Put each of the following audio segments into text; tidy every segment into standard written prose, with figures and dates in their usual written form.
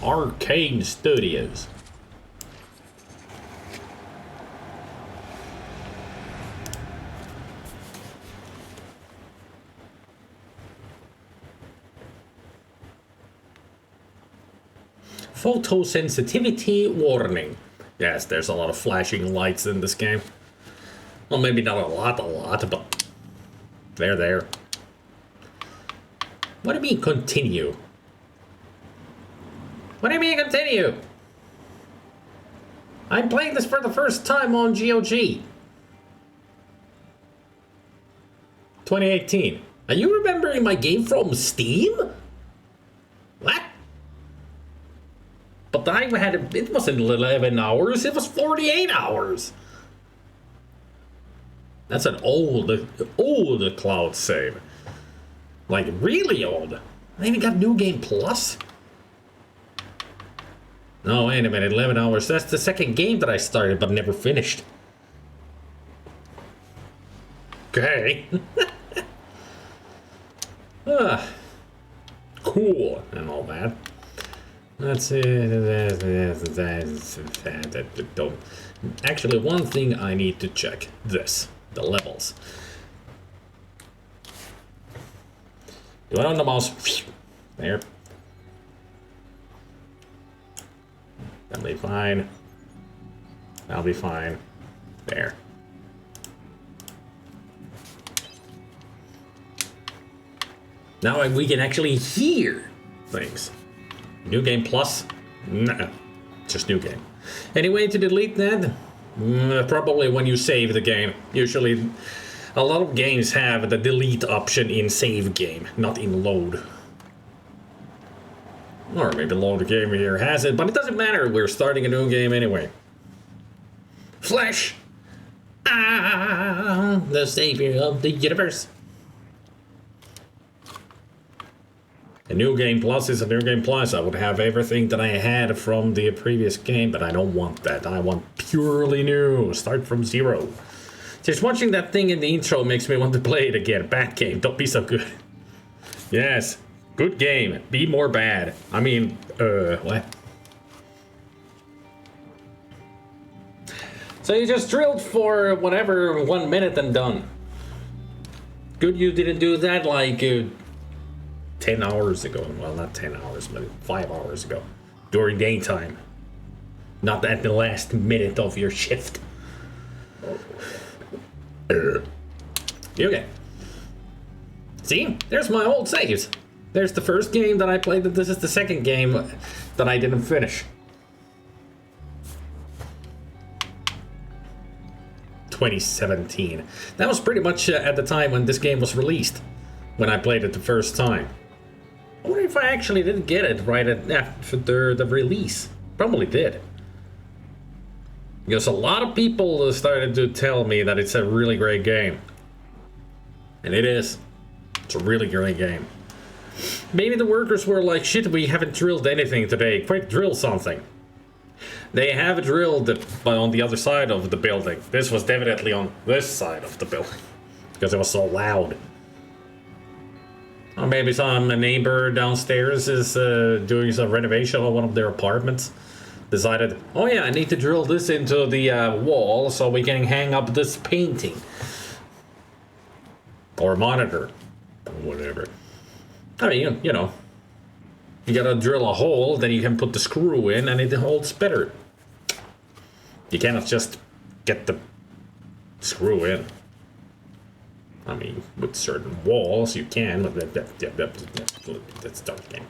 Arcane Studios. Photosensitivity warning. Yes, there's a lot of flashing lights in this game. Well, maybe not a lot, but they're there. What do you mean continue? What do you mean continue? I'm playing this for the first time on GOG. 2018. Are you remembering my game from Steam? What? But I had it wasn't 11 hours, it was 48 hours. That's an old cloud save. Like, really old. I even got New Game Plus. No, wait a minute, 11 hours. That's the second game that I started but never finished. Okay. Cool and all that. That's it. Don't. Actually, one thing I need to check. The levels. Do it on the mouse. There. That'll be fine. That'll be fine. There. Now we can actually hear things. New Game Plus? Nah, just New Game. Any way to delete that? Probably when you save the game. Usually, a lot of games have the delete option in save game, not in load. Or maybe load game here has it, but it doesn't matter. We're starting a new game anyway. Flash! Ah, the savior of the universe. A New Game Plus is a New Game Plus. I would have everything that I had from the previous game, but I don't want that. I want purely new. Start from zero. Just watching that thing in the intro makes me want to play it again. Bad game. Don't be so good. Yes. Good game. Be more bad. I mean, what? So you just drilled for whatever, 1 minute and done. Good you didn't do that like 10 hours ago. Well, not 10 hours, but 5 hours ago. During daytime. Not at the last minute of your shift. Okay. See? There's my old saves. There's the first game that I played. This is the second game that I didn't finish. 2017. That was pretty much at the time when this game was released. When I played it the first time. I wonder if I actually didn't get it right after the release. Probably did. Because a lot of people started to tell me that it's a really great game. And it is. It's a really great game. Maybe the workers were like, shit, we haven't drilled anything today. Quick, drill something. They have drilled on the other side of the building. This was definitely on this side of the building. Because it was so loud. Or maybe some neighbor downstairs is doing some renovation on one of their apartments. Decided, oh yeah, I need to drill this into the wall so we can hang up this painting. Or monitor. Or whatever. I mean, you know. You gotta drill a hole, then you can put the screw in and it holds better. You cannot just get the screw in. I mean, with certain walls you can, but that's a dark game.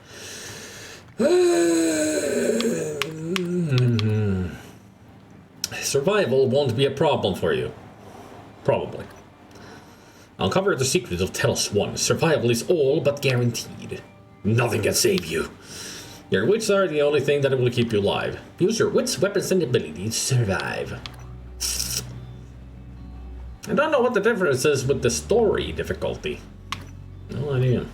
Survival won't be a problem for you. Probably. Uncover the secret of Talos I. Survival is all but guaranteed. Nothing can save you. Your wits are the only thing that will keep you alive. Use your wits, weapons, and abilities to survive. I don't know what the difference is with the story difficulty. No idea.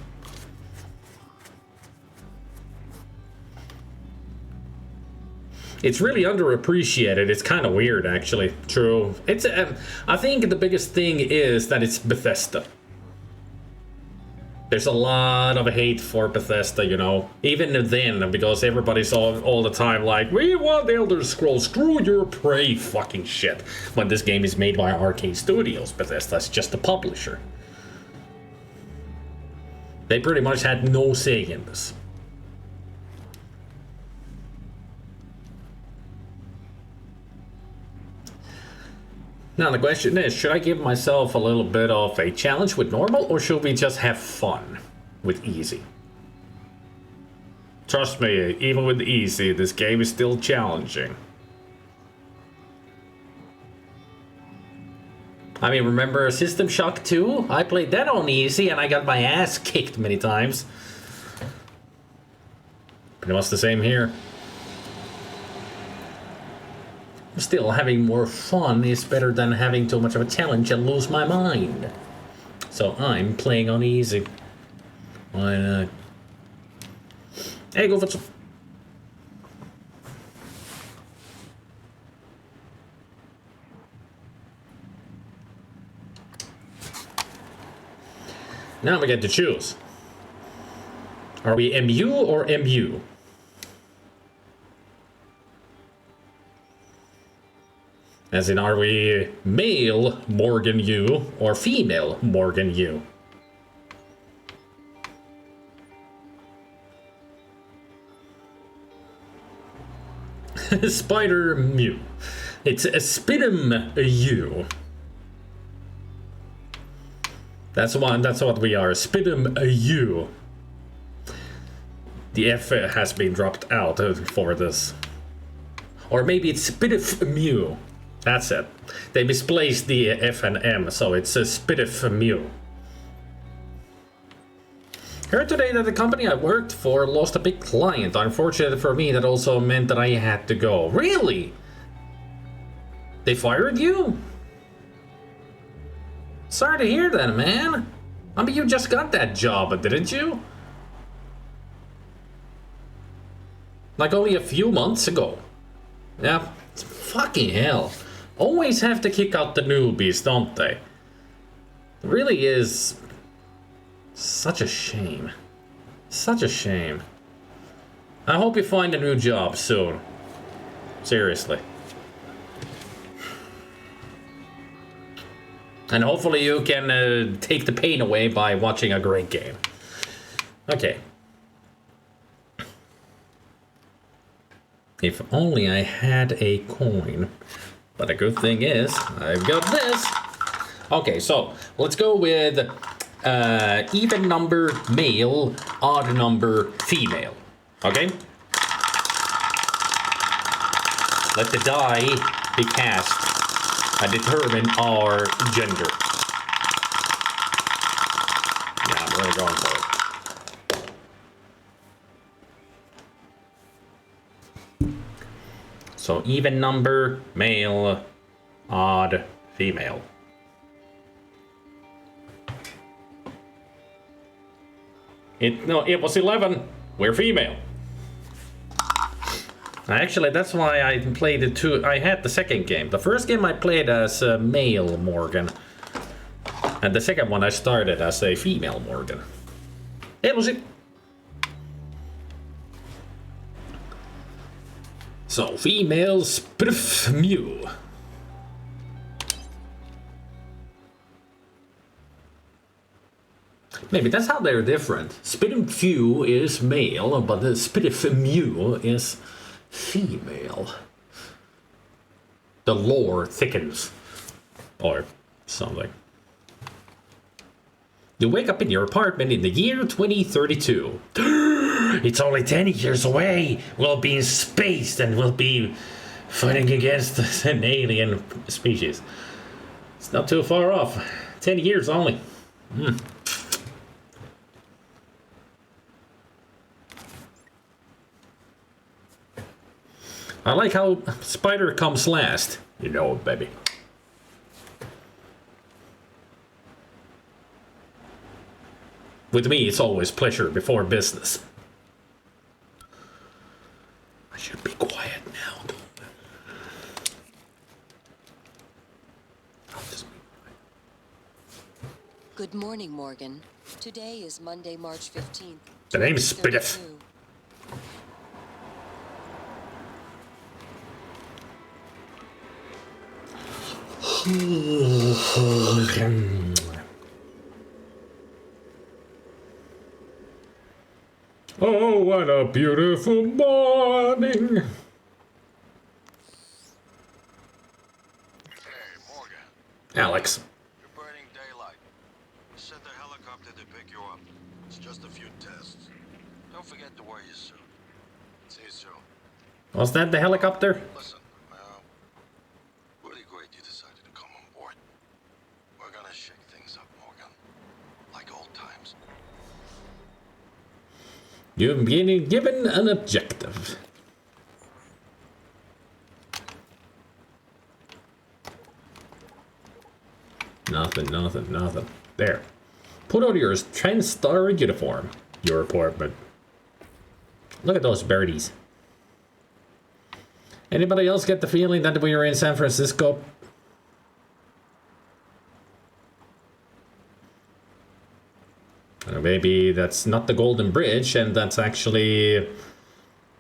It's really underappreciated. It's kind of weird, actually. True. It's. I think the biggest thing is that it's Bethesda. There's a lot of hate for Bethesda, you know. Even then, because everybody's all the time like, we want Elder Scrolls, screw your Prey fucking shit. When this game is made by Arcane Studios, Bethesda's just the publisher. They pretty much had no say in this. Now the question is, should I give myself a little bit of a challenge with normal, or should we just have fun with easy? Trust me, even with easy, this game is still challenging. I mean, remember System Shock 2? I played that on easy and I got my ass kicked many times. Pretty much the same here. Still, having more fun is better than having too much of a challenge and lose my mind. So I'm playing on easy. Why not? Hey, go for some. Now we get to choose. Are we MU or MU? As in, are we male Morgan U or female Morgan U? Spider Mew. It's a Spidum U. That's what we are, Spidum U. The F has been dropped out for this. Or maybe it's Spidif Mew. That's it. They misplaced the F and M, so it's a Spidif Mew. Heard today that the company I worked for lost a big client. Unfortunately for me, that also meant that I had to go. Really? They fired you? Sorry to hear that, man. I mean, you just got that job, didn't you? Like only a few months ago. Yeah, fucking hell. Always have to kick out the newbies, don't they? It really is such a shame. Such a shame. I hope you find a new job soon. Seriously. And hopefully you can take the pain away by watching a great game. Okay. If only I had a coin. But the good thing is, I've got this. Okay, so let's go with even number male, odd number female. Okay? Let the die be cast and determine our gender. Yeah, I'm really going for it. So even number, male, odd, female. It was 11. We're female. Actually, that's why I played it too. I had the second game. The first game I played as a male Morgan. And the second one I started as a female Morgan. It was it. So, female Spiff Mew. Maybe that's how they're different. Spiff Mew is male, but the Spiff Mew is female. The lore thickens. Or something. You wake up in your apartment in the year 2032. It's only 10 years away. We'll be in space and we'll be fighting against an alien species. It's not too far off. 10 years only. I like how Spider comes last. You know it, baby. With me, it's always pleasure before business. I should be quiet now, don't I? I'll just be quiet. Good morning, Morgan. Today is Monday, March 15th. The name's Spiff. Oh, what a beautiful morning! Hey, Morgan. Alex. You're burning daylight. Send the helicopter to pick you up. It's just a few tests. Don't forget to wear your suit. See you soon. Was that the helicopter? Listen, really great you decided to come on board. We're gonna shake things up, Morgan. Like old times. You've been given an objective. Nothing. There. Put on your TranStar uniform. Your apartment. Look at those birdies. Anybody else get the feeling that we were in San Francisco? Maybe that's not the Golden Bridge, and that's actually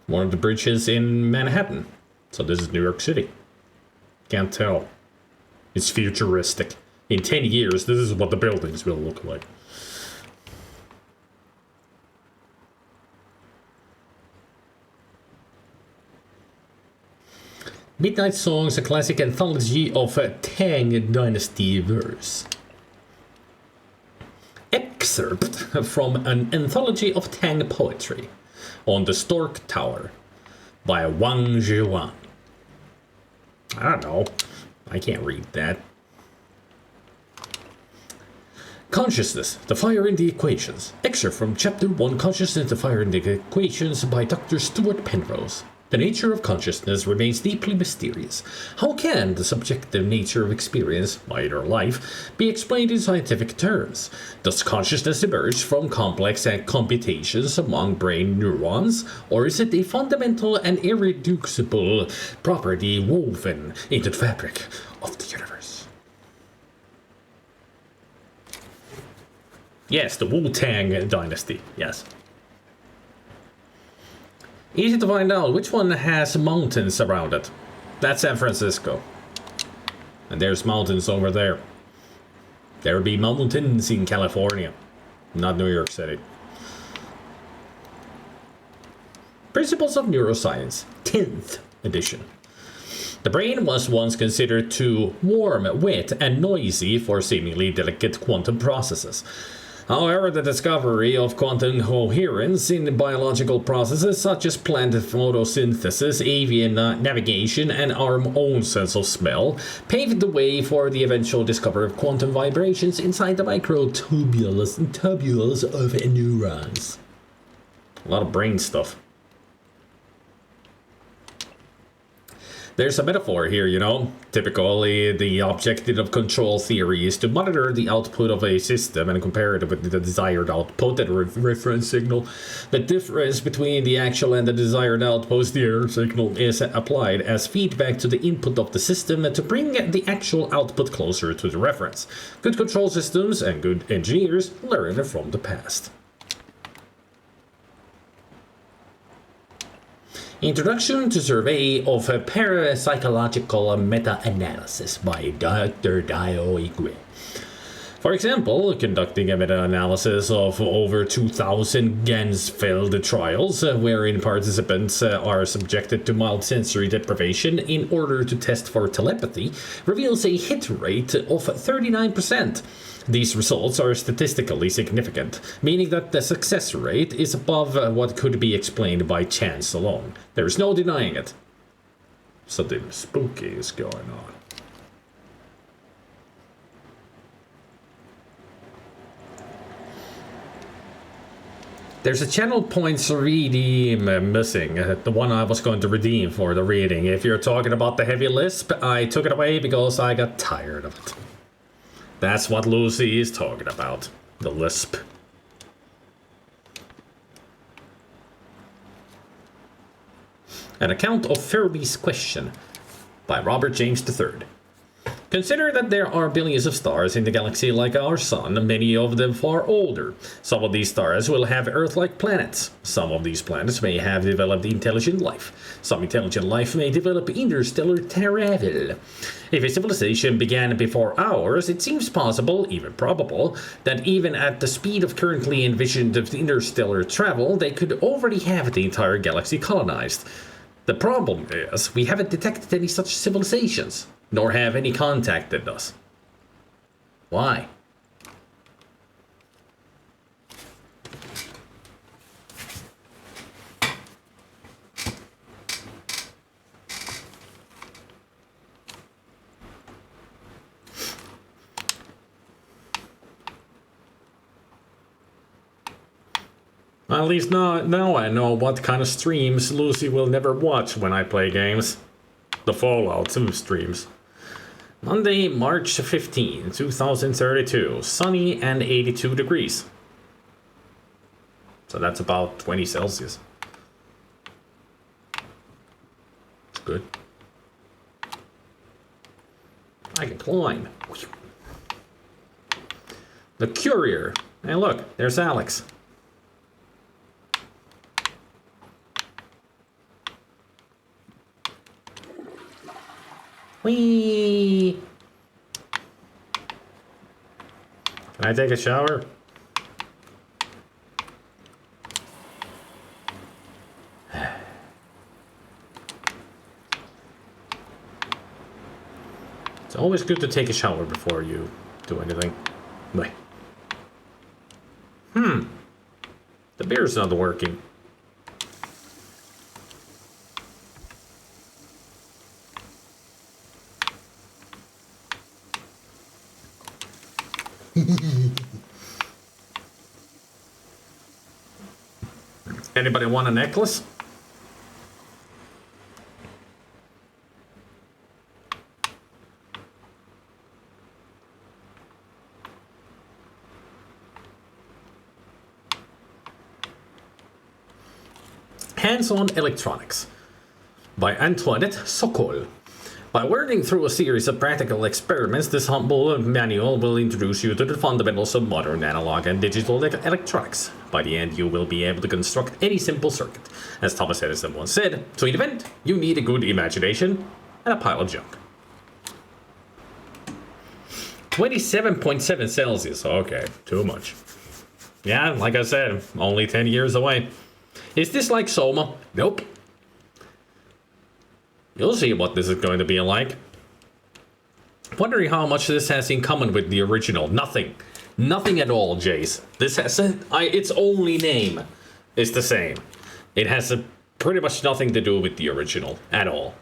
one of the bridges in Manhattan. So this is New York City. Can't tell. It's futuristic. In 10 years, this is what the buildings will look like. Midnight Songs, a classic anthology of Tang Dynasty verse. Excerpt from an anthology of Tang poetry on the Stork Tower by Wang Zhiwan. I don't know. I can't read that. Consciousness, the Fire in the Equations. Excerpt from Chapter 1, Consciousness, the Fire in the Equations by Dr. Stuart Penrose. The nature of consciousness remains deeply mysterious. How can the subjective nature of experience, mind or life, be explained in scientific terms? Does consciousness emerge from complex computations among brain neurons, or is it a fundamental and irreducible property woven into the fabric of the universe? Yes, the Wu-Tang dynasty, yes. Easy to find out which one has mountains around it. That's San Francisco. And there's mountains over there. There would be mountains in California, not New York City. Principles of Neuroscience, 10th edition. The brain was once considered too warm, wet, and noisy for seemingly delicate quantum processes. However, the discovery of quantum coherence in biological processes such as plant photosynthesis, avian navigation, and our own sense of smell paved the way for the eventual discovery of quantum vibrations inside the microtubules and tubules of neurons. A lot of brain stuff. There's a metaphor here, you know. Typically, the objective of control theory is to monitor the output of a system and compare it with the desired output and reference signal. The difference between the actual and the desired output, the error signal, is applied as feedback to the input of the system to bring the actual output closer to the reference. Good control systems and good engineers learn from the past. Introduction to Survey of Parapsychological Meta-Analysis by Dr. Dio Igwe. For example, conducting a meta-analysis of over 2,000 Gansfeld trials, wherein participants are subjected to mild sensory deprivation in order to test for telepathy, reveals a hit rate of 39%. These results are statistically significant, meaning that the success rate is above what could be explained by chance alone. There is no denying it. Something spooky is going on. There's a channel points redeem missing, the one I was going to redeem for the reading. If you're talking about the heavy lisp, I took it away because I got tired of it. That's what Lucy is talking about, the lisp. An account of Ferbi's question by Robert James III. Consider that there are billions of stars in the galaxy like our sun, many of them far older. Some of these stars will have Earth-like planets. Some of these planets may have developed intelligent life. Some intelligent life may develop interstellar travel. If a civilization began before ours, it seems possible, even probable, that even at the speed of currently envisioned of interstellar travel, they could already have the entire galaxy colonized. The problem is, we haven't detected any such civilizations, nor have any contacted us. Why? At least now I know what kind of streams Lucy will never watch when I play games. The Fallout 2 streams. Monday, March 15, 2032. Sunny and 82 degrees. So that's about 20 Celsius. It's good. I can climb. The Courier. Hey look, there's Alex. Whee! Can I take a shower? It's always good to take a shower before you do anything. Wait. The beer's not working. Anybody want a necklace? Hands-on Electronics by Antoinette Sokol. By working through a series of practical experiments, this humble manual will introduce you to the fundamentals of modern analog and digital electronics. By the end, you will be able to construct any simple circuit. As Thomas Edison once said, to invent, you need a good imagination and a pile of junk. 27.7 Celsius. Okay, too much. Yeah, like I said, only 10 years away. Is this like Soma? Nope. You'll see what this is going to be like. Wondering how much this has in common with the original. Nothing. Nothing at all, Jace. This has its only name is the same. It has pretty much nothing to do with the original at all.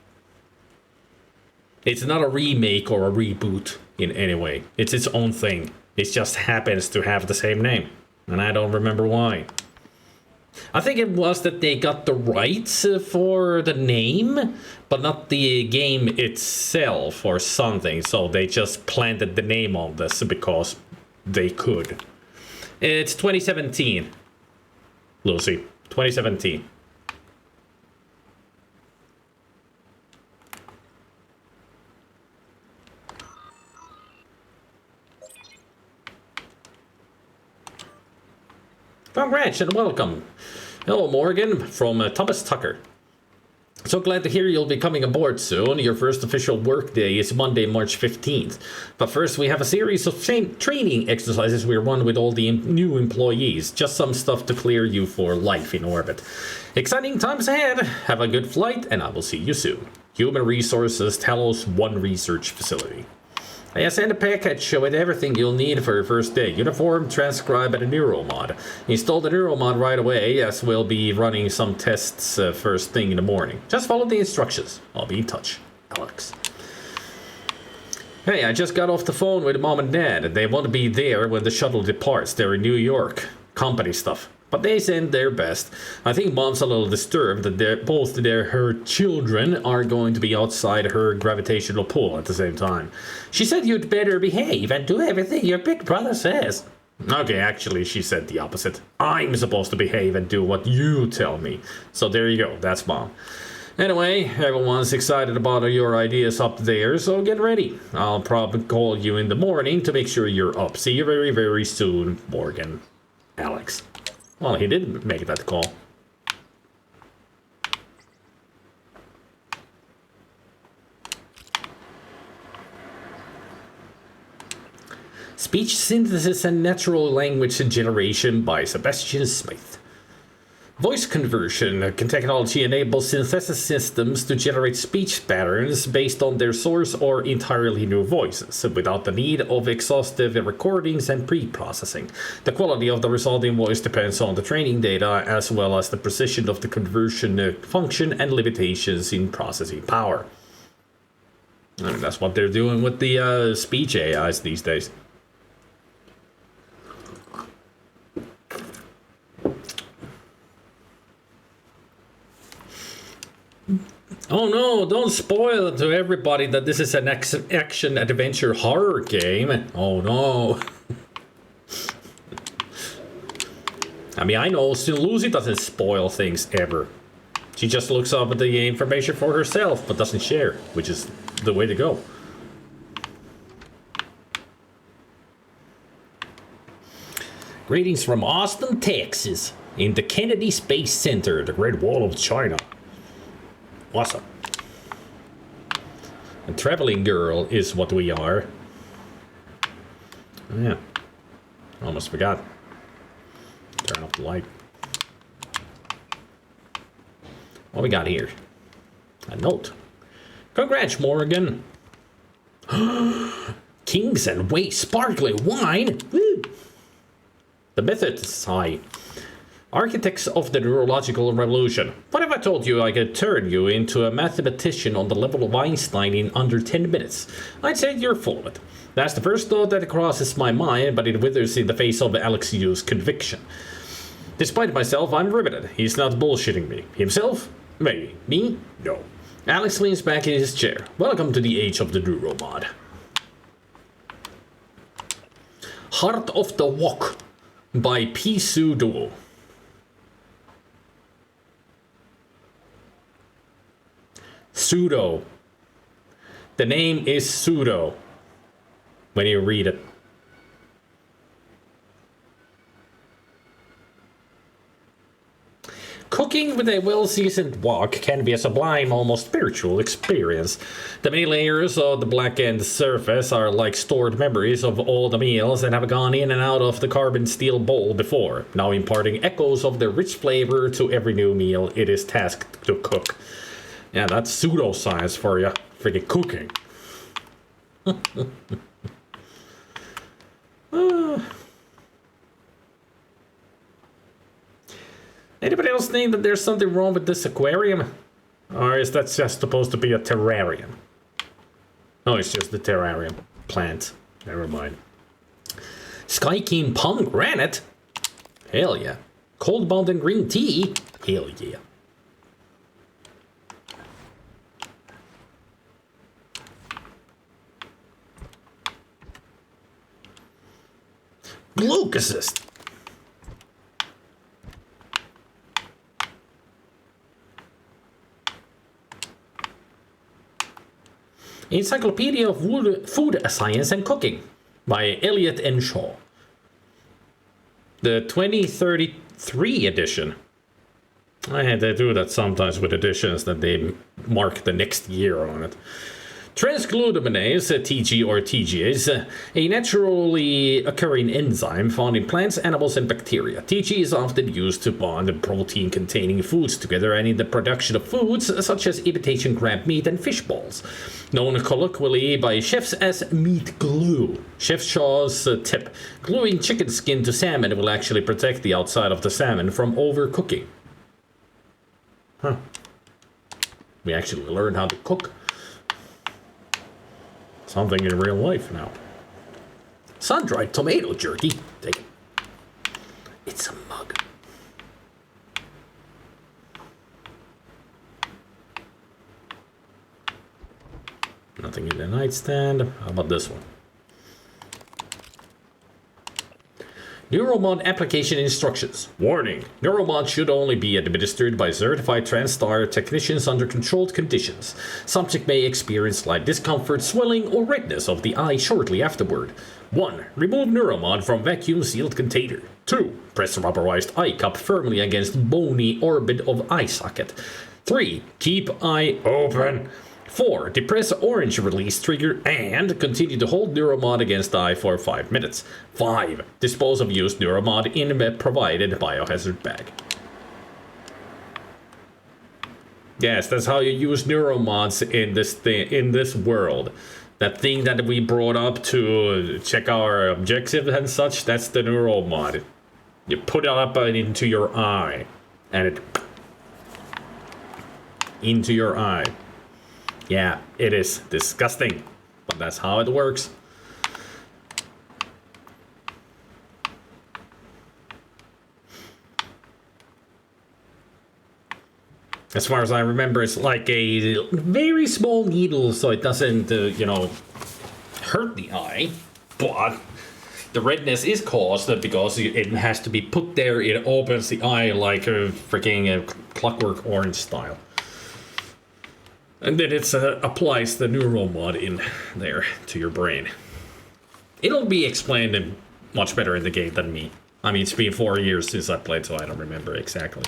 It's not a remake or a reboot in any way. It's its own thing. It just happens to have the same name. And I don't remember why. I think it was that they got the rights for the name, but not the game itself or something. So they just planted the name on this because they could. It's 2017, Lucy. 2017. Congrats and welcome. Hello, Morgan, from Thomas Tucker. So glad to hear you'll be coming aboard soon. Your first official work day is Monday, March 15th. But first, we have a series of training exercises we run with all the new employees. Just some stuff to clear you for life in orbit. Exciting times ahead. Have a good flight, and I will see you soon. Human Resources Talos I Research Facility. I send a package with everything you'll need for your first day. Uniform, transcribe, and a neuromod. Install the neuromod right away, as we'll be running some tests first thing in the morning. Just follow the instructions. I'll be in touch. Alex. Hey, I just got off the phone with Mom and Dad. They want to be there when the shuttle departs. They're in New York. Company stuff. But they send their best. I think Mom's a little disturbed that her children are going to be outside her gravitational pull at the same time. She said you'd better behave and do everything your big brother says. Okay, actually, she said the opposite. I'm supposed to behave and do what you tell me. So there you go, that's Mom. Anyway, everyone's excited about your ideas up there, so get ready. I'll probably call you in the morning to make sure you're up. See you very, very soon, Morgan. Alex. Well, he did make that call. Speech Synthesis and Natural Language Generation by Sebastian Smith. Voice conversion technology enables synthesis systems to generate speech patterns based on their source or entirely new voices, without the need of exhaustive recordings and pre-processing. The quality of the resulting voice depends on the training data, as well as the precision of the conversion function and limitations in processing power. I mean, that's what they're doing with the speech AIs these days. Oh no, don't spoil it to everybody that this is an action-adventure horror game. Oh no. I mean, I know Lucy doesn't spoil things ever. She just looks up at the information for herself, but doesn't share, which is the way to go. Greetings from Austin, Texas, in the Kennedy Space Center, the Great Wall of China. Awesome. A traveling girl is what we are. Oh, yeah. Almost forgot. Turn off the light. What we got here? A note. Congrats, Morgan. Kings and Way sparkling wine. Woo. The method is high. Architects of the neurological revolution. What if I told you I could turn you into a mathematician on the level of Einstein in under 10 minutes? I'd say you're full of it. That's the first thought that crosses my mind, but it withers in the face of Alex Yu's conviction. Despite myself, I'm riveted. He's not bullshitting me. Himself? Maybe. Me? No. Alex leans back in his chair. Welcome to the age of the neuromod. Heart of the Walk by P. Pseudo. Pseudo. The name is Pseudo when you read it. Cooking with a well-seasoned wok can be a sublime, almost spiritual experience. The many layers of the blackened surface are like stored memories of all the meals that have gone in and out of the carbon steel bowl before, now imparting echoes of their rich flavor to every new meal it is tasked to cook. Yeah, that's pseudoscience for you. Freaking cooking. Anybody else think that there's something wrong with this aquarium? Or is that just supposed to be a terrarium? No, it's just the terrarium plant. Never mind. Sky King pomegranate? Hell yeah. Cold Mountain green tea? Hell yeah. Glucosist. Encyclopedia of Food Science and Cooking by Elliot N. Shaw. The 2033 edition. They do that sometimes with editions that they mark the next year on it. Transglutaminase, TG or TG, is a naturally occurring enzyme found in plants, animals, and bacteria. TG is often used to bond protein-containing foods together and in the production of foods such as imitation crab meat and fish balls. Known colloquially by chefs as meat glue. Chef Shaw's tip: gluing chicken skin to salmon will actually protect the outside of the salmon from overcooking. Huh. We actually learned how to cook. Something in real life now. Sun-dried tomato jerky. Take it. It's a mug. Nothing in the nightstand. How about this one? Neuromod application instructions. Warning. Neuromod should only be administered by certified TranStar technicians under controlled conditions. Subject may experience slight discomfort, swelling, or redness of the eye shortly afterward. 1. Remove Neuromod from vacuum sealed container. 2. Press rubberized eye cup firmly against bony orbit of eye socket. 3. Keep eye open. 4. Depress orange release trigger and continue to hold Neuromod against the eye for 5 minutes. 5. Dispose of used Neuromod in a provided biohazard bag. Yes, that's how you use Neuromods in this world. That thing that we brought up to check our objective and such, that's the Neuromod. You put it up into your eye, and it into your eye. Yeah, it is disgusting, but that's how it works. As far as I remember, it's like a very small needle, so it doesn't, hurt the eye. But the redness is caused because it has to be put there. It opens the eye like a freaking Clockwork Orange style. And then it applies the Neuromod in there to your brain. It'll be explained much better in the game than me. I mean, it's been 4 years since I played, so I don't remember exactly.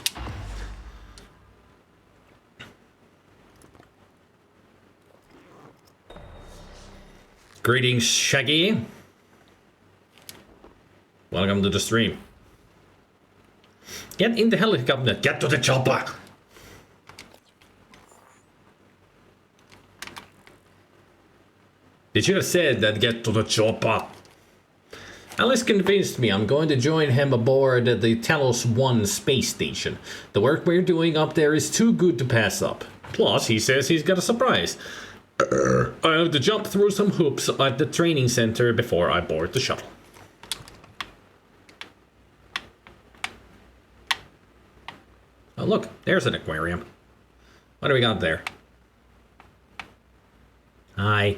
Greetings, Shaggy. Welcome to the stream. Get in the helicopter. Get to the chopper. They should have said that get to the chopper. Alice convinced me I'm going to join him aboard the Talos I space station. The work we're doing up there is too good to pass up. Plus, he says he's got a surprise. I have to jump through some hoops at the training center before I board the shuttle. Oh look, there's an aquarium. What do we got there? Hi.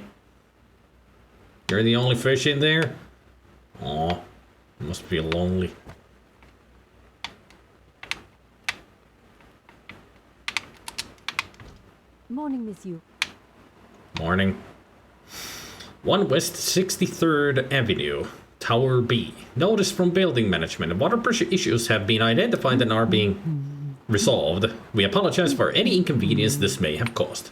You're the only fish in there? Aw, must be lonely. Morning, Miss Yu. Morning. 1 West 63rd Avenue, Tower B. Notice from building management. Water pressure issues have been identified and are being resolved. We apologize for any inconvenience this may have caused.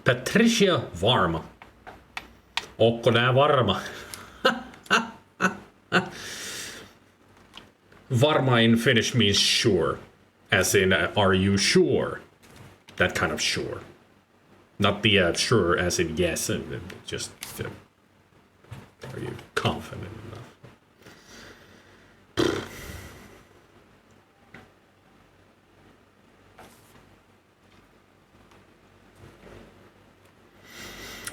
Patricia Varma. Onko nää varma? Varma in Finnish means sure. As in, are you sure? That kind of sure. Not the sure as in yes, and just are you confident enough?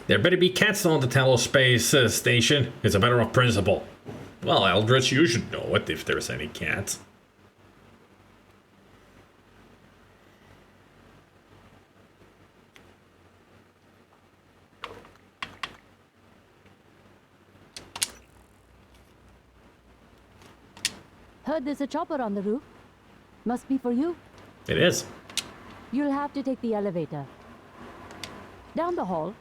There better be cats on the Talos space station. It's a matter of principle. Well, Eldritch, you should know it if there's any cats. Heard there's a chopper on the roof. Must be for you. It is. You'll have to take the elevator. Down the hall.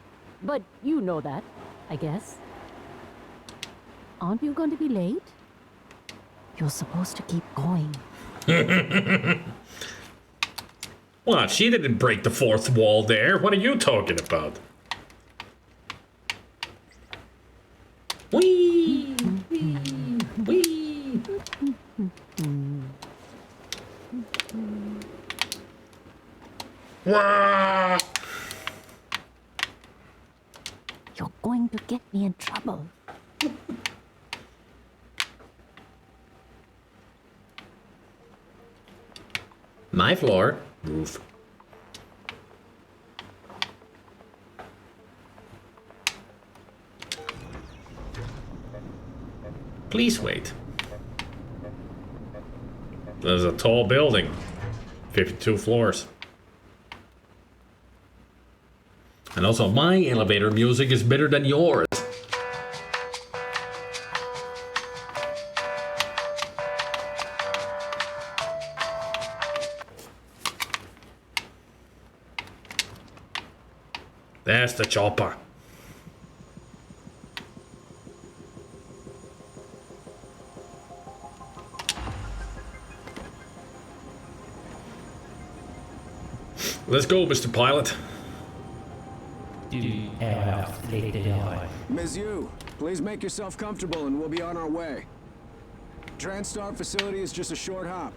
But you know that, I guess. Aren't you going to be late? You're supposed to keep going. What? She didn't break the fourth wall there. What are you talking about? Whee! Whee! Whee! Wah! You're going to get me in trouble. My floor. Roof. Please wait. There's a tall building. 52 floors. And also, my elevator music is better than yours. There's the chopper. Let's go, Mr. Pilot. Ms. Yu, please make yourself comfortable and we'll be on our way. TranStar facility is just a short hop.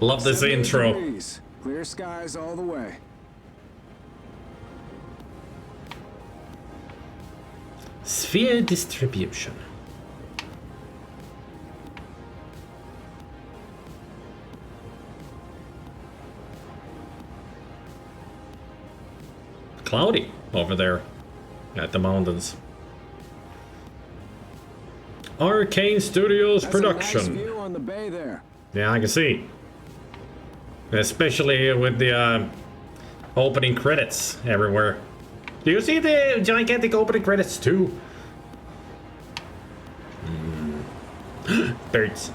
Love this 78 intro. degrees. Clear skies all the way. Sphere distribution. Cloudy over there at the mountains. Arcane Studios That's production. a nice view on the bay there. Yeah, I can see. Especially with the opening credits everywhere. Do you see the gigantic opening credits too? Birds.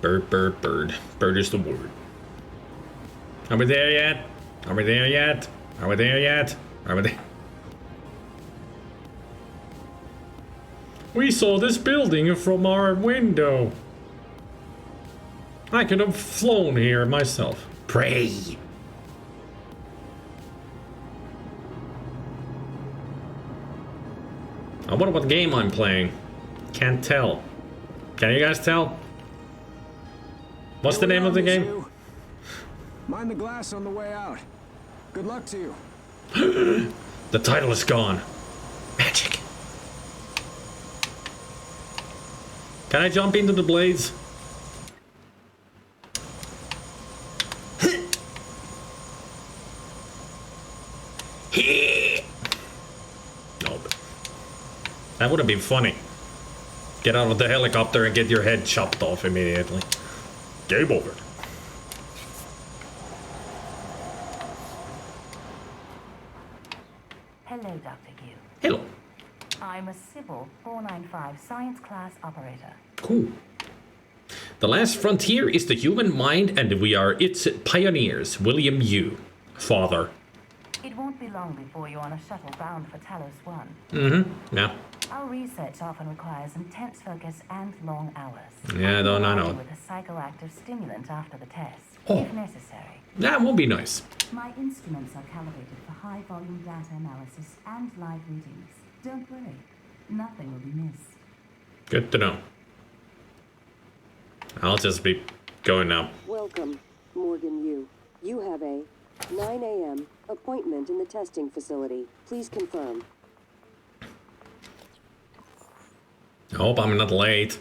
Bird, bird, bird. Bird is the word. Are we there yet? Are we there yet? Are we there yet? Are we there? We saw this building from our window. I could have flown here myself. Pray. I wonder what game I'm playing. Can't tell. Can you guys tell? What's the name of the game? Mind the glass on the way out. Good luck to you. The title is gone. Magic. Can I jump into the blades? Nope. That would have been funny. Get out of the helicopter and get your head chopped off immediately. Game over. Hello, Dr. Yu. Hello. I'm a Sybil 495 science class operator. Cool. The last frontier is the human mind, and we are its pioneers. William Yu, father. It won't be long before you're on a shuttle bound for Talos I. Mm-hmm. Yeah. Our research often requires intense focus and long hours. Yeah, don't I know. With a psychoactive stimulant after the test, Oh. if necessary. That would be nice. My instruments are calibrated for high-volume data analysis and live readings. Don't worry, nothing will be missed. Good to know. I'll just be going now. Welcome, Morgan Yu. You have a 9 a.m. appointment in the testing facility. Please confirm. I hope I'm not late.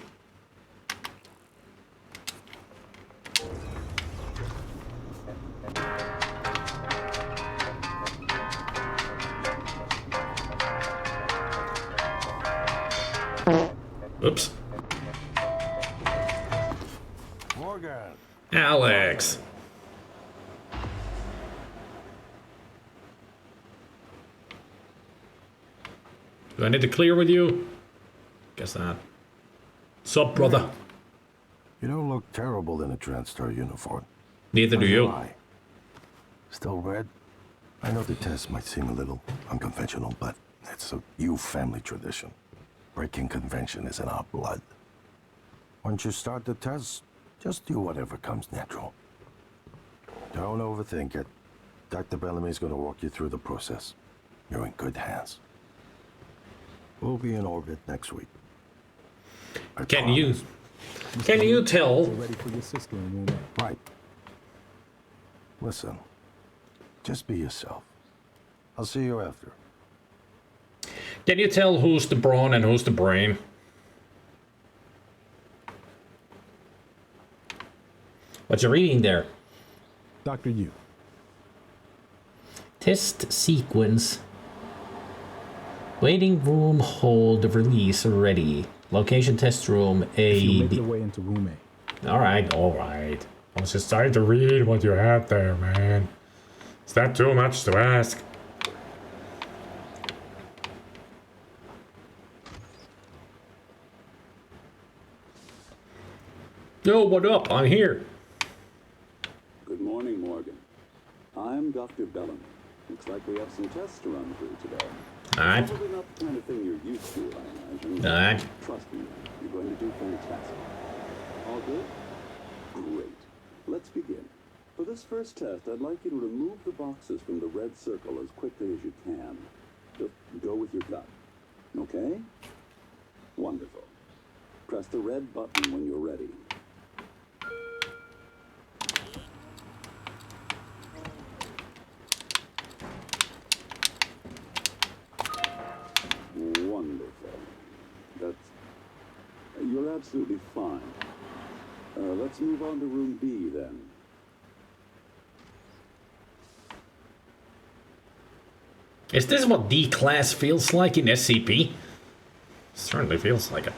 Oops. Morgan. Alex. Do I need to clear with you? Guess not. Sup, brother? You don't look terrible in a TranStar uniform. Neither do you. Why? Still red? I know the test might seem a little unconventional, but it's a Yu family tradition. Breaking convention is in our blood. Once you start the test, just do whatever comes natural. Don't overthink it. Dr. Bellamy's gonna walk you through the process. You're in good hands. We'll be in orbit next week. I Can you promise. tell? Ready for your sister in a minute. Right. Listen, just be yourself. I'll see you after. Can you tell who's the brawn and who's the brain? What you reading there? Dr. Yu. Test sequence. Waiting room, hold, release, ready. Location test room, If you A, make B. your way into room A. Alright. I was just trying to read what you had there, man. Is that too much to ask? Yo, what up? I'm here. Dr. Bellum. Looks like we have some tests to run through today. Alright. Probably not the kind of thing you're used to, I imagine. Alright. Trust me, you're going to do fantastic. All good? Great. Let's begin. For this first test, I'd like you to remove the boxes from the red circle as quickly as you can. Just go with your gut. Okay? Wonderful. Press the red button when you're ready. Wonderful. You're absolutely fine. Let's move on to room B then. Is this what D-Class feels like in SCP? Certainly feels like it.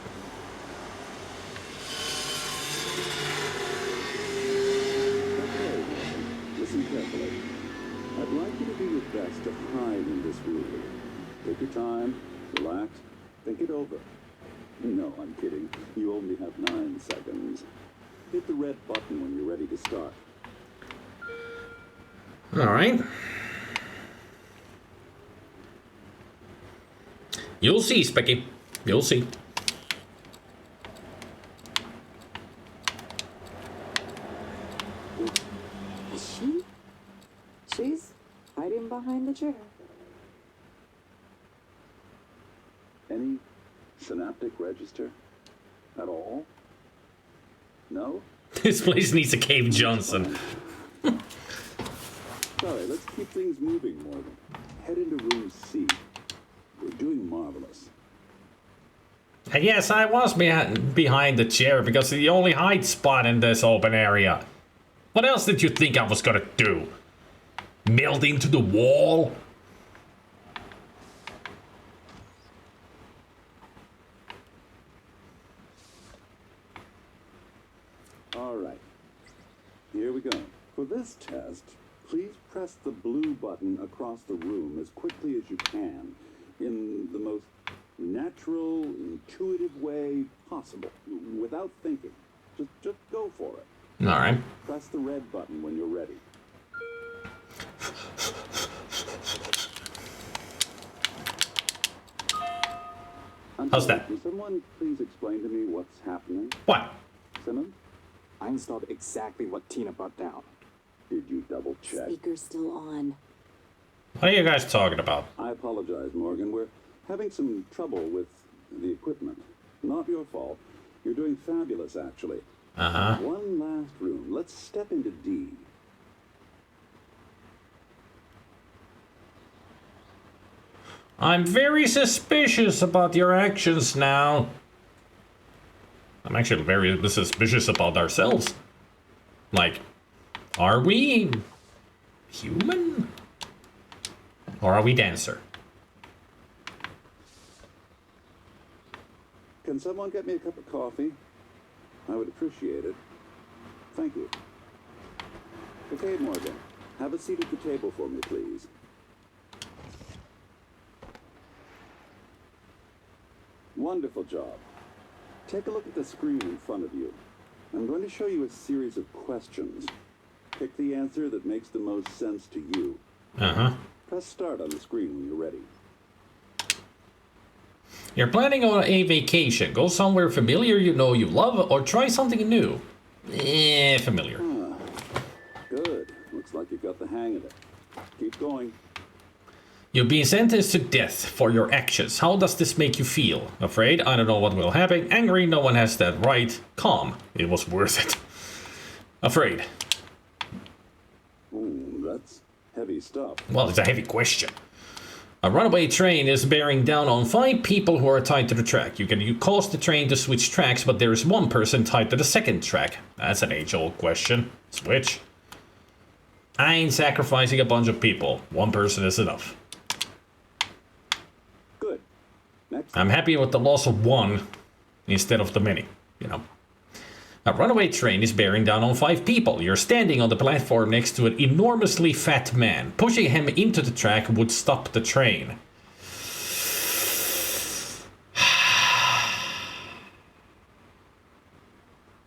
Okay, listen carefully. I'd like you to do your best to hide in this room. Take your time, relax, think it over. No, I'm kidding. You only have 9 seconds. Hit the red button when you're ready to start. Alright. You'll see, Specky. You'll see. Is she? She's hiding behind the chair. Any synaptic register? At all? No? This place needs a Cave Johnson. Sorry, let's keep things moving, Morgan. Head into room C. You're doing marvelous. Yes, I was behind the chair because it's the only hide spot in this open area. What else did you think I was gonna do? Meld into the wall? All right. Here we go. For this test, please press the blue button across the room as quickly as you can in the most natural, intuitive way possible, without thinking. Just go for it. All right. Press the red button when you're ready. How's that? Can someone please explain to me what's happening? What? Simmons? I installed exactly what Tina brought down. Did you double check? Speaker's still on. What are you guys talking about? I apologize, Morgan. We're having some trouble with the equipment. Not your fault. You're doing fabulous, actually. Uh-huh. One last room. Let's step into D. I'm very suspicious about your actions now. I'm actually very suspicious about ourselves. Like, are we human? Or are we dancer? Can someone get me a cup of coffee? I would appreciate it. Thank you. Okay, Morgan. Have a seat at the table for me, please. Wonderful job. Take a look at the screen in front of you. I'm going to show you a series of questions. Pick the answer that makes the most sense to you. Uh-huh. Press start on the screen when you're ready. You're planning on a vacation. Go somewhere familiar you know you love, or try something new. Familiar. Ah, good. Looks like you got the hang of it. Keep going. You've been sentenced to death for your actions. How does this make you feel? Afraid? I don't know what will happen. Angry? No one has that right. Calm? It was worth it. Afraid? Ooh, that's heavy stuff. Well, it's a heavy question. A runaway train is bearing down on 5 people who are tied to the track. You can cause the train to switch tracks, but there is 1 person tied to the second track. That's an age-old question. Switch. I ain't sacrificing a bunch of people. 1 person is enough. Good. Next. I'm happy with the loss of 1 instead of the many, you know. A runaway train is bearing down on 5 people. You're standing on the platform next to an enormously fat man. Pushing him into the track would stop the train.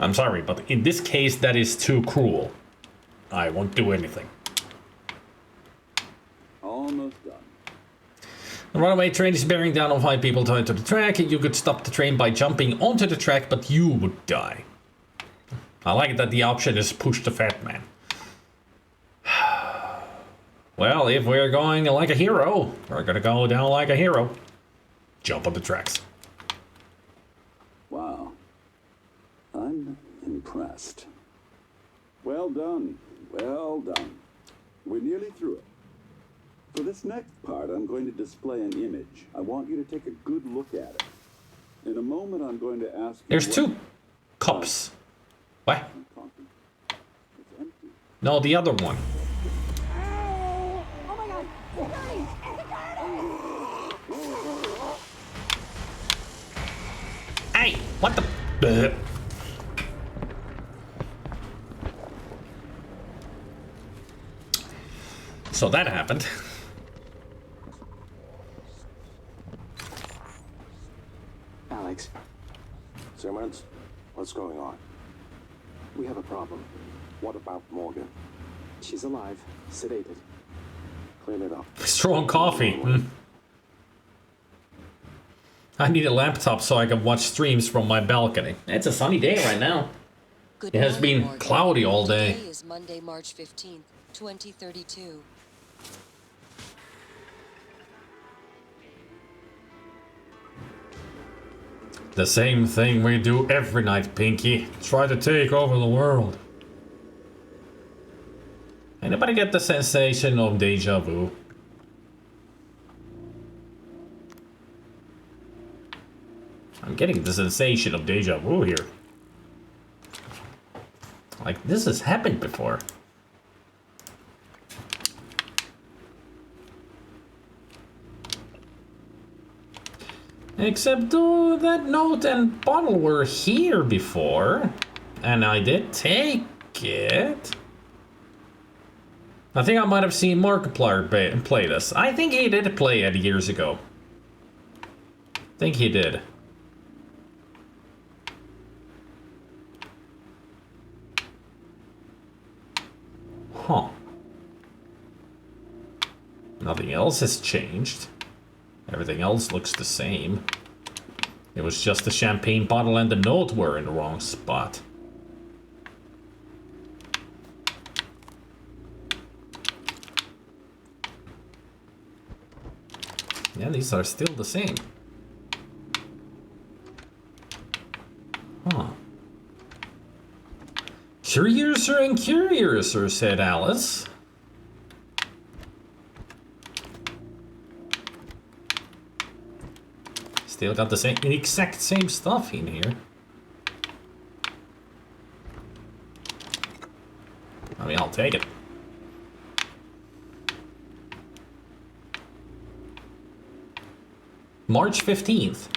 I'm sorry, but in this case, that is too cruel. I won't do anything. The runaway train is bearing down on 5 people tied to the track. You could stop the train by jumping onto the track, but you would die. I like it that the option is push the fat man. Well, if we're going like a hero, we're gonna go down like a hero. Jump on the tracks. Wow. I'm impressed. Well done. Well done. We're nearly through it. For this next part, I'm going to display an image. I want you to take a good look at it. In a moment, I'm going to ask you... There's 2 cups. What? It's empty. No, the other one. Oh my god! Security! Hey, what the... So that happened. Alex, Simmons, what's going on? we have a problem. What about Morgan? She's alive, sedated. Clean it up. Strong coffee. I need a laptop so I can watch streams from my balcony. It's a sunny day right now. Good It has morning, been Morgan. cloudy all day. Today is Monday, March 15th, 2032. The same thing we do every night, Pinky. Try to take over the world. Anybody get the sensation of deja vu? I'm getting the sensation of deja vu here. Like, this has happened before. Except though that note and bottle were here before. And I did take it. I think I might have seen Markiplier play this. I think he did play it years ago. I think he did. Huh. Nothing else has changed. Everything else looks the same. It was just the champagne bottle and the note were in the wrong spot. Yeah, these are still the same. Huh. Curiouser and curiouser, said Alice. Still got the exact same stuff in here. I mean, I'll take it. March 15th.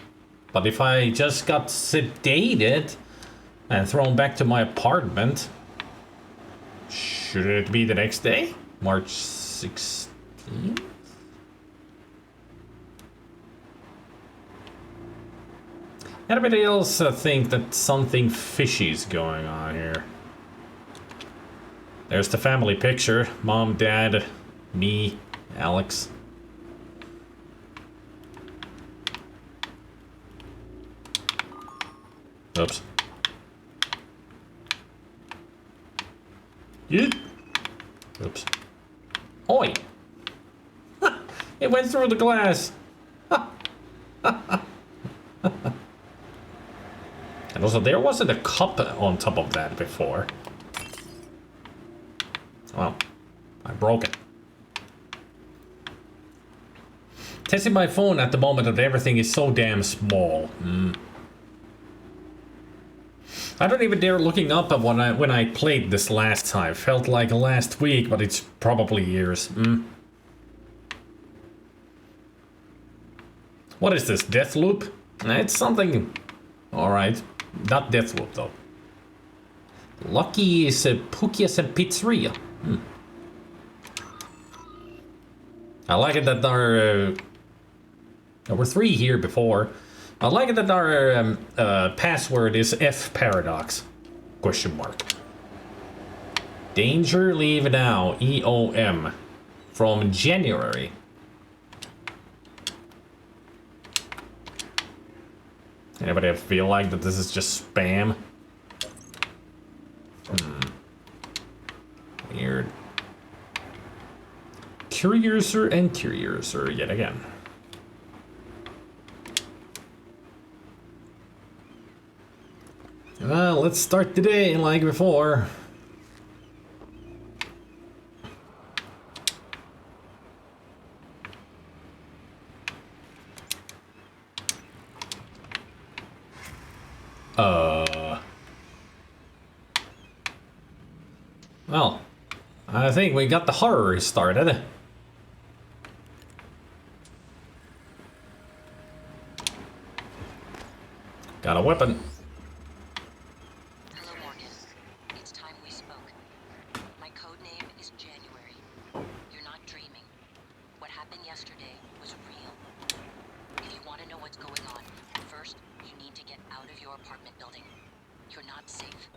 But if I just got sedated and thrown back to my apartment, should it be the next day? March 16th? Anybody else think that something fishy is going on here? There's the family picture. Mom, Dad, me, Alex. Oops. Yeet. Oops. Oi! It went through the glass. And also, there wasn't a cup on top of that before. Well, I broke it. Testing my phone at the moment that everything is so damn small. I don't even dare looking up at when I played this last time. Felt like last week, but it's probably years. What is this, Deathloop? It's something... Alright. Not Deathloop, though. Lucky's Pukia's and Pizzeria. I like it that there were 3 here before. I like it that our password is F paradox. Question mark. Danger leave now. EOM. From January. Anybody feel like that this is just spam? Weird. Curiouser and curiouser yet again. Well, let's start the day like before. Well, I think we got the horror started. Got a weapon. Hello, Morgan. It's time we spoke. My code name is January. You're not dreaming. What happened yesterday was real. If you want to know what's going on, first, you need to get out of your apartment building. You're not safe.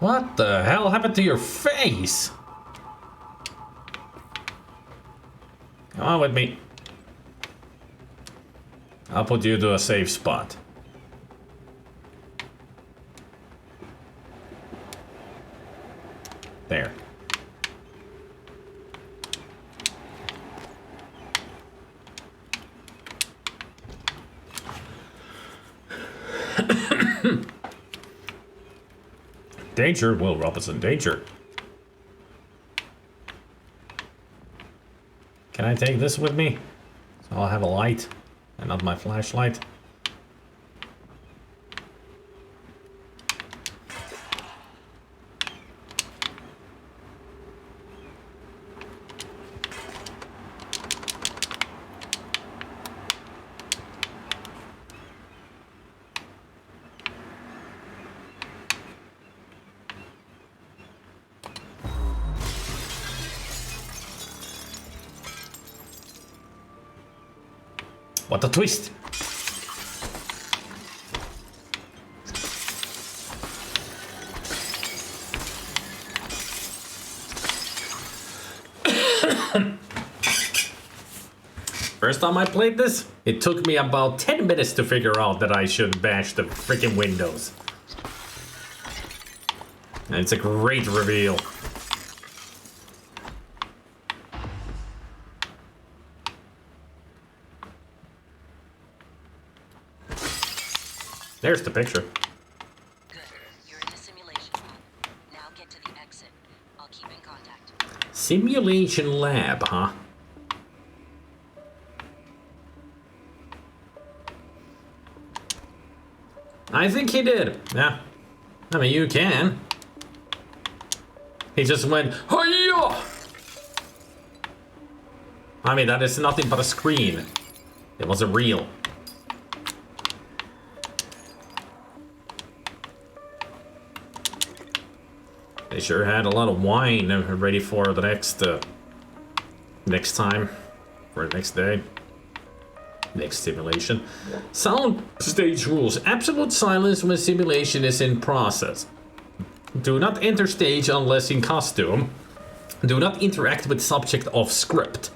What the hell happened to your face? Come on with me. I'll put you to a safe spot. There. Danger, Will Robinson, danger. Can I take this with me? So I'll have a light and not my flashlight. What a twist! First time I played this, it took me about 10 minutes to figure out that I should bash the freaking windows. And it's a great reveal. There's the picture. Good. You're in the simulation lab. Now get to the exit. I'll keep in contact. Simulation lab, huh? I think he did. Yeah. I mean, you can. He just went, hi-ya! I mean, that is nothing but a screen. It wasn't real. They sure had a lot of wine ready for the next time, for the next day, next simulation. Sound stage rules: absolute silence when simulation is in process. Do not enter stage unless in costume. Do not interact with subject of script.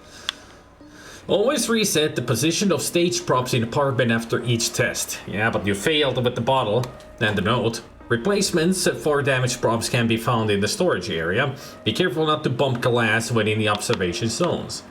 Always reset the position of stage props in apartment after each test. Yeah, but you failed with the bottle and the note. Replacements for damaged props can be found in the storage area. Be careful not to bump glass when in the observation zones.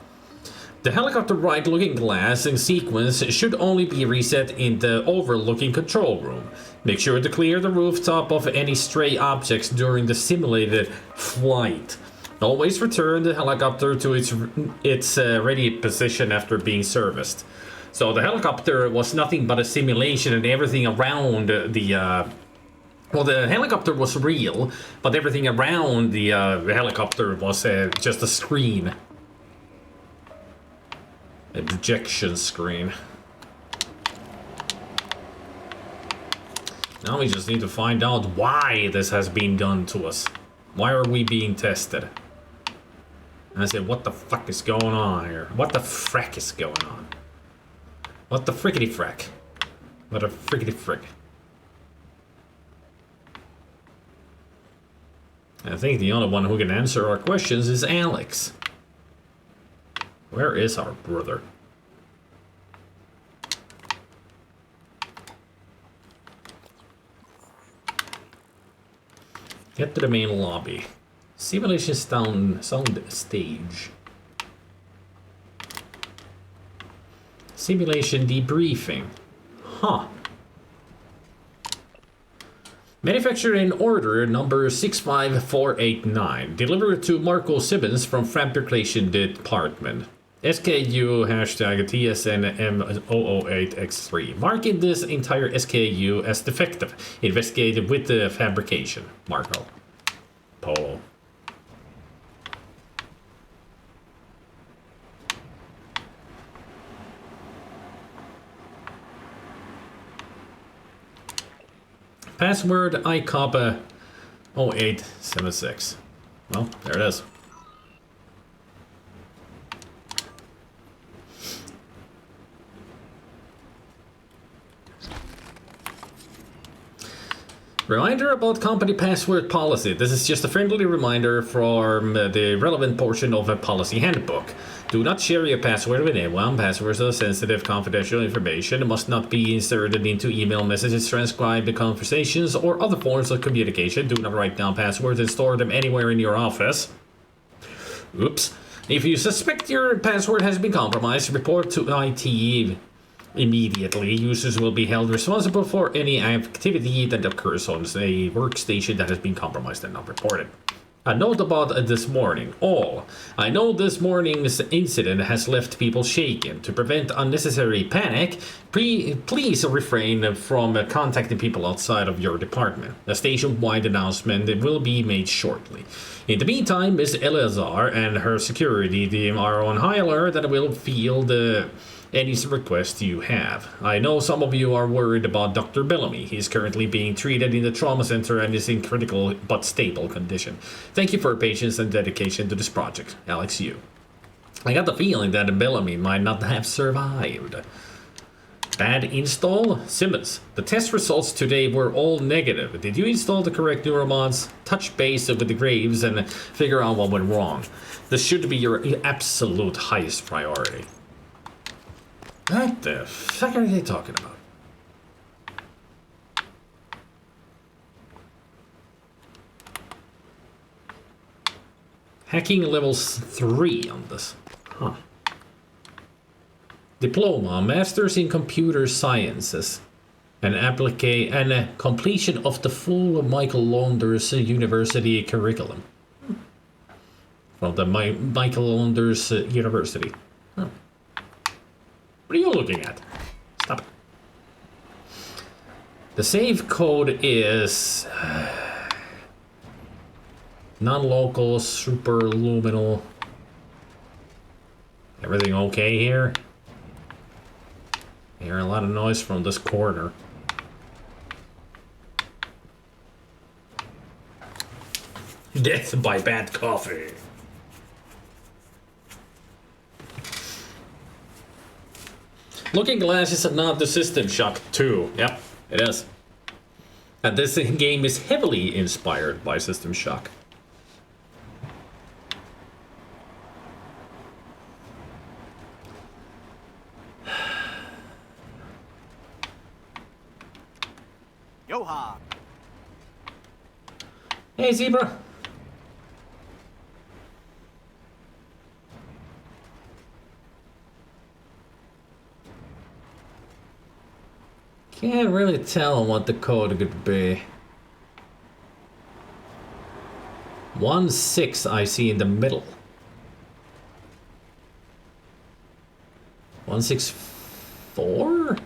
The helicopter right looking glass in sequence should only be reset in the overlooking control room. Make sure to clear the rooftop of any stray objects during the simulated flight. Always return the helicopter to its ready position after being serviced. So the helicopter was nothing but a simulation, and everything around the well, the helicopter was real, but everything around the helicopter was just a screen. A projection screen. Now we just need to find out why this has been done to us. Why are we being tested? And I said, what the fuck is going on here? What the frack is going on? What the frickety frack? What a frickety frick. I think the only one who can answer our questions is Alex. Where is our brother? Get to the main lobby. Simulation sound stage. Simulation debriefing. Huh. Manufacturer in order number 65489. Delivered to Marco Simmons from Fabrication Department. SKU hashtag TSNM008X3. Marking this entire SKU as defective. Investigated with the fabrication. Marco. Polo. Password ICOPA 0876. Well, there it is. Reminder about company password policy. This is just a friendly reminder from the relevant portion of a policy handbook. Do not share your password with anyone. Passwords are sensitive, confidential information and must not be inserted into email messages, transcribed conversations, or other forms of communication. Do not write down passwords and store them anywhere in your office. Oops. If you suspect your password has been compromised, report to IT immediately. Users will be held responsible for any activity that occurs on a workstation that has been compromised and not reported. A note about this morning. I know this morning's incident has left people shaken. To prevent unnecessary panic, please refrain from contacting people outside of your department. A station-wide announcement will be made shortly. In the meantime, Ms. Eleazar and her security team are on high alert and will field any request you have. I know some of you are worried about Dr. Bellamy. He's currently being treated in the trauma center and is in critical but stable condition. Thank you for your patience and dedication to this project. Alex Yu. I got the feeling that Bellamy might not have survived. Bad install? Simmons. The test results today were all negative. Did you install the correct neuromods? Touch base with the Graves and figure out what went wrong. This should be your absolute highest priority. What the fuck are they talking about? Hacking levels 3 on this. Huh. Diploma, Masters in Computer Sciences. And completion of the full Michael Launders University curriculum. From the Michael Launders University. Huh. What are you looking at? Stop it. The save code is non-local, superluminal. Everything okay here? I hear a lot of noise from this corner. Death by bad coffee. Looking Glass is not the System Shock 2. Yep, it is. And this game is heavily inspired by System Shock. Yoha! Hey, Zebra. Can't really tell what the code could be. 1-6 I see in the middle. 164?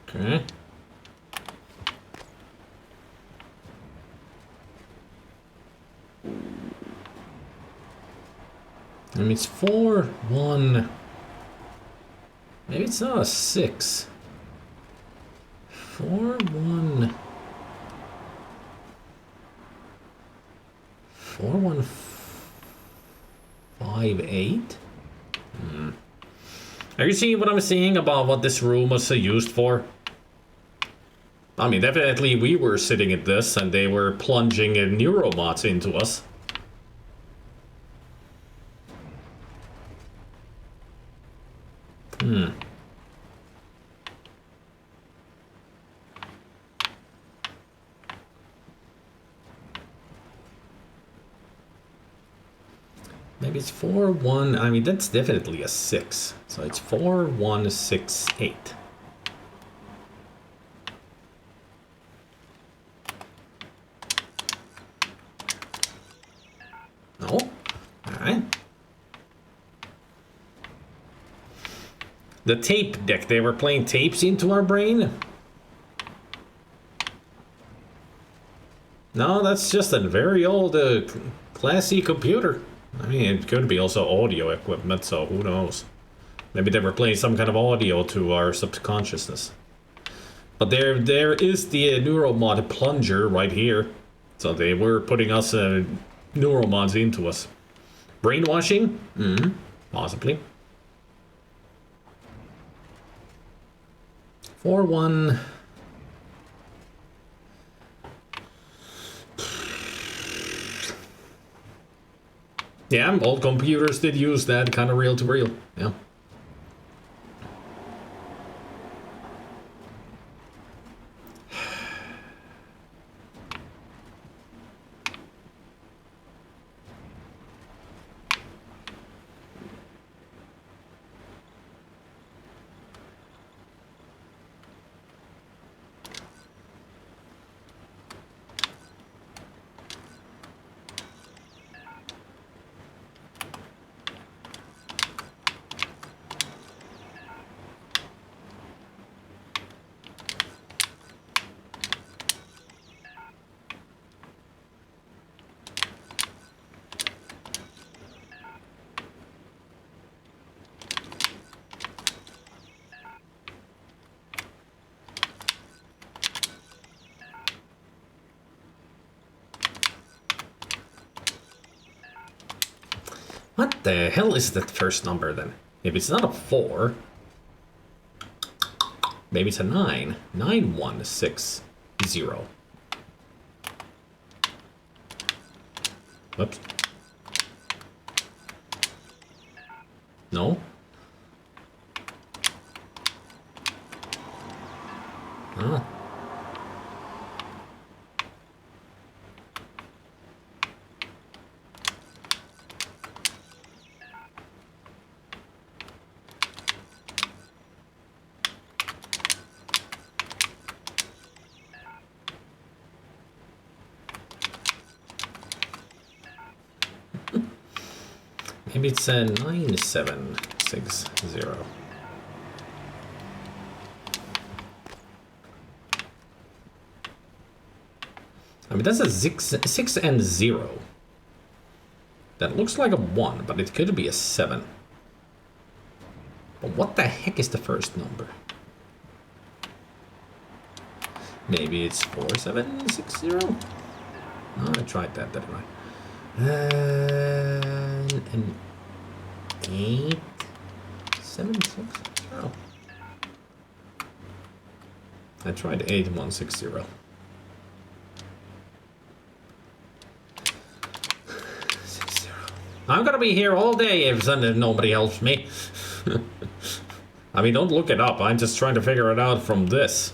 Okay. I mean, it's 4-1. Maybe it's not a 6. 4-1. 4-1-5-8. Are you seeing what I'm seeing about what this room was used for? I mean, definitely we were sitting at this and they were plunging neuromods into us. Maybe it's 4, 1. I mean, that's definitely a 6. So it's 4, 1, 6, 8. No? Alright. The tape deck. They were playing tapes into our brain? No, that's just a very old, classy computer. I mean, it could be also audio equipment, so who knows? Maybe they were playing some kind of audio to our subconsciousness. But there is the neuromod plunger right here. So they were putting us neuromods into us. Brainwashing? Possibly. 4, 1... Yeah, old computers did use that kind of reel-to-reel. Yeah. What the hell is that first number then? If it's not a 4, maybe it's a 9. 9160. Whoops. No? Ah. Maybe it's a 9760. I mean, that's a 6 and 0. That looks like a 1, but it could be a 7. But what the heck is the first number? Maybe it's 4760? No, I tried that, didn't I? An 8, 7, 6, 0. I tried 8160. I'm gonna be here all day if nobody helps me. I mean, don't look it up. I'm just trying to figure it out from this.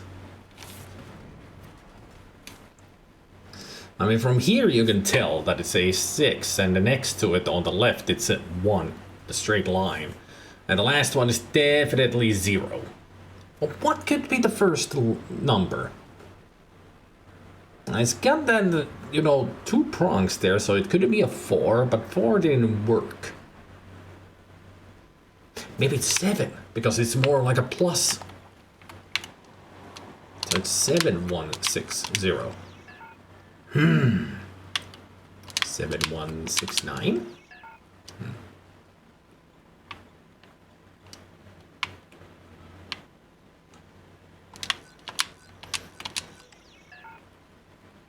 I mean, from here you can tell that it's a 6, and the next to it on the left it's a 1, the straight line. And the last one is definitely 0. Well, what could be the first number? It's got that, you know, 2 prongs there, so it could be a 4, but 4 didn't work. Maybe it's 7, because it's more like a plus. So it's 7160. 7169?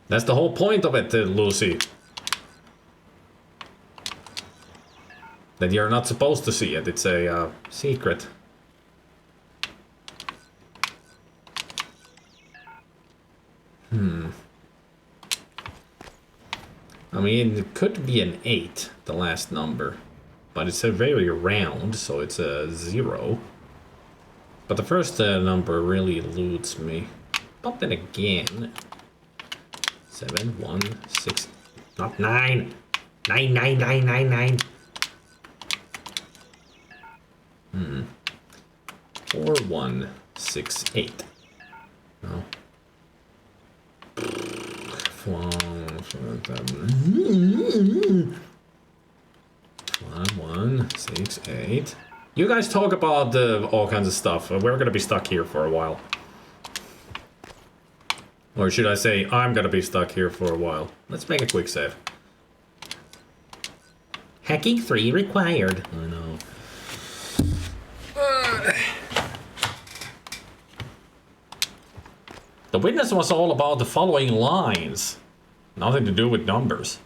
That's the whole point of it, Lucy. That you're not supposed to see it. It's a secret. I mean, it could be an 8, the last number. But it's a very round, so it's a 0. But the first number really eludes me. But then again... 7, 1, 6... Not 9! 9, 9, 9, 9, 9! 4, 1, 6, 8. No. 1, 6, 8. You guys talk about all kinds of stuff. We're gonna be stuck here for a while. Or should I say, I'm gonna be stuck here for a while. Let's make a quick save. Hacking 3 required. I know. The witness was all about the following lines. Nothing to do with numbers.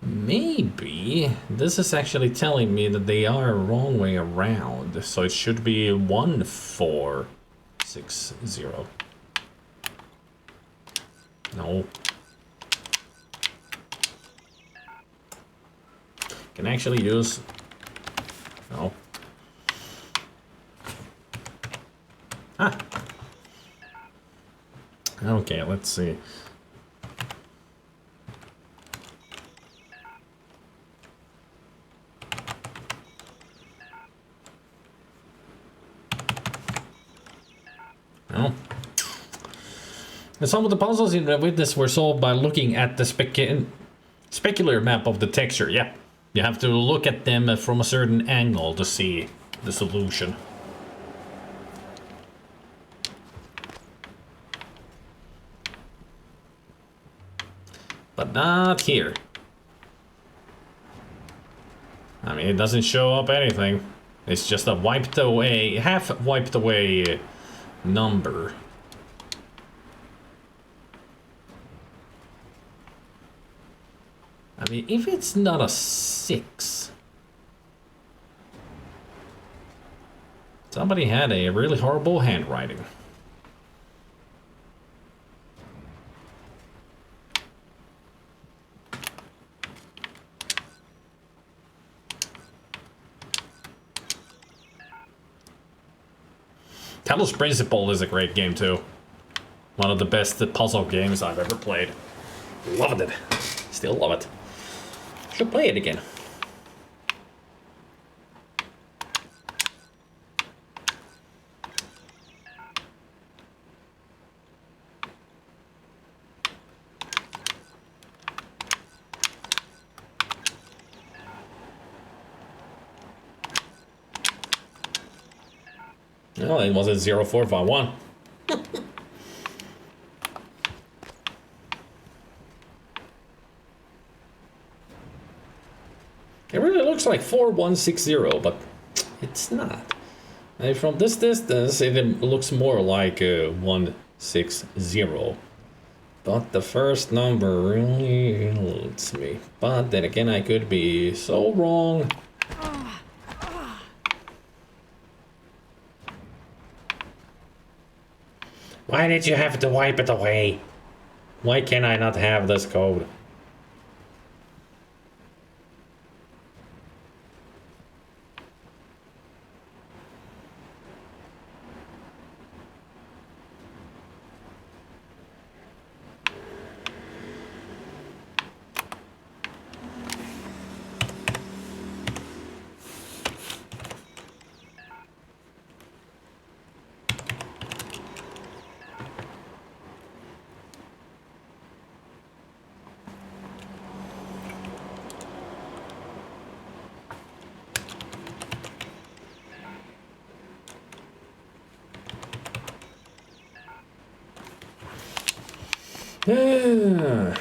Maybe this is actually telling me that they are wrong way around. So it should be 1, 4, 6, 0. No. Can actually use... No. Ah. Okay, let's see. No. And some of the puzzles in the Witness were solved by looking at the specular map of the texture. Yeah, you have to look at them from a certain angle to see the solution. But not here. I mean, it doesn't show up anything. It's just a wiped away, half wiped away number. I mean, if it's not a 6, somebody had a really horrible handwriting. Talos Principle is a great game too. One of the best puzzle games I've ever played. Loved it. Still love it. Should play it again. No, it wasn't 0451. It really looks like 4160, but it's not. And from this distance, it looks more like 160. But the first number really eludes me. But then again, I could be so wrong. Why did you have to wipe it away? Why can I not have this code?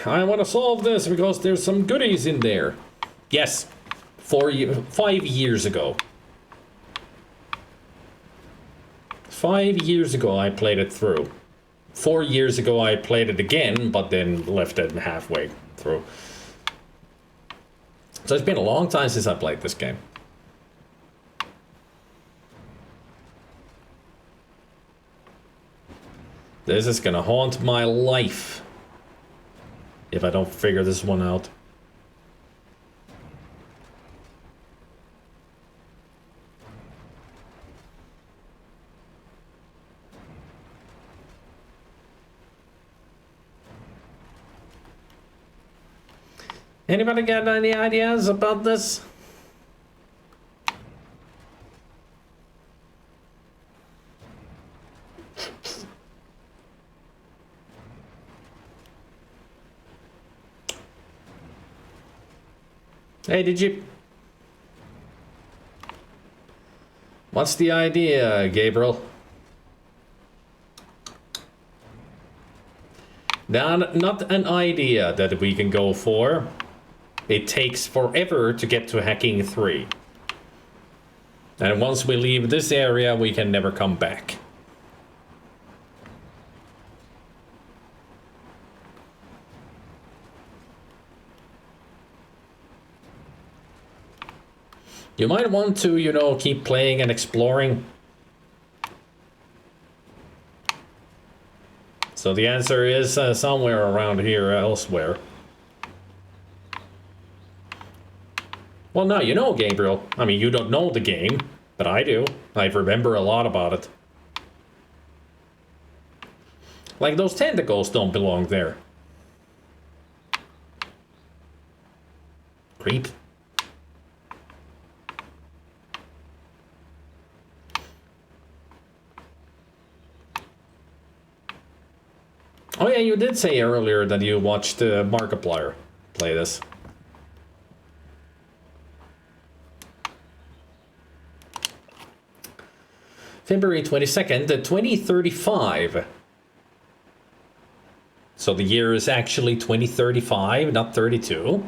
I want to solve this because there's some goodies in there. Yes, 5 years ago. 5 years ago I played it through. 4 years ago I played it again, but then left it halfway through. So it's been a long time since I played this game. This is gonna haunt my life if I don't figure this one out. Anybody got any ideas about this? Hey, did you... What's the idea, Gabriel? Now, not an idea that we can go for. It takes forever to get to hacking 3. And once we leave this area, we can never come back. You might want to, you know, keep playing and exploring. So the answer is somewhere around here elsewhere. Well, now you know, Gabriel. I mean, you don't know the game, but I do. I remember a lot about it. Like, those tentacles don't belong there. Creep. Oh yeah, you did say earlier that you watched Markiplier play this. February 22nd, 2035. So the year is actually 2035, not 32.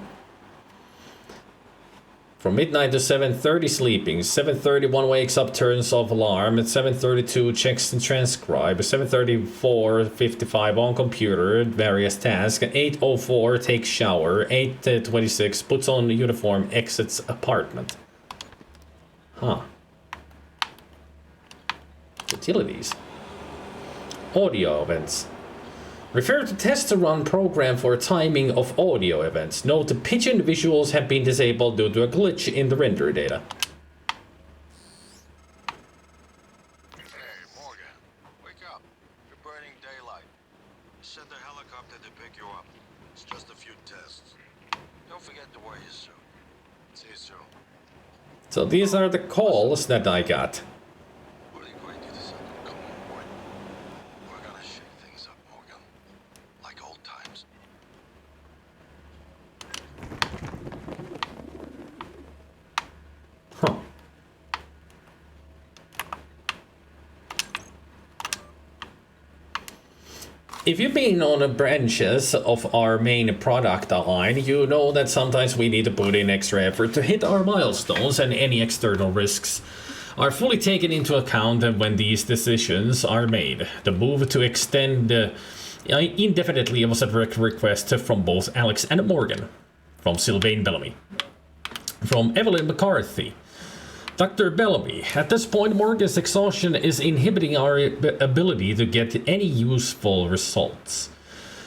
From midnight to 7:30 sleeping, 7:31 wakes up, turns off alarm, at 7:32 checks and transcribe, 7:34:55 on computer, various tasks, 8:04 takes shower, 8:26 puts on uniform, exits apartment. Huh. Utilities. Audio events. Refer to test to run program for timing of audio events. Note the pigeon visuals have been disabled due to a glitch in the render data. Hey, Morgan. Wake up. You're burning daylight. Send a helicopter to pick you up. It's just a few tests. Don't forget to wear your suit. See you soon. So these are the calls that I got. Huh. If you've been on the branches of our main product line, you know that sometimes we need to put in extra effort to hit our milestones, and any external risks are fully taken into account when these decisions are made. The move to extend indefinitely was a direct request from both Alex and Morgan, from Sylvain Bellamy, from Evelyn McCarthy. Dr. Bellamy, at this point, Morgan's exhaustion is inhibiting our ability to get any useful results.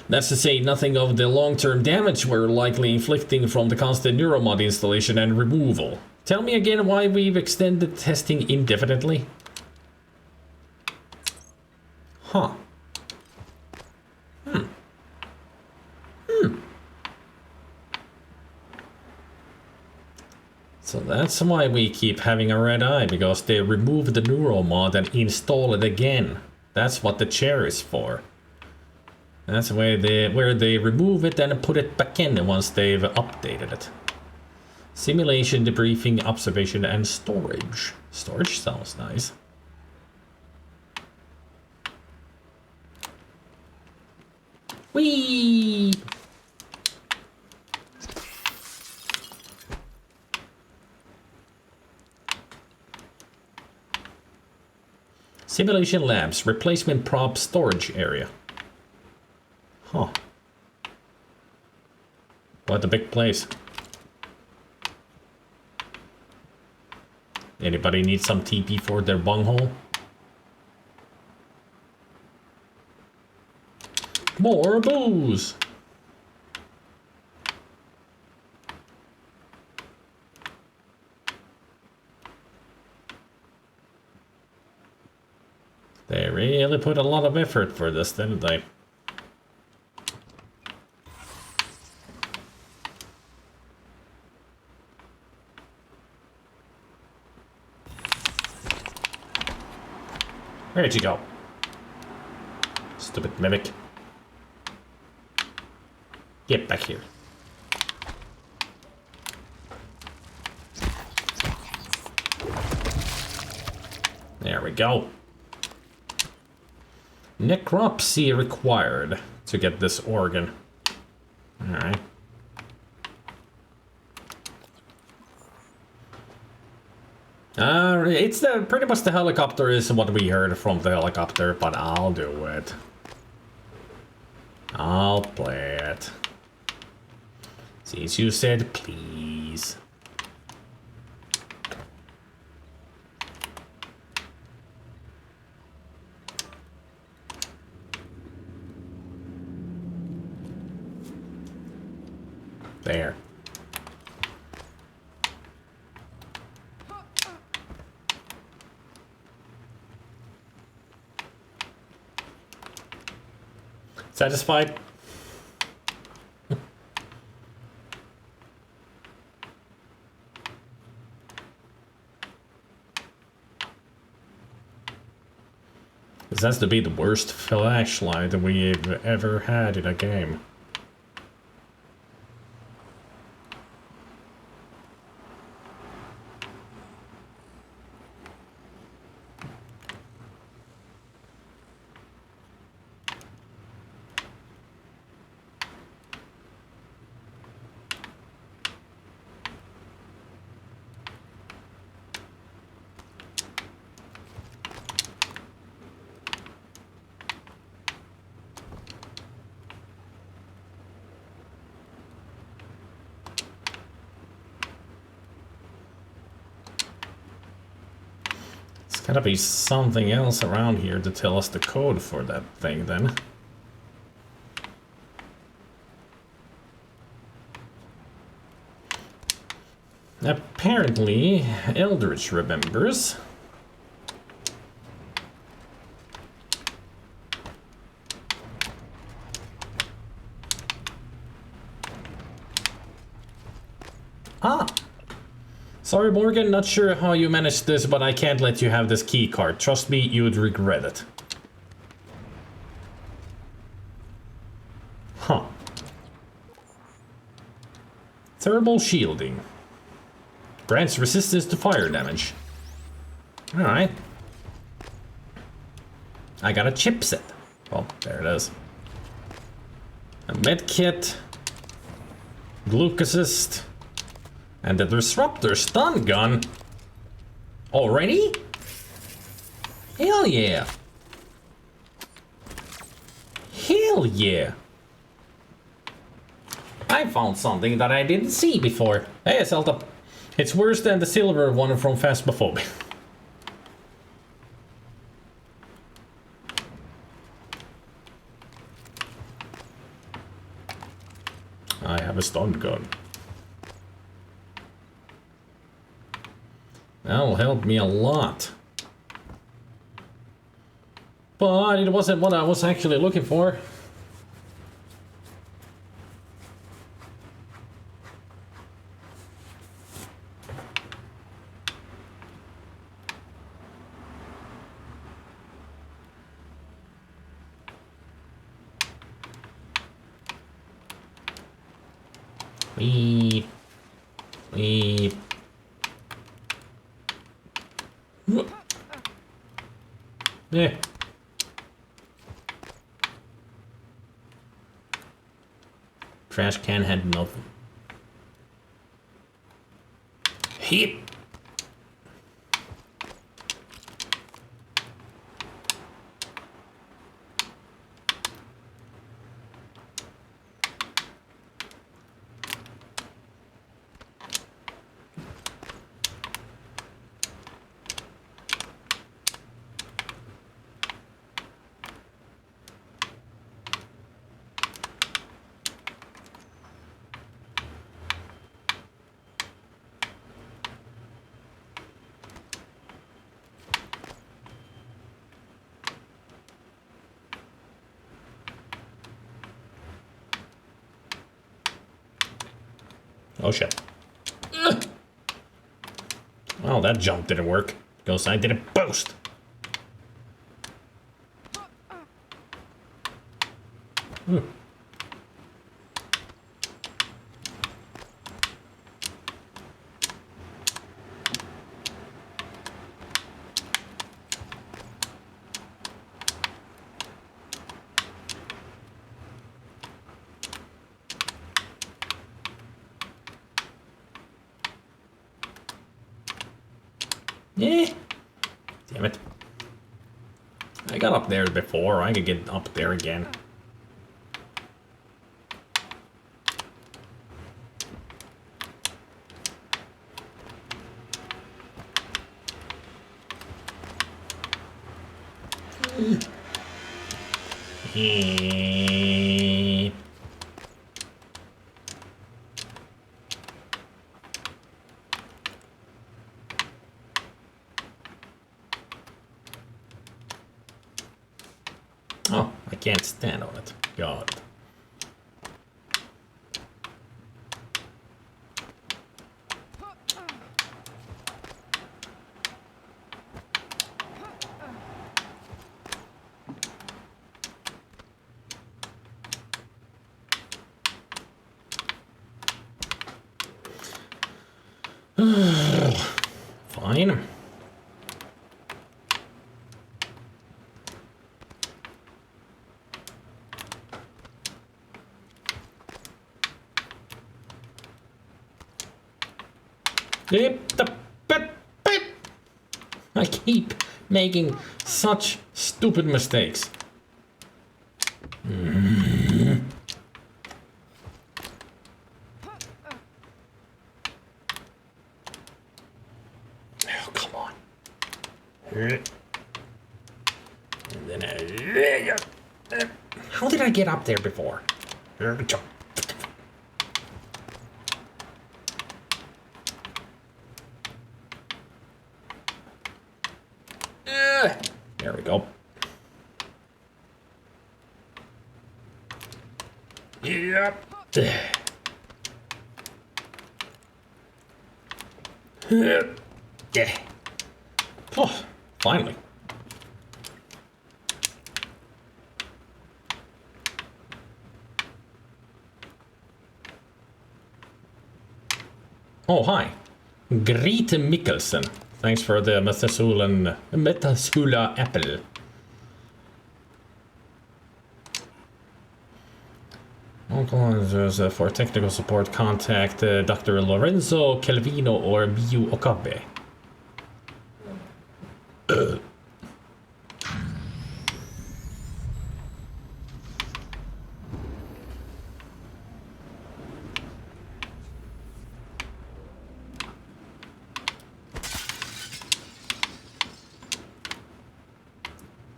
That's to say nothing of the long-term damage we're likely inflicting from the constant neuromod installation and removal. Tell me again why we've extended testing indefinitely? Huh. So that's why we keep having a red eye, because they remove the neuromod and install it again. That's what the chair is for. That's where they remove it and put it back in once they've updated it. Simulation, debriefing, observation, and storage. Storage sounds nice. Whee! Simulation labs, replacement prop storage area. Huh. What a big place. Anybody need some TP for their bunghole? More booze! They really put a lot of effort for this, didn't they? Where'd you go? Stupid mimic. Get back here. There we go. Necropsy required to get this organ. Alright. It's pretty much the helicopter is what we heard from the helicopter, but I'll do it. I'll play it. Since you said please. There. Satisfied? This has to be the worst flashlight that we've ever had in a game. Gotta be something else around here to tell us the code for that thing then. Apparently, Eldritch remembers. Ah! Sorry, Morgan, not sure how you managed this, but I can't let you have this key card. Trust me, you would regret it. Huh. Thermal shielding. Grants resistance to fire damage. Alright. I got a chipset. Oh, there it is. A medkit. Glucosist. And the disruptor stun gun. Already? Hell yeah. Hell yeah. I found something that I didn't see before. Hey, Zelda. It's worse than the silver one from Phasmophobia. I have a stun gun. That'll help me a lot. But it wasn't what I was actually looking for. Weep. Weep. Yeah. Trash can had nothing. Hit. Oh shit. Ugh. Well, that jump didn't work because I didn't boost. Yeah. Damn it. I got up there before. I could get up there again. Oh, I can't stand on it. God. Fine. I keep making such stupid mistakes. Oh, come on. And then how did I get up there before? There we go. Yep. Yeah. Oh, finally. Oh, hi. Grete Mikkelsen. Thanks for the Metasula apple. For technical support, contact Dr. Lorenzo Calvino or Miyu Okabe.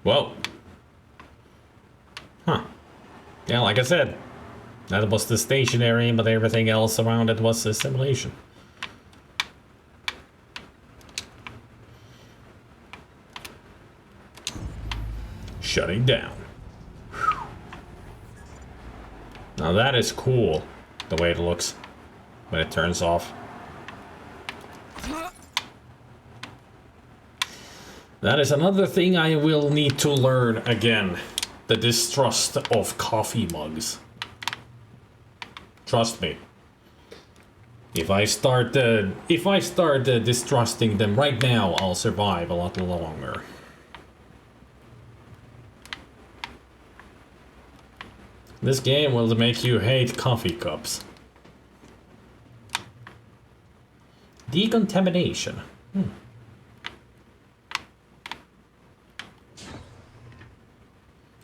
Whoa. Huh. Yeah, like I said, that was the stationary, but everything else around it was a simulation. Shutting down. Now that is cool, the way it looks when it turns off. That is another thing I will need to learn again. The distrust of coffee mugs. Trust me. If I start distrusting them right now, I'll survive a lot longer. This game will make you hate coffee cups. Decontamination.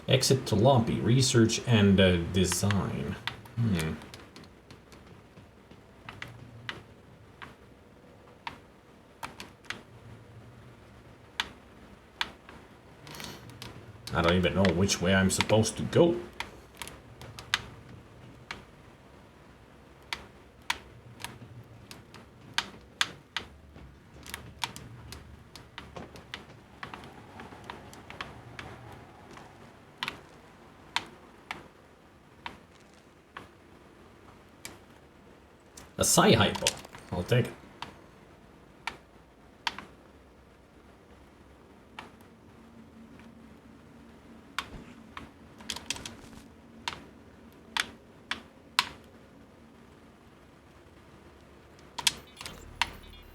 Exit to lobby. Research and design. I don't even know which way I'm supposed to go. A Psy-Hypo. I'll take it.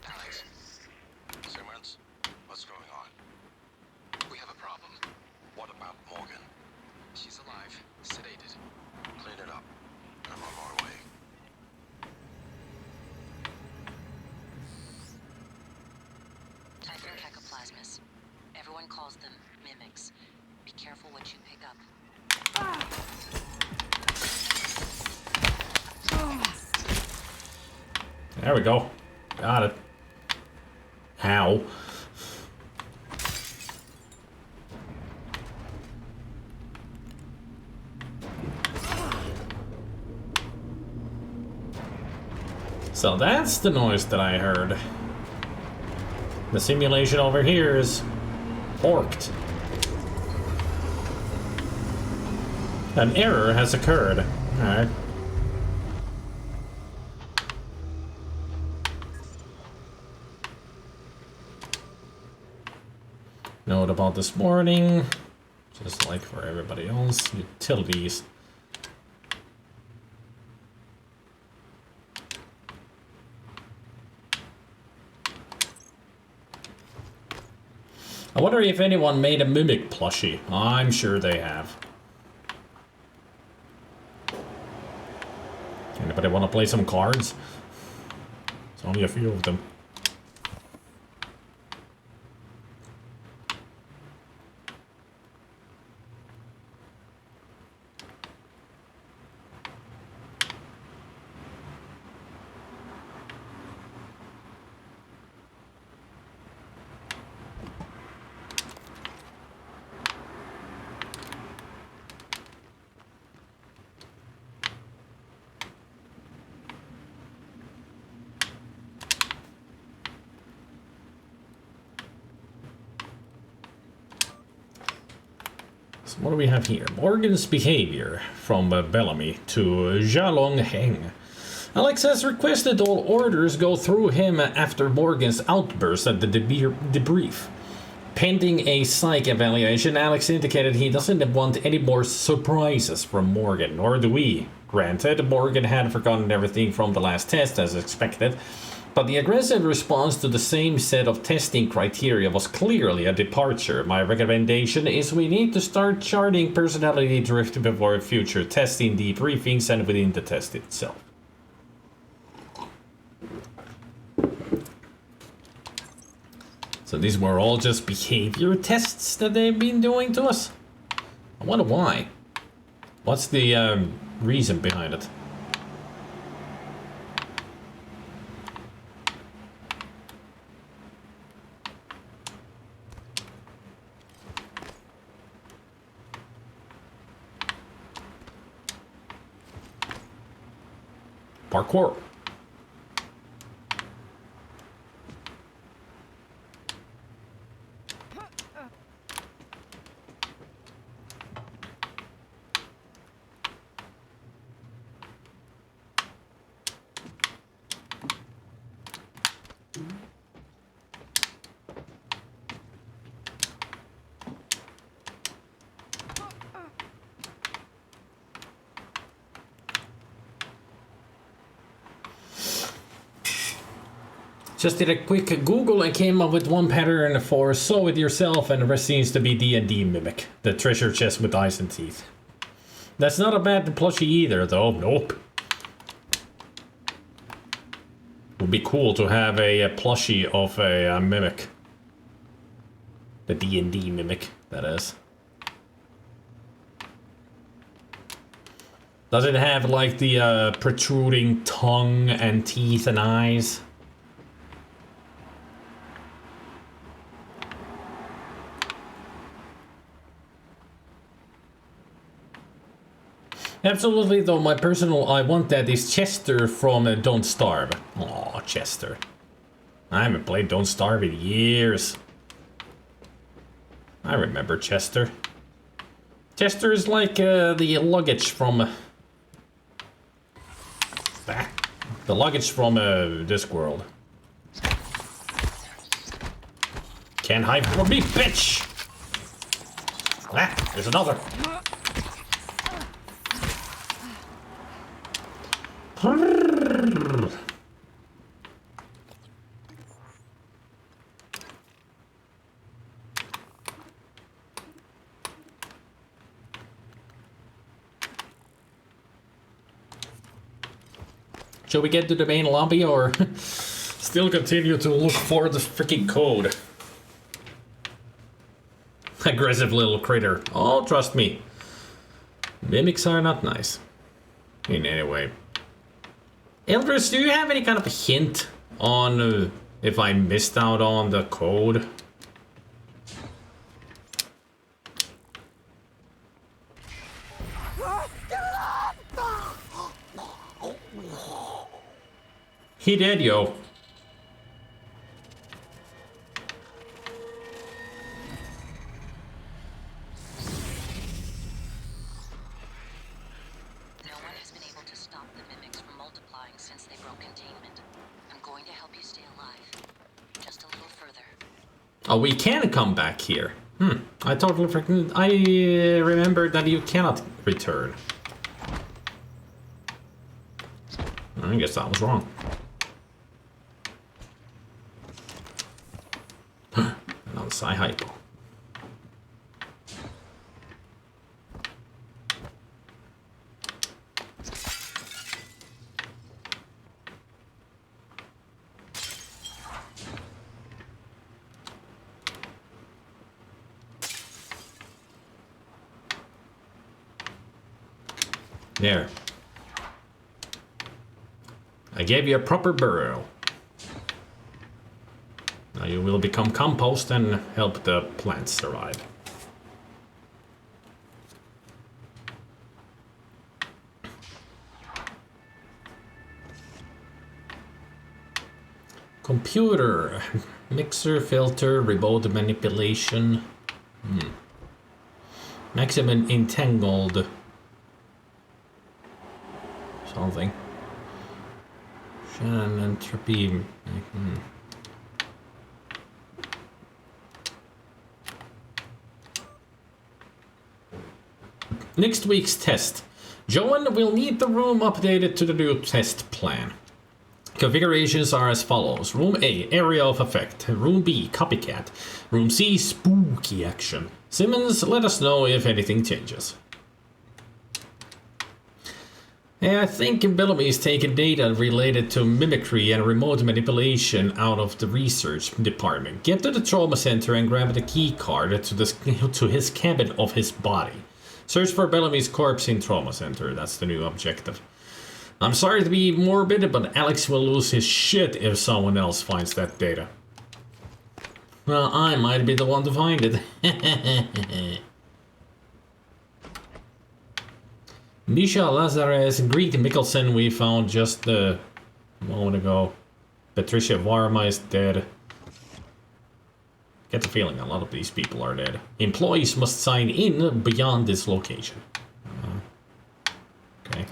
Alex. Simmons, what's going on? We have a problem. What about Morgan? She's alive, sedated. Clean it up. I'm on my way. Typhon cacoplasmus. Everyone calls them mimics. Be careful what you pick up. There we go. Got it. How? So that's the noise that I heard. The simulation over here is forked. An error has occurred. Alright. Note about this morning, just like for everybody else, utilities. I wonder if anyone made a Mimic plushie. I'm sure they have. Anybody want to play some cards? There's only a few of them. So what do we have here? Morgan's behavior from Bellamy to Jalong Heng. Alex has requested all orders go through him after Morgan's outburst at the debrief. Pending a psych evaluation, Alex indicated he doesn't want any more surprises from Morgan, nor do we. Granted, Morgan had forgotten everything from the last test as expected, but the aggressive response to the same set of testing criteria was clearly a departure. My recommendation is we need to start charting personality drift before future testing debriefings and within the test itself. So these were all just behavior tests that they've been doing to us? I wonder why. What's the reason behind it? Parkour. Just did a quick Google and came up with one pattern for Sew It Yourself, and the rest seems to be D&D Mimic. The treasure chest with eyes and teeth. That's not a bad plushie either, though. Nope. Would be cool to have a plushie of a Mimic. The D&D Mimic, that is. Does it have, like, the protruding tongue and teeth and eyes? Absolutely, though, my personal I want that is Chester from Don't Starve. Aw, Chester. I haven't played Don't Starve in years. I remember Chester. Chester is like the luggage from... The luggage from Discworld. Can't hide from me, bitch! Ah, there's another. Shall we get to the main lobby or still continue to look for the freaking code? Aggressive little critter. Oh, trust me. Mimics are not nice. In any way. Eldris, do you have any kind of hint on if I missed out on the code? He did, yo. No one has been able to stop the mimics from multiplying since they broke containment. I'm going to help you stay alive. Just a little further. Oh, we can come back here. I totally freaking... I remember that you cannot return. I guess that was wrong. Another Psy-Hypo. There. I gave you a proper burial. Now you will become compost and help the plants survive. Computer. Mixer, filter, remote manipulation. Maximum entangled. Something. Shannon entropy. Next week's test. Joan will need the room updated to the new test plan. Configurations are as follows. Room A, area of effect. Room B, copycat. Room C, spooky action. Simmons, let us know if anything changes. I think Bellamy is taking data related to mimicry and remote manipulation out of the research department. Get to the trauma center and grab the key card to his cabin of his body. Search for Bellamy's corpse in trauma center. That's the new objective. I'm sorry to be morbid, but Alex will lose his shit if someone else finds that data. Well, I might be the one to find it. Nisha Lazarus, Greet Mikkelsen we found just a moment ago. Patricia Varma is dead. Get the feeling a lot of these people are dead. Employees must sign in beyond this location. Okay.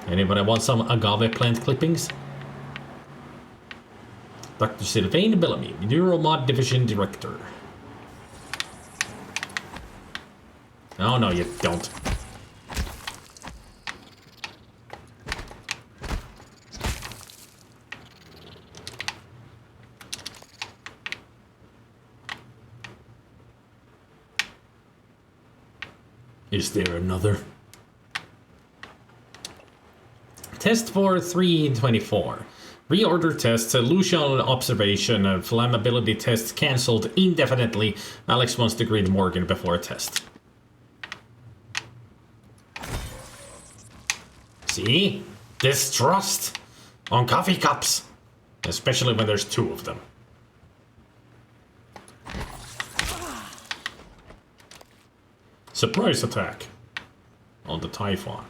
Anybody want some agave plant clippings? Dr. Sylvain Bellamy, Neuromod Division Director. Oh, no, you don't. Is there another? Test for 324. Reorder tests, Lucian observation, flammability tests cancelled indefinitely. Alex wants to greet Morgan before a test. See? Distrust on coffee cups. Especially when there's two of them. Surprise attack on the Typhon.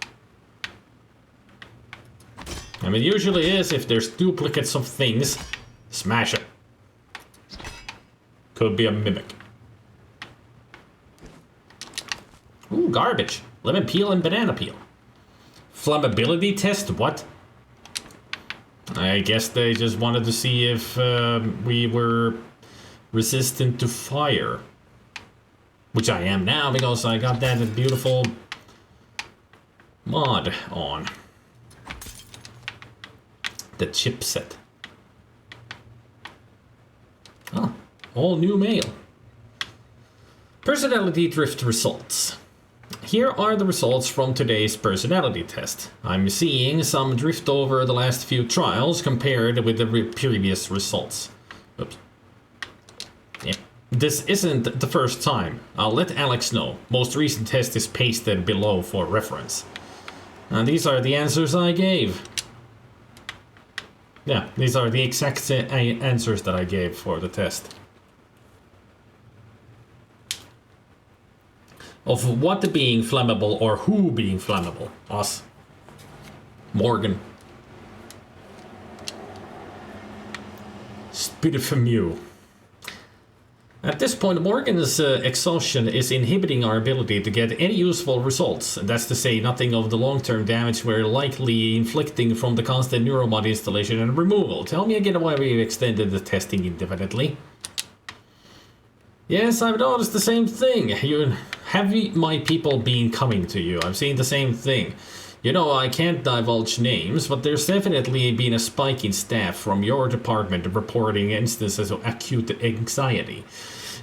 I mean, usually is if there's duplicates of things, smash it. Could be a mimic. Ooh, garbage. Lemon peel and banana peel. Flammability test? What? I guess they just wanted to see if we were resistant to fire. Which I am now because I got that beautiful mod on. The chipset. Oh, all new mail. Personality drift results. Here are the results from today's personality test. I'm seeing some drift over the last few trials compared with the previous results. Oops. Yep. This isn't the first time. I'll let Alex know. Most recent test is pasted below for reference. And these are the answers I gave. Yeah, these are the exact answers that I gave for the test. Of what being flammable or who being flammable. Us. Morgan. Spit from you. At this point, Morgan's exhaustion is inhibiting our ability to get any useful results. That's to say nothing of the long-term damage we're likely inflicting from the constant neuromod installation and removal. Tell me again why we've extended the testing indefinitely. Yes, I've noticed the same thing. My people been coming to you? I've seen the same thing. You know, I can't divulge names, but there's definitely been a spike in staff from your department reporting instances of acute anxiety.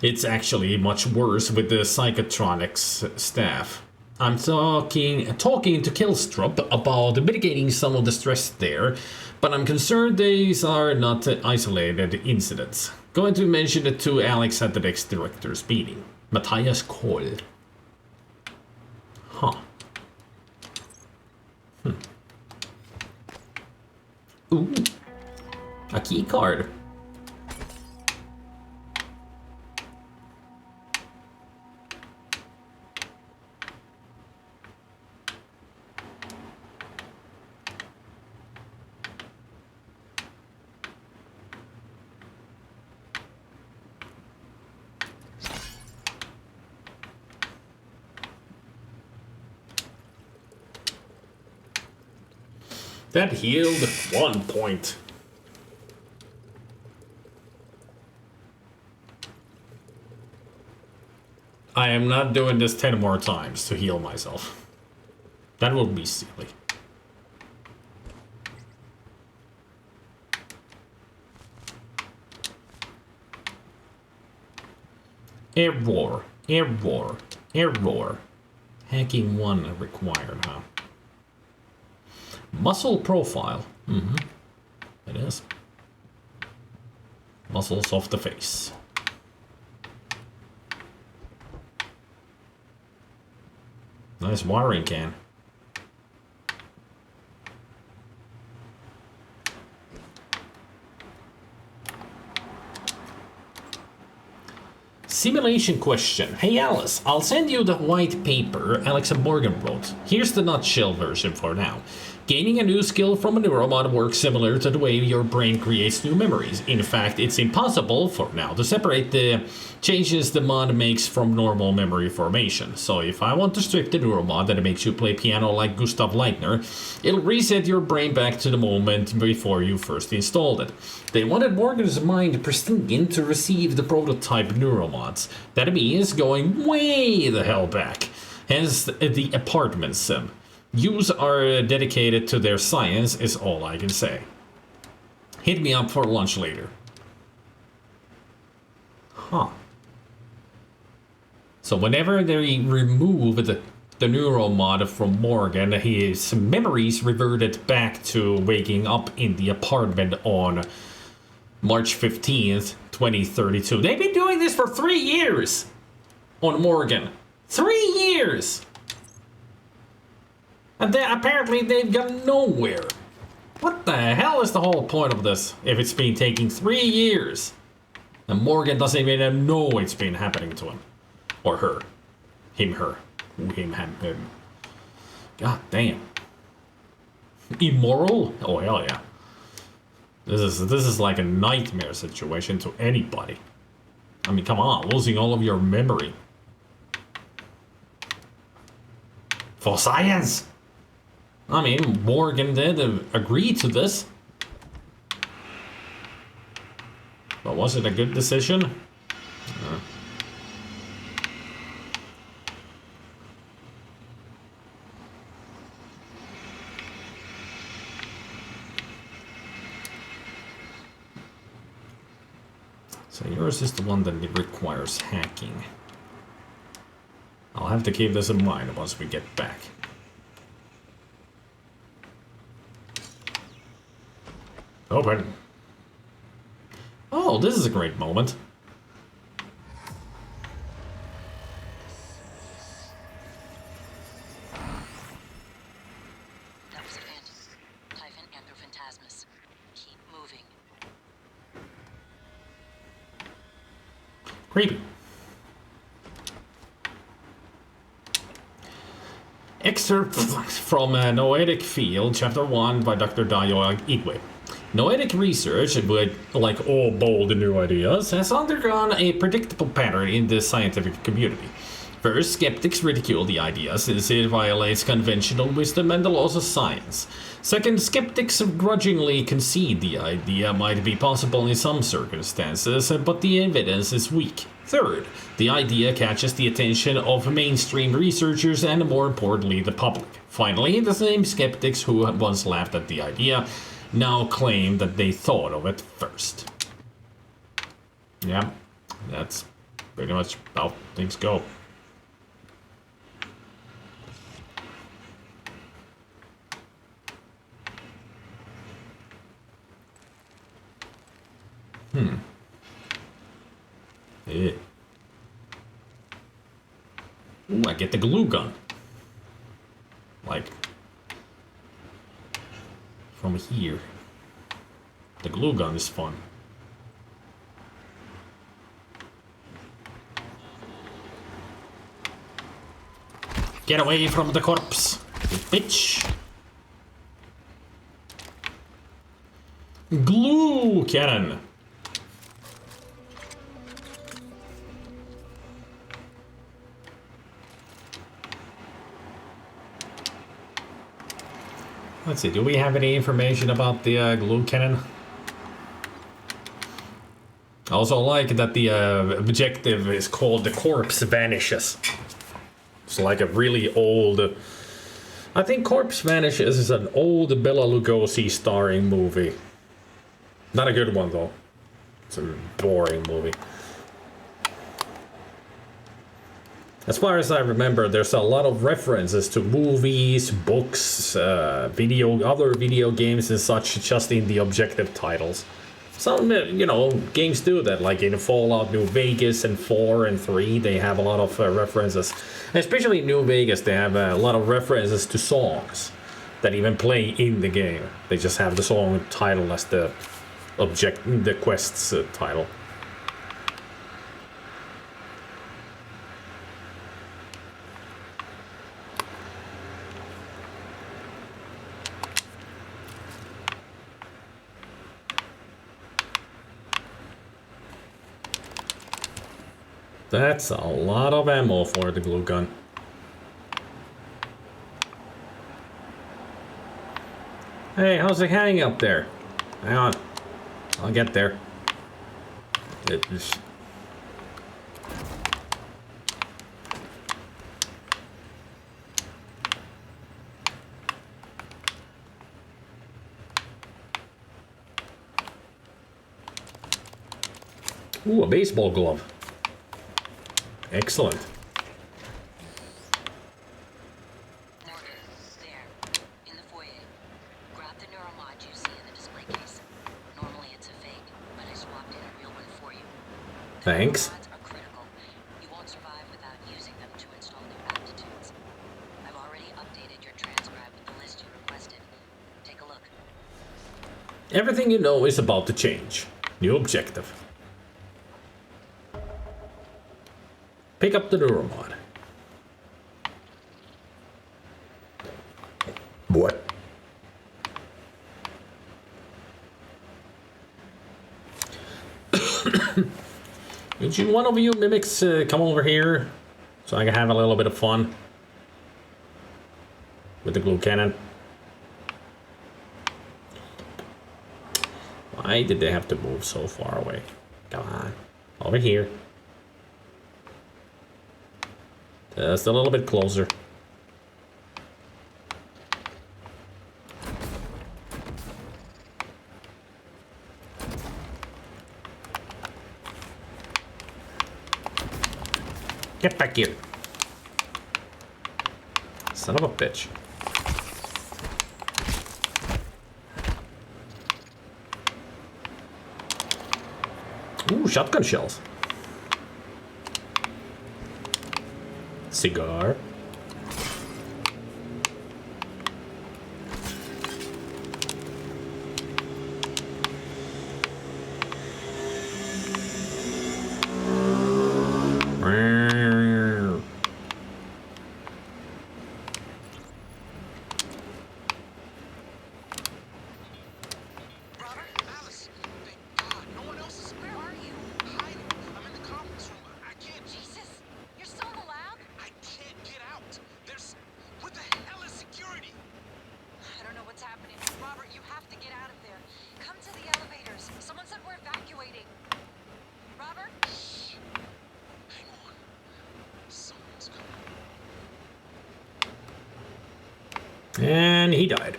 It's actually much worse with the psychotronics staff. I'm talking to Killstrup about mitigating some of the stress there, but I'm concerned these are not isolated incidents. Going to mention it to Alex at the next director's meeting. Matthias Kohl. Huh. Ooh, a key card. That healed 1 point. I am not doing this 10 more times to heal myself. That would be silly. Error, error, error. Hacking 1 required, huh? Muscle profile. It is. Muscles of the face. Nice watering can. Simulation question. Hey Alice, I'll send you the white paper Alex and Morgan wrote. Here's the nutshell version for now. Gaining a new skill from a neuromod works similar to the way your brain creates new memories. In fact, it's impossible, for now, to separate the changes the mod makes from normal memory formation. So if I want to strip the neuromod that makes you play piano like Gustav Leitner, it'll reset your brain back to the moment before you first installed it. They wanted Morgan's mind pristine to receive the prototype neuromods. That means going way the hell back. Hence the apartment sim. Use are dedicated to their science is all I can say. Hit me up for lunch later. Huh. So whenever they remove the neuromod from Morgan, his memories reverted back to waking up in the apartment on March 15th, 2032. They've been doing this for 3 years on Morgan. 3 years! And apparently they've gone nowhere. What the hell is the whole point of this if it's been taking 3 years? And Morgan doesn't even know it's been happening to him. Or her. Him, her. Him, him. God damn. Immoral? Oh, hell yeah. This is like a nightmare situation to anybody. I mean, come on, losing all of your memory. For science! I mean, Morgan did agree to this. But was it a good decision? So yours is the one that requires hacking. I'll have to keep this in mind once we get back. Open. Oh, this is a great moment. That was it. Typhon Antrophantasmus. Keep moving. Creepy. Excerpt from Noetic Field, Chapter 1 by Dr. Dayo Igwe. Noetic research, with like all bold new ideas, has undergone a predictable pattern in the scientific community. First, skeptics ridicule the idea since it violates conventional wisdom and the laws of science. Second, skeptics grudgingly concede the idea might be possible in some circumstances, but the evidence is weak. Third, the idea catches the attention of mainstream researchers and, more importantly, the public. Finally, the same skeptics who once laughed at the idea now claim that they thought of it first. Yeah, that's pretty much how things go. Yeah. Ooh, I get the glue gun. Like, from here. The glue gun is fun. Get away from the corpse, you bitch. Glue cannon. Let's see, do we have any information about the glue cannon? I also like that the objective is called The Corpse Vanishes. It's like a really old... I think Corpse Vanishes is an old Bela Lugosi starring movie. Not a good one though. It's a boring movie. As far as I remember, there's a lot of references to movies, books, other video games and such, just in the objective titles. Some, games do that, like in Fallout New Vegas and 4 and 3, they have a lot of references. Especially in New Vegas, they have a lot of references to songs that even play in the game. They just have the song title as the quest's title. That's a lot of ammo for the glue gun. Hey, how's it hanging up there? Hang on. I'll get there. Ooh, a baseball glove. Excellent. Morgan, there, in the foyer. Grab the neuromod you see in the display case. Normally it's a fake, but I swapped in a real one for you. Thanks. Neuromods are critical. You won't survive without using them to install new aptitudes. I've already updated your transcribe with the list you requested. Take a look. Everything you know is about to change. New objective. Pick up the neuromod. What? Would one of you mimics come over here so I can have a little bit of fun? with the glue cannon. Why did they have to move so far away? Come on, over here. Just a little bit closer. Get back here. Son of a bitch. Ooh, shotgun shells. Cigar. And he died.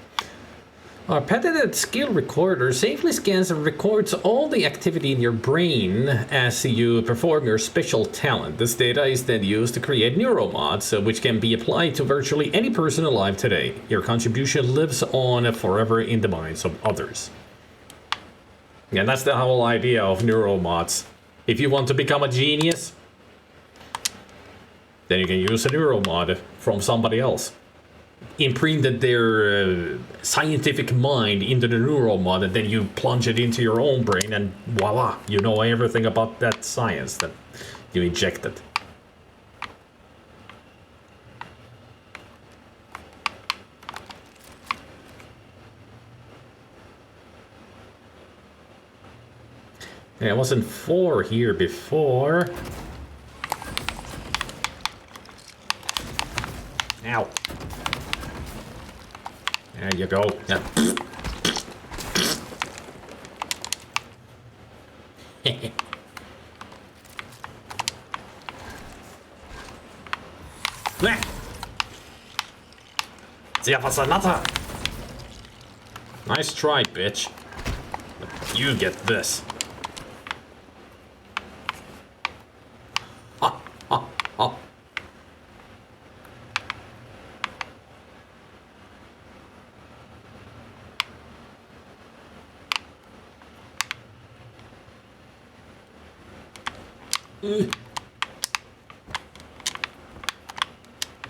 Our patented skill recorder safely scans and records all the activity in your brain as you perform your special talent. This data is then used to create neuromods, which can be applied to virtually any person alive today. Your contribution lives on forever in the minds of others. Yeah, that's the whole idea of neuromods. If you want to become a genius, then you can use a neuromod from somebody else. Imprinted their scientific mind into the neuromod, and then you plunge it into your own brain, and voila, you know everything about that science that you injected. Yeah, it wasn't 4 here before. Ow. There you go. Yeah. Nice try, bitch. But you get this. Ha, ha, ha.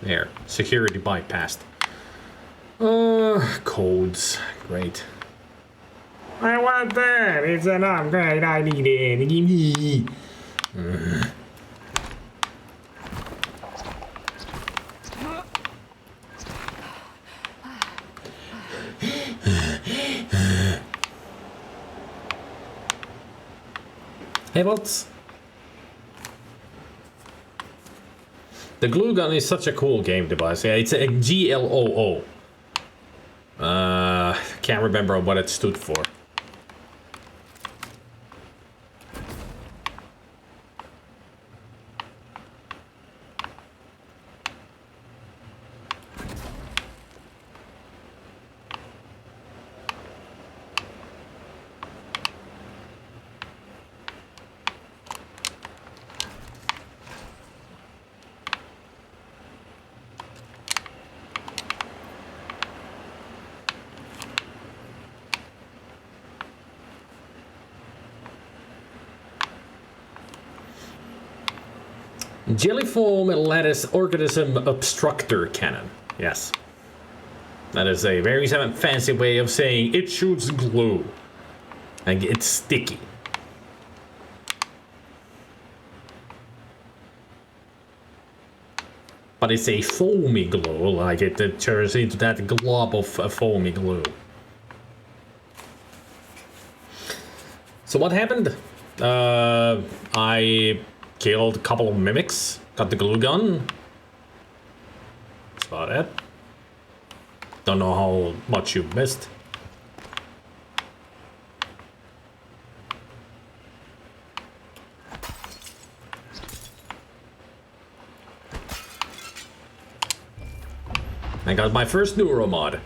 There, security bypassed. Codes, great. I want that. It's an upgrade. I need it. Give me. Hey, what's? The glue gun is such a cool game device. Yeah, it's a GLOO. Can't remember what it stood for. Jellyfoam lattice organism obstructor cannon. Yes. That is a very fancy way of saying it shoots glue. And it's sticky. But it's a foamy glue, like it turns into that glob of foamy glue. So what happened? I killed a couple of mimics, got the glue gun. That's about it. Don't know how much you missed. I got my first neuromod.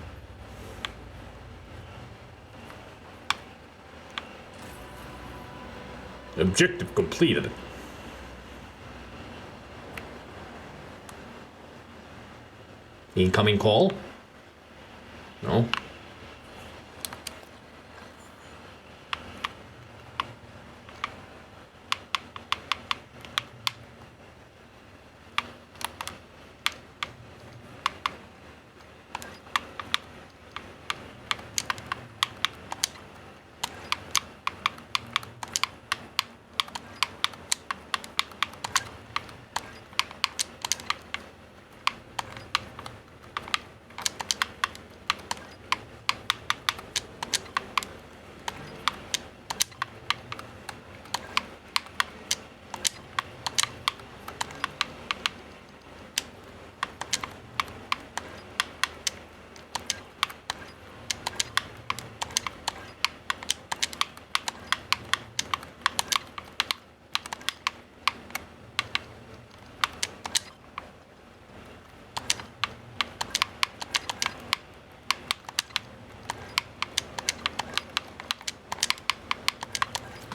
Objective completed. Incoming call? No.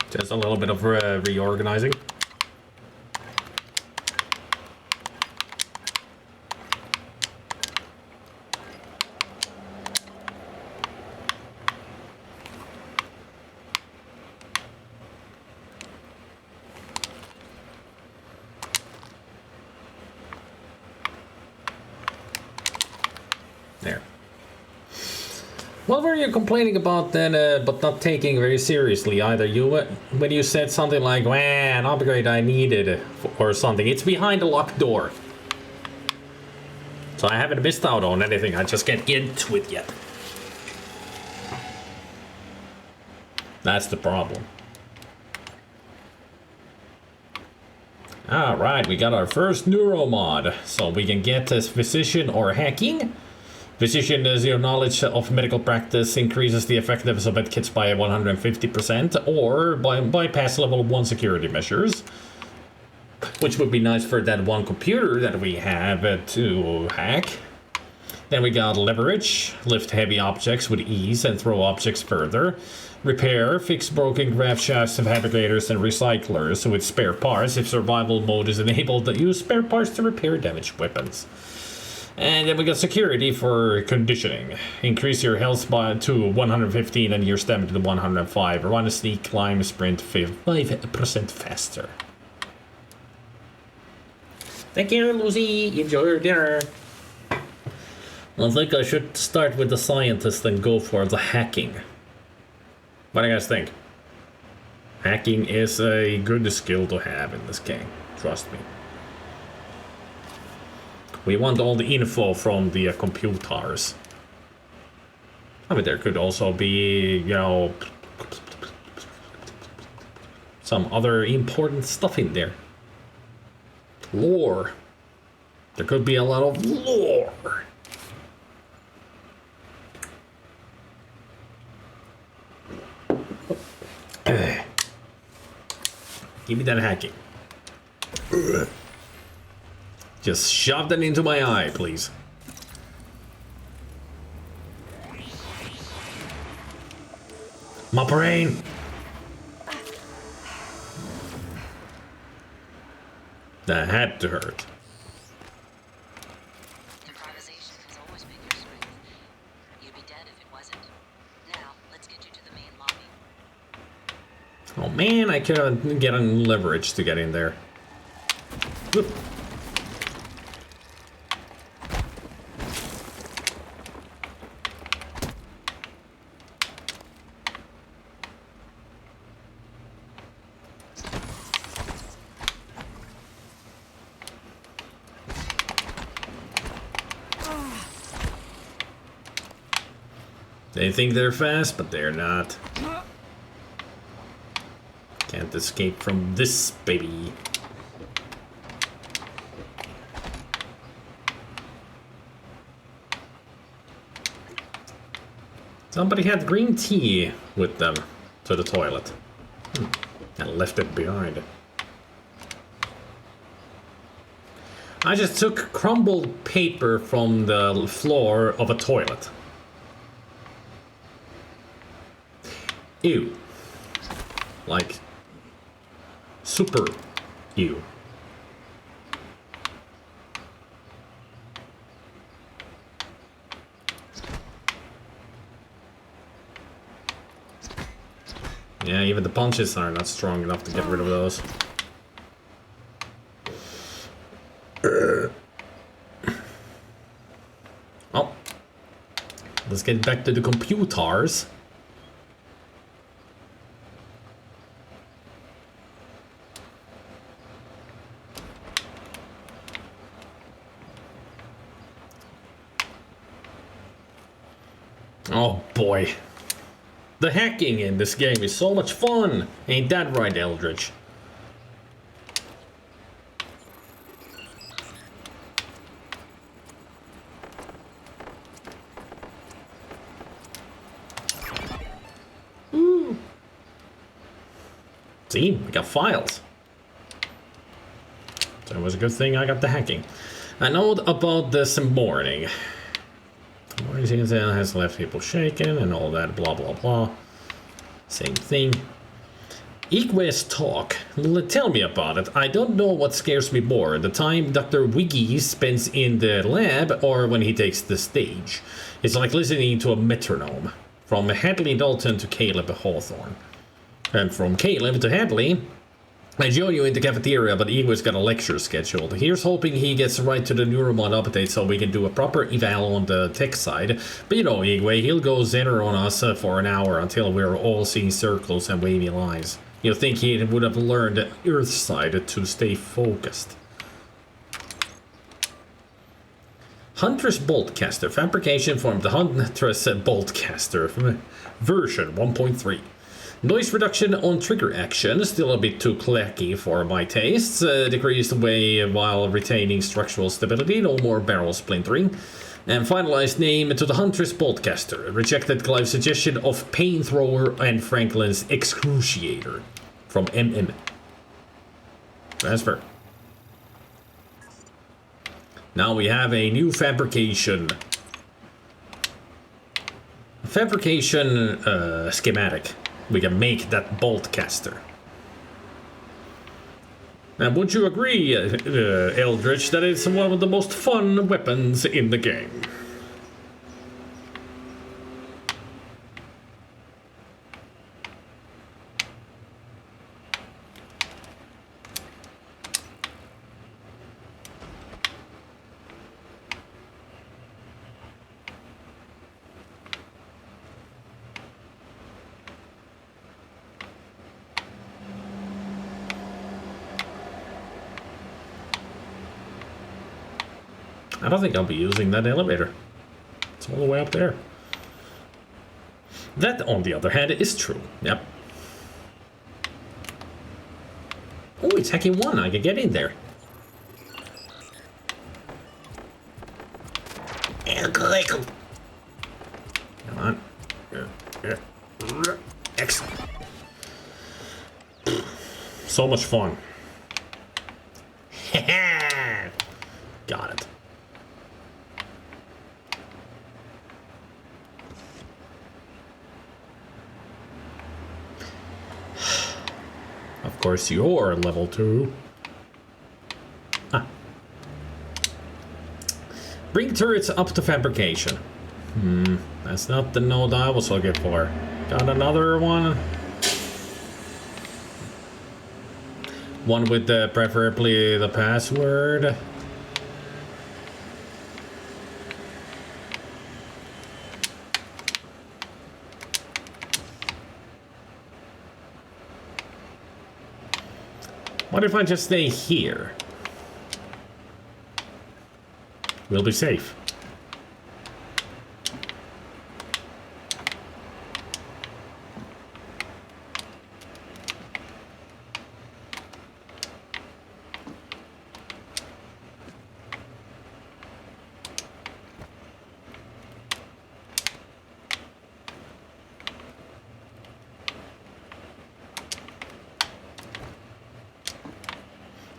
Just a little bit of reorganizing. There. What were you complaining about then, but not taking very seriously either? You when you said something like, "Well, an upgrade I needed," or something. It's behind a locked door. So I haven't missed out on anything. I just can't get into it yet. That's the problem. Alright, we got our first neuromod. So we can get this physician or hacking. Physician is your knowledge of medical practice increases the effectiveness of medkits by 150% or bypass level 1 security measures. Which would be nice for that one computer that we have to hack. Then we got leverage, lift heavy objects with ease and throw objects further. Repair, fix broken grav shafts of fabricators and recyclers with spare parts. If survival mode is enabled, use spare parts to repair damaged weapons. And then we got security for conditioning. Increase your health to 115 and your stamina to 105. Run a sneak, climb, sprint 5% faster. Thank you, Lucy. Enjoy your dinner. I think I should start with the scientist and go for the hacking. What do you guys think? Hacking is a good skill to have in this game. Trust me. We want all the info from the computers. I mean, there could also be, you know, some other important stuff in there. Lore. There could be a lot of lore. Give me that hacking. Just shove that into my eye, please. My brain. That had to hurt. Improvisation has always been your strength. You'd be dead if it wasn't. Now, let's get you to the main lobby. Oh man, I couldn't get on leverage to get in there. Whoop. They think they're fast, but they're not. Can't escape from this, baby. Somebody had green tea with them to the toilet. And left it behind. I just took crumbled paper from the floor of a toilet. Ew. Like, super ew. Yeah, even the punches are not strong enough to get rid of those. Oh. Let's get back to the computers. Oh boy. The hacking in this game is so much fun! Ain't that right, Eldridge? Ooh. See, we got files. So it was a good thing I got the hacking. I know about this morning. Rising has left people shaken and all that blah blah blah. Same thing. Equest talk. Tell me about it. I don't know what scares me more. The time Dr. Wiggy spends in the lab or when he takes the stage. It's like listening to a metronome. From Hadley Dalton to Caleb Hawthorne. And from Caleb to Hadley. I join you in the cafeteria, but Ego's got a lecture scheduled. Here's hoping he gets right to the Neuromod update so we can do a proper eval on the tech side. But you know, Igwe, he'll go Zener on us for an hour until we're all seeing circles and wavy lines. You'll think he would have learned the Earth side to stay focused. Huntress Boltcaster. Fabrication from the Huntress Boltcaster version 1.3. Noise reduction on trigger action, still a bit too clacky for my tastes. Decreased way while retaining structural stability, no more barrel splintering. And finalized name to the Huntress Boltcaster. Rejected Clive's suggestion of Pain Thrower and Franklin's Excruciator. From MM. Transfer. Now we have a new fabrication. Fabrication schematic. We can make that Boltcaster. Now, would you agree, Eldritch, that it's one of the most fun weapons in the game? I don't think I'll be using that elevator. It's all the way up there. That, on the other hand, is true. Yep. Oh, it's hacking one. I can get in there. Come on. Excellent. So much fun. Got it. Of course, you're level 2. Ah. Bring turrets up to fabrication. That's not the node I was looking for. Got another one. One with preferably the password. What if I just stay here? We'll be safe.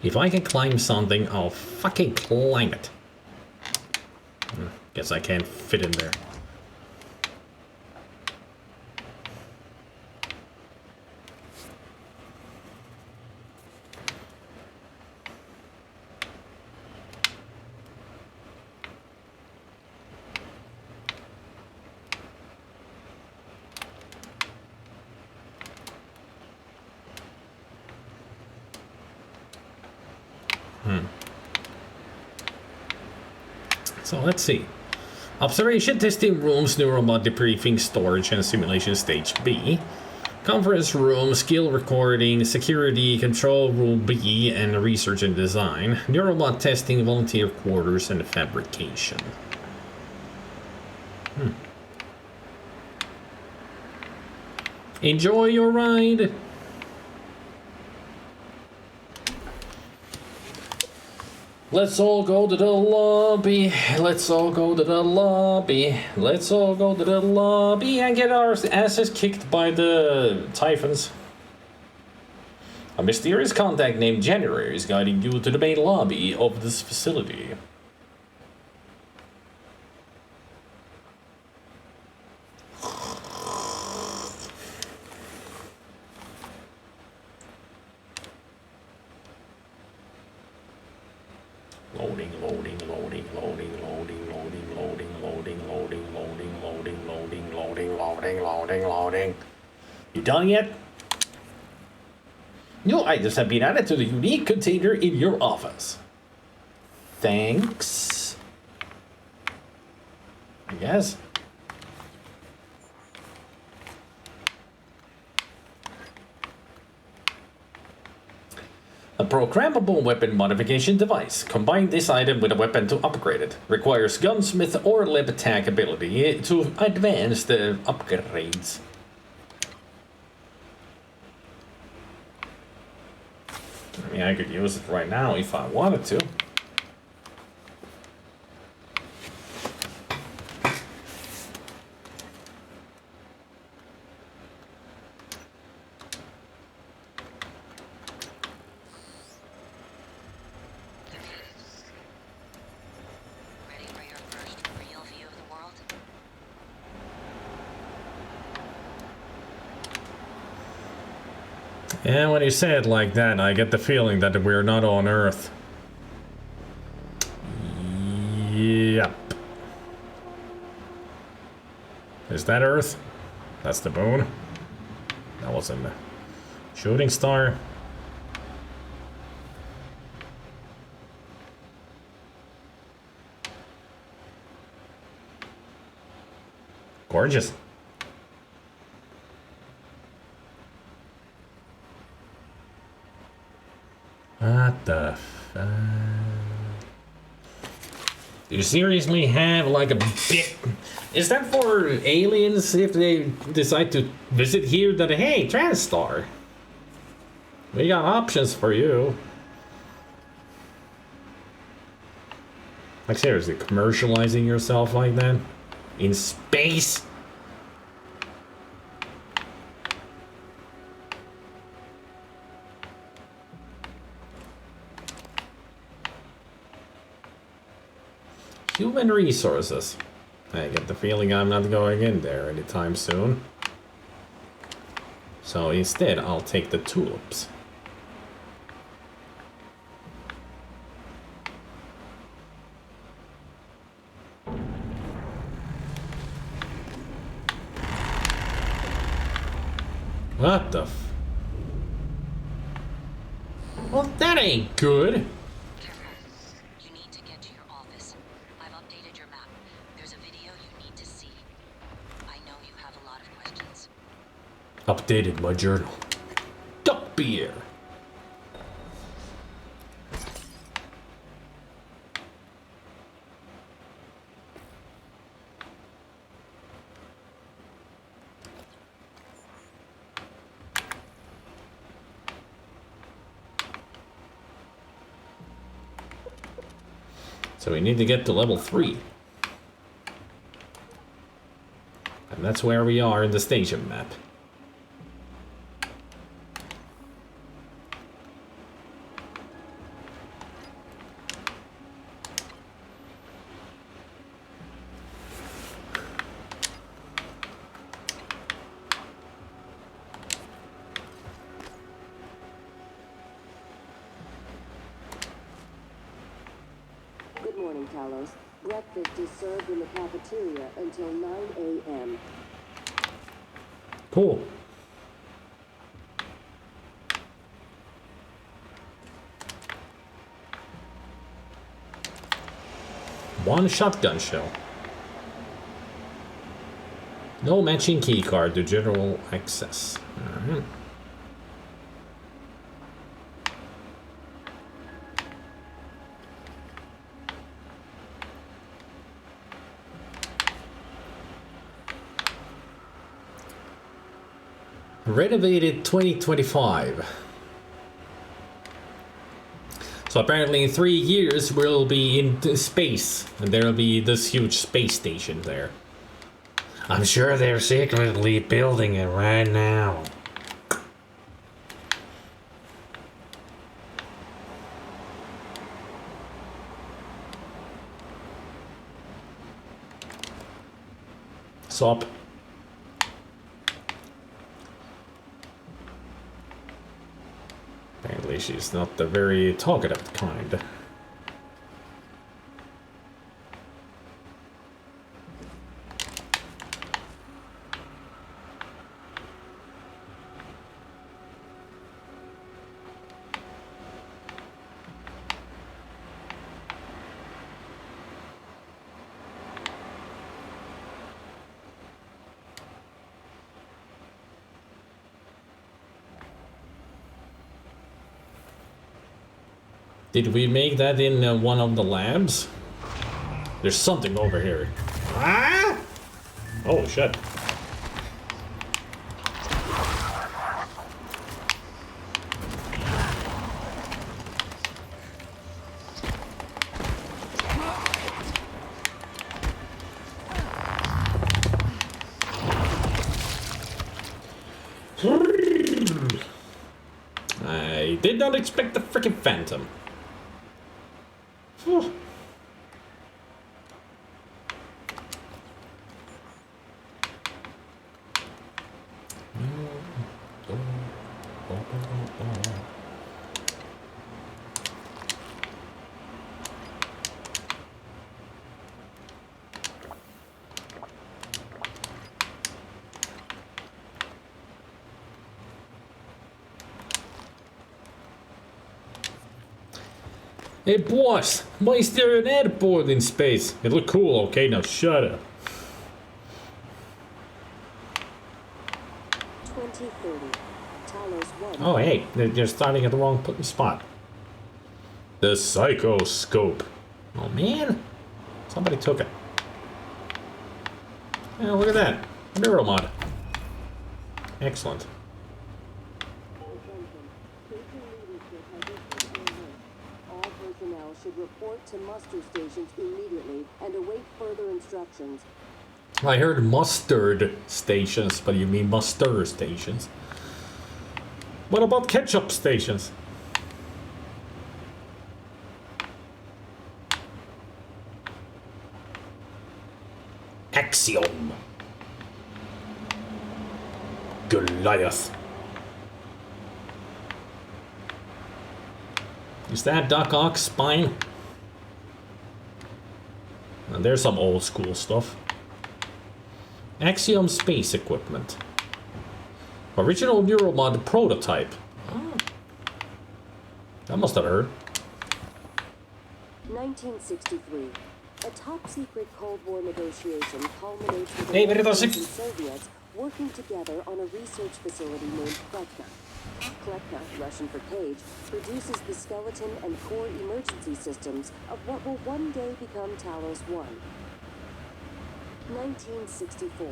If I can climb something, I'll fucking climb it. Guess I can't fit in there. So let's see. Observation testing rooms, neuromod debriefing, storage, and simulation stage B. Conference room, skill recording, security, control room B, and research and design. Neuromod testing, volunteer quarters, and fabrication. Enjoy your ride! Let's all go to the lobby. Let's all go to the lobby. Let's all go to the lobby and get our asses kicked by the Typhons. A mysterious contact named January is guiding you to the main lobby of this facility. Loading, loading, loading, loading, loading, loading, loading, loading, loading, loading, loading, loading, loading, loading, loading, loading. You done yet? New items have been added to the unique container in your office. Thanks. I guess. A programmable weapon modification device. Combine this item with a weapon to upgrade it. Requires gunsmith or lib attack ability to advance the upgrades. I mean, I could use it right now if I wanted to. And when you say it like that, I get the feeling that we're not on Earth. Yep. Is that Earth? That's the moon? That wasn't a shooting star. Gorgeous. What the fuck? Do you seriously have like a big... Is that for aliens if they decide to visit here that, hey, TranStar, we got options for you? Like seriously, commercializing yourself like that? In space? Human resources. I get the feeling I'm not going in there anytime soon. So instead, I'll take the tulips. What the f... Well, that ain't good. Updated my journal. Duck beer. So we need to get to level 3. And that's where we are in the station map. Talos. Breakfast is served in the cafeteria until 9 a.m. Cool. One shotgun shell. No matching keycard to general access. Alright. Renovated 2025. So apparently in 3 years we'll be in space and there'll be this huge space station there. I'm sure they're secretly building it right now. Sup? Apparently she's not the very talkative kind. Did we make that in one of the labs? There's something over here. Ah! Oh shit. I did not expect the freaking phantom. Hey boss, why is there an airport in space? It looked cool, okay? Now shut up. 2030. Talos I. Oh hey, they're starting at the wrong spot. The psychoscope. Oh man, somebody took it. Oh, look at that. Mirror mod. Excellent. Should report to muster stations immediately and await further instructions. I heard mustard stations, but you mean muster stations. What about ketchup stations? Axiom. Goliath. Is that Doc Ock's spine? And there's some old school stuff. Axiom space equipment. Original Neuromod prototype. Oh. That must have hurt. 1963. A top-secret Cold War negotiation culminates with the Hey, Russians and Soviets working together on a research facility named Klekna. Klekna, Russian for cage, produces the skeleton and core emergency systems of what will one day become Talos I. 1964.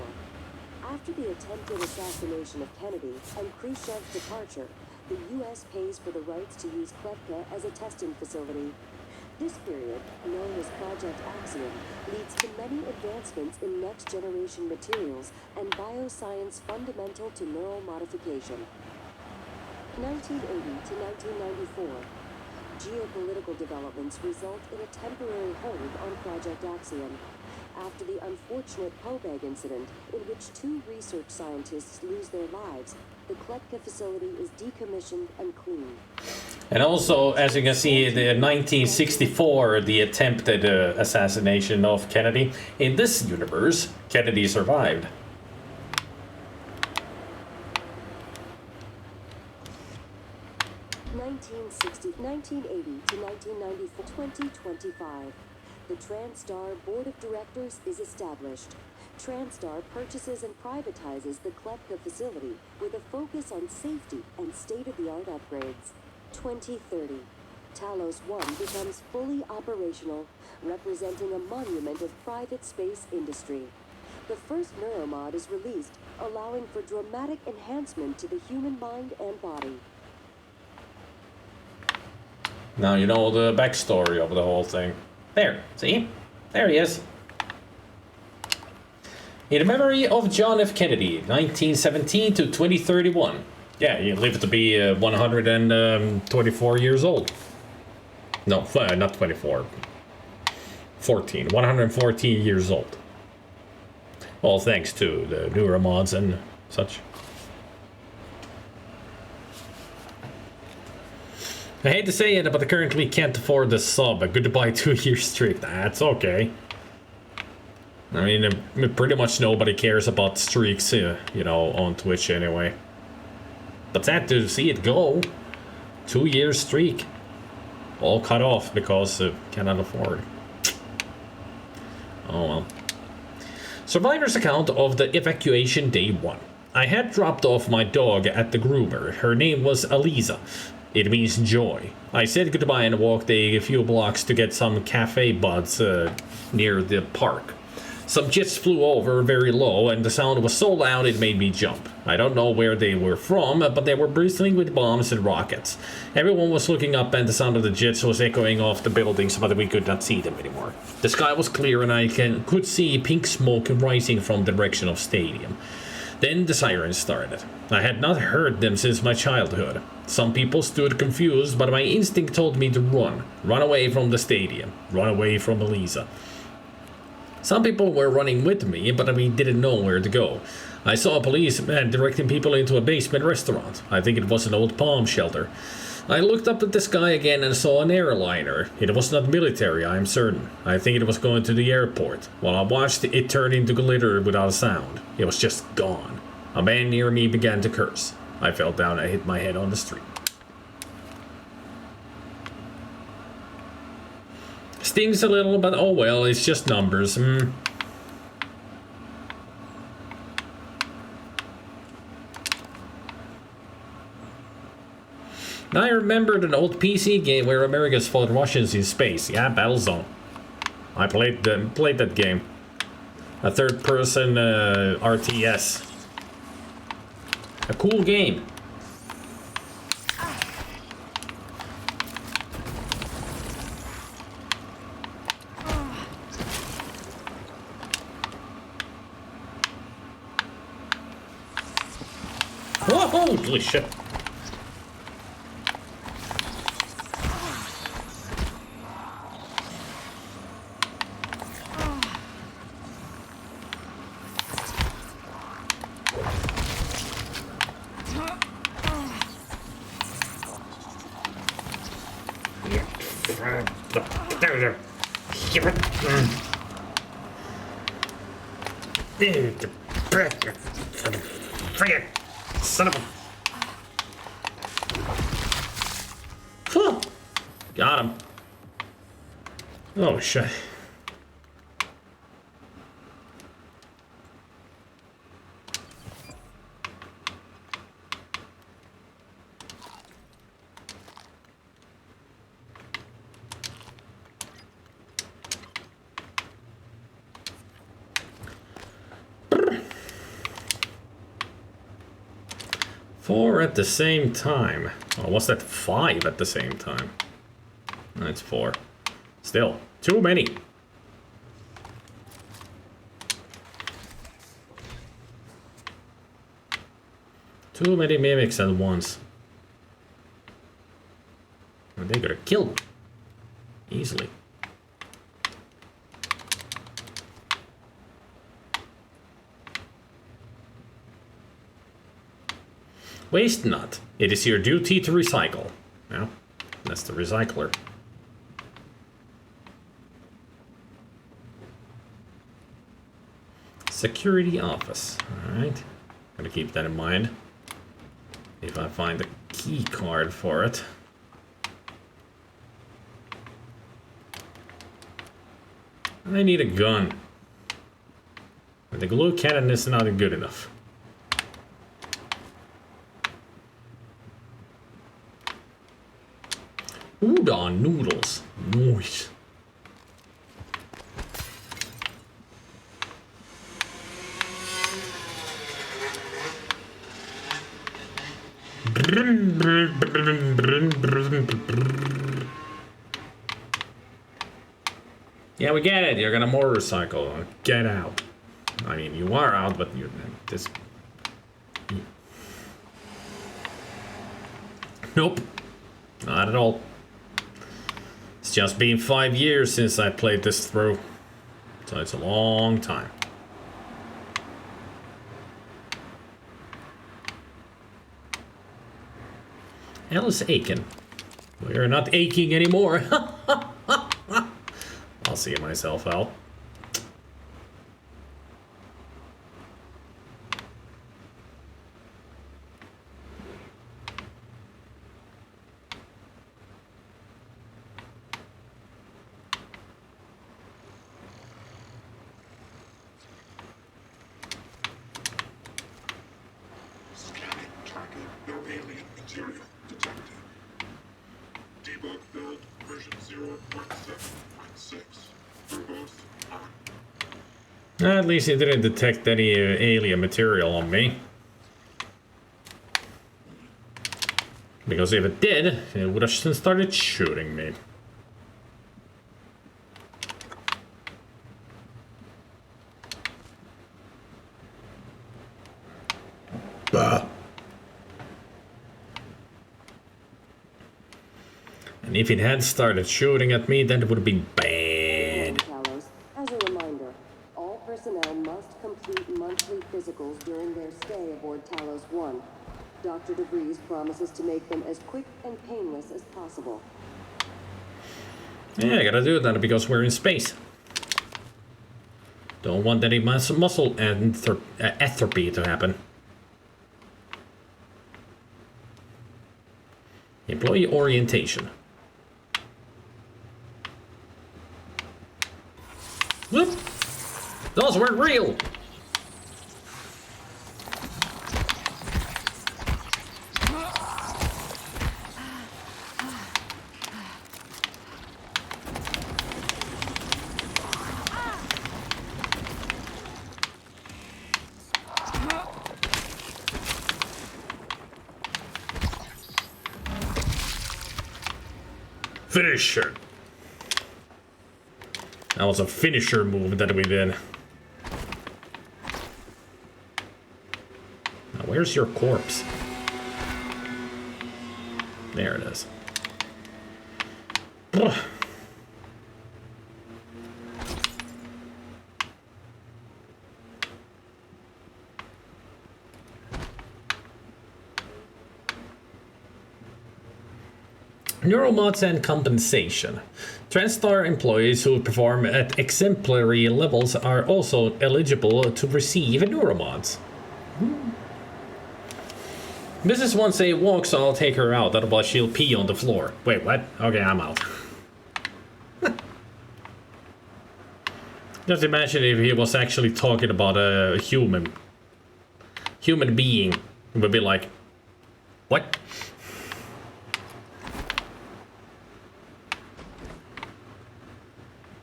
After the attempted assassination of Kennedy and Khrushchev's departure, the U.S. pays for the rights to use Klekna as a testing facility. This period, known as Project Axiom, leads to many advancements in next-generation materials and bioscience fundamental to neural modification. 1980 to 1994. Geopolitical developments result in a temporary hold on Project Axiom. after the unfortunate Pobeg incident, in which 2 research scientists lose their lives, the Kletka facility is decommissioned and cleaned. And also, as you can see, the 1964, the attempted assassination of Kennedy. In this universe, Kennedy survived. (1980 to 1994, 2025. The TranStar Board of Directors is established. TranStar purchases and privatizes the Kletka facility with a focus on safety and state-of-the-art upgrades. 2030. Talos I becomes fully operational, representing a monument of private space industry. The first neuromod is released, allowing for dramatic enhancement to the human mind and body. Now you know the backstory of the whole thing. There, see? There he is. In memory of John F. Kennedy, 1917 to 2031. Yeah, he lived to be 124 years old. No, not 24. 14. 114 years old. All thanks to the neuromods and such. I hate to say it, but I currently can't afford the sub. A goodbye 2-year streak. That's okay. I mean, pretty much nobody cares about streaks, you know, on Twitch anyway. But sad to see it go. 2-year streak. All cut off because cannot afford. Oh well. Survivor's account of the evacuation day 1. I had dropped off my dog at the groomer. Her name was Eliza. It means joy. I said goodbye and walked a few blocks to get some cafe buds near the park. Some jets flew over very low and the sound was so loud it made me jump. I don't know where they were from, but they were bristling with bombs and rockets. Everyone was looking up and the sound of the jets was echoing off the buildings, but we could not see them anymore. The sky was clear and I could see pink smoke rising from the direction of stadium. Then the sirens started. I had not heard them since my childhood. Some people stood confused, but my instinct told me to run. Run away from the stadium. Run away from Eliza. Some people were running with me, but we didn't know where to go. I saw a policeman directing people into a basement restaurant. I think it was an old palm shelter. I looked up at the sky again and saw an airliner. It was not military, I am certain. I think it was going to the airport. While I watched it turn into glitter without a sound. It was just gone. A man near me began to curse. I fell down and hit my head on the street. Stings a little, but oh well, it's just numbers. I remembered an old PC game where Americans fought Russians in space. Yeah, Battlezone. I played that game. A third-person RTS. A cool game. Whoa, holy shit. Son of a... Huh. Got him. Oh shit. Four at the same time. Oh, what's that? 5 at the same time. That's 4. Still, too many. Too many mimics at once. And they're gonna kill me. Easily. Waste not. It is your duty to recycle. Well, that's the recycler. Security office. Alright. Gotta keep that in mind. If I find the key card for it. I need a gun. But the glue cannon is not good enough. Udon noodles. Nice. Yeah, we get it. You're gonna motorcycle. Get out. I mean, you are out, but you're this. Nope. Not at all. It's just been 5 years since I played this through. So it's a long time. Alice Aiken. We're not aching anymore. I'll see myself out. Scanning target. No alien material detected. Debug build version 0.7.6. For both on. At least it didn't detect any alien material on me. Because if it did, it would have started shooting me. Bah. And if it had started shooting at me, then it would have been bad. Talos, as a reminder, all personnel must complete monthly physicals during their stay aboard Talos I. Dr. DeVries promises to make them as quick and painless as possible. Yeah, I gotta do that because we're in space. Don't want any muscle atrophy to happen. Employee orientation. Whoop! Those weren't real! Finisher. That was a finisher move that we did. Now, where's your corpse? There it is. Ugh. Neuromods and compensation. TranStar employees who perform at exemplary levels are also eligible to receive neuromods. Mrs. wants a walk, so I'll take her out, otherwise she'll pee on the floor. Wait, what? Okay, I'm out. Just imagine if he was actually talking about a human being. It would be like, what?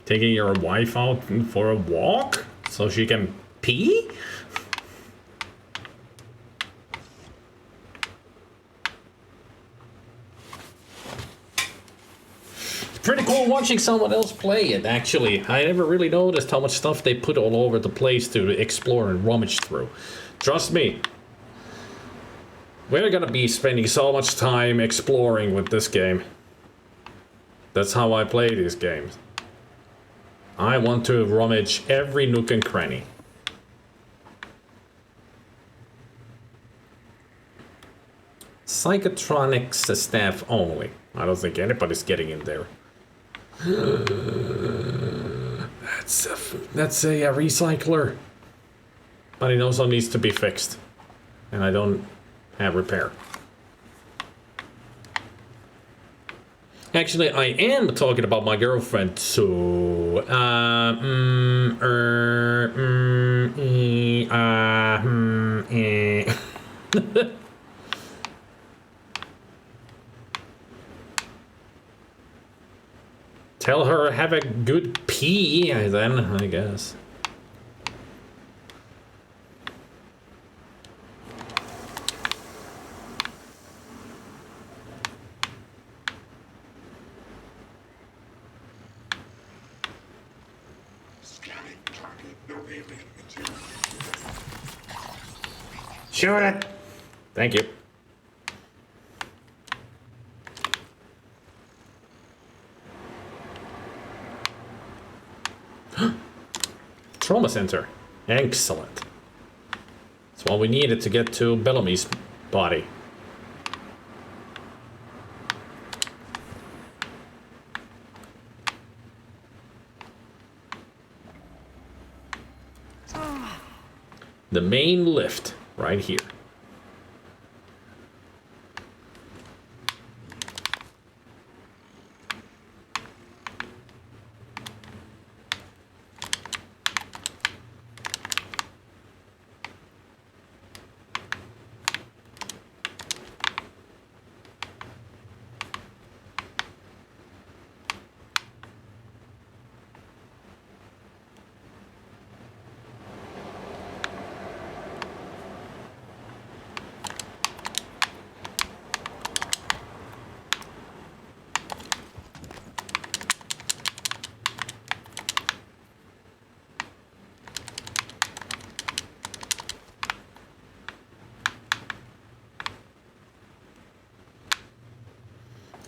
Taking your wife out for a walk so she can pee? It's pretty cool watching someone else play it, actually. I never really noticed how much stuff they put all over the place to explore and rummage through. Trust me. We're gonna be spending so much time exploring with this game. That's how I play these games. I want to rummage every nook and cranny. Psychotronics staff only. I don't think anybody's getting in there. That's a recycler. But it also needs to be fixed. And I don't have repair. Actually, I am talking about my girlfriend, so... Tell her have a good pee, then, I guess. Scanning target. No alien material. Shoot it! Thank you. Trauma center. Excellent. That's what we needed to get to Bellamy's body. The main lift, right here.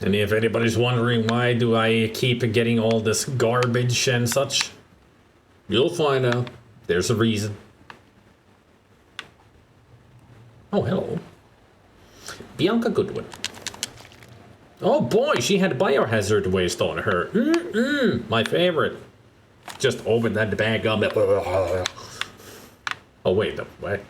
And if anybody's wondering why do I keep getting all this garbage and such, you'll find out. There's a reason. Oh, hello. Bianca Goodwin. Oh boy, she had biohazard waste on her. My favorite. Just open that bag up. Oh wait, no, what?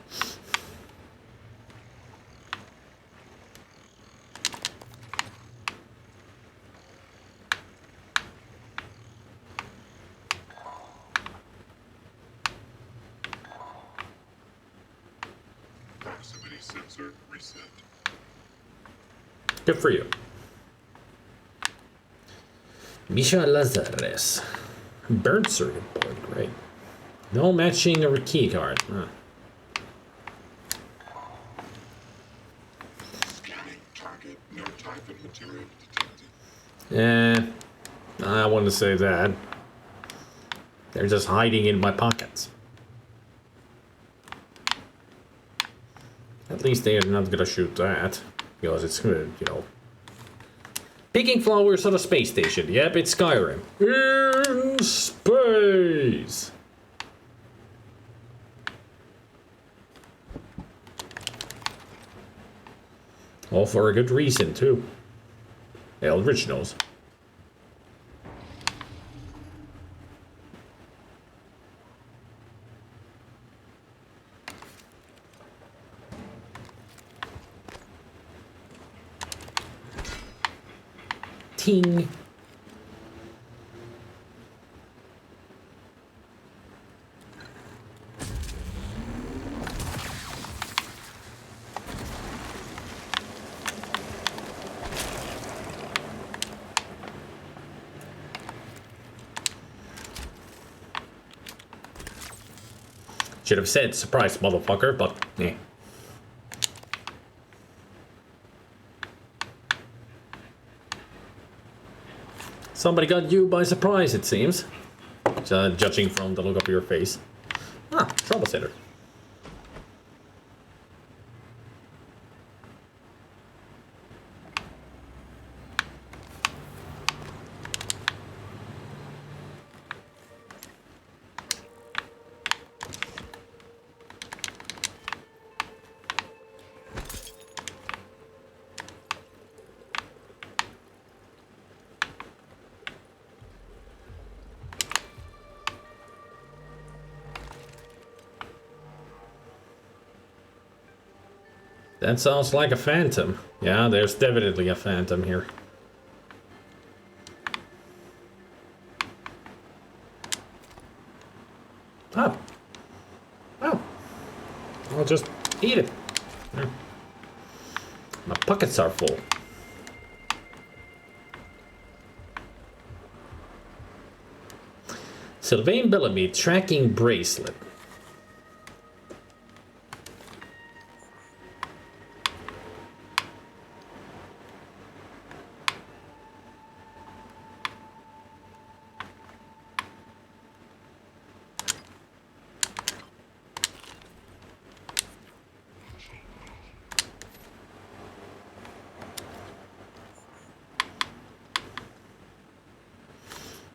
Proximity sensor reset. Good for you. Misha Lazares. Bird circuit board, great. No matching a key card. Huh. Scanning target. No type of material detected. I wouldn't say that. They're just hiding in my pockets. At least they are not gonna shoot that. Because it's good, you know. Picking flowers on a space station. Yep, it's Skyrim. In space! All for a good reason, too. Eldritch knows. Ting. Should have said surprise, motherfucker, but eh. Somebody got you by surprise, it seems. Judging from the look of your face. Ah, trauma center. That sounds like a phantom. Yeah, there's definitely a phantom here. Oh. Oh. I'll just eat it. Yeah. My pockets are full. Sylvain Bellamy tracking bracelet.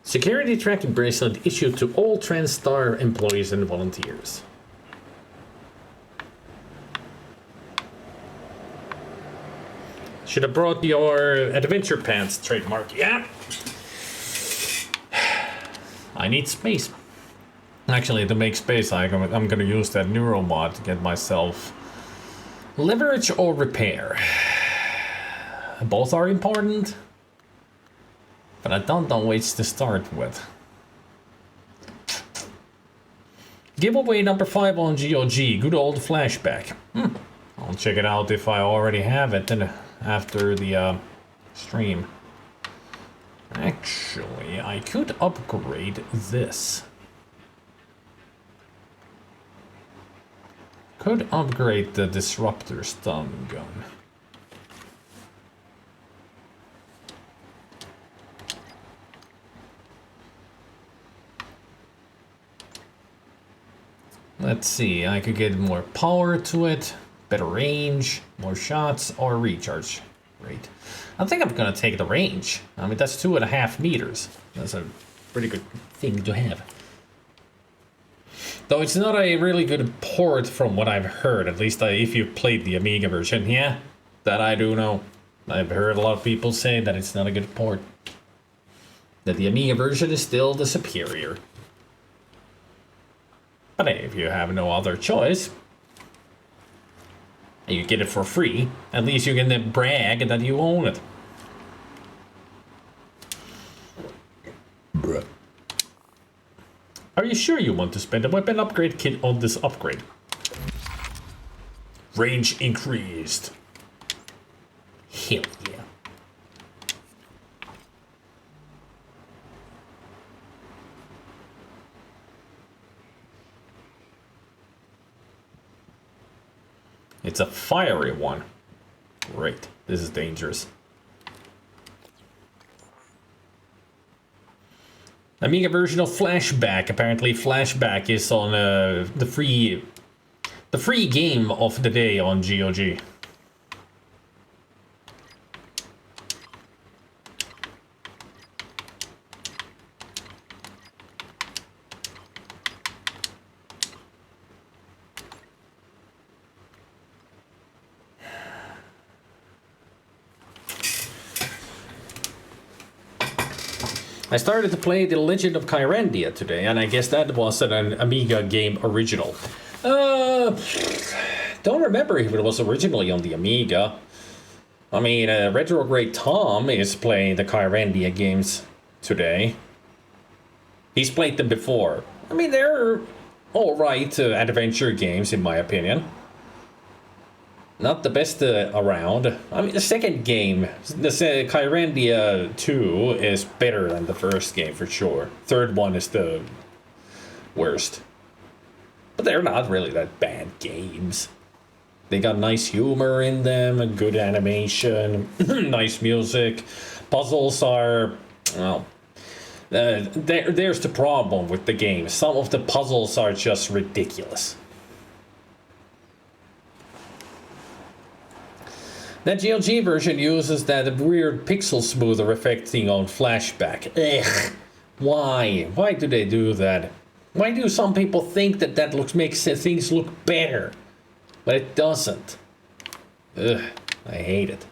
Security tracking bracelet issued to all TranStar employees and volunteers. Should have brought your adventure pants trademark. Yeah. I need space. Actually, to make space, I'm gonna use that neural mod to get myself leverage or repair. Both are important. But I don't know which to start with. Giveaway number 5 on GOG. Good old flashback. I'll check it out if I already have it after the stream. Actually, I could upgrade this. Could upgrade the disruptor stun gun. Let's see, I could get more power to it, better range, more shots, or recharge rate. I think I'm gonna take the range. I mean, that's 2.5 meters. That's a pretty good thing to have. Though it's not a really good port from what I've heard, at least if you played the Amiga version. Yeah, that I do know. I've heard a lot of people say that it's not a good port. That the Amiga version is still the superior. But if you have no other choice, and you get it for free, at least you can then brag that you own it. Bruh. Are you sure you want to spend a weapon upgrade kit on this upgrade? Range increased. Hell yeah. It's a fiery one. Great. This is dangerous. Amiga version of Flashback. Apparently Flashback is on the free game of the day on GOG. I started to play The Legend of Kyrandia today, and I guess that was an Amiga game original. Don't remember if it was originally on the Amiga. I mean, Retrograde Tom is playing the Kyrandia games today. He's played them before. I mean, they're alright adventure games, in my opinion. Not the best around. I mean, the second game, the Kyrandia 2, is better than the first game for sure. Third one is the worst. But they're not really that bad games. They got nice humor in them, good animation, nice music. Puzzles are, well, there's the problem with the game. Some of the puzzles are just ridiculous. That GOG version uses that weird pixel smoother effect thing on Flashback. Ugh. Why? Why do they do that? Why do some people think that makes things look better? But it doesn't. Ugh. I hate it.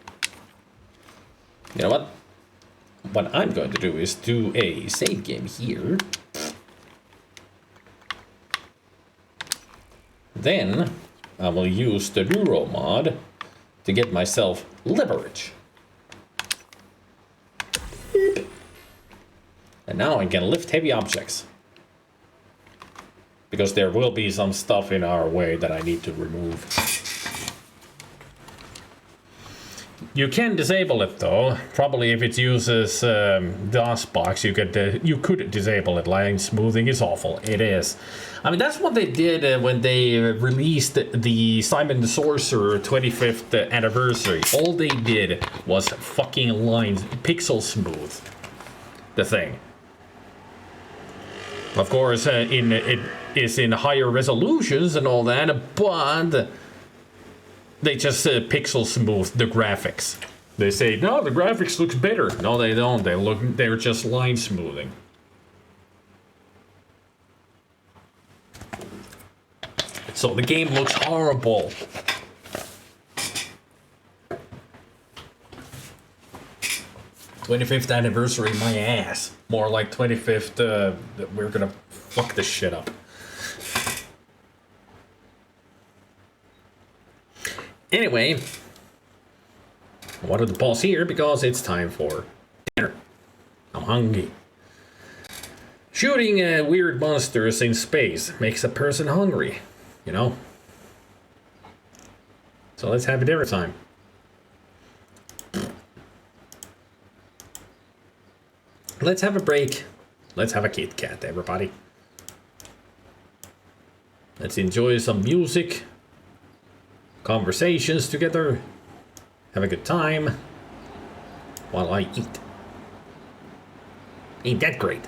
You know what? What I'm going to do is do a save game here. Then I will use the Neuro mod to get myself leverage. Beep. And now I can lift heavy objects. Because there will be some stuff in our way that I need to remove. You can disable it though. Probably if it uses DOSBox, you could disable it. Line smoothing is awful. It is. I mean, that's what they did when they released the Simon the Sorcerer 25th anniversary. All they did was fucking line pixel smooth the thing. Of course, it is in higher resolutions and all that, but they just pixel smooth the graphics. They say, no, the graphics looks better. No, they don't. They're just line smoothing. So the game looks horrible. '25th anniversary, my ass. More like 25th, we're gonna fuck this shit up. Anyway, I wanted to pause here because it's time for dinner. I'm hungry. Shooting weird monsters in space makes a person hungry, you know? So let's have a dinner time. Let's have a break. Let's have a Kit Kat, everybody. Let's enjoy some music. Conversations together, have a good time while I eat. Ain't that great?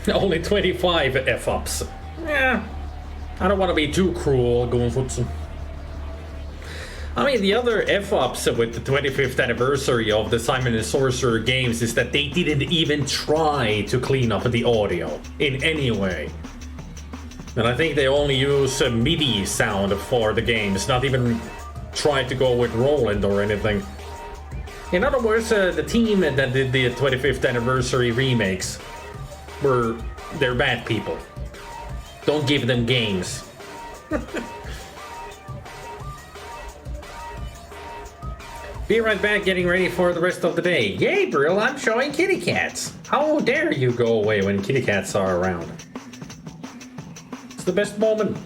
Only 25 F-ups. Yeah, I don't want to be too cruel going for some. I mean, the other F-ups with the 25th anniversary of the Simon and Sorcerer games is that they didn't even try to clean up the audio in any way. And I think they only use MIDI sound for the games, not even try to go with Roland or anything. In other words, the team that did the 25th anniversary remakes they're bad people. Don't give them games. Be right back, getting ready for the rest of the day. Gabriel, I'm showing kitty cats. How dare you go away when kitty cats are around? It's the best moment.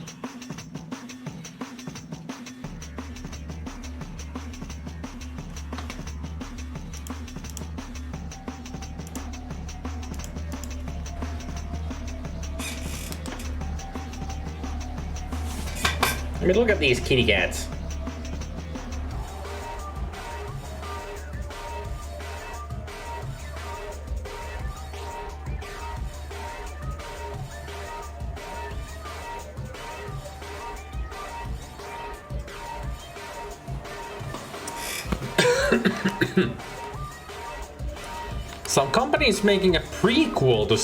I mean, look at these kitty cats. Some company's making a prequel to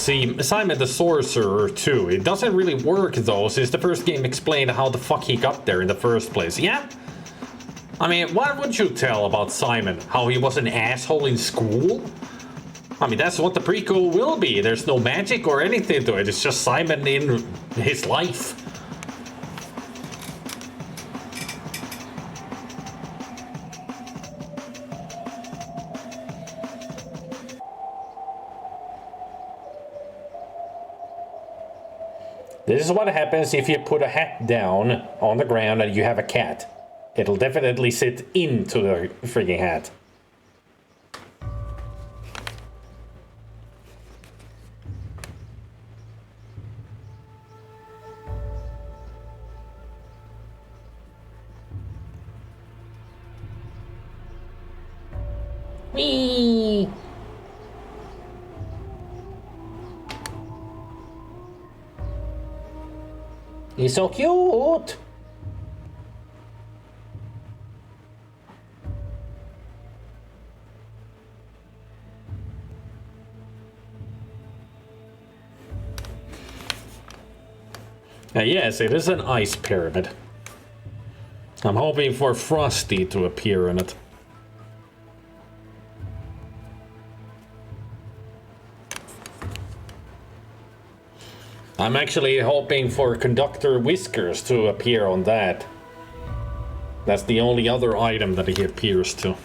Simon the Sorcerer 2. It doesn't really work though, since the first game explained how the fuck he got there in the first place. Yeah? I mean, what would you tell about Simon? How he was an asshole in school? I mean, that's what the prequel will be. There's no magic or anything to it. It's just Simon in his life. This is what happens if you put a hat down on the ground and you have a cat. It'll definitely sit into the frigging hat. Whee! He's so cute! Yes, it is an ice pyramid. I'm hoping for Frosty to appear in it. I'm actually hoping for Conductor Whiskers to appear on that. That's the only other item that he appears to.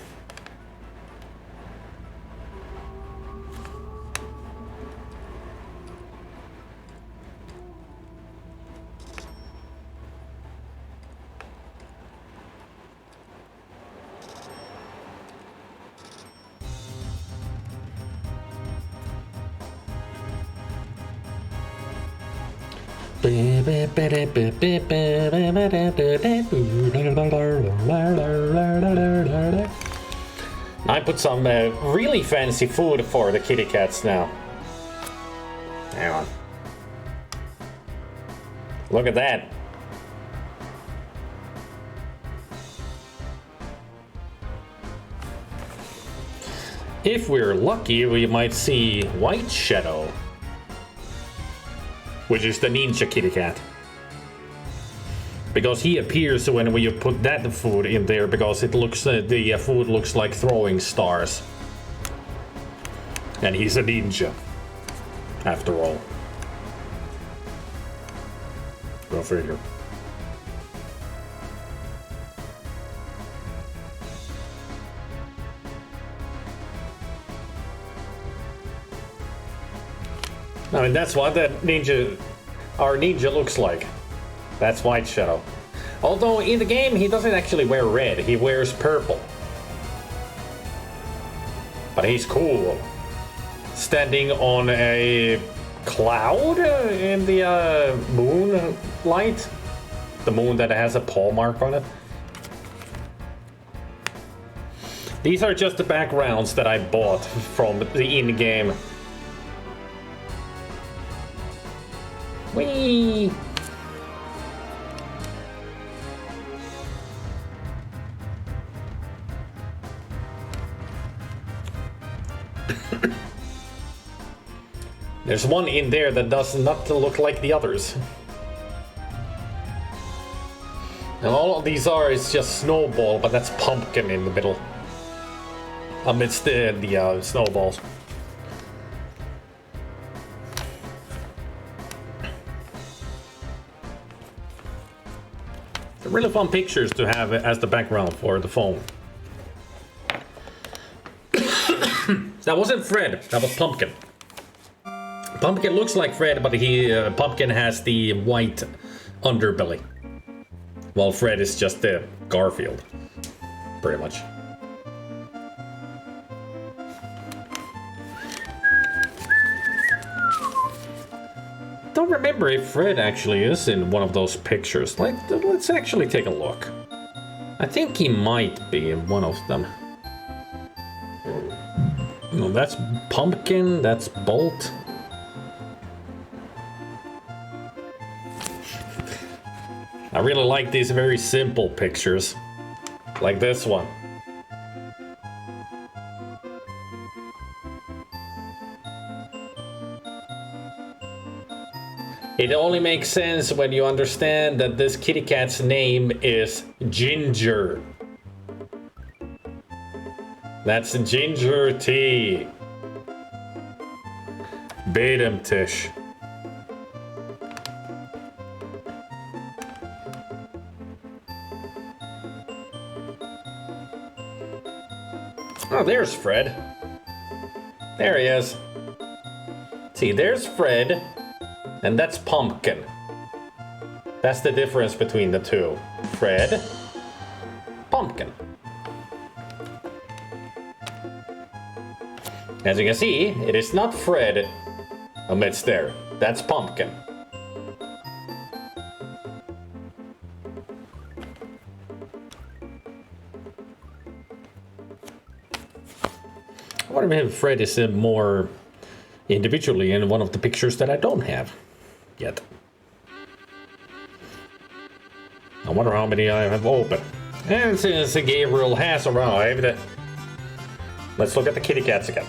I put some really fancy food for the kitty cats now. Hang on. Look at that. If we're lucky, we might see White Shadow, which is the ninja kitty cat. Because he appears when you put that food in there, because it looks the food looks like throwing stars. And he's a ninja, after all. Go figure. I mean, that's what that ninja, our ninja looks like. That's White Shadow. Although in the game he doesn't actually wear red, he wears purple. But he's cool. Standing on a cloud in the moonlight. The moon that has a paw mark on it. These are just the backgrounds that I bought from the in-game. Whee! There's one in there that does not look like the others. And all of these are is just Snowball, but that's Pumpkin in the middle. Amidst the snowballs. They're really fun pictures to have as the background for the phone. That wasn't Fred, that was Pumpkin. Pumpkin looks like Fred, but Pumpkin has the white underbelly. While Fred is just Garfield, pretty much. Don't remember if Fred actually is in one of those pictures. Let's actually take a look. I think he might be in one of them. No, that's Pumpkin, that's Bolt. I really like these very simple pictures, like this one. It only makes sense when you understand that this kitty cat's name is Ginger. That's Ginger Tea. Beat him, Tish. Oh, there's Fred. There he is. See, there's Fred, and that's Pumpkin. That's the difference between the two. Fred, Pumpkin. As you can see, it is not Fred amidst there. That's Pumpkin. I wonder if Fred is more individually in one of the pictures that I don't have yet. I wonder how many I have open. And since Gabriel has arrived, let's look at the kitty cats again.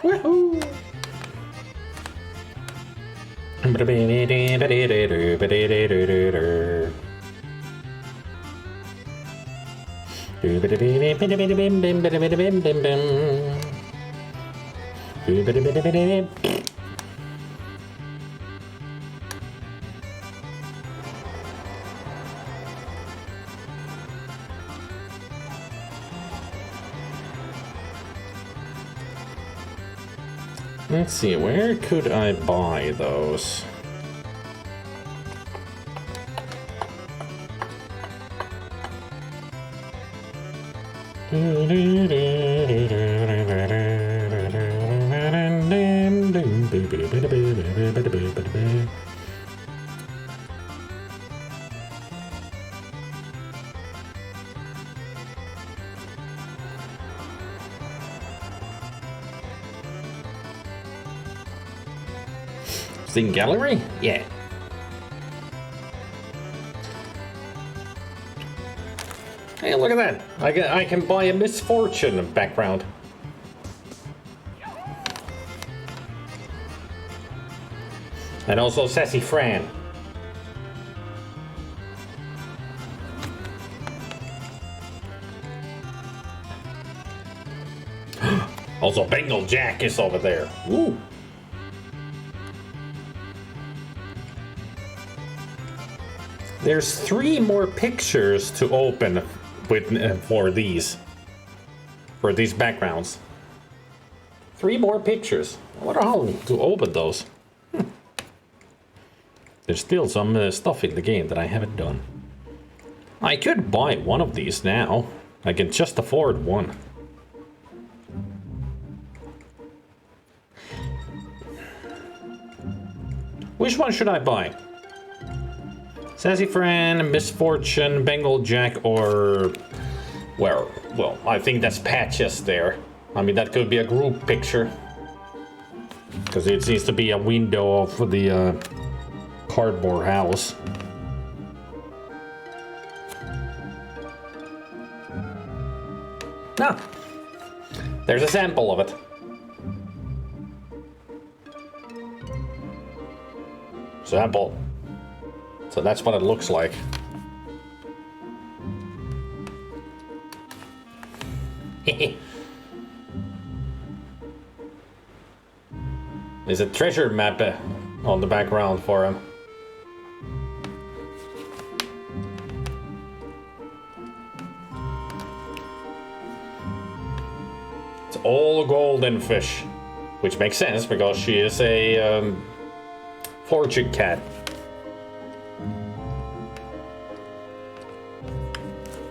Woohoo! Let's see, where could I buy those? Steam gallery? Yeah. Hey, look at that! I can buy a misfortune background. And also Sassy Fran. Also Bengal Jack is over there. Ooh. There's 3 more pictures to open with for these backgrounds. 3 more pictures. I wonder how to open those. There's still some stuff in the game that I haven't done. I could buy one of these now. I can just afford one. Which one should I buy? Sassy Fran, Misfortune, Bengal Jack, or... Well, I think that's Patches there. I mean, that could be a group picture. Because it seems to be a window of the cardboard house. Ah! There's a sample of it. Sample. So that's what it looks like. There's a treasure map on the background for him. It's all golden fish, which makes sense because she is a fortune cat.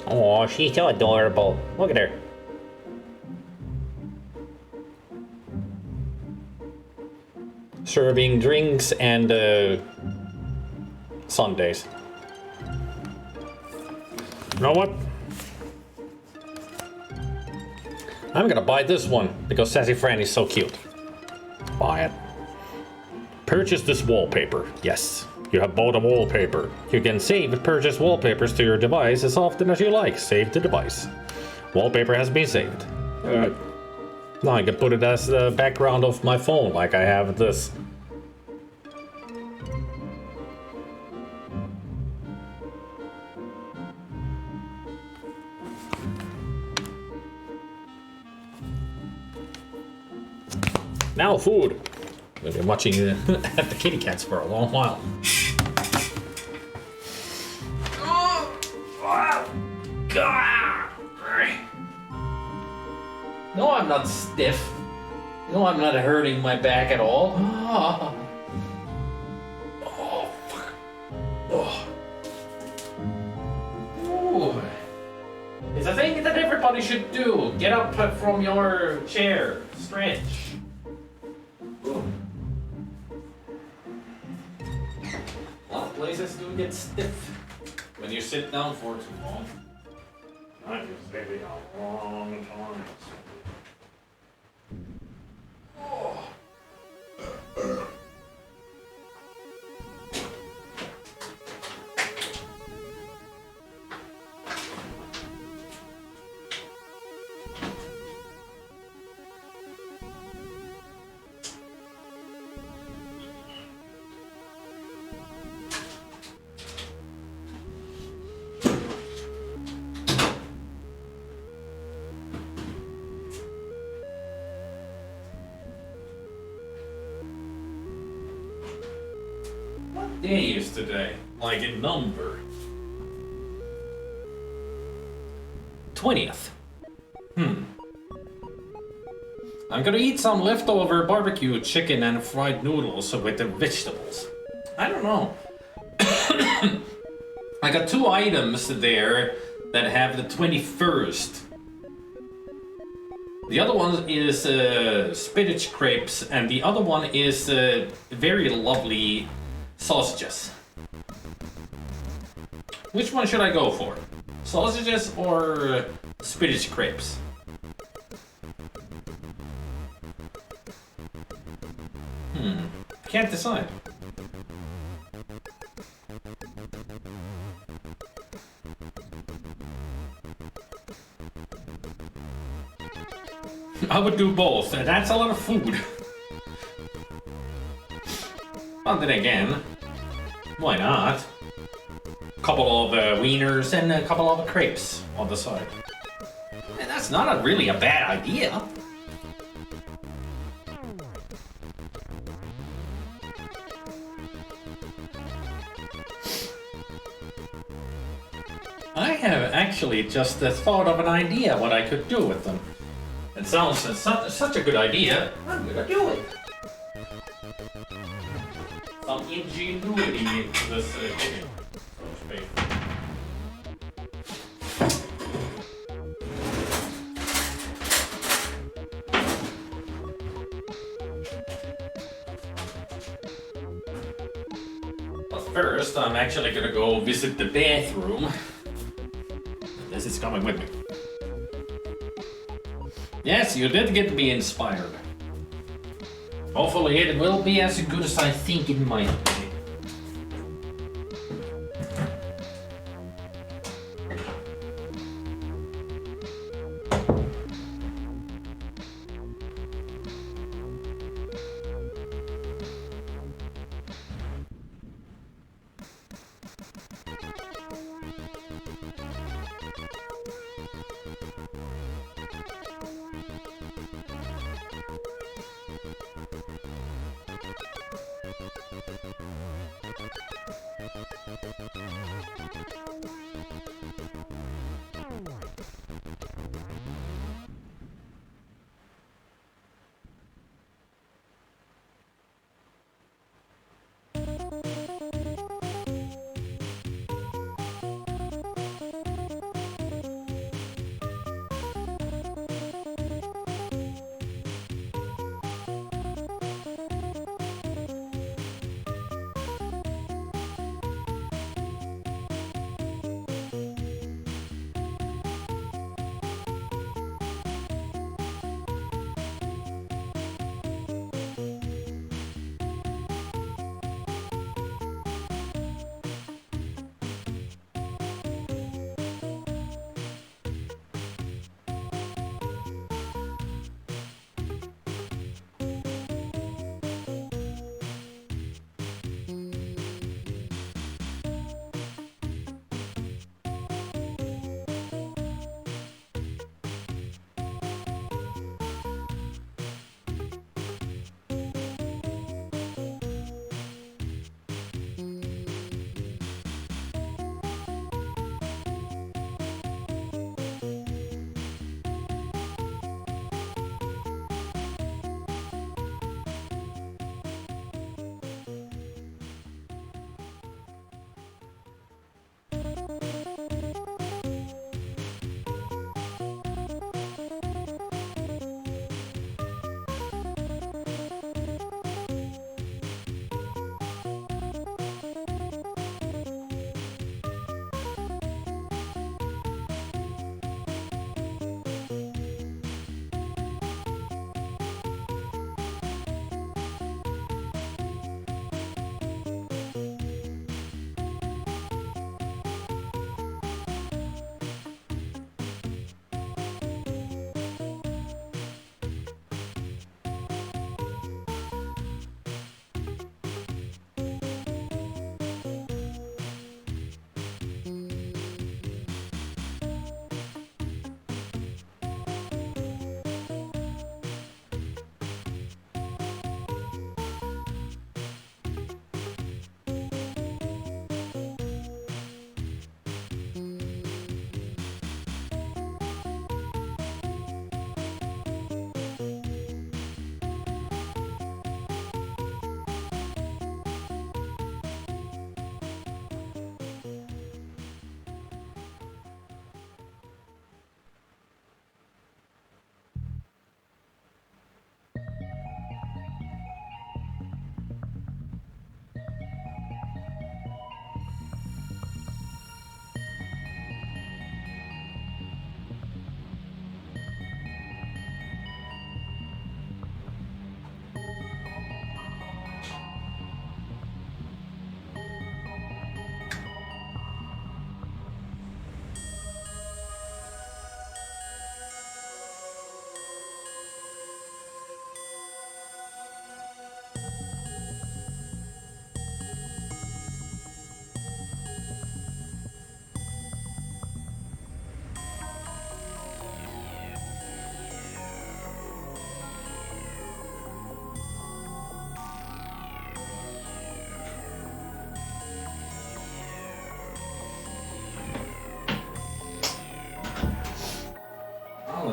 Oh, she's so adorable. Look at her. Serving drinks and sundaes. You know what? I'm gonna buy this one because Sassy Fran is so cute. Buy it. Purchase this wallpaper. Yes, you have bought a wallpaper. You can save purchase wallpapers to your device as often as you like. Save the device. Wallpaper has been saved. Now I can put it as the background of my phone like I have this. Now food. I've been watching at the kitty cats for a long while. No, I'm not stiff. No, I'm not hurting my back at all. Oh, fuck. Oh. Ooh. It's a thing that everybody should do. Get up from your chair. Stretch. Ooh. A lot of places do get stiff when you sit down for too long. That is maybe a long time. Oh. day is today? Like in number. 20th. I'm gonna eat some leftover barbecue chicken and fried noodles with the vegetables. I don't know. I got 2 items there that have the 21st. The other one is spinach crepes, and the other one is very lovely sausages. Which one should I go for? Sausages or spinach crepes? Can't decide. I would do both. That's a lot of food. But then again, why not? A couple of wieners and a couple of crepes on the side. And that's not really a bad idea. I have actually just thought of an idea what I could do with them. It sounds such a good idea, I'm gonna do it. Some ingenuity to this chicken, so to speak. But first, I'm actually gonna go visit the bathroom. This is coming with me. Yes, you did get me inspired. Hopefully it will be as good as I think it might be.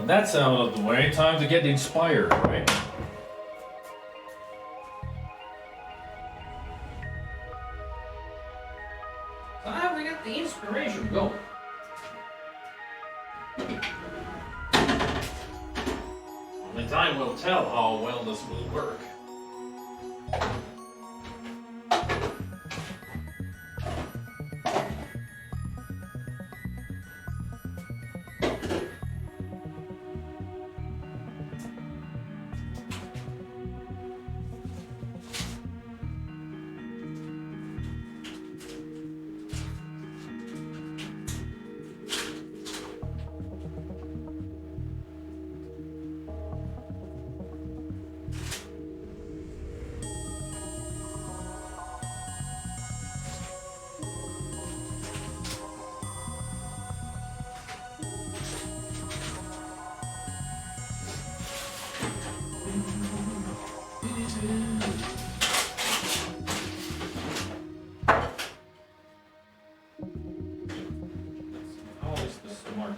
Well, that's out of the way. Time to get inspired, right? Time to get the inspiration going. Only time will tell how well this will work. How is this smart?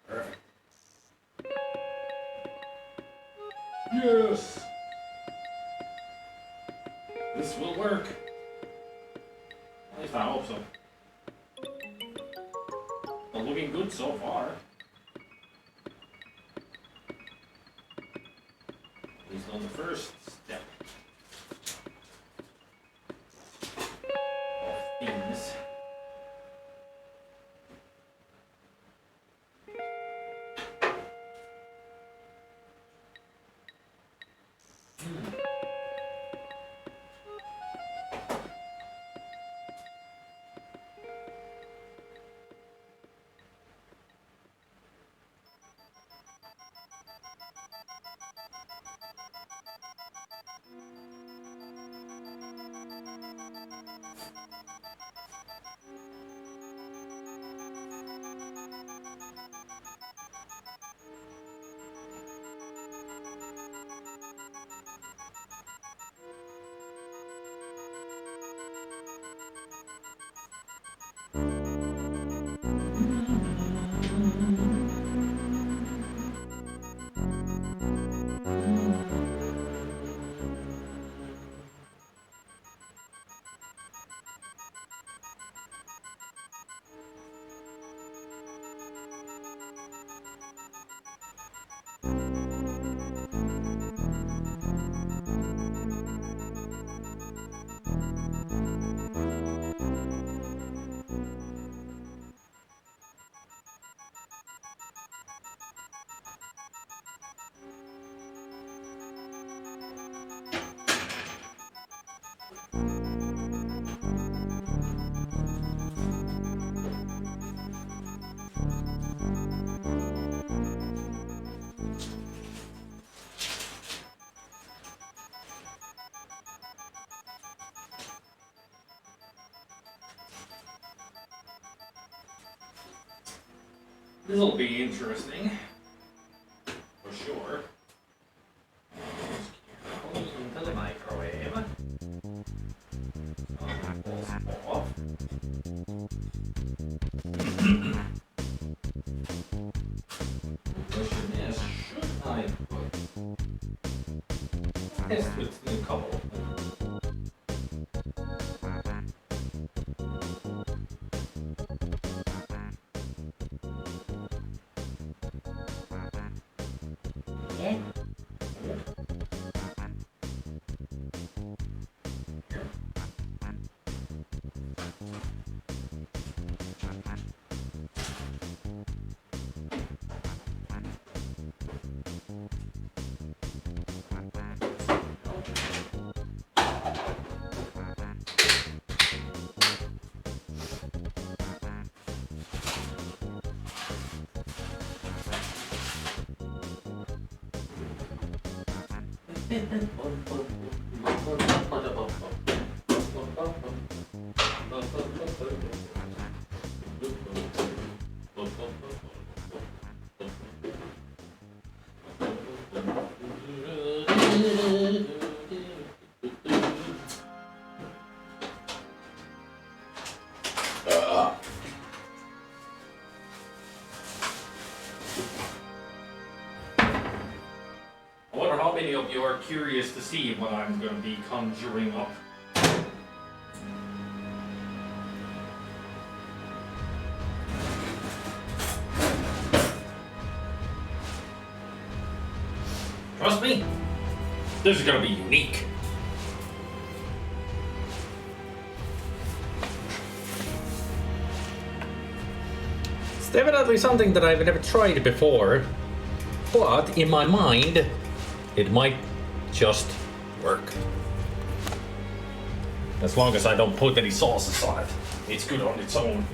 Perfect. Yes! This will work. At least I hope so. But looking good so far. At least on the first step. Of things. This'll be interesting. For sure. Into the microwave. Off. The question is, should I put test with a couple of them? I wonder how many of you are curious to see what I'm going to be conjuring up. Trust me, this is going to be unique. It's definitely something that I've never tried before, but in my mind, it might just work. As long as I don't put any sauces on it, it's good on its own.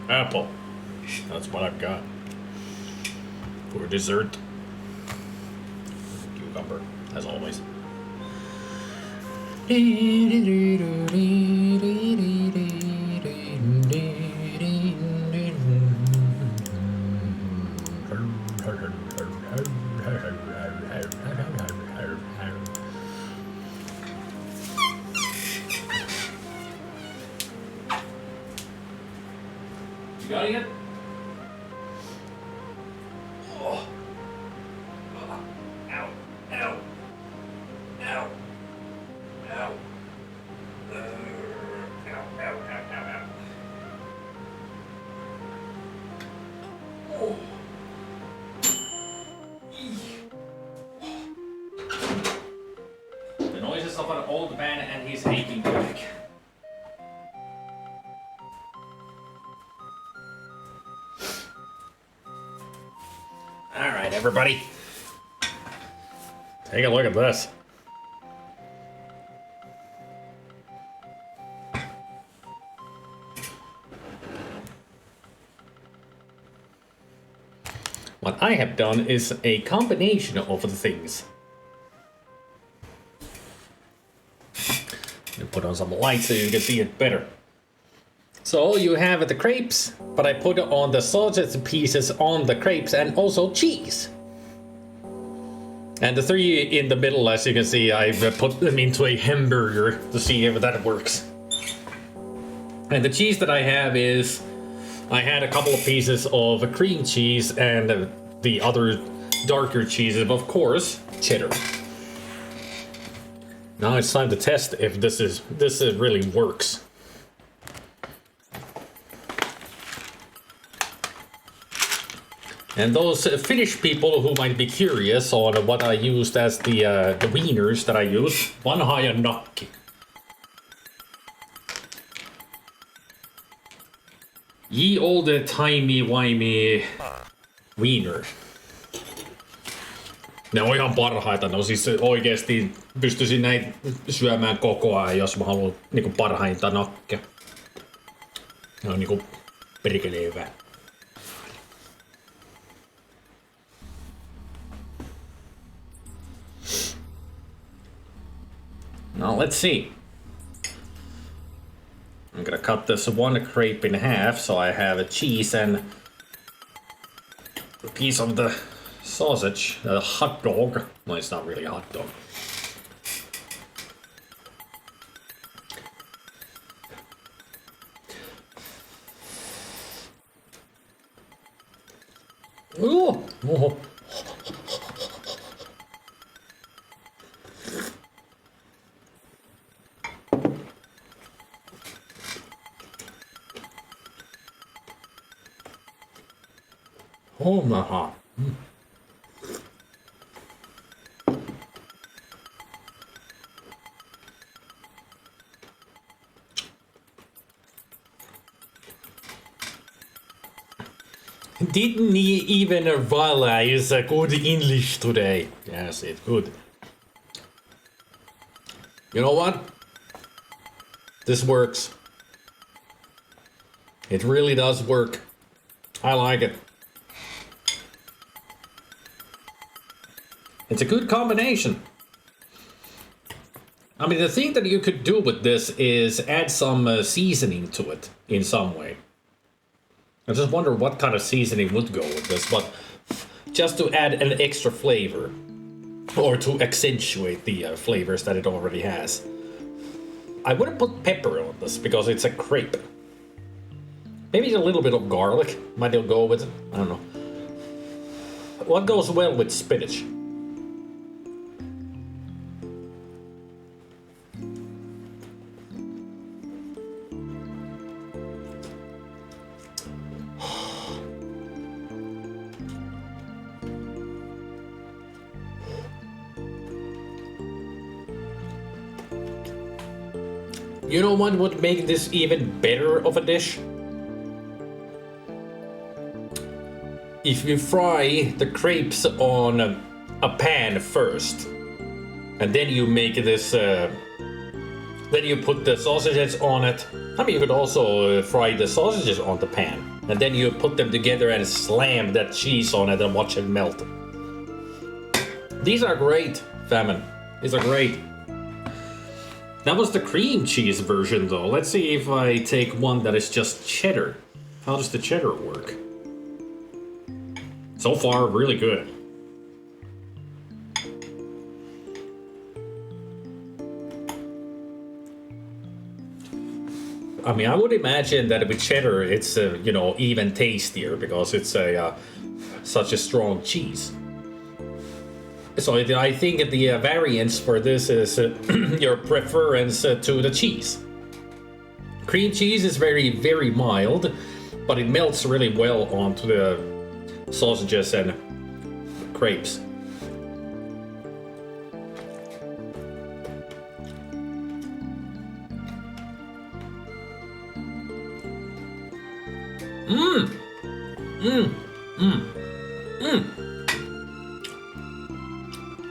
Apple. That's what I've got. For dessert. Cucumber, as always. You got it yet? Oh. Ow. Ow. Ow. Ow. Ow. Ow, ow, ow, ow, ow. of an old man and his aching back. Alright, everybody. Take a look at this. What I have done is a combination of the things. I'm gonna put on some lights so you can see it better. So you have the crepes, but I put on the sausage pieces on the crepes and also cheese. And the three in the middle, as you can see, I've put them into a hamburger to see if that works. And the cheese that I have is, I had a couple of pieces of cream cheese and the other darker cheeses, of course, cheddar. Now it's time to test if this really works. And those Finnish people who might be curious on what I used as the wieners that I use, vanha ja nakki. Ye old timey-wimey wiener. Ne on ihan parhaita, no siis oikeesti pystyisin näitä syömään koko ajan, jos mä haluan niinku parhainta nakkia. Ne on niinku perkeleen hyvä. Now let's see. I'm gonna cut this one crepe in half so I have a cheese and a piece of the sausage, a hot dog. Well, it's not really a hot dog. Ooh. Oh. Oh my god. Didn't even realize good English today. Yes, it's good. You know what? This works. It really does work. I like it. It's a good combination. I mean, the thing that you could do with this is add some seasoning to it in some way. I just wonder what kind of seasoning would go with this, but just to add an extra flavor or to accentuate the flavors that it already has. I wouldn't put pepper on this because it's a crepe. Maybe a little bit of garlic might go with it. I don't know. What goes well with spinach? You know what would make this even better of a dish? If you fry the crepes on a pan first, and then you make this, then you put the sausages on it. I mean, you could also fry the sausages on the pan, and then you put them together and slam that cheese on it and watch it melt. These are great, famine. These are great. That was the cream cheese version, though. Let's see if I take one that is just cheddar. How does the cheddar work? So far, really good. I mean, I would imagine that with cheddar, it's you know, even tastier because it's a such a strong cheese. So I think the variance for this is your preference to the cheese. Cream cheese is very, very mild, but it melts really well onto the sausages and crepes.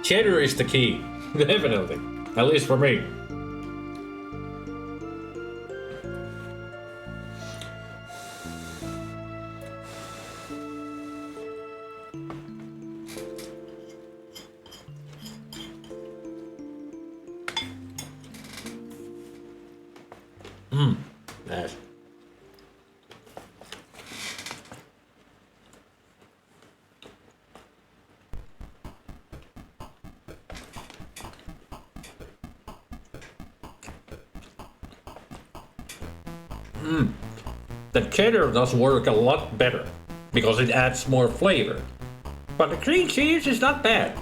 Cheddar is the key, definitely. At least for me. Nice. The cheddar does work a lot better because it adds more flavor. But the cream cheese is not bad.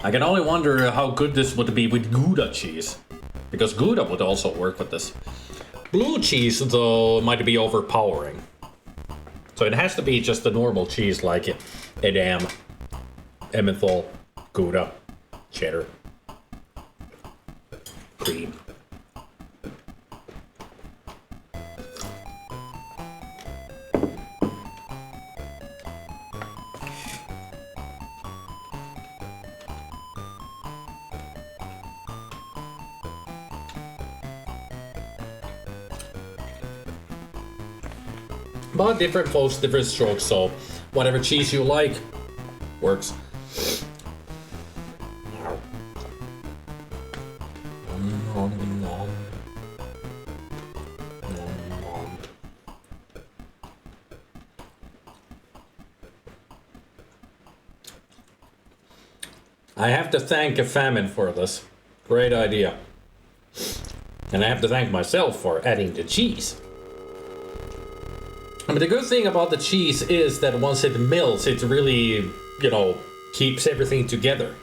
I can only wonder how good this would be with Gouda cheese, because Gouda would also work with this. Blue cheese, though, might be overpowering. So it has to be just the normal cheese like Edam, Emmenthal, Gouda, cheddar, cream. But different folks, different strokes, so whatever cheese you like works. I have to thank a famine for this. Great idea. And I have to thank myself for adding the cheese. But the good thing about the cheese is that once it melts, it really, you know, keeps everything together.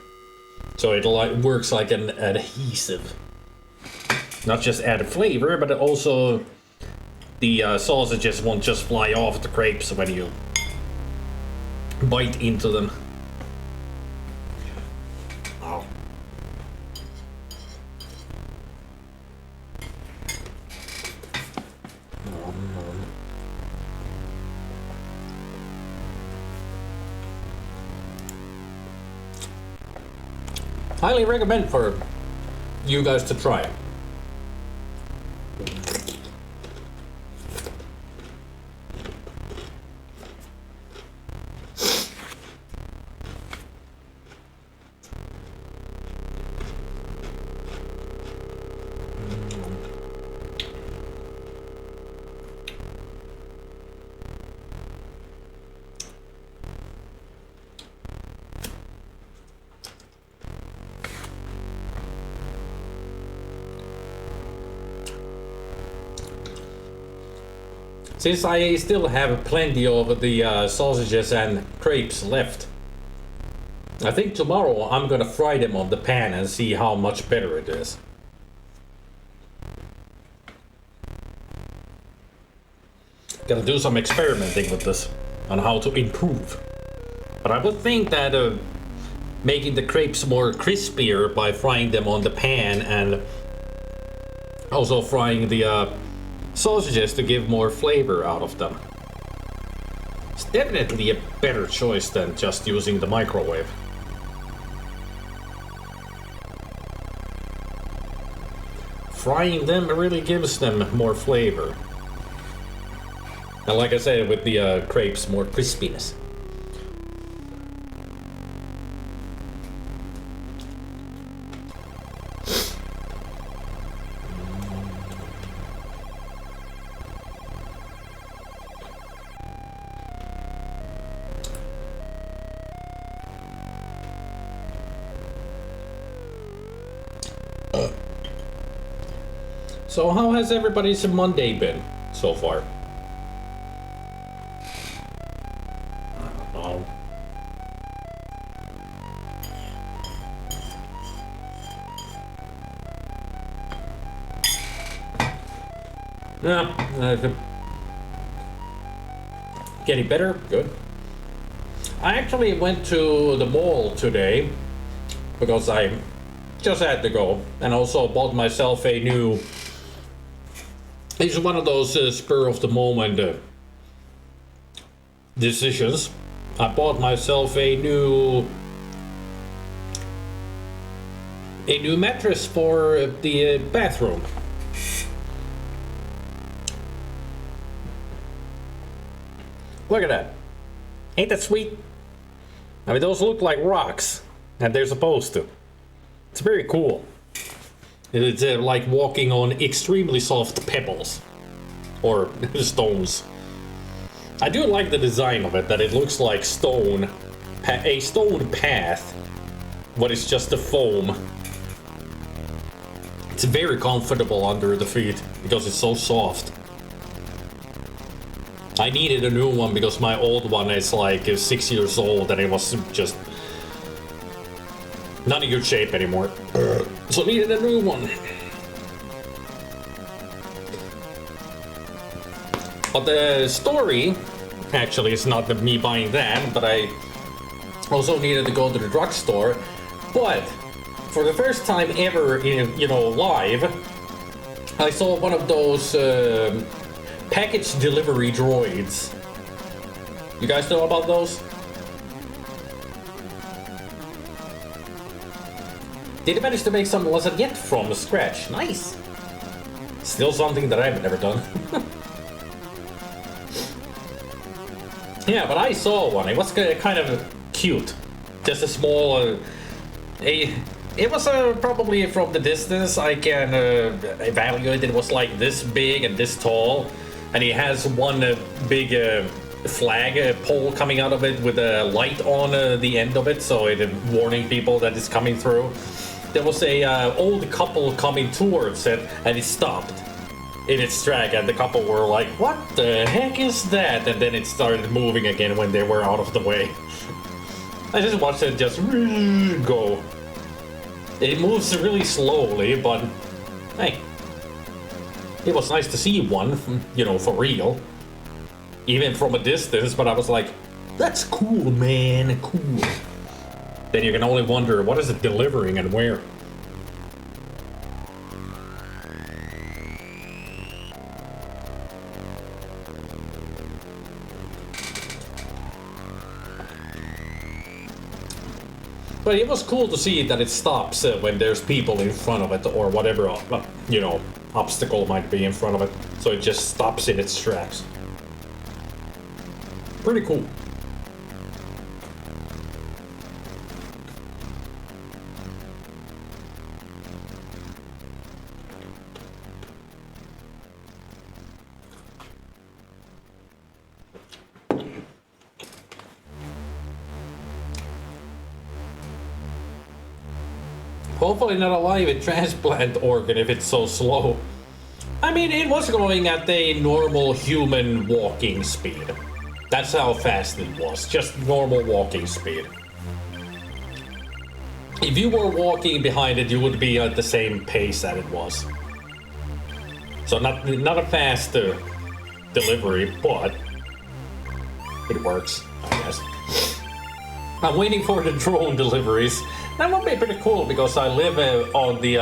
So it works like an adhesive. Not just add flavor, but also the sausages won't just fly off the crepes when you bite into them. Wow. Highly recommend for you guys to try it. Since I still have plenty of the sausages and crepes left, I think tomorrow I'm gonna fry them on the pan and see how much better it is. Gotta do some experimenting with this on how to improve. But I would think that making the crepes more crispier by frying them on the pan and also frying the sausages to give more flavor out of them. It's definitely a better choice than just using the microwave. Frying them really gives them more flavor. And like I said, with the crepes, more crispiness. So how has everybody's Monday been so far? Getting better? Good. I actually went to the mall today because I just had to go, and also bought myself a new. It's one of those spur of the moment decisions. I bought myself a new mattress for the bathroom. Look at that. Ain't that sweet? I mean, those look like rocks, and they're supposed to. It's very cool. It's like walking on extremely soft pebbles. Or stones. I do like the design of it, that it looks like a stone path, but it's just a foam. It's very comfortable under the feet, because it's so soft. I needed a new one because my old one is like 6 years old and it was just not in good shape anymore. So I needed a new one. But the story actually is not me buying that, but I also needed to go to the drugstore. But for the first time ever in, live, I saw one of those package delivery droids. You guys know about those? Did you manage to make some lasagna from scratch? Nice! Still something that I've never done. Yeah, but I saw one. It was kind of cute. Just a small... It was probably from the distance I can evaluate. It was like this big and this tall. And it has one big flag pole coming out of it with a light on the end of it, so it's warning people that it's coming through. There was a old couple coming towards it, and it stopped in its track, and the couple were like, "What the heck is that?" And then it started moving again when they were out of the way. I just watched it just go. It moves really slowly, but hey. It was nice to see one, for real. Even from a distance, but I was like, that's cool, man, cool. Then you can only wonder, what is it delivering and where? But it was cool to see that it stops when there's people in front of it or whatever, obstacle might be in front of it, so it just stops in its tracks. Pretty cool. Hopefully not a live transplant organ if it's so slow. I mean, it was going at a normal human walking speed. That's how fast it was, just normal walking speed. If you were walking behind it, you would be at the same pace that it was. So not a fast delivery, but it works, I guess. I'm waiting for the drone deliveries. That would be pretty cool because I live on the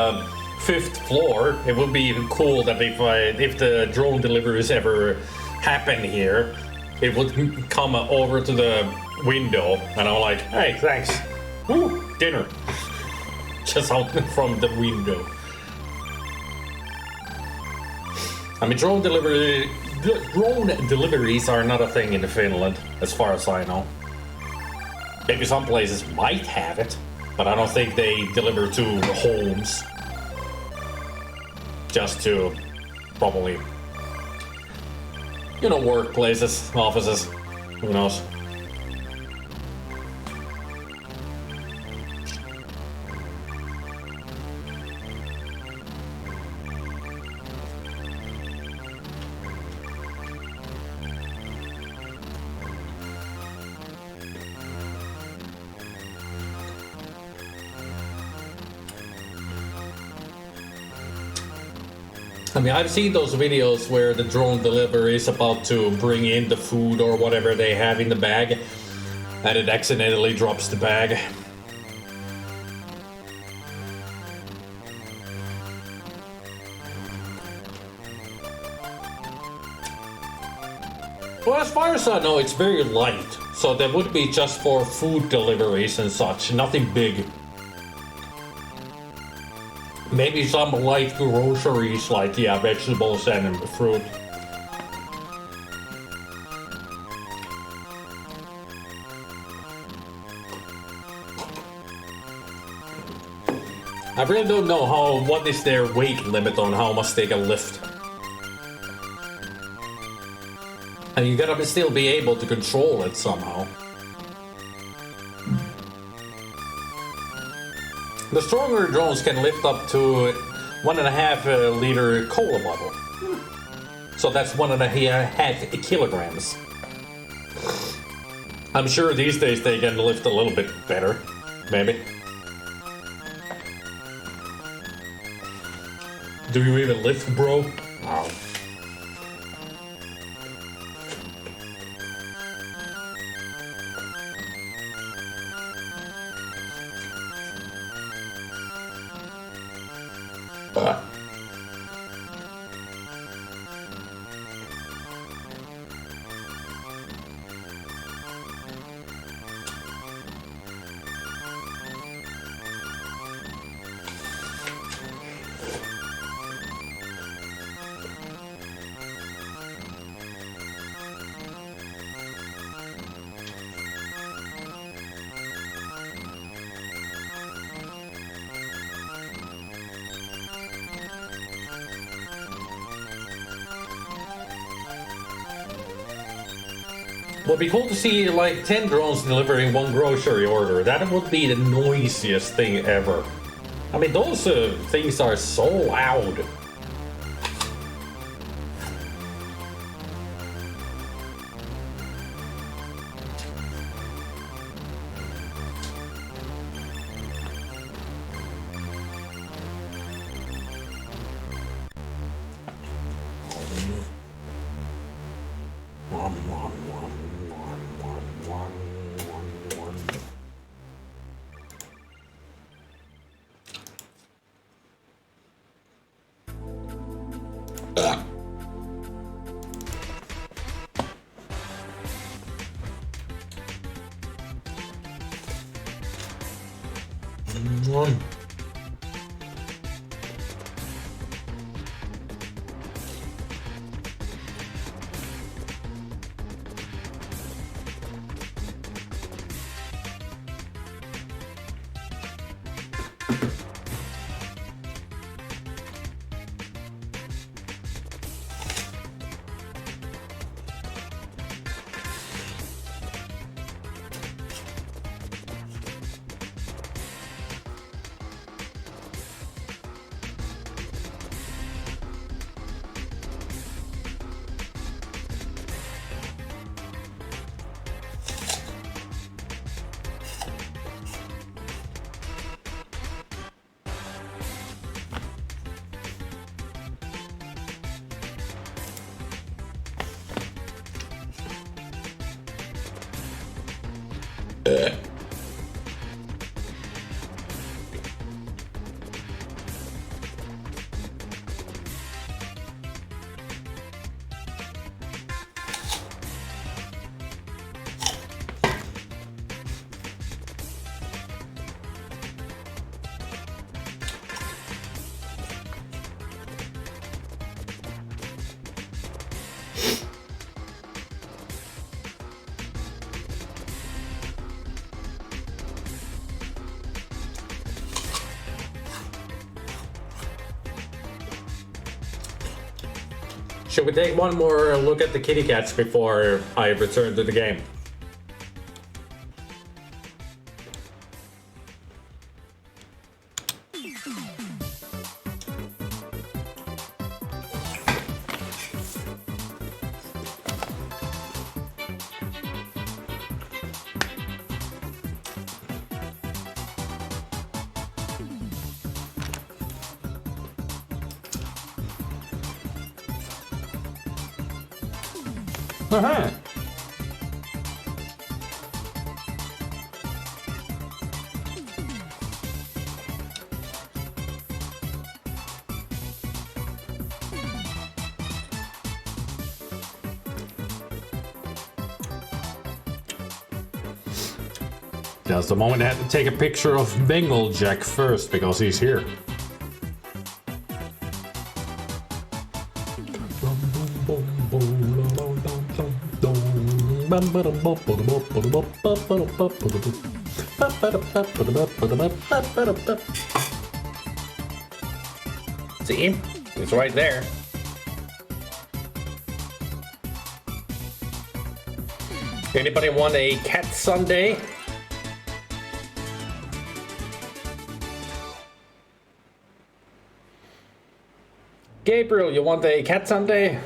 5th floor. It would be cool that if the drone deliveries ever happen here, it would come over to the window and I'm like, hey, thanks. Woo, dinner. Just out from the window. I mean, drone deliveries are not a thing in Finland, as far as I know. Maybe some places might have it, but I don't think they deliver to homes. Just to probably, workplaces, offices, who knows. I mean, I've seen those videos where the drone deliverer is about to bring in the food or whatever they have in the bag, and it accidentally drops the bag. Well, as far as I know, it's very light, so that would be just for food deliveries and such, nothing big. Maybe some light groceries like, yeah, vegetables and fruit. I really don't know what is their weight limit on how much they can lift. And you gotta still be able to control it somehow. The stronger drones can lift up to 1.5 liter cola bottle. So that's 1.5 kilograms. I'm sure these days they can lift a little bit better, maybe. Do you even lift, bro? Oh. Would be cool to see like 10 drones delivering one grocery order. That would be the noisiest thing ever. I mean, those things are so loud. Should we take one more look at the kitty cats before I return to the game? Uh-huh. That's the moment I had to take a picture of Bengal Jack first because he's here. See? It's right there. Anybody want a cat sundae? Gabriel, you want a cat sundae?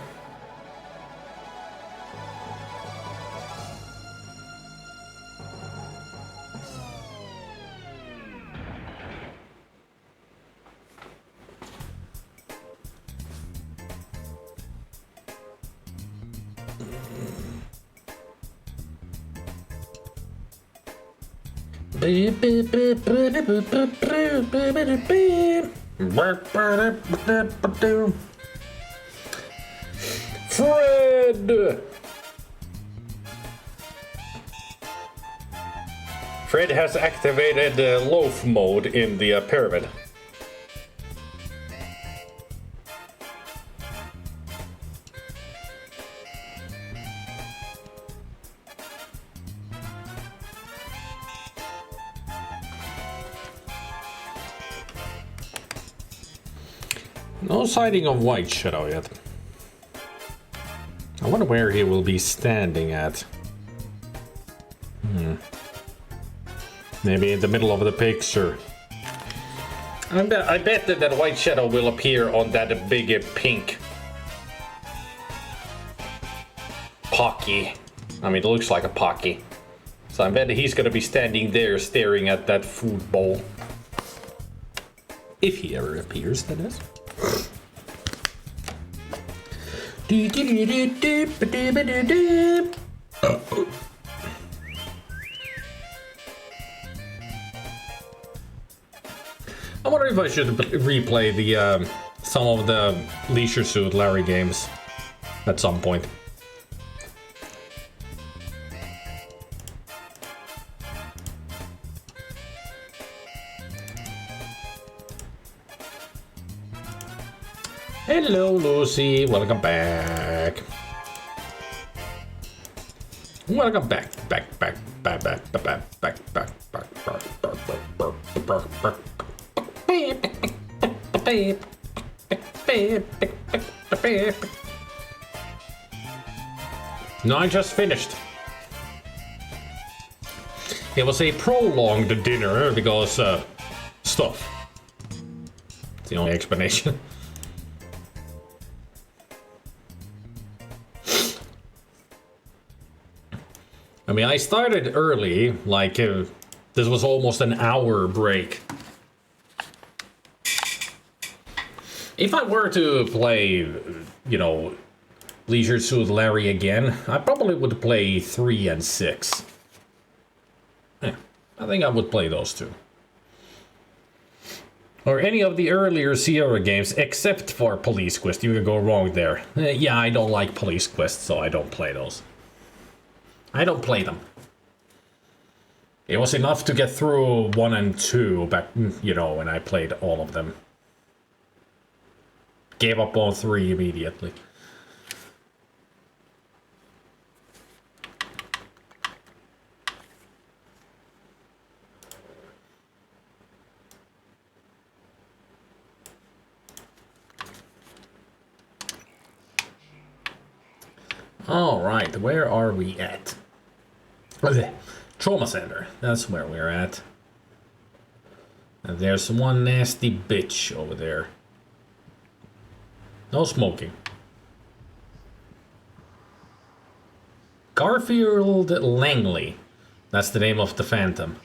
Fred has activated loaf mode in the pyramid. No sighting of White Shadow yet. I wonder where he will be standing at. Maybe in the middle of the picture. I bet that White Shadow will appear on that big pink Pocky. I mean, it looks like a Pocky. So I bet he's gonna be standing there staring at that food bowl. If he ever appears, that is. I wonder if I should replay the some of the Leisure Suit Larry games at some point. Hello, Lucy. Welcome back. Welcome back. No, I just finished. It was a prolonged dinner because stuff. It's the only explanation. I mean, I started early, like, this was almost an hour break. If I were to play, you know, Leisure Suit Larry again, I probably would play 3 and 6. Yeah, I think I would play those two. Or any of the earlier Sierra games, except for Police Quest. You could go wrong there. Yeah, I don't like Police Quest, so I don't play those. I don't play them. It was enough to get through 1 and 2 back, you know, when I played all of them. Gave up on 3 immediately. All right, where are we at? Trauma Center. That's where we're at. And there's one nasty bitch over there. No smoking. Garfield Langley. That's the name of the Phantom.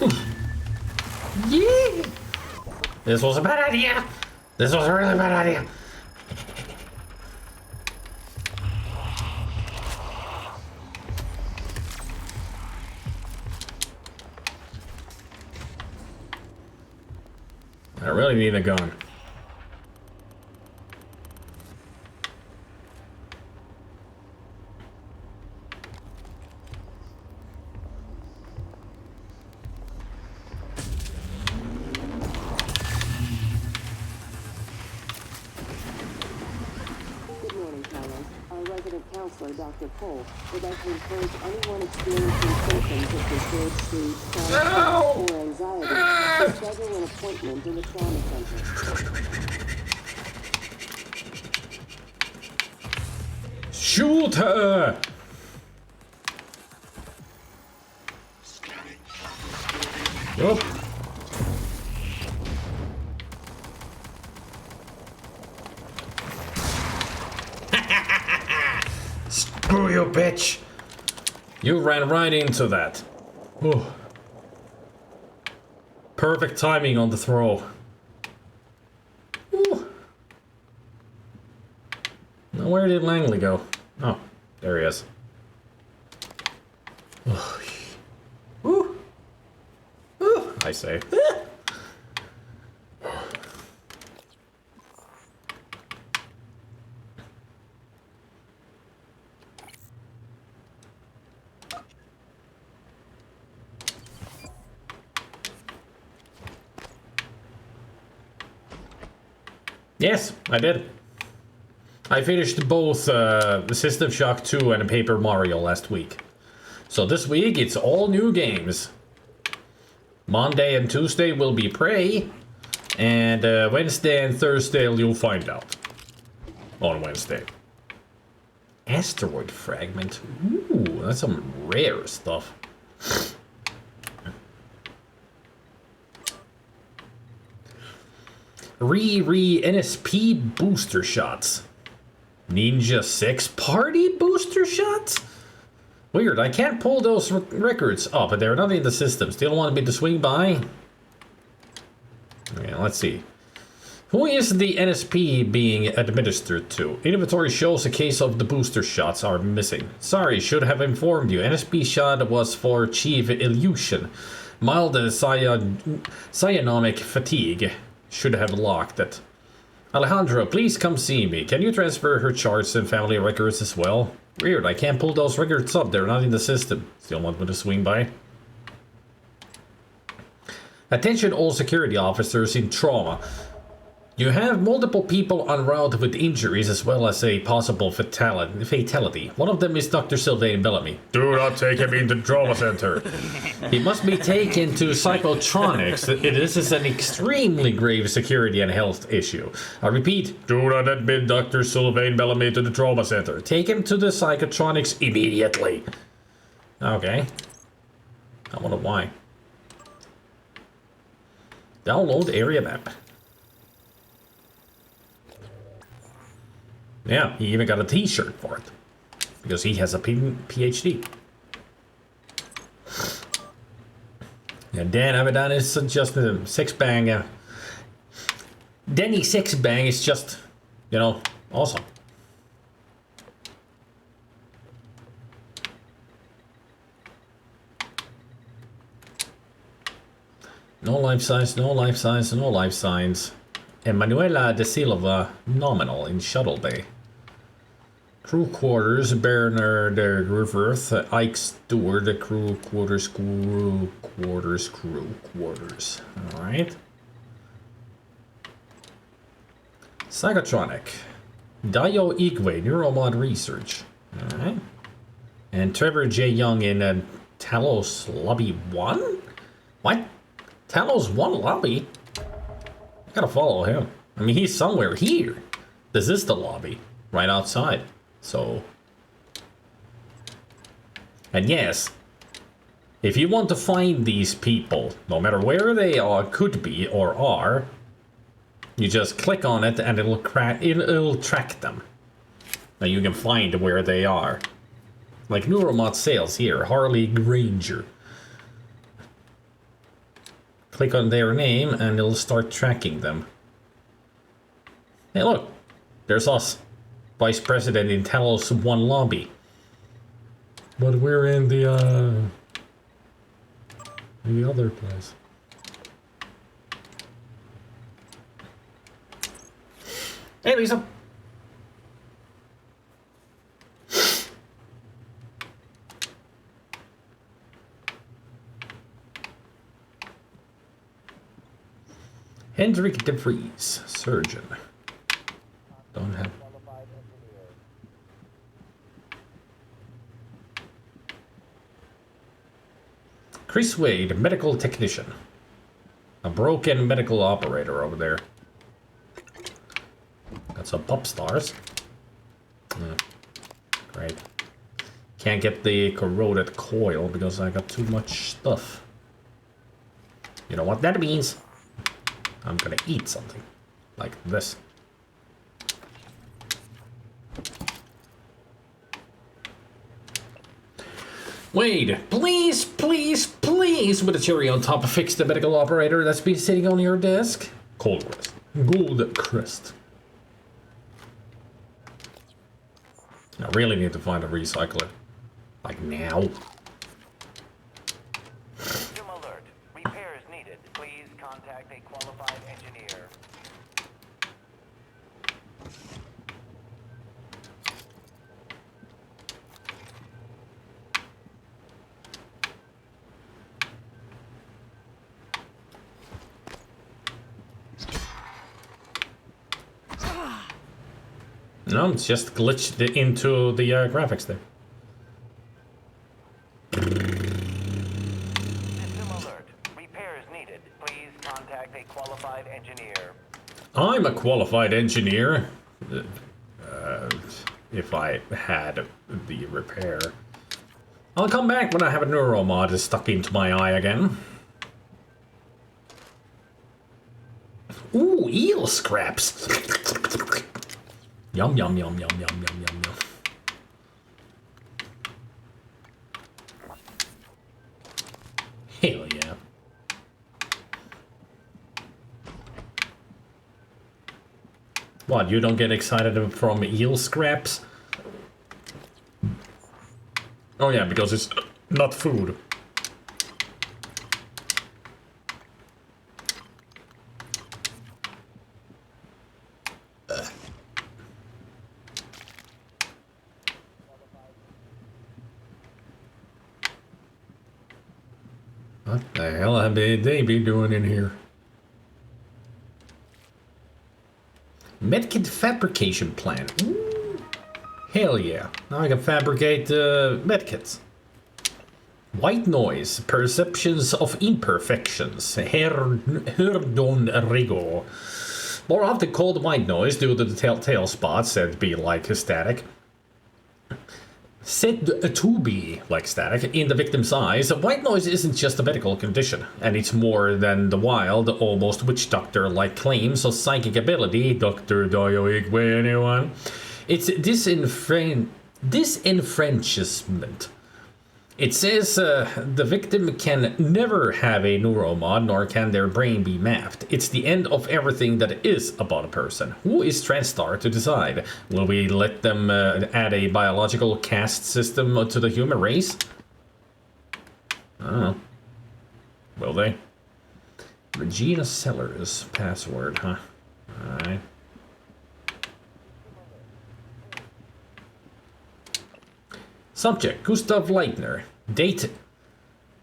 Yeah! This was a bad idea! This was a really bad idea! I really need a gun. Good morning, Talos. Our resident counselor, Dr. Cole, would like to encourage anyone experiencing symptoms of disturbed sleep, or anxiety to schedule an appointment in the trauma center. Shoot her! Yup. Screw you, bitch! You ran right into that. Ooh. Perfect timing on the throw. Ooh. Now where did Langley go? Oh, there he is. Ooh. Ooh. Ooh, I say. Yes, I did. I finished both System Shock 2 and Paper Mario last week. So this week it's all new games. Monday and Tuesday will be Prey. And Wednesday and Thursday you'll find out. On Wednesday. Asteroid Fragment. Ooh, that's some rare stuff. NSP booster shots. Ninja 6 party booster shots? Weird, I can't pull those records up, but they're not in the system. Still want me to swing by? Okay, let's see. Who is the NSP being administered to? Inventory shows a case of the booster shots are missing. Sorry, should have informed you. NSP shot was for Chief Illusion. Mild cyanomic fatigue. Should have locked it. Alejandro, please come see me. Can you transfer her charts and family records as well? Weird, I can't pull those records up. They're not in the system. Still want me to swing by? Attention all security officers in trauma. You have multiple people en route with injuries as well as a possible fatality. One of them is Dr. Sylvain Bellamy. Do not take him into the trauma center. He must be taken to psychotronics. This is an extremely grave security and health issue. I repeat, do not admit Dr. Sylvain Bellamy to the trauma center. Take him to the psychotronics immediately. Okay. I wonder why. Download area map. Yeah, he even got a t-shirt for it. Because he has a PhD. And Dan Abadan is just a six-bang. Denny six-bang is just, you know, awesome. No life signs, no life signs, no life signs. Emanuela de Silva, nominal in Shuttle Bay. Crew quarters, Bernard Riverth, Ike Stewart, crew quarters. Alright. Psychotronic. Dio Igwe, Neuromod Research. Alright. And Trevor J. Young in Talos Lobby 1? What? Talos 1 lobby? I gotta follow him. I mean, he's somewhere here. This is the lobby. Right outside. So... And yes, if you want to find these people, no matter where they are, could be, or are, you just click on it and it'll track them. Now you can find where they are. Like Neuromod Sales here, Harley Granger. Click on their name and it'll start tracking them. Hey look, there's us, Vice President in Talos I lobby. But we're in the other place. Hey Lisa. Hendrik de Vries, surgeon. Don't have. Chris Wade, medical technician. A broken medical operator over there. Got some pop stars. Great. Can't get the corroded coil because I got too much stuff. You know what that means? I'm gonna eat something. Like this. Wade, please, please, please, with a cherry on top, fix the medical operator that's been sitting on your desk. Cold crest. Gold crest. I really need to find a recycler. Like now. System alert. Repairs needed. Please contact a qualified engineer. No, it's just glitched into the graphics there. System alert. Repairs needed. Please contact a qualified engineer. I'm a qualified engineer. If I had the repair. I'll come back when I have a neuromod stuck into my eye again. Ooh, eel scraps. Yum, yum, yum, yum, yum, yum, yum, yum. Hell yeah. What, you don't get excited from eel scraps? Oh yeah, because it's not food. What the hell have they be doing in here? Medkit fabrication plan. Ooh. Hell yeah. Now I can fabricate medkits. White noise. Perceptions of imperfections. Herdon Rigo. More often called white noise due to the telltale spots that be like static. Said to be like static in the victim's eyes, white noise isn't just a medical condition, and it's more than the wild, almost witch doctor-like claims of psychic ability. Dr. Doyoigwe, anyone? It's disenfranchisement. It says the victim can never have a neuromod, nor can their brain be mapped. It's the end of everything that is about a person. Who is TranStar to decide? Will we let them add a biological caste system to the human race? I don't know. Will they? Regina Sellers password, huh? Alright. Subject, Gustav Leitner. Date,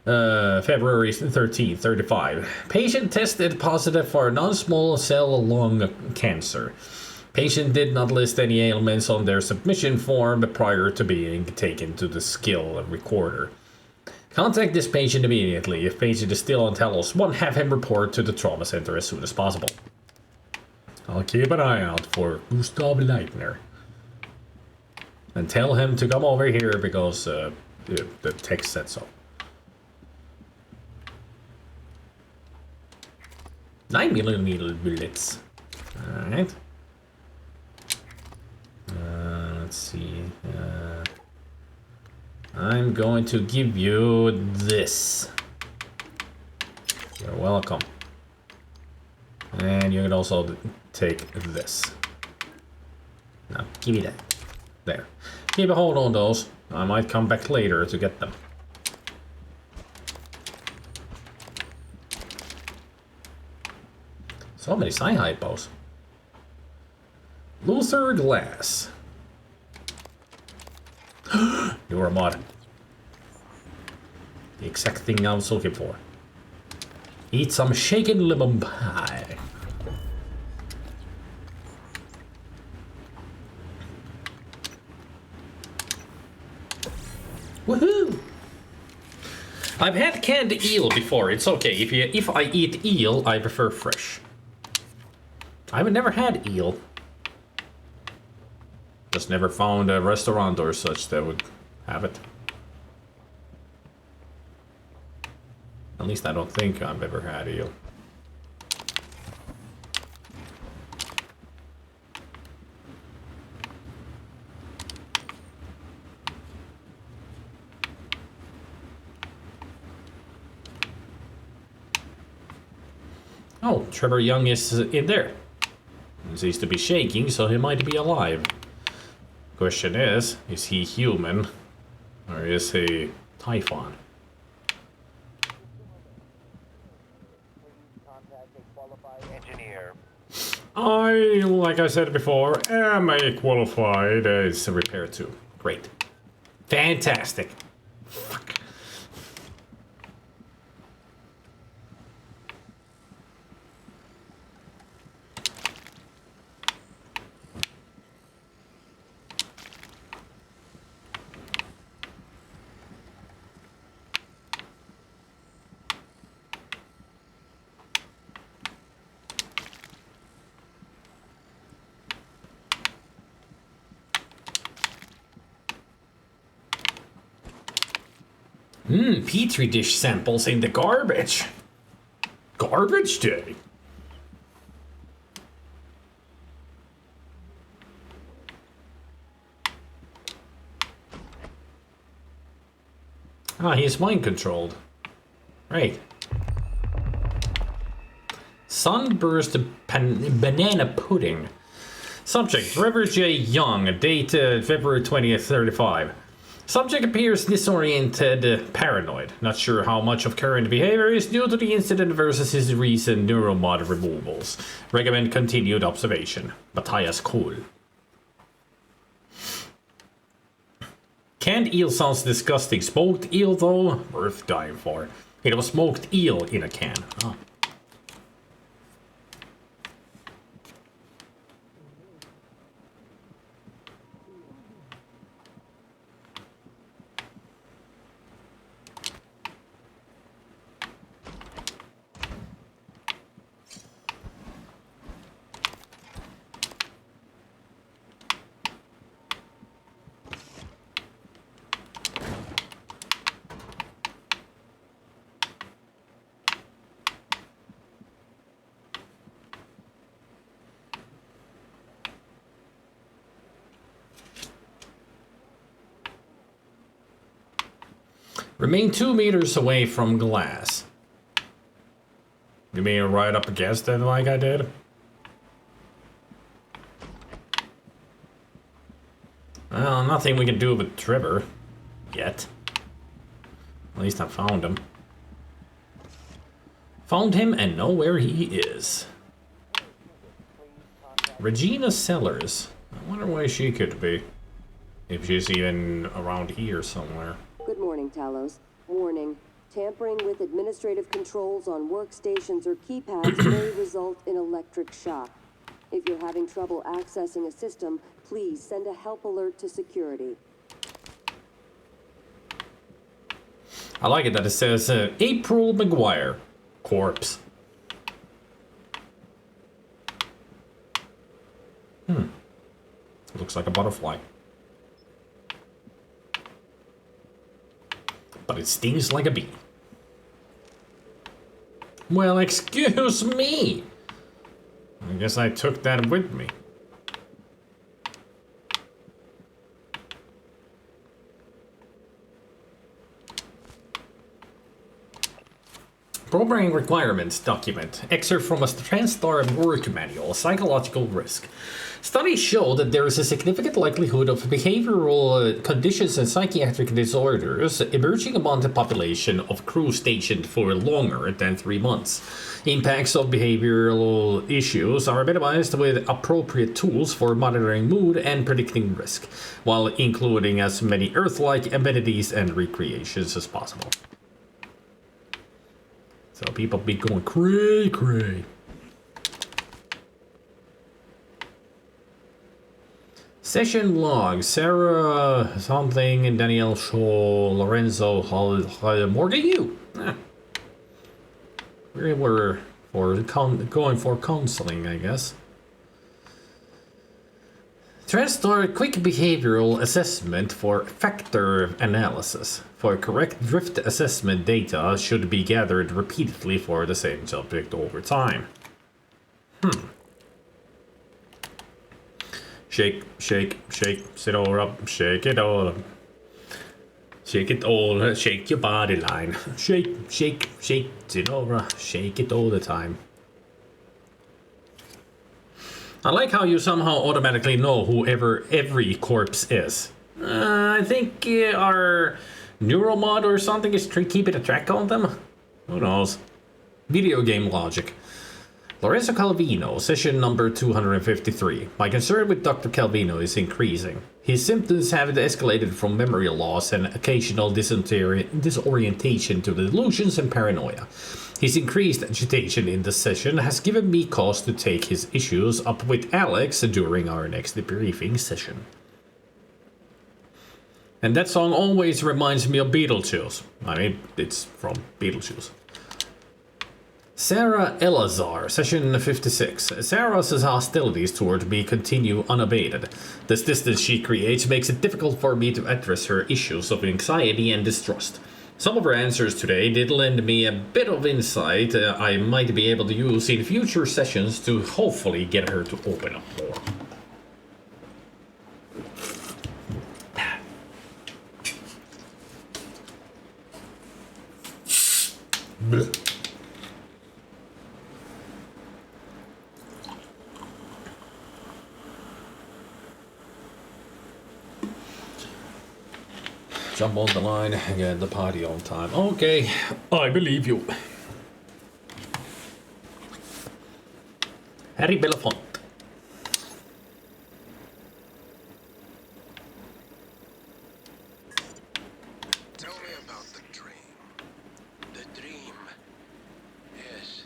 February 13th, 35. Patient tested positive for non-small cell lung cancer. Patient did not list any ailments on their submission form prior to being taken to the skill recorder. Contact this patient immediately. If patient is still on Talos I, have him report to the trauma center as soon as possible. I'll keep an eye out for Gustav Leitner. And tell him to come over here because the text said so. 9mm bullets. Alright. Let's see. I'm going to give you this. You're welcome. And you can also take this. Now, give me that. There. Keep a hold on those. I might come back later to get them. So many side hypos. Luther glass. You're a mod. The exact thing I was looking for. Eat some shaken lemon pie. Woohoo! I've had canned eel before. It's okay. If I eat eel, I prefer fresh. I've never had eel. Just never found a restaurant or such that would have it. At least I don't think I've ever had eel. Oh, Trevor Young is in there. He seems to be shaking, so he might be alive. Question is he human? Or is he Typhon? I, like I said before, am a qualified as a repair too. Great. Fantastic. Fuck. Petri dish samples in the garbage. Garbage day. Ah, he's mind controlled. Right. Sunburst banana pudding. Subject, Trevor J. Young, date February 20th, 35. Subject appears disoriented, paranoid. Not sure how much of current behavior is due to the incident versus his recent neuromod removals. Recommend continued observation. Matthias Kohl. Canned eel sounds disgusting. Smoked eel, though, worth dying for. It was smoked eel in a can. Oh. Remain 2 meters away from glass. You mean right up against it like I did? Well, nothing we can do with Trevor. Yet. At least I found him. Found him and know where he is. Regina Sellers. I wonder where she could be. If she's even around here somewhere. Good morning, Talos. Warning. Tampering with administrative controls on workstations or keypads may result in electric shock. If you're having trouble accessing a system, please send a help alert to security. I like it that it says April McGuire. Corpse. Looks like a butterfly. But it stings like a bee. Well, excuse me. I guess I took that with me. Programming requirements document. Excerpt from a TranStar work manual. Psychological risk. Studies show that there is a significant likelihood of behavioral conditions and psychiatric disorders emerging among the population of crew stationed for longer than 3 months. Impacts of behavioral issues are minimized with appropriate tools for monitoring mood and predicting risk, while including as many Earth-like amenities and recreations as possible. So people be going cray. Session log. Sarah something and Danielle Shaw, Lorenzo Morgan you. We were going for counseling, I guess. TranStar quick behavioral assessment for factor analysis. For correct drift assessment, data should be gathered repeatedly for the same subject over time. Shake, sit all up, shake it all up. Shake it all, shake your body line. Shake, sit over, shake it all the time. I like how you somehow automatically know whoever every corpse is. I think our neuromod or something is keeping a track on them. Who knows? Video game logic. Lorenzo Calvino, session number 253. My concern with Dr. Calvino is increasing. His symptoms have escalated from memory loss and occasional disorientation to delusions and paranoia. His increased agitation in the session has given me cause to take his issues up with Alex during our next debriefing session. And that song always reminds me of Beetlejuice. I mean, it's from Beetlejuice. Sarah Elazar, session 56. Sarah's hostilities toward me continue unabated. This distance she creates makes it difficult for me to address her issues of anxiety and distrust. Some of her answers today did lend me a bit of insight I might be able to use in future sessions to hopefully get her to open up more. Blech. Jump on the line and get the party on time. Okay, I believe you. Harry Belafonte. Tell me about the dream. The dream. Yes,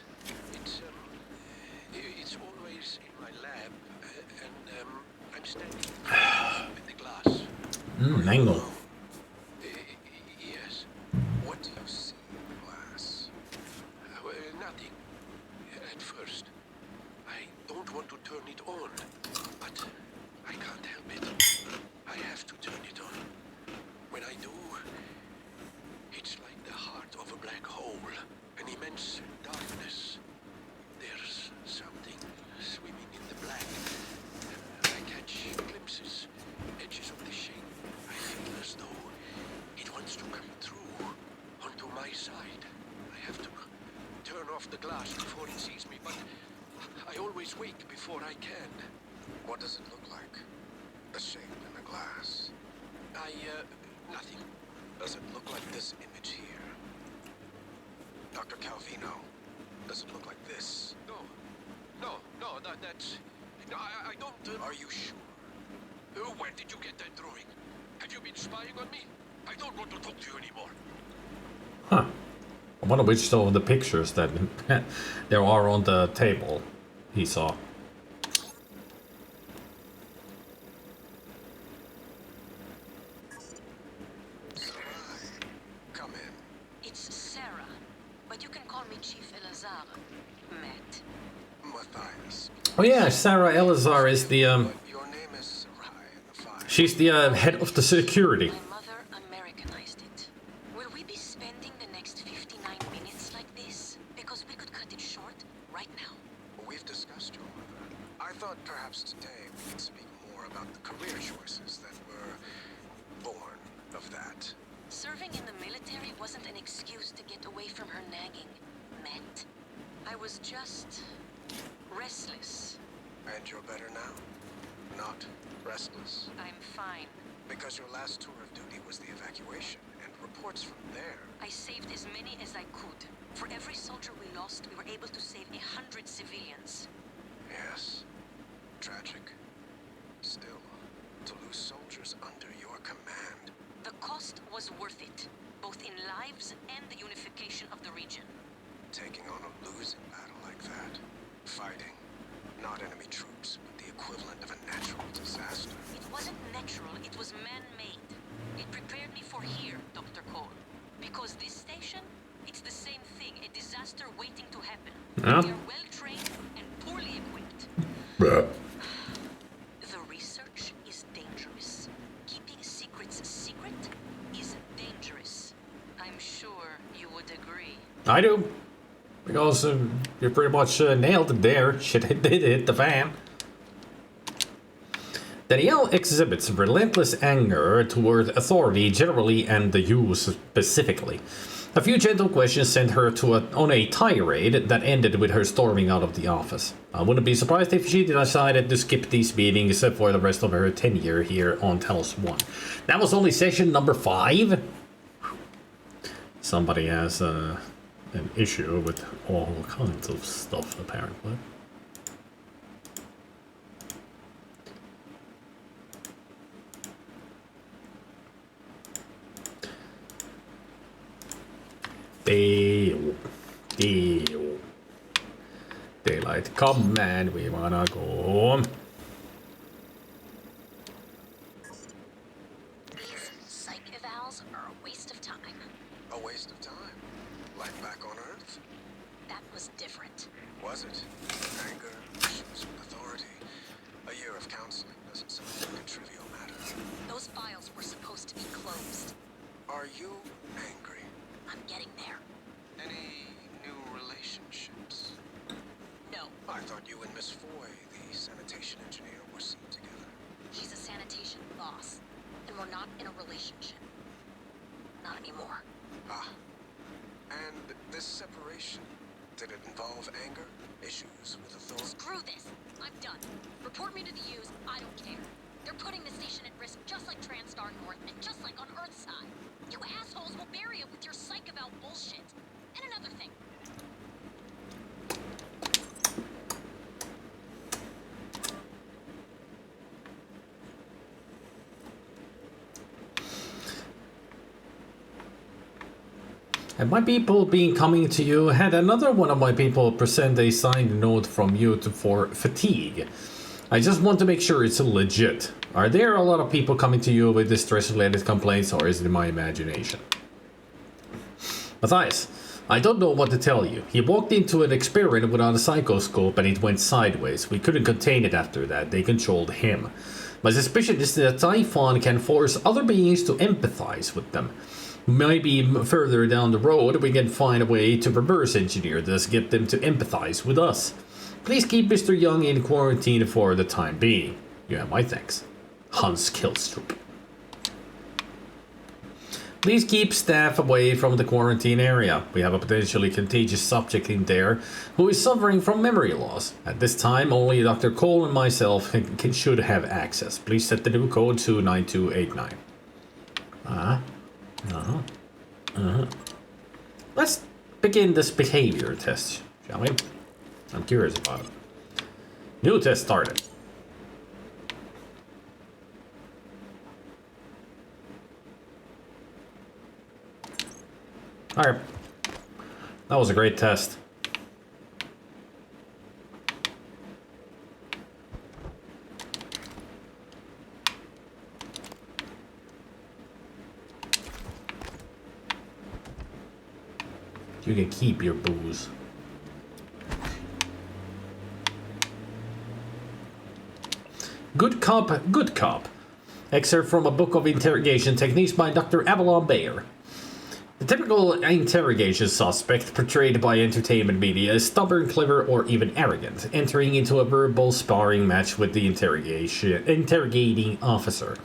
it's always in my lab, and I'm standing with the glass. Mango. The glass before it sees me, but I always wake before I can. What does it look like? The shape in the glass? Nothing. Does it look like this image here? Dr. Calvino, does it look like this? No, that's... No, I don't... Are you sure? Where did you get that drawing? Have you been spying on me? I don't want to talk to you anymore. Huh. I wonder which of the pictures that there are on the table he saw. Come in. It's Sarah, but you can call me Chief Elazar. Matt. Matthias. Oh yeah, Sarah Elazar is the Your name is Ryan. she's the head of the security. Perhaps today we can speak more about the career choices that were born of that. Serving in the military wasn't an excuse to get away from her nagging. I was just restless. And you're better now? Not restless? I'm fine. Because your last tour of duty was the evacuation, and reports from there. I saved as many as I could. For every soldier we lost, we were able to save 100 civilians. Yes. Tragic. Still, to lose soldiers under your command. The cost was worth it, both in lives and the unification of the region. Taking on a losing battle like that. Fighting. Not enemy troops, but the equivalent of a natural disaster. It wasn't natural, it was man-made. It prepared me for here, Dr. Cole. Because this station, it's the same thing, a disaster waiting to happen. Yeah. They're well-trained and poorly equipped. Bruh. The research is dangerous. Keeping secrets secret is dangerous. I'm sure you would agree. I do. Because you pretty much nailed it there. Shit did hit the fan. Danielle exhibits relentless anger toward authority generally and the youth specifically. A few gentle questions sent her on a tirade that ended with her storming out of the office. I wouldn't be surprised if she decided to skip these meetings for the rest of her tenure here on Talos I. That was only session number 5. Somebody has an issue with all kinds of stuff, apparently. Daylight come and we wanna go. These psych evals are a waste of time. A waste of time? Like back on Earth? That was different. Was it? Anger, issues with authority. A year of counseling doesn't sound like a trivial matter. Those files were supposed to be closed. Are you angry? I'm getting there. Any new relationships? No. I thought you and Miss Foy, the sanitation engineer, were seen together. He's a sanitation boss, and we're not in a relationship. Not anymore. Ah. And this separation, did it involve anger? Issues with authority? Screw this. I'm done. Report me to the U's. I don't care. They're putting the station at risk just like TranStar North and just like on Earth's side. You assholes will bury it with your psych about bullshit. And another thing. And my people being coming to you had another one of my people present a signed note from you for fatigue. I just want to make sure it's legit. Are there a lot of people coming to you with distress-related complaints, or is it my imagination? Matthias, I don't know what to tell you. He walked into an experiment without a psychoscope and it went sideways. We couldn't contain it after that. They controlled him. My suspicion is that Typhon can force other beings to empathize with them. Maybe further down the road we can find a way to reverse engineer this, get them to empathize with us. Please keep Mr. Young in quarantine for the time being. You have my thanks. Hans Killstrup. Please keep staff away from the quarantine area. We have a potentially contagious subject in there who is suffering from memory loss. At this time, only Dr. Cole and myself should have access. Please set the new code to 9289. Let's begin this behavior test, shall we? I'm curious about it. New test started. Alright. That was a great test. You can keep your booze. Good cop, good cop. Excerpt from a book of interrogation techniques by Dr. Avalon Bayer. The typical interrogation suspect portrayed by entertainment media is stubborn, clever, or even arrogant, entering into a verbal sparring match with the interrogating officer.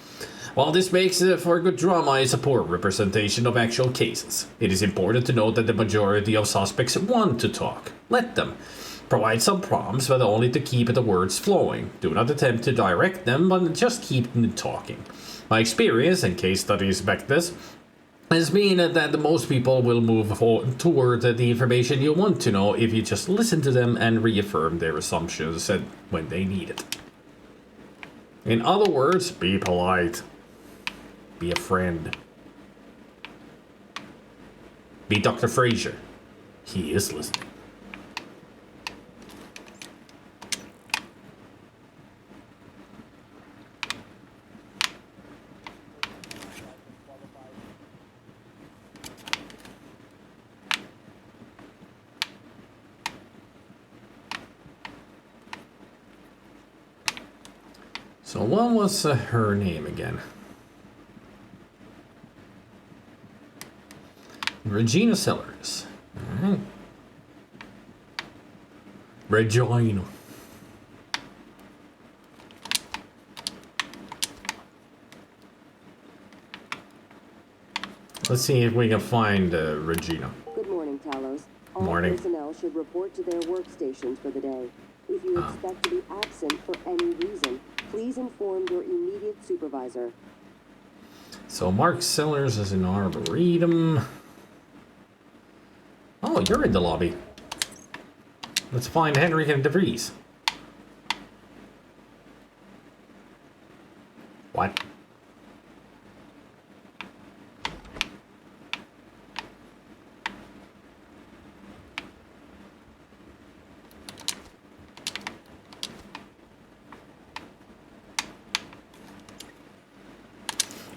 While this makes for good drama, it's a poor representation of actual cases. It is important to note that the majority of suspects want to talk. Let them. Provide some prompts, but only to keep the words flowing. Do not attempt to direct them, but just keep them talking. My experience, and case studies back this, has been that most people will move toward the information you want to know if you just listen to them and reaffirm their assumptions when they need it. In other words, be polite. Be a friend. Be Dr. Fraser. He is listening. So what was her name again? Regina Sellers. Alright. Regina. Let's see if we can find Regina. Good morning, Talos. All Morning. personnel should report to their workstations for the day. If you expect to be absent for any reason, please inform your immediate supervisor. So Mark Sellers is in Arboretum. Oh, you're in the lobby. Let's find Henry and DeVries. What?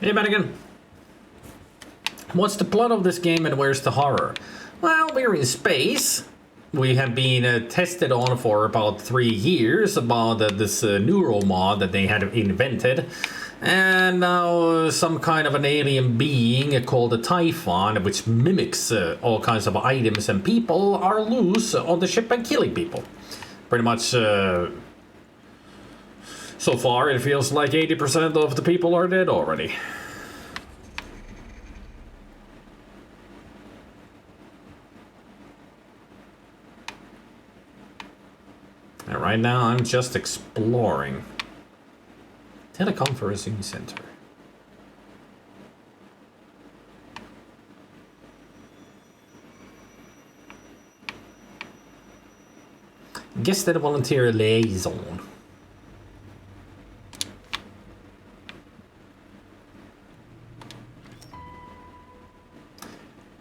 Hey, Madigan. What's the plot of this game and where's the horror? Well, we're in space. We have been tested on for about 3 years about this neural mod that they had invented. And now some kind of an alien being called a Typhon, which mimics all kinds of items and people, are loose on the ship and killing people. Pretty much, so far it feels like 80% of the people are dead already. And right now I'm just exploring. Teleconferencing center. Guess that volunteer liaison.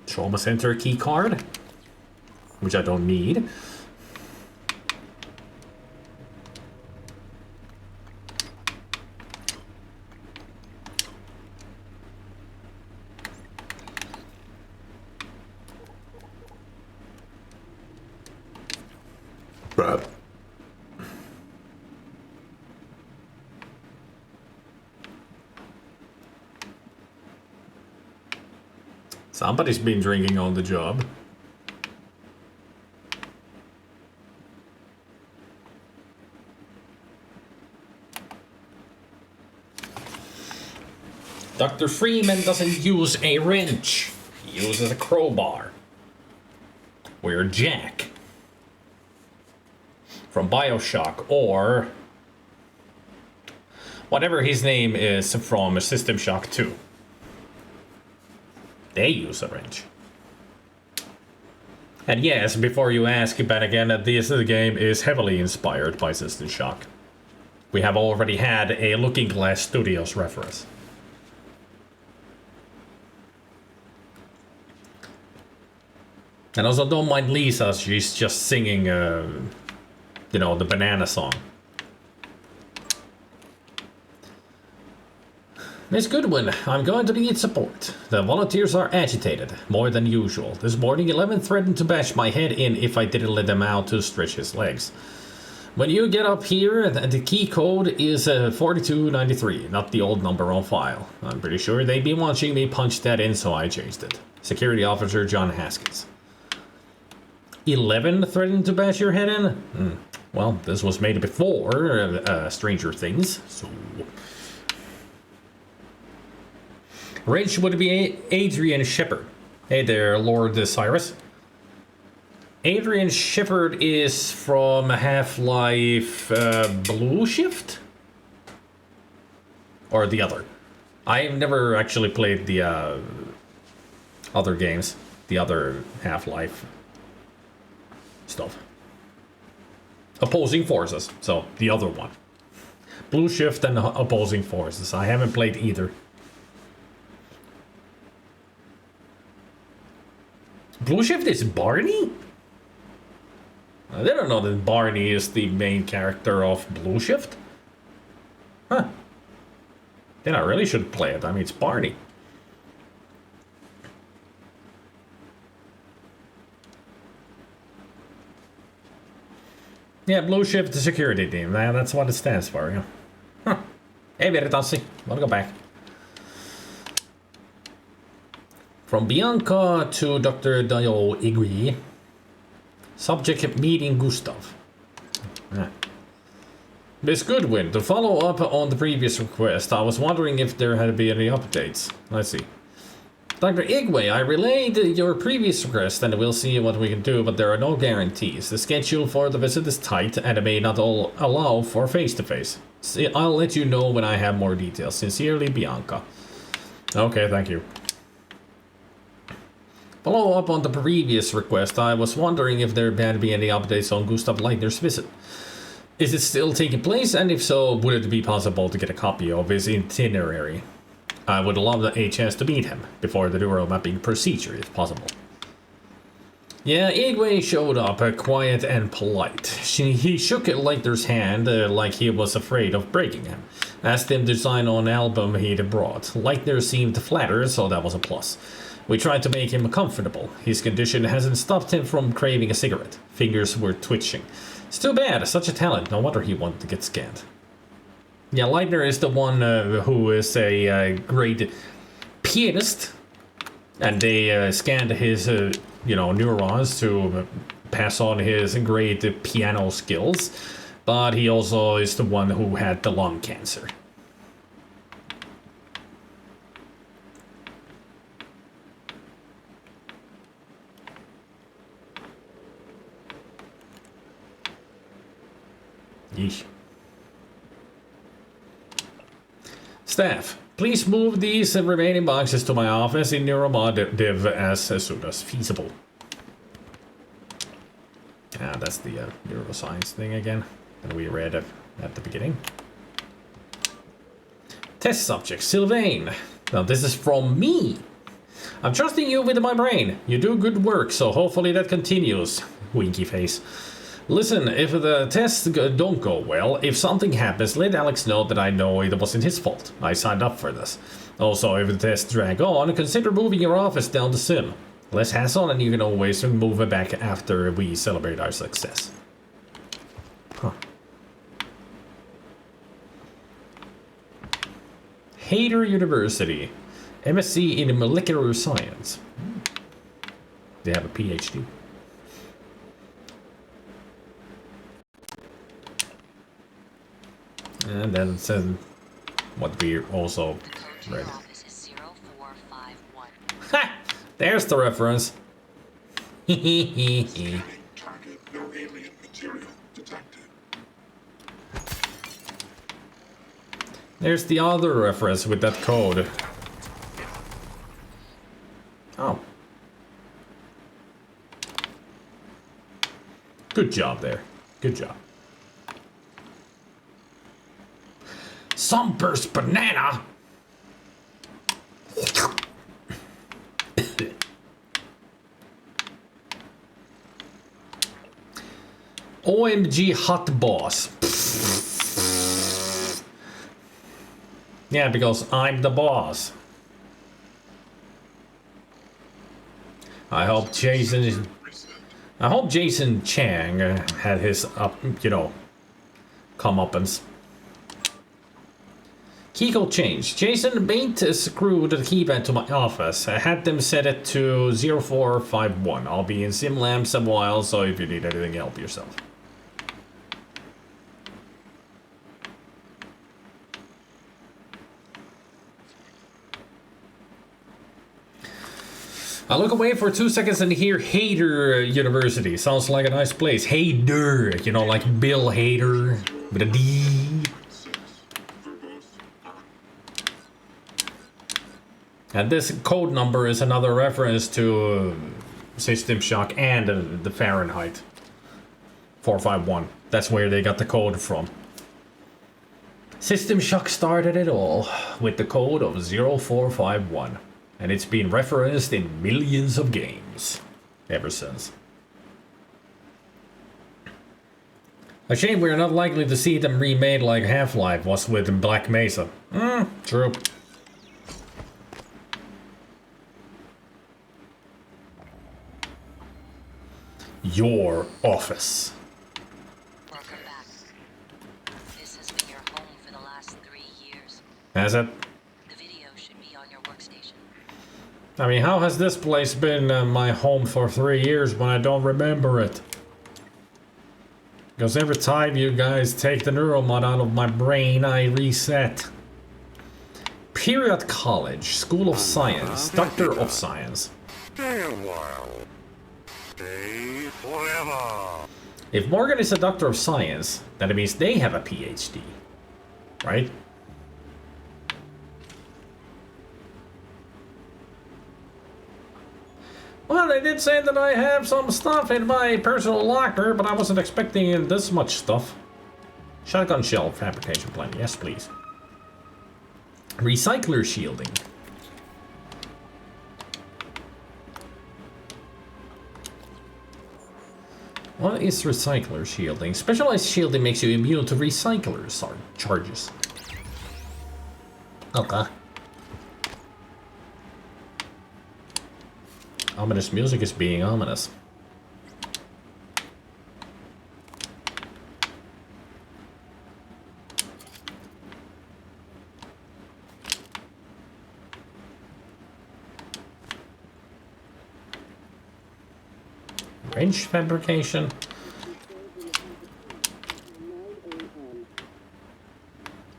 Trauma center key card, which I don't need. Somebody's been drinking on the job. Dr. Freeman doesn't use a wrench. He uses a crowbar. We're Jack from BioShock, or whatever his name is from System Shock 2. They use a wrench. And yes, before you ask, but again, this game is heavily inspired by System Shock. We have already had a Looking Glass Studios reference. And also, don't mind Lisa, she's just singing, you know, the banana song. Miss Goodwin, I'm going to need support. The volunteers are agitated, more than usual. This morning, 11 threatened to bash my head in if I didn't let them out to stretch his legs. When you get up here, the key code is 4293, not the old number on file. I'm pretty sure they'd be watching me punch that in, so I changed it. Security Officer John Haskins. 11 threatened to bash your head in? Well, this was made before Stranger Things, so... Rich would be Adrian Shepard. Hey there, Lord Cyrus. Adrian Shepard is from Half-Life Blue Shift? Or the other? I've never actually played the other games. The other Half-Life stuff. Opposing Forces, so the other one. Blue Shift and Opposing Forces. I haven't played either. Blue Shift is Barney? I didn't know that Barney is the main character of Blue Shift. Huh. Then I really should play it. I mean, it's Barney. Yeah, Blue Shift security team. That's what it stands for, yeah. Huh. Hey, Veritassi. Wanna go back? From Bianca to Dr. Dio Igui. Subject meeting Gustav. Ah. Miss Goodwin, to follow up on the previous request, I was wondering if there had been any updates. Let's see. Dr. Igwe, I relayed your previous request and we'll see what we can do, but there are no guarantees. The schedule for the visit is tight and it may not all allow for face-to-face. I'll let you know when I have more details. Sincerely, Bianca. Okay, thank you. Follow up on the previous request, I was wondering if there had been any updates on Gustav Leitner's visit. Is it still taking place, and if so, would it be possible to get a copy of his itinerary? I would love a chance to meet him before the neural mapping procedure, if possible. Yeah, Igwe showed up, quiet and polite. He shook Leitner's hand like he was afraid of breaking him. Asked him to sign on an album he'd brought. Leitner seemed flattered, so that was a plus. We tried to make him comfortable. His condition hasn't stopped him from craving a cigarette. Fingers were twitching. It's too bad, such a talent. No wonder he wanted to get scanned. Yeah, Leitner is the one who is a great pianist. And they scanned his, neurons to pass on his great piano skills. But he also is the one who had the lung cancer. Yeesh. Staff, please move these remaining boxes to my office in Neuromod Div as soon as feasible. Ah, that's the neuroscience thing again that we read at the beginning. Test subject, Sylvain. Now this is from me. I'm trusting you with my brain. You do good work, so hopefully that continues. Winky face. Listen, if the tests don't go well, if something happens, let Alex know that I know it wasn't his fault. I signed up for this. Also, if the tests drag on, consider moving your office down to Sim. Less hassle, and you can always move it back after we celebrate our success. Huh. Hayter University. MSc in Molecular Science. They have a PhD. And then it says what we also read. Ha! There's the reference. Target, no alien material detected. There's the other reference with that code. Oh. Good job there. Good job. Sunburst banana. OMG hot boss. Yeah, because I'm the boss. I hope Jason Chang had his comeuppance. Keycode change. Jason Baint screwed the keypad to my office. I had them set it to 0451. I'll be in SimLabs a while, so if you need anything, help yourself. I look away for 2 seconds and hear Hader University. Sounds like a nice place. Hader, you know, like Bill Hader with a D. And this code number is another reference to System Shock and the Fahrenheit 451. That's where they got the code from. System Shock started it all with the code of 0451. And it's been referenced in millions of games ever since. A shame we're not likely to see them remade like Half-Life was with Black Mesa. True. Your office. Welcome back. This has been your home for the last 3 years. Has it? The video should be on your workstation. I mean, how has this place been my home for 3 years when I don't remember it? Because every time you guys take the neural mod out of my brain, I reset. Period College, School of Science, Doctor of Science. Stay a while. Stay forever. If Morgan is a Doctor of Science, that means they have a PhD, right? Well, they did say that I have some stuff in my personal locker, but I wasn't expecting this much stuff. Shotgun shell fabrication plant, yes please. Recycler shielding. What is recycler shielding? Specialized shielding makes you immune to recyclers charges. Okay. Ominous music is being ominous. Wrench fabrication.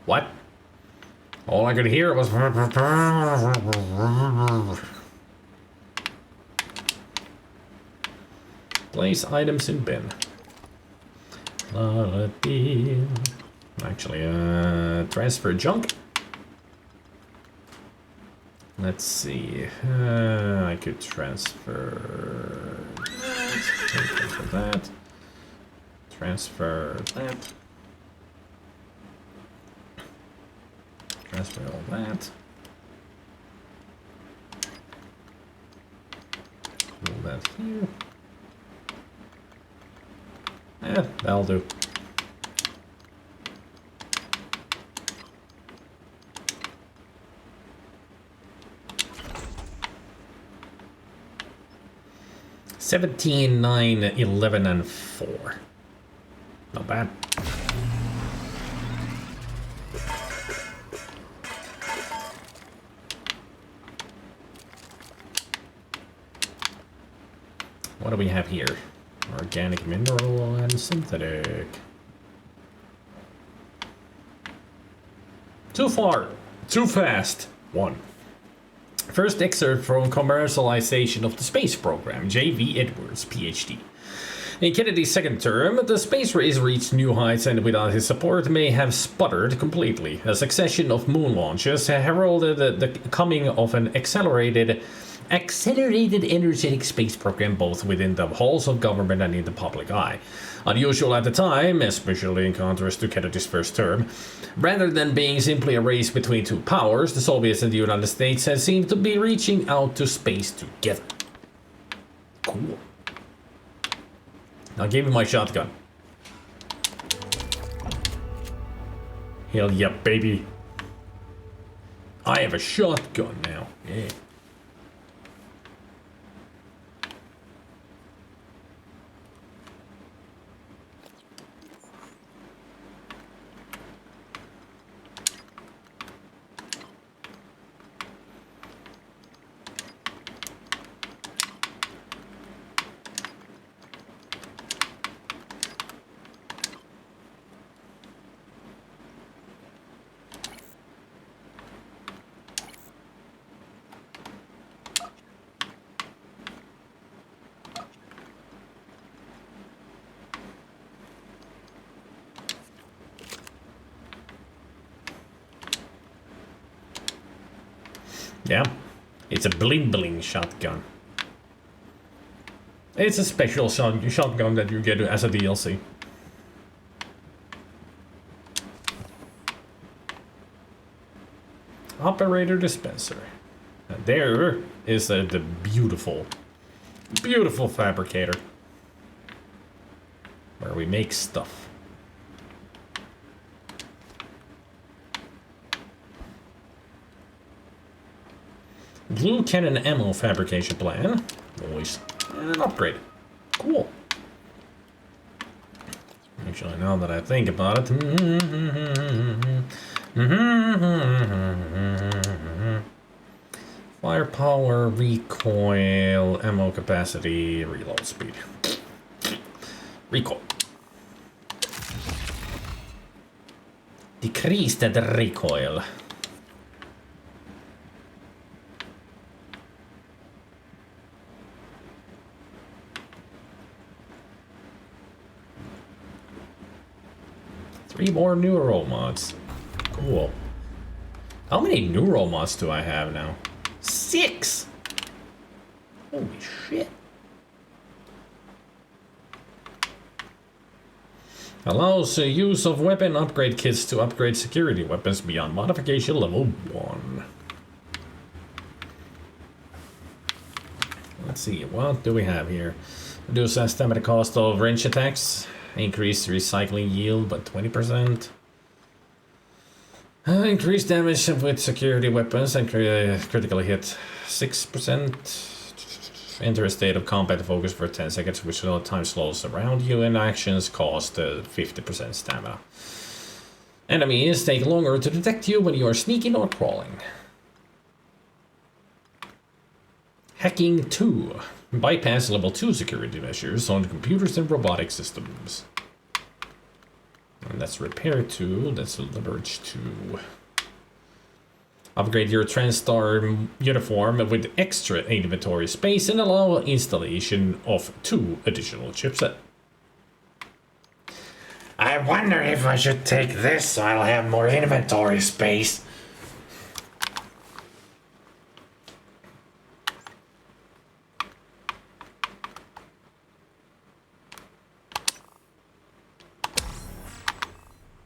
What? All I could hear was... Place items in bin. Actually, transfer junk. Let's see. I could transfer that. Transfer that. Transfer all that. Move that here. Yeah, that'll do. 17, 9, 11, and 4. Not bad. What do we have here? Organic, mineral, and synthetic. Too far. Too fast. 1. First excerpt from Commercialization of the Space Program, J.V. Edwards, Ph.D. In Kennedy's second term, the space race reached new heights and without his support may have sputtered completely. A succession of moon launches heralded the coming of an accelerated energetic space program both within the halls of government and in the public eye. Unusual at the time, especially in contrast to Kennedy's first term. Rather than being simply a race between two powers, the Soviets and the United States had seemed to be reaching out to space together. Cool. I'll give you my shotgun. Hell yeah, baby. I have a shotgun now. Yeah. Yeah, it's a bling bling shotgun. It's a special shotgun that you get as a DLC. Operator dispenser. And there is the beautiful, beautiful fabricator. Where we make stuff. Glue cannon ammo fabrication plan. Always. And an upgrade. Cool. Actually, now that I think about it. Firepower, recoil, ammo capacity, reload speed. Recoil. Decrease the recoil. Three more neuro mods. Cool. How many neuro mods do I have now? 6! Holy shit. Allows use of weapon upgrade kits to upgrade security weapons beyond modification level 1. Let's see, what do we have here? Reduce estimate cost of range attacks. Increase recycling yield by 20%. Increase damage with security weapons and critical hit 6%. Enter a state of combat focus for 10 seconds, which time slows around you, and actions cost 50% stamina. Enemies take longer to detect you when you are sneaking or crawling. Hacking 2. Bypass level 2 security measures on computers and robotic systems. And that's repair 2, that's leverage 2. Upgrade your TranStar uniform with extra inventory space and allow installation of 2 additional chipset. I wonder if I should take this so I'll have more inventory space.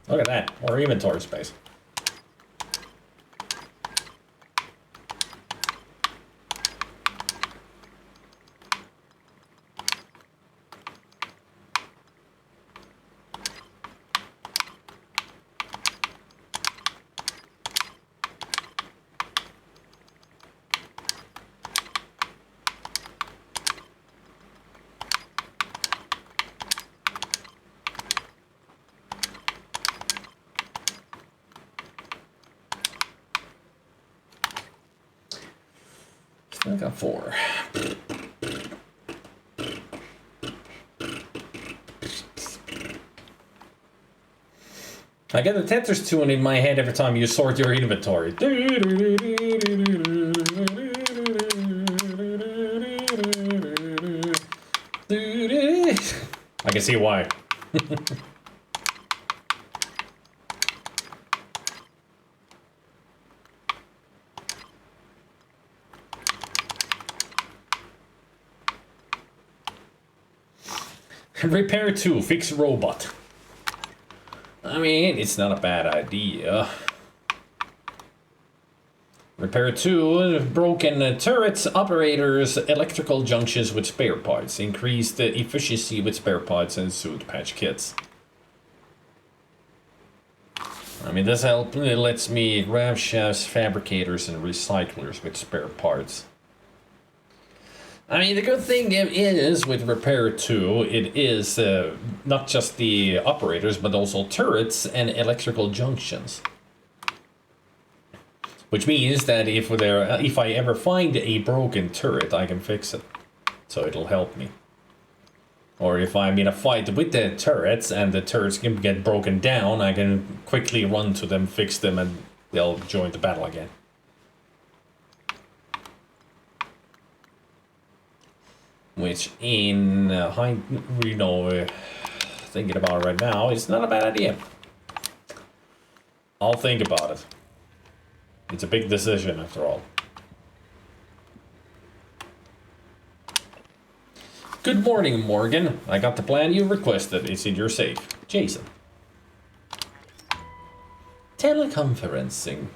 Look at that, more inventory space. I got 4. I get the Tetris tune in my head every time you sort your inventory. I can see why. Repair 2, fix robot. I mean, it's not a bad idea. Repair 2, broken turrets, operators, electrical junctions with spare parts. Increase the efficiency with spare parts and suit patch kits. I mean, this lets me grab shafts, fabricators, and recyclers with spare parts. I mean, the good thing is with Repair 2, it is not just the operators, but also turrets and electrical junctions. Which means that if I ever find a broken turret, I can fix it. So it'll help me. Or if I'm in a fight with the turrets and the turrets can get broken down, I can quickly run to them, fix them, and they'll join the battle again. Which in thinking about it right now, it's not a bad idea. I'll think about it. It's a big decision after all. Good morning, Morgan. I got the plan you requested. It's in your safe. Jason. Teleconferencing.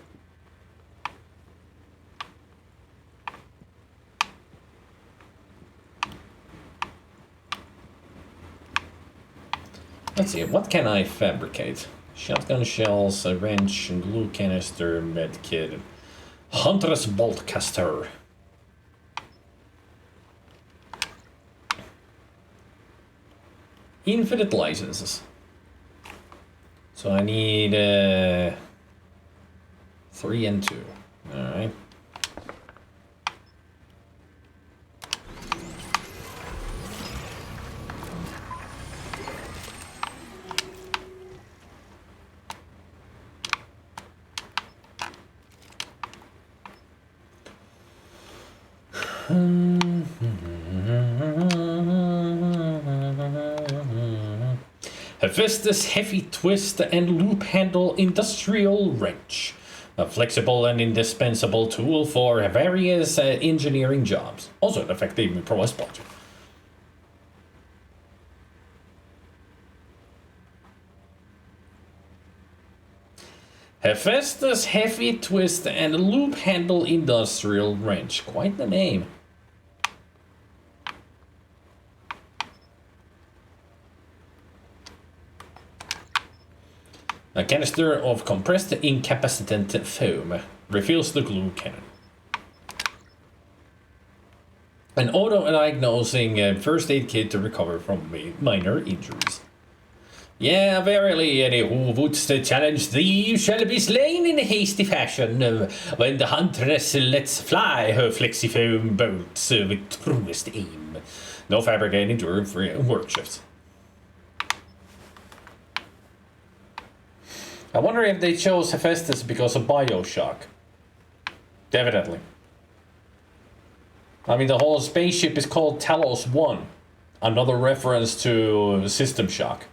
Let's see, what can I fabricate? Shotgun shells, a wrench, and glue canister, medkit, hunter's bolt caster. Infinite licenses. So I need 3 and 2. Alright. Hephaestus heavy twist and loop handle industrial wrench. A flexible and indispensable tool for various engineering jobs. Also an effective pro budget. Hephaestus heavy twist and loop handle industrial wrench. Quite the name. A canister of compressed incapacitated foam refills the glue cannon. An auto-diagnosing first aid kit to recover from minor injuries. Yeah, verily, any who wouldst challenge thee shall be slain in a hasty fashion when the huntress lets fly her flexifoam bolts with truest aim. No fabricating during work shifts. I wonder if they chose Hephaestus because of Bioshock. Definitely. I mean, the whole spaceship is called Talos I. Another reference to System Shock.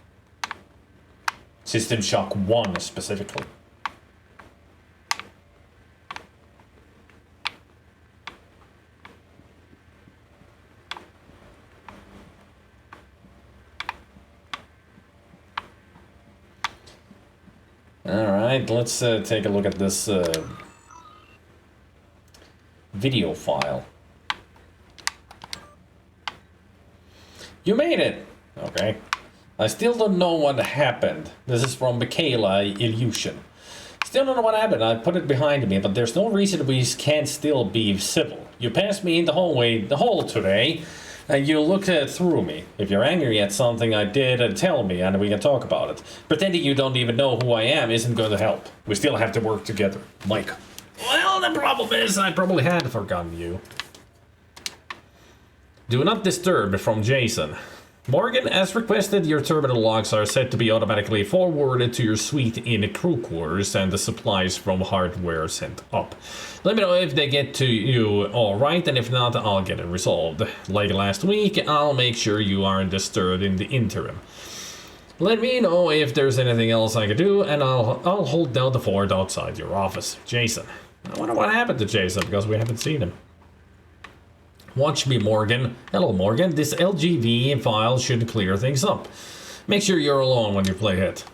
System Shock 1 specifically. Alright, let's take a look at this video file. You made it! Okay. I still don't know what happened. This is from Michaela Illusion. Still don't know what happened. I put it behind me, but there's no reason we can't still be civil. You passed me in the hall today, and you looked through me. If you're angry at something I did, tell me, and we can talk about it. Pretending you don't even know who I am isn't going to help. We still have to work together. Mike. Well, the problem is I probably had forgotten you. Do not disturb from Jason. Morgan, as requested, your terminal logs are set to be automatically forwarded to your suite in crew quarters and the supplies from hardware sent up. Let me know if they get to you alright, and if not, I'll get it resolved. Like last week, I'll make sure you aren't disturbed in the interim. Let me know if there's anything else I can do, and I'll hold down the fort outside your office. Jason. I wonder what happened to Jason, because we haven't seen him. Watch me, Morgan. Hello, Morgan. This LGV file should clear things up. Make sure you're alone when you play hit.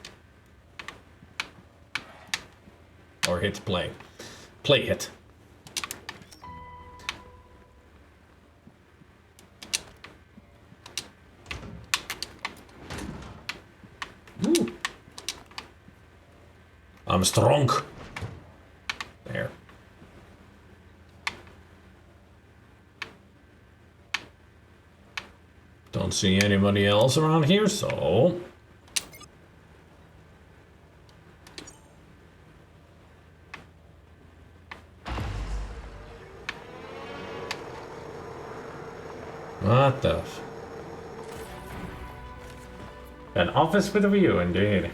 Or hit play. Play hit. Ooh. I'm strong. There. Don't see anybody else around here, so... What the f... An office with a view, indeed.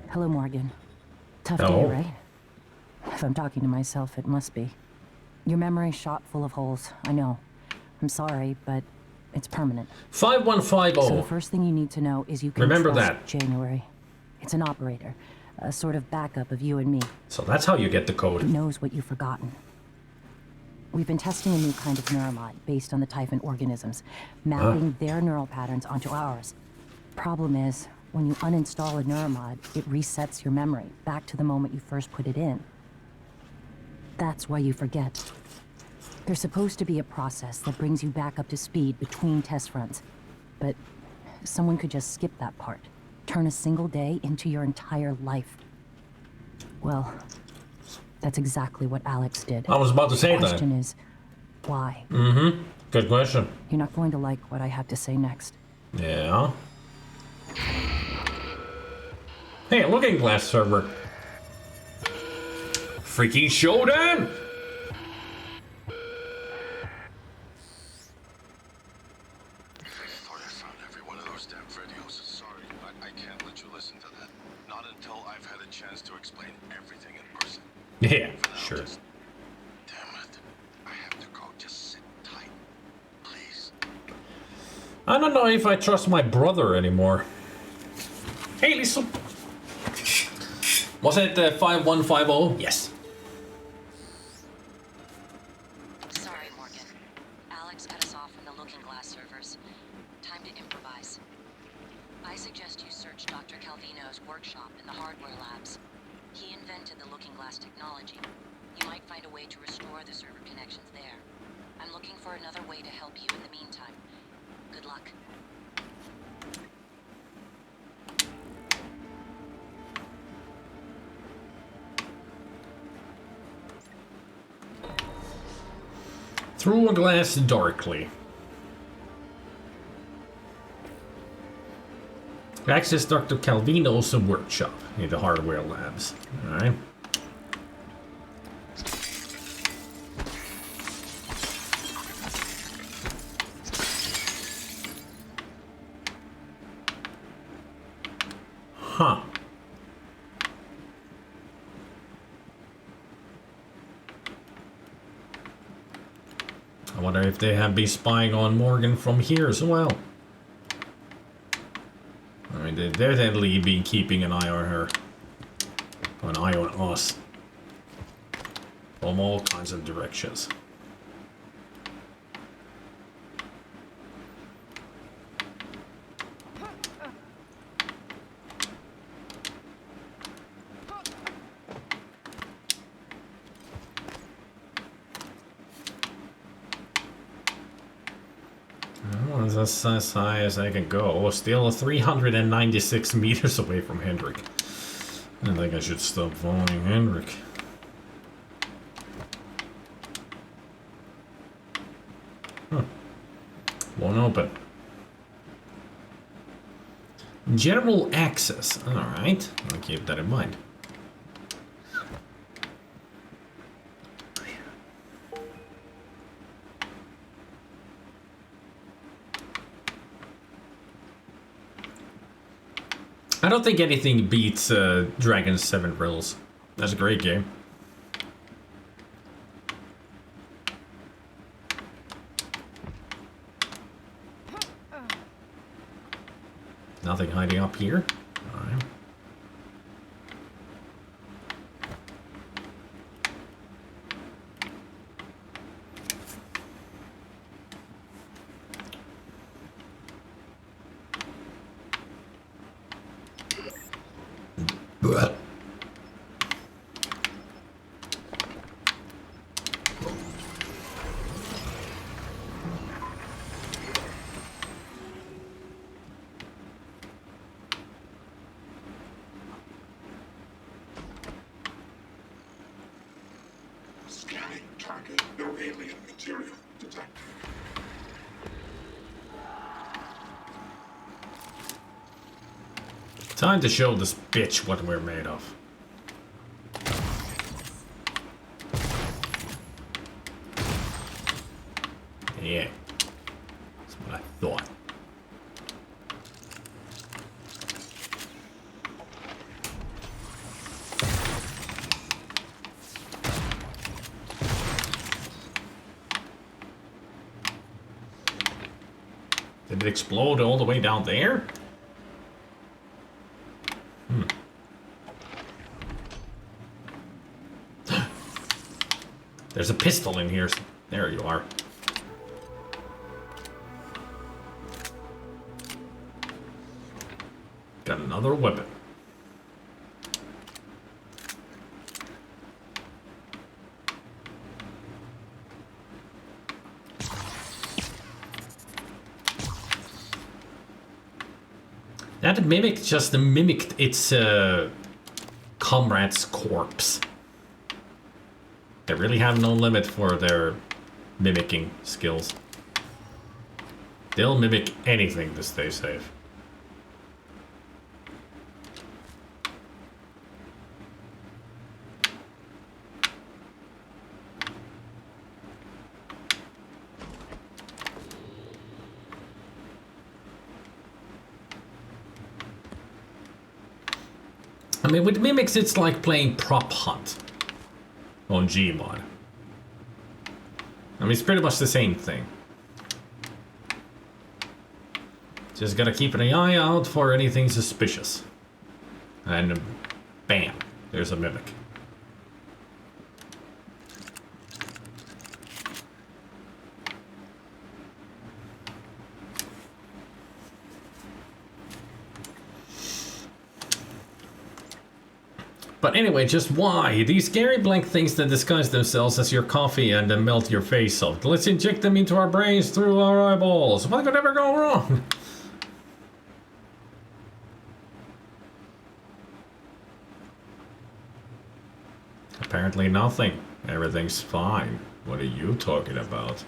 Hello, Morgan. Tough Hello. day, right? If I'm talking to myself, it must be. Your memory's shot full of holes, I know. I'm sorry, but it's permanent. 5150. So the first thing you need to know is you can Remember trust that. January. It's an operator. A sort of backup of you and me. So that's how you get the code. It knows what you've forgotten. We've been testing a new kind of neuromod based on the Typhon organisms, mapping their neural patterns onto ours. Problem is, when you uninstall a neuromod, it resets your memory back to the moment you first put it in. That's why you forget. There's supposed to be a process that brings you back up to speed between test runs. But someone could just skip that part. Turn a single day into your entire life. Well, that's exactly what Alex did. I was about to say that. The question is, why? Mm-hmm. Good question. You're not going to like what I have to say next. Yeah. Hey, Looking Glass server. Freaking showdown! Yeah, sure. Damn it. I have to go. Just sit tight. Please. I don't know if I trust my brother anymore. Hey, Lisa. Was it 5150? Yes. Sorry, Morgan. Alex cut us off from the Looking Glass servers. Time to improvise. I suggest you search Dr. Calvino's workshop in the hardware labs. He invented the Looking Glass technology. You might find a way to restore the server connections there. I'm looking for another way to help you in the meantime. Good luck. Through a glass darkly. Access Dr. Calvino's workshop in the hardware labs. Alright. Huh. I wonder if they have been spying on Morgan from here as well. I mean, they've definitely been keeping an eye on her. Or an eye on us. From all kinds of directions. That's as high as I can go. Still 396 meters away from Hendrik. I think I should stop following Hendrik. Huh. Won't open. General access. Alright. I'll keep that in mind. I don't think anything beats Dragon's 7 Riddles. That's a great game. Nothing hiding up here. All right. Scanning target. No alien material detected. Time to show this bitch what we're made of. Yeah. That's what I thought. Did it explode all the way down there? There's a pistol in here. There you are. Got another weapon. That mimic just mimicked its comrade's corpse. They really have no limit for their mimicking skills. They'll mimic anything to stay safe. I mean, with mimics, it's like playing prop hunt on Gmod. I mean, it's pretty much the same thing. Just gotta keep an eye out for anything suspicious. And bam, there's a mimic. But anyway, just why? These scary blank things that disguise themselves as your coffee and then melt your face off. Let's inject them into our brains through our eyeballs. What could ever go wrong? Apparently nothing. Everything's fine. What are you talking about?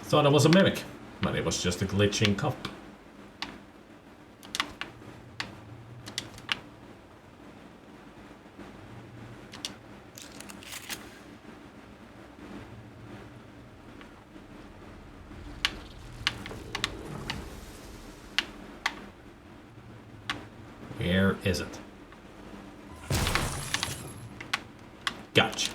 Thought it was a mimic, but it was just a glitching cup. Where is it? Gotcha.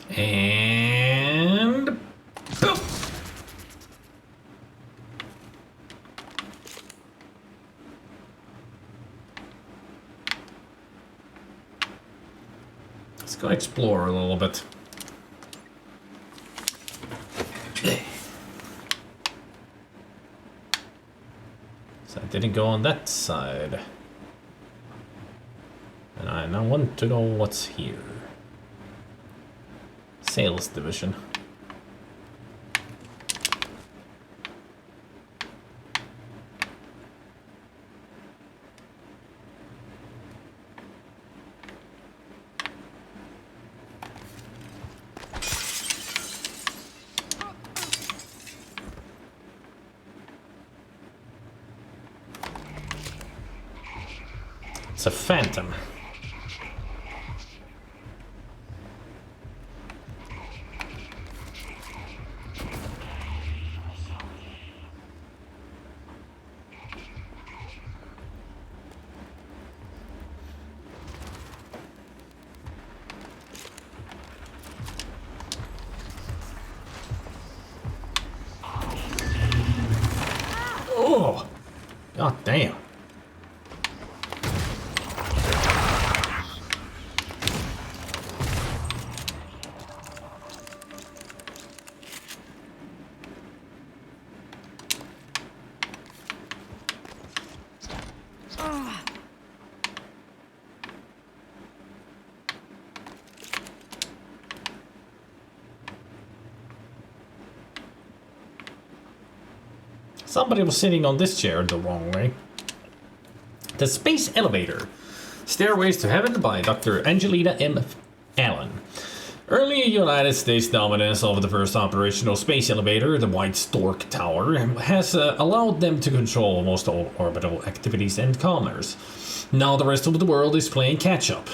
And boom. Let's go explore a little bit. So I didn't go on that side. And I now want to know what's here. Sales division. It's a phantom. Oh, god damn. Somebody was sitting on this chair the wrong way. The Space Elevator. Stairways to Heaven by Dr. Angelina M. Allen. Early United States dominance of the first operational space elevator, the White Stork Tower, has allowed them to control most all orbital activities and commerce. Now the rest of the world is playing catch-up.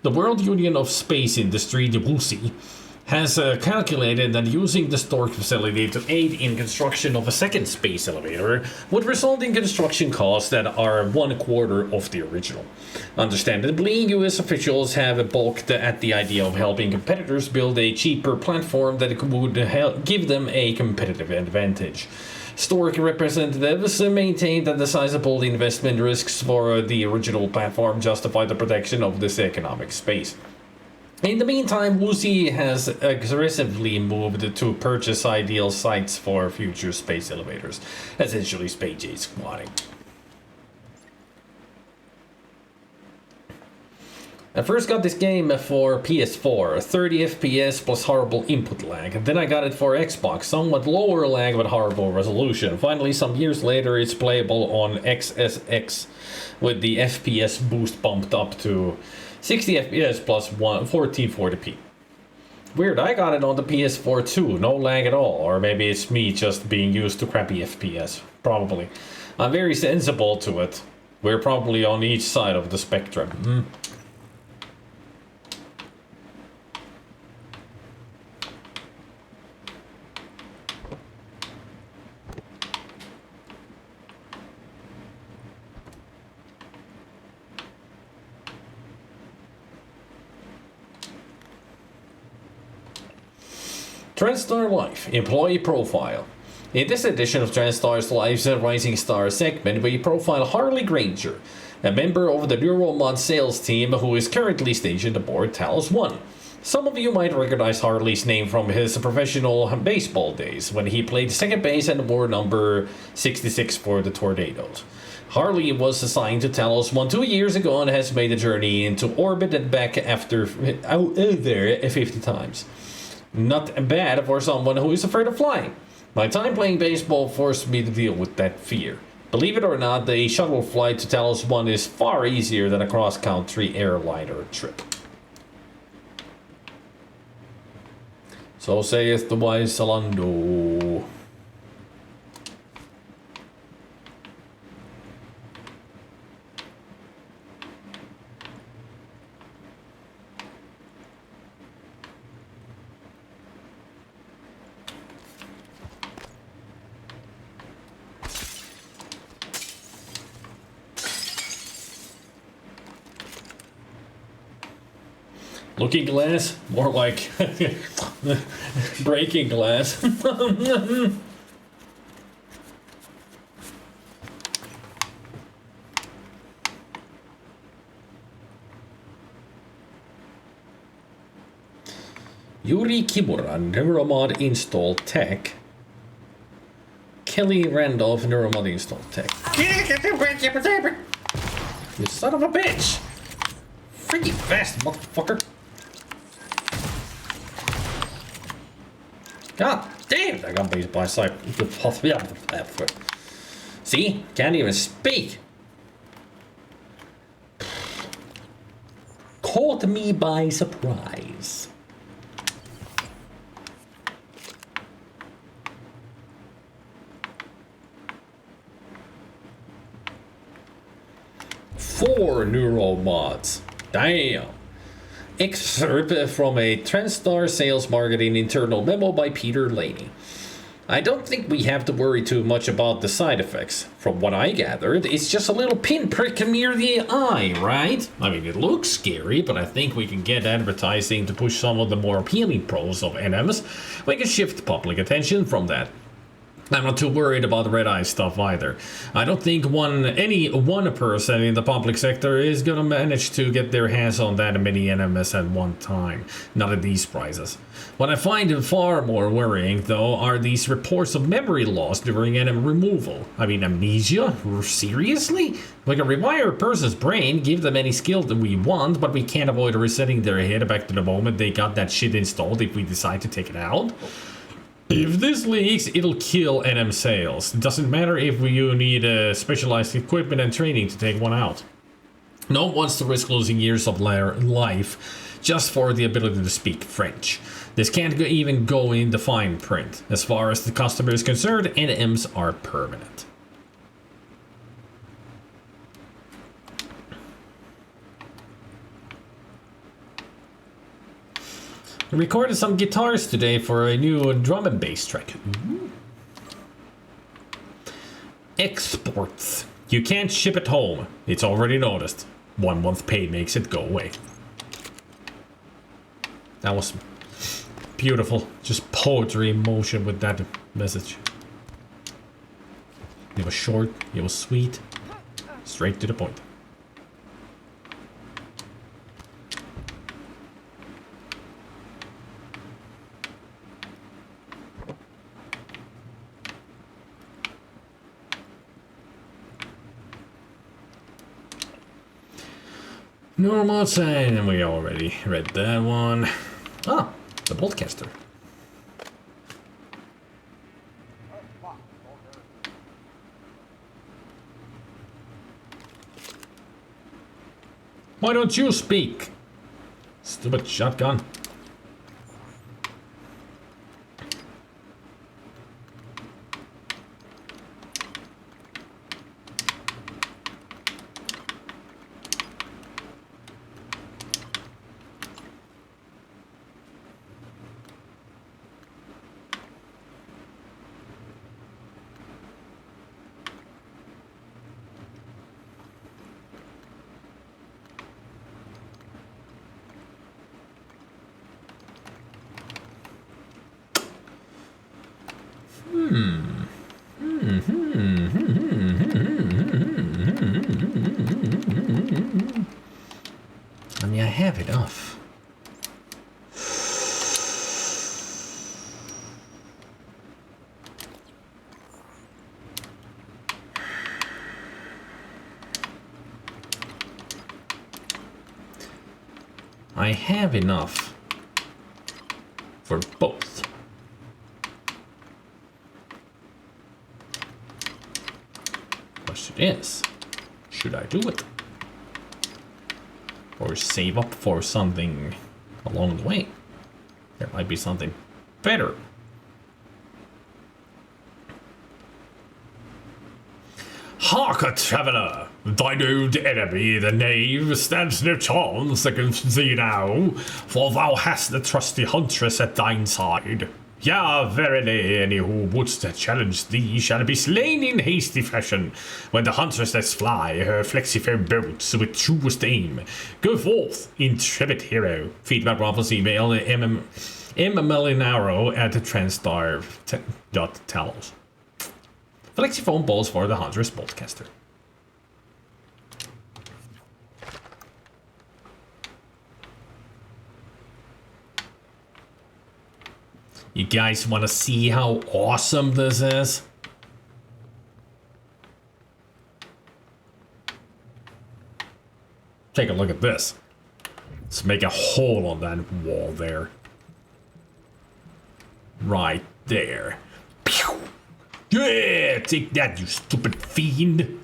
The World Union of Space Industry, the WUSI, has calculated that using the Stork facility to aid in construction of a second space elevator would result in construction costs that are 1/4 of the original. Understandably, US officials have balked at the idea of helping competitors build a cheaper platform that would give them a competitive advantage. Stork representatives maintain that the sizable investment risks for the original platform justify the protection of this economic space. In the meantime, WUSI has aggressively moved to purchase ideal sites for future space elevators, essentially space age squatting. I first got this game for PS4, 30 FPS plus horrible input lag. Then I got it for Xbox, somewhat lower lag but horrible resolution. Finally, some years later, it's playable on XSX with the FPS boost bumped up to 60 FPS plus 1440p. Weird, I got it on the PS4 too, no lag at all. Or maybe it's me just being used to crappy FPS. Probably. I'm very sensible to it. We're probably on each side of the spectrum. TranStar Life Employee Profile. In this edition of TranStar's Life's Rising Star segment, we profile Harley Granger, a member of the Neuromod sales team who is currently stationed aboard Talos I. Some of you might recognize Harley's name from his professional baseball days, when he played second base and wore number 66 for the Tornadoes. Harley was assigned to Talos I 2 years ago and has made the journey into orbit and back after out there 50 times. Not bad for someone who is afraid of flying. My time playing baseball forced me to deal with that fear. Believe it or not, the shuttle flight to Talos I is far easier than a cross-country airliner trip. So saith the wise Salando. Looking glass? More like breaking glass. Yuri Kimura, Neuromod Install Tech. Kelly Randolph, Neuromod Install Tech. You son of a bitch! Freaking fast, motherfucker! God damn, I got beat by sight. See? Can't even speak. Caught me by surprise. Four neuromods. Damn. Excerpt from a TranStar sales marketing internal memo by Peter Laney. I don't think we have to worry too much about the side effects. From what I gathered, it's just a little pinprick near the eye, right? I mean, it looks scary, but I think we can get advertising to push some of the more appealing pros of NMs. We can shift public attention from that. I'm not too worried about the red eye stuff either. I don't think any one person in the public sector is gonna manage to get their hands on that many NMS at one time. Not at these prices. What I find far more worrying, though, are these reports of memory loss during NM removal. I mean, amnesia? Seriously? We can rewire a person's brain, give them any skill that we want, but we can't avoid resetting their head back to the moment they got that shit installed if we decide to take it out? If this leaks, it'll kill NM sales. It doesn't matter if you need specialized equipment and training to take one out. No one wants to risk losing years of life just for the ability to speak French. This can't even go in the fine print. As far as the customer is concerned, NMs are permanent. I recorded some guitars today for a new drum and bass track. Exports. You can't ship it home. It's already noticed. 1 month pay makes it go away. That was beautiful. Just poetry in motion with that message. It was short, it was sweet, straight to the point. Normal sign, and we already read that one. Ah, the boltcaster. Why don't you speak? Stupid shotgun. I mean, I have enough. I have enough for both. Question is, should I do it? Or save up for something along the way? There might be something better. Hark, traveller! Thine old enemy, the knave, stands no chance against thee now, for thou hast the trusty huntress at thine side. Yea, verily, any who wouldst challenge thee shall be slain in hasty fashion, when the huntress lets fly her flexiform bolts with truest aim. Go forth, intrepid hero. Feedback Ruffles email mmelinaro at TranStar.Talos. Flexiform bolts for the huntress boltcaster. You guys want to see how awesome this is? Take a look at this. Let's make a hole on that wall there. Right there. Pew! Yeah! Take that, you stupid fiend!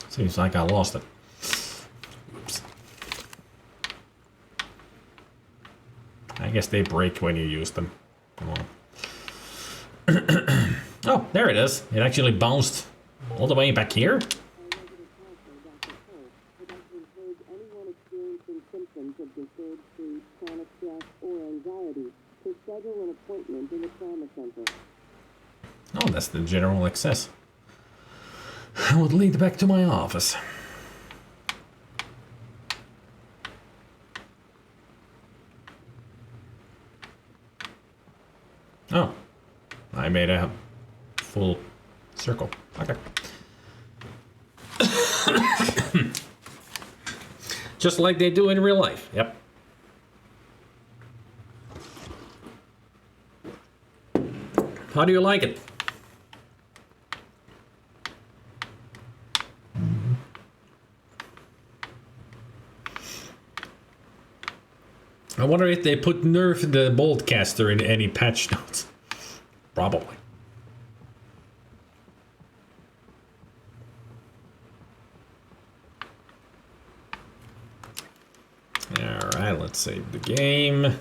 Seems like I lost it. Oops. I guess they break when you use them. Oh, there it is. It actually bounced all the way back here. Oh, that's the general access. I would lead back to my office. Oh, I made a full circle. Okay. Just like they do in real life. Yep. How do you like it? I wonder if they put nerf the boltcaster in any patch notes. Probably. Alright, let's save the game.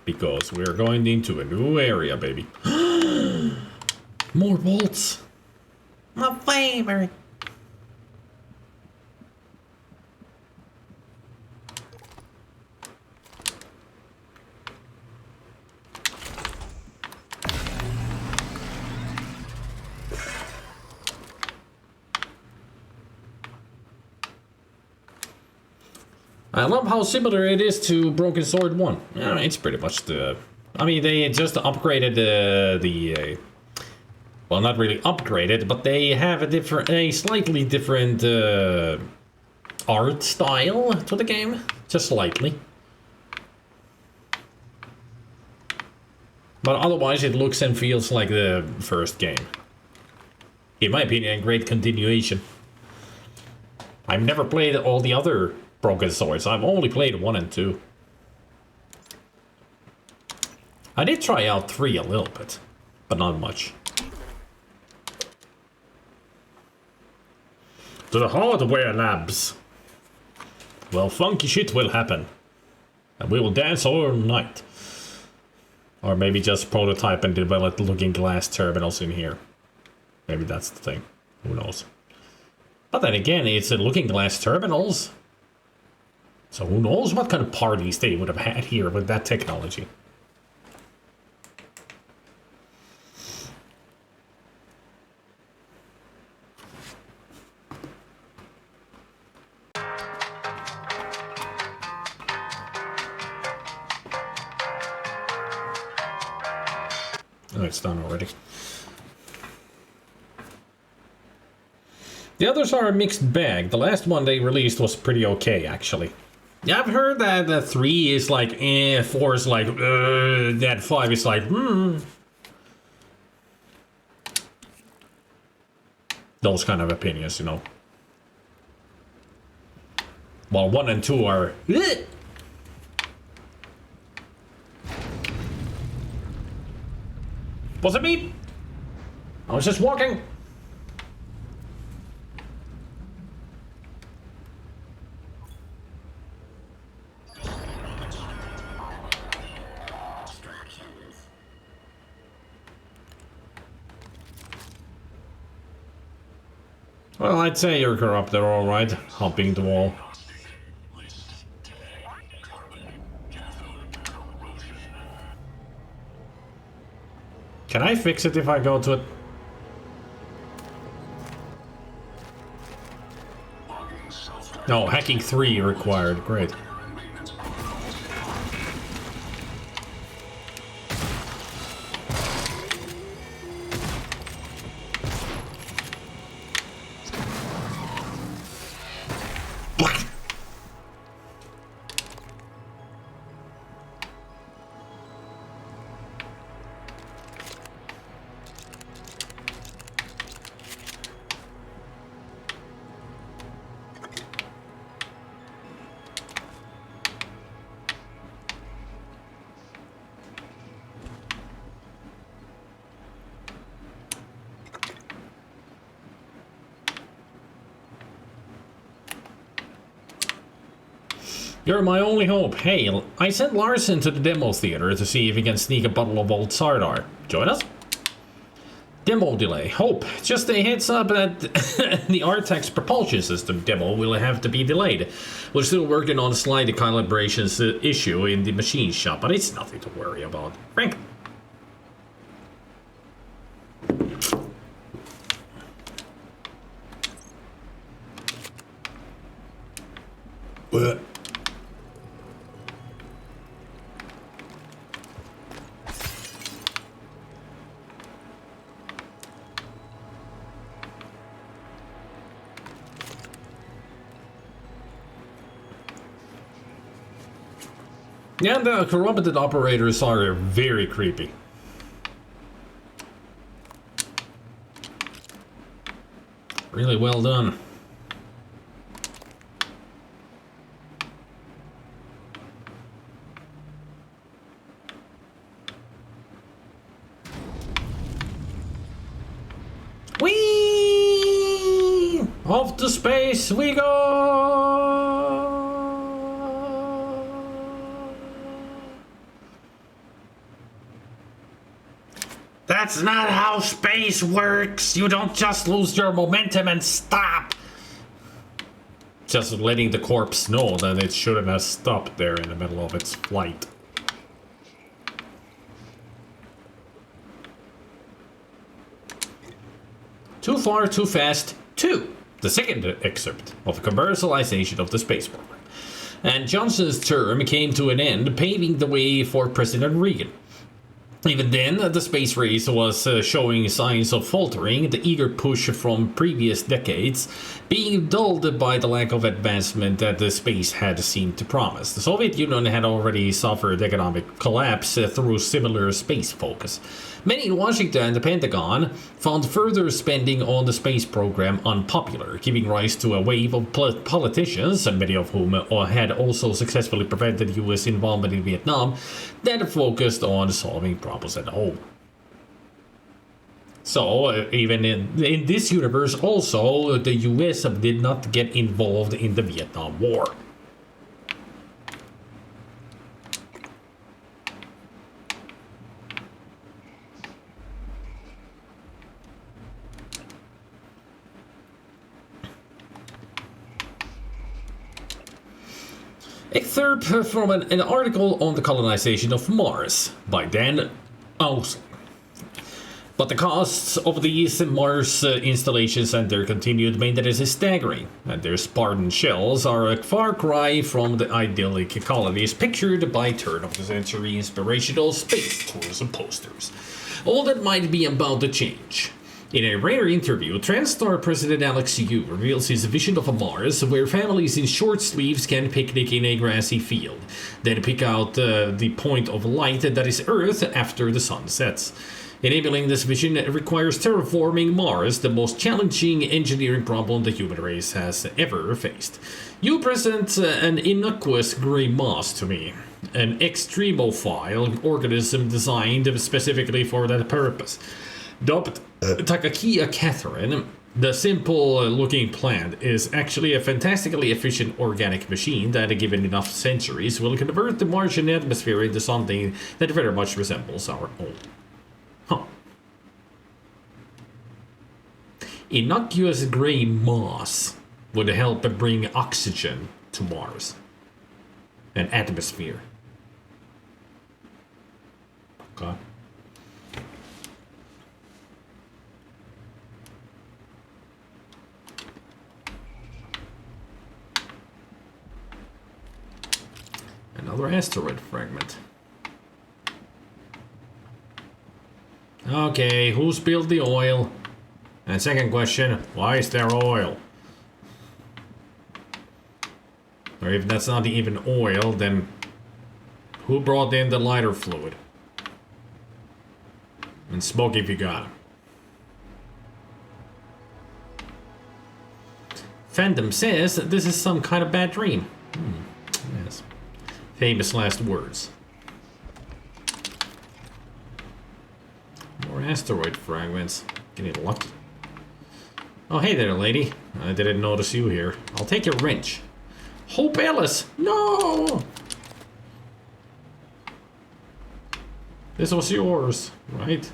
Because we're going into a new area, baby. More bolts. My favorite. I love how similar it is to Broken Sword 1. Yeah, it's pretty much the... I mean, they just upgraded well, not really upgraded, but they have a slightly different art style to the game. Just slightly. But otherwise, it looks and feels like the first game. In my opinion, a great continuation. I've never played all the other Broken Swords. I've only played 1 and 2. I did try out 3 a little bit, but not much. To the hardware labs. Well, funky shit will happen. And we will dance all night. Or maybe just prototype and develop looking glass terminals in here. Maybe that's the thing. Who knows? But then again, it's looking glass terminals. So who knows what kind of parties they would have had here with that technology. Oh, it's done already. The others are a mixed bag. The last one they released was pretty okay, actually. Yeah, I've heard that 3 is like, 4 is like, that 5 is like, Those kind of opinions, you know. While 1 and 2 are, Was it me? I was just walking. Well, I'd say you're corrupt there, alright. Hopping the wall. Can I fix it if I go to it? No, hacking 3 required. Great. You're my only hope. Hey, I sent Larson to the demo theater to see if he can sneak a bottle of old Sardar. Join us? Demo delay. Hope. Just a heads up that the Artax propulsion system demo will have to be delayed. We're still working on a slight calibration issue in the machine shop, but it's nothing to worry about. Frank. Yeah, the corrupted operators are very creepy. Really well done. Off to space we go! That's not how space works! You don't just lose your momentum and stop! Just letting the corpse know that it shouldn't have stopped there in the middle of its flight. Too far, too fast, 2. The second excerpt of the commercialization of the space program. And Johnson's term came to an end, paving the way for President Reagan. Even then, the space race was showing signs of faltering, the eager push from previous decades being dulled by the lack of advancement that the space had seemed to promise. The Soviet Union had already suffered economic collapse through similar space focus. Many in Washington and the Pentagon found further spending on the space program unpopular, giving rise to a wave of politicians, and many of whom had also successfully prevented U.S. involvement in Vietnam, that focused on solving problems at home. So, even in this universe also, the US did not get involved in the Vietnam War. Excerpt from an article on the colonization of Mars by Dan Owsley. But the costs of these Mars installations and their continued maintenance is staggering, and their Spartan shells are a far cry from the idyllic colonies pictured by turn-of-the-century inspirational space tourism posters. All that might be about to change. In a rare interview, TranStar President Alex Yu reveals his vision of a Mars where families in short sleeves can picnic in a grassy field, then pick out the point of light that is Earth after the sun sets. Enabling this vision requires terraforming Mars, the most challenging engineering problem the human race has ever faced. You present an innocuous gray moss to me, an extremophile organism designed specifically for that purpose. Dubbed Takakia Catherine, the simple-looking plant is actually a fantastically efficient organic machine that, given enough centuries, will convert the Martian atmosphere into something that very much resembles our own. Huh. Innocuous gray moss would help bring oxygen to Mars. An atmosphere. Okay. Another asteroid fragment. Okay, who spilled the oil? And second question, why is there oil? Or if that's not even oil, then who brought in the lighter fluid? And smoke if you got it. Phantom says this is some kind of bad dream. Yes. Famous last words. More asteroid fragments. Getting lucky. Oh, hey there, lady. I didn't notice you here. I'll take your wrench. Hope Ellis! No! This was yours, right?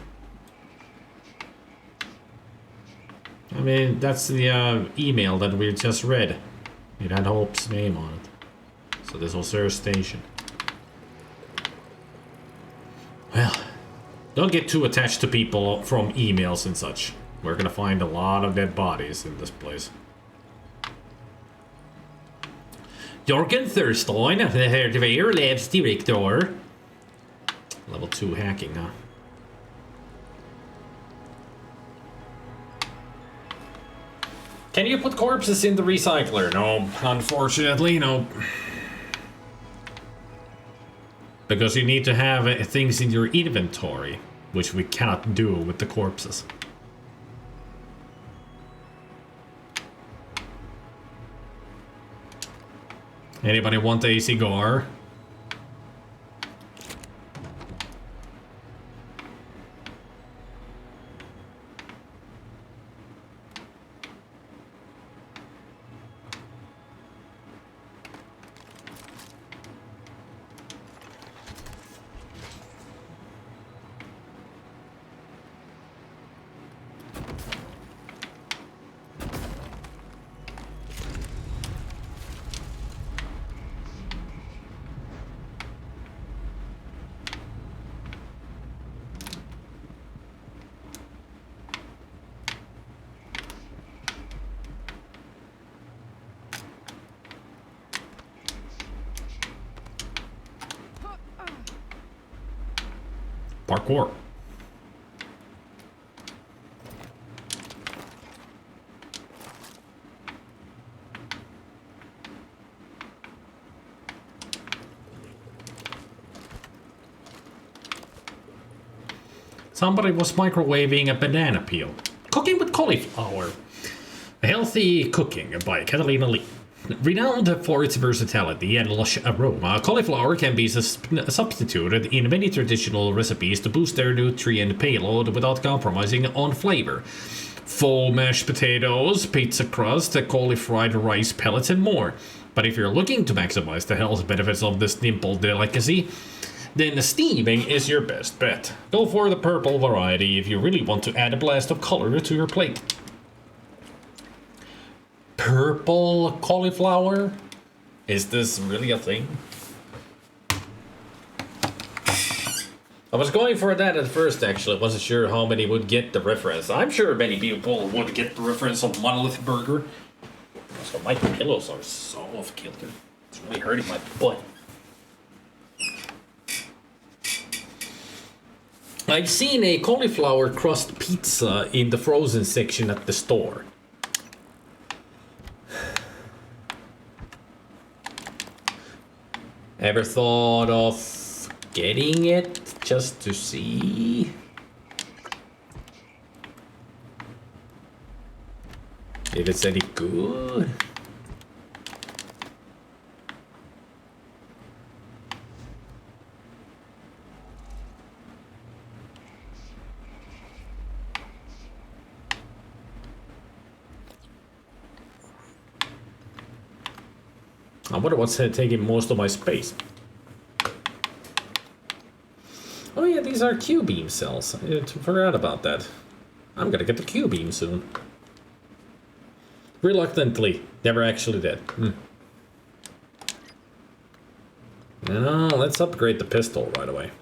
I mean, that's the email that we just read. It had Hope's name on it. So this was her station. Well, don't get too attached to people from emails and such. We're gonna find a lot of dead bodies in this place. Jorgen Thurstein, the hardware labs director. Level 2 hacking, huh? Can you put corpses in the recycler? No, unfortunately, no. Because you need to have things in your inventory, which we cannot do with the corpses. Anybody want a cigar? parkour. Somebody was microwaving a banana peel. Cooking with cauliflower. A healthy cooking by Catalina Lee. Renowned for its versatility and lush aroma, cauliflower can be substituted in many traditional recipes to boost their nutrient payload without compromising on flavor. Faux mashed potatoes, pizza crust, cauliflower rice pellets, and more. But if you're looking to maximize the health benefits of this simple delicacy, then steaming is your best bet. Go for the purple variety if you really want to add a blast of color to your plate. Purple cauliflower? Is this really a thing? I was going for that at first, actually. Wasn't sure how many would get the reference. I'm sure many people would get the reference of Monolith Burger. So my pillows are so off kilter. It's really hurting my butt. I've seen a cauliflower crust pizza in the frozen section at the store. Ever thought of getting it just to see? If it's any good? I wonder what's taking most of my space. Oh yeah, these are Q-beam cells. I forgot about that. I'm gonna get the Q-beam soon. Reluctantly. Never actually did. No, let's upgrade the pistol right away.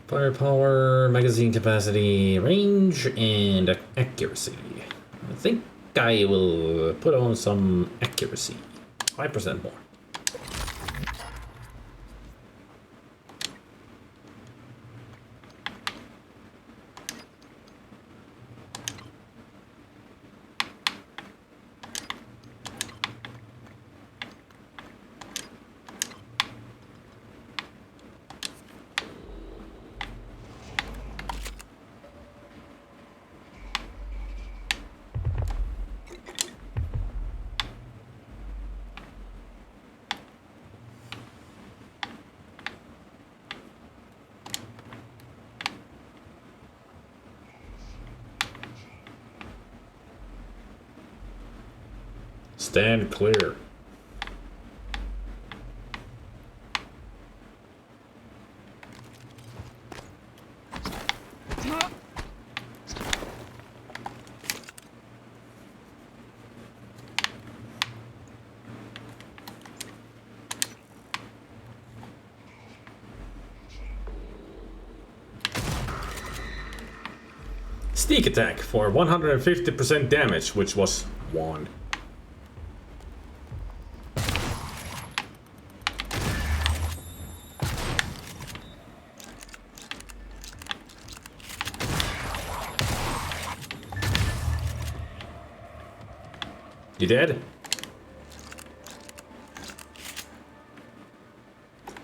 Firepower, magazine capacity, range, and accuracy. I think I will put on some accuracy. 5% more. Stand clear. Sneak attack for 150% damage, which was 1. You dead?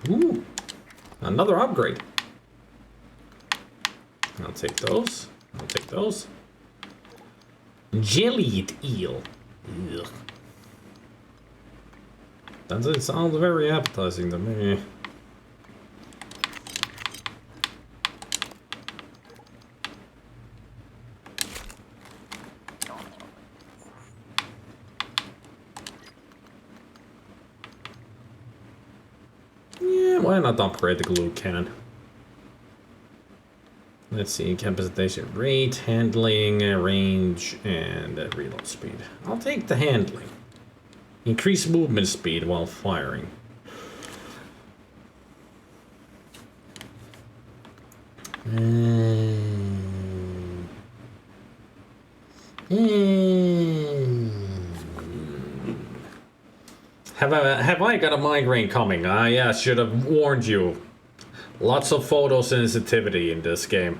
Ooh, another upgrade. I'll take those. I'll take those. Jellied eel. Ugh. Doesn't sound very appetizing to me. Why not upgrade the glue cannon? Let's see, capacitation rate, handling, range, and reload speed. I'll take the handling. Increase movement speed while firing. Have I got a migraine coming? Yeah, should have warned you. Lots of photosensitivity in this game.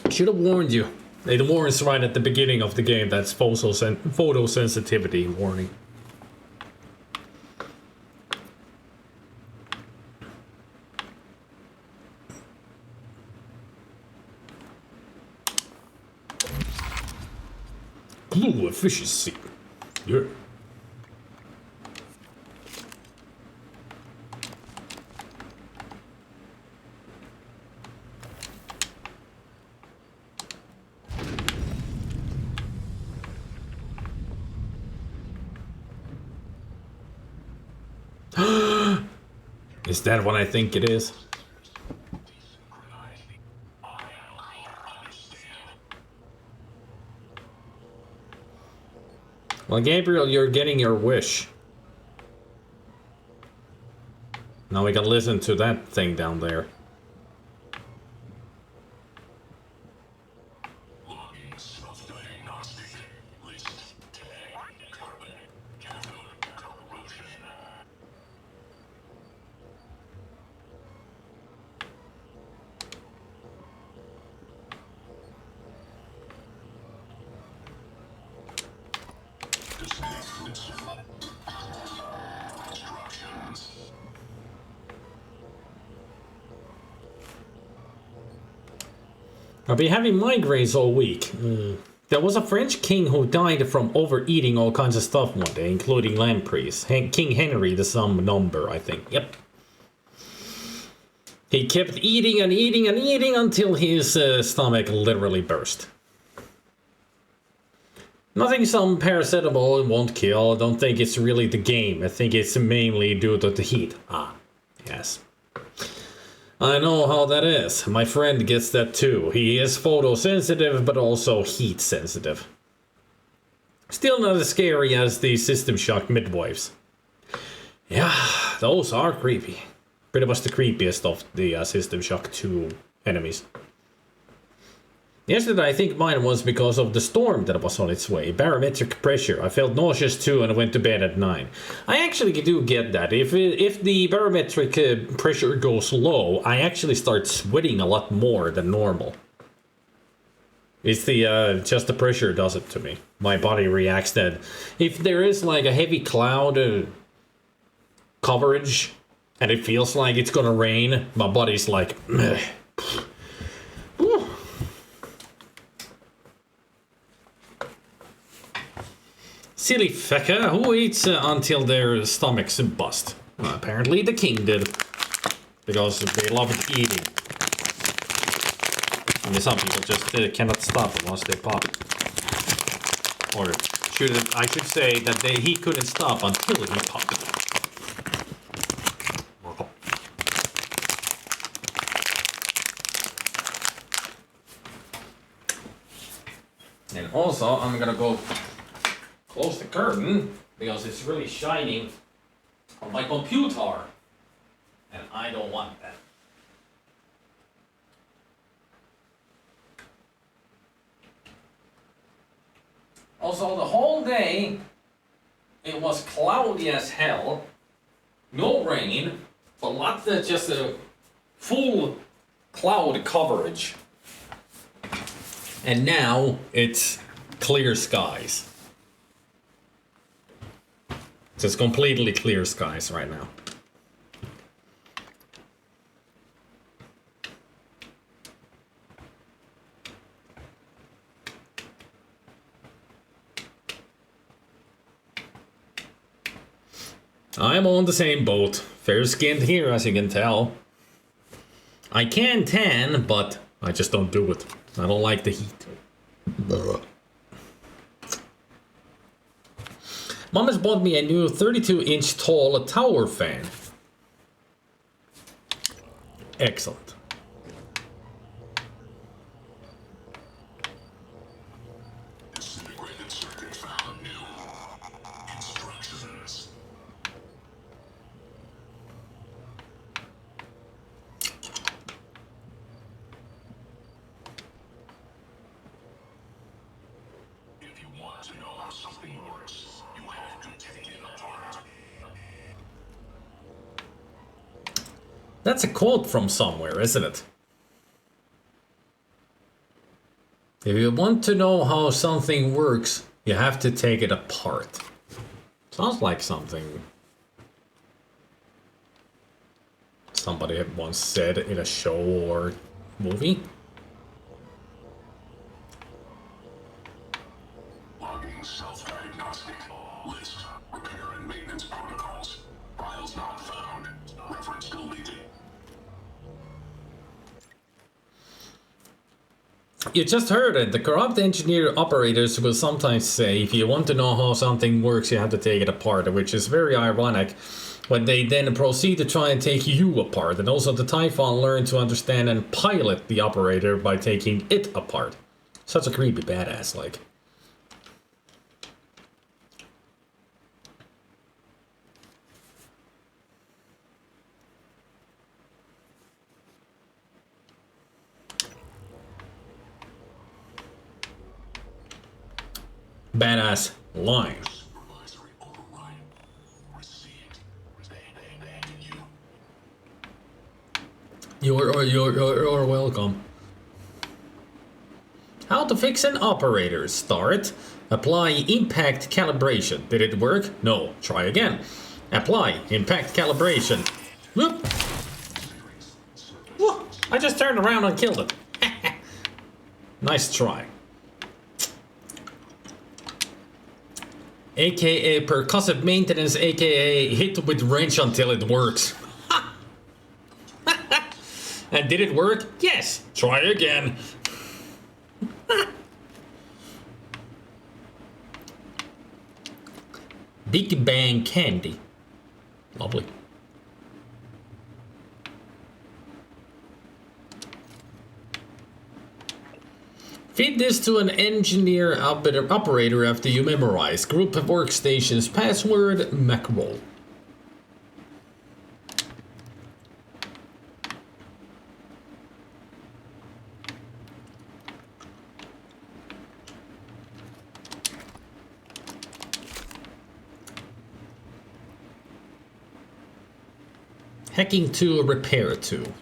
Should have warned you. It warns right at the beginning of the game. That's photosensitivity warning. Blue efficiency. Yeah. Is that what I think it is? Well, Gabriel, you're getting your wish. Now we can listen to that thing down there. I've been having migraines all week. There was a French king who died from overeating all kinds of stuff one day, including lampreys. King Henry the some number, I think. Yep. He kept eating and eating and eating until his stomach literally burst. Nothing some paracetamol won't kill. I don't think it's really the game. I think it's mainly due to the heat. Ah, yes. I know how that is. My friend gets that too. He is photosensitive, but also heat sensitive. Still not as scary as the System Shock midwives. Yeah, those are creepy. Pretty much the creepiest of the System Shock 2 enemies. Yesterday I think mine was because of the storm that was on its way. Barometric pressure. I felt nauseous too and went to bed at 9. I actually do get that. If the barometric pressure goes low, I actually start sweating a lot more than normal. It's the just the pressure does it to me. My body reacts that. If there is like a heavy cloud coverage and it feels like it's gonna rain, my body's like meh. Silly fecker, who eats until their stomachs bust? Well, apparently the king did. Because they love eating. I mean, some people just cannot stop once they pop. Or I should say that he couldn't stop until he popped. And also, I'm gonna go close the curtain because it's really shining on my computer and I don't want that. Also, the whole day it was cloudy as hell, no rain, but just a full cloud coverage. And now it's clear skies. So it's completely clear skies right now. I'm on the same boat. Fair-skinned here, as you can tell. I can tan, but I just don't do it. I don't like the heat. Ugh. Mom has bought me a new 32-inch tall tower fan. Excellent. Disintegrated circuit found. New instructions. If you want to know how something works, That's a quote from somewhere, isn't it? If you want to know how something works, you have to take it apart. Sounds like something somebody had once said in a show or movie. Logging self-diagnostic. List. Repair and maintenance protocols. Files not found. Reference deleted. You just heard it. The corrupt engineer operators will sometimes say, if you want to know how something works, you have to take it apart, which is very ironic when they then proceed to try and take you apart. And also the Typhon learn to understand and pilot the operator by taking it apart. Such a creepy badass, like. Badass line. You're welcome. How to fix an operator. Start. Apply impact calibration. Did it work? No. Try again. Apply impact calibration. Whoop. Whoa. I just turned around and killed it. Nice try. AKA percussive maintenance, AKA hit with wrench until it works. And did it work? Yes. Try again. Big Bang candy. Lovely. Feed this to an engineer operator after you memorize. Group of workstations password macro. Hacking to repair to.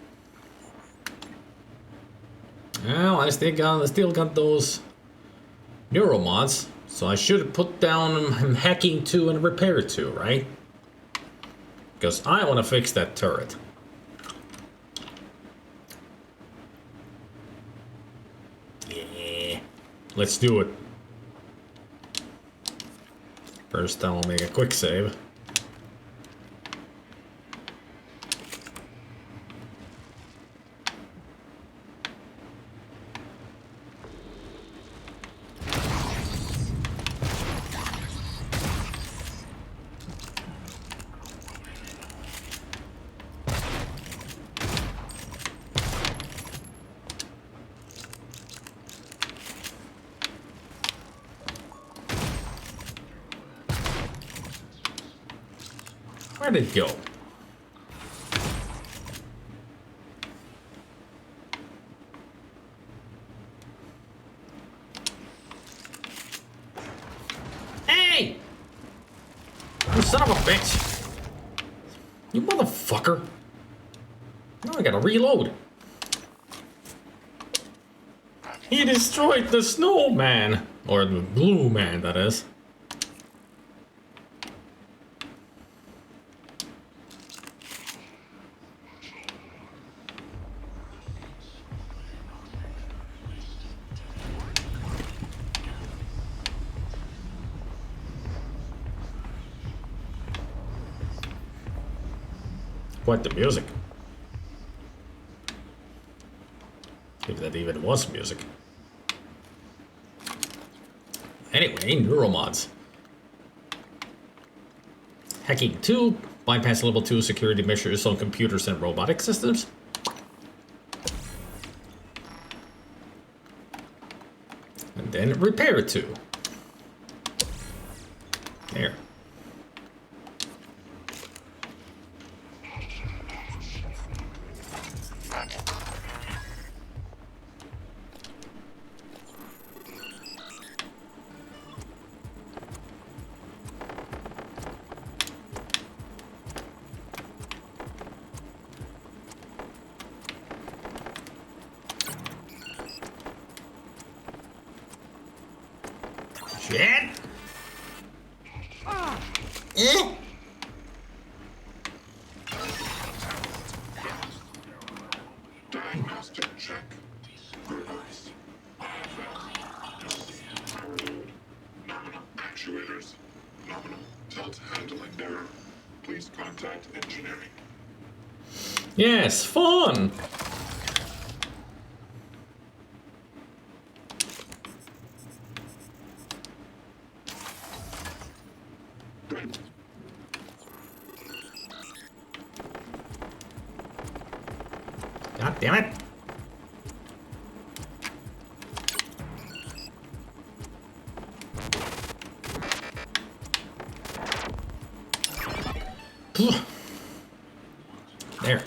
Well, I still got those neuromods, so I should put down hacking to and repair to, right? Because I want to fix that turret. Yeah, let's do it. First, I'll make a quick save. Where'd it go? Hey! You son of a bitch! You motherfucker! Now I gotta reload. He destroyed the snowman! Or the blue man, that is. Quite the music. If that even was music. Anyway, neuromods. Hacking 2. Bypass level 2 security measures on computers and robotic systems. And then repair 2. There. Shit! Eh? Diagnostic check. Realized. Nominal actuators. Nominal tilt handling error. Please contact engineering. Yes, fun! God damn it! There.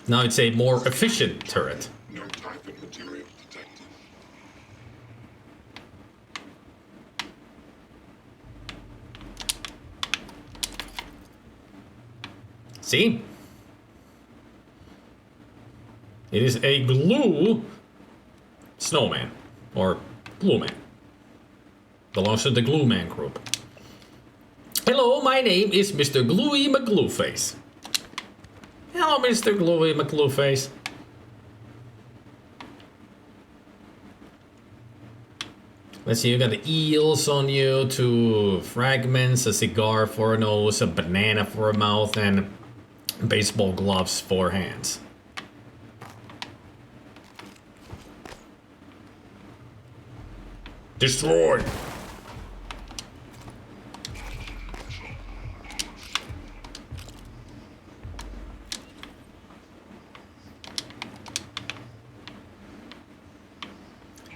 Now it's a more efficient turret. No typhon material detected. See? It is a glue snowman. Or glue man. Belongs to the glue man group. Hello, my name is Mr. Gluey McGlueface. Hello, Mr. Gluey McGlueface. Let's see, you got the eels on you, 2 fragments, a cigar for a nose, a banana for a mouth, and baseball gloves for hands. Destroy!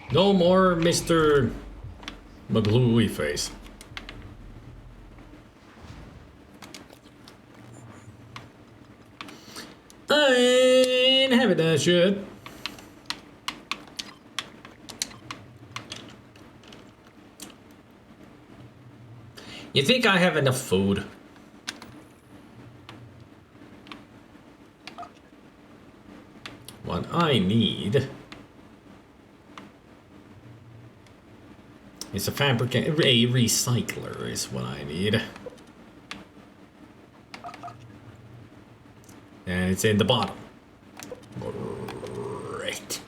No more Mr. McGluey face. I ain't having that shit. You think I have enough food? What I need is a recycler is what I need. And it's in the bottom. Great.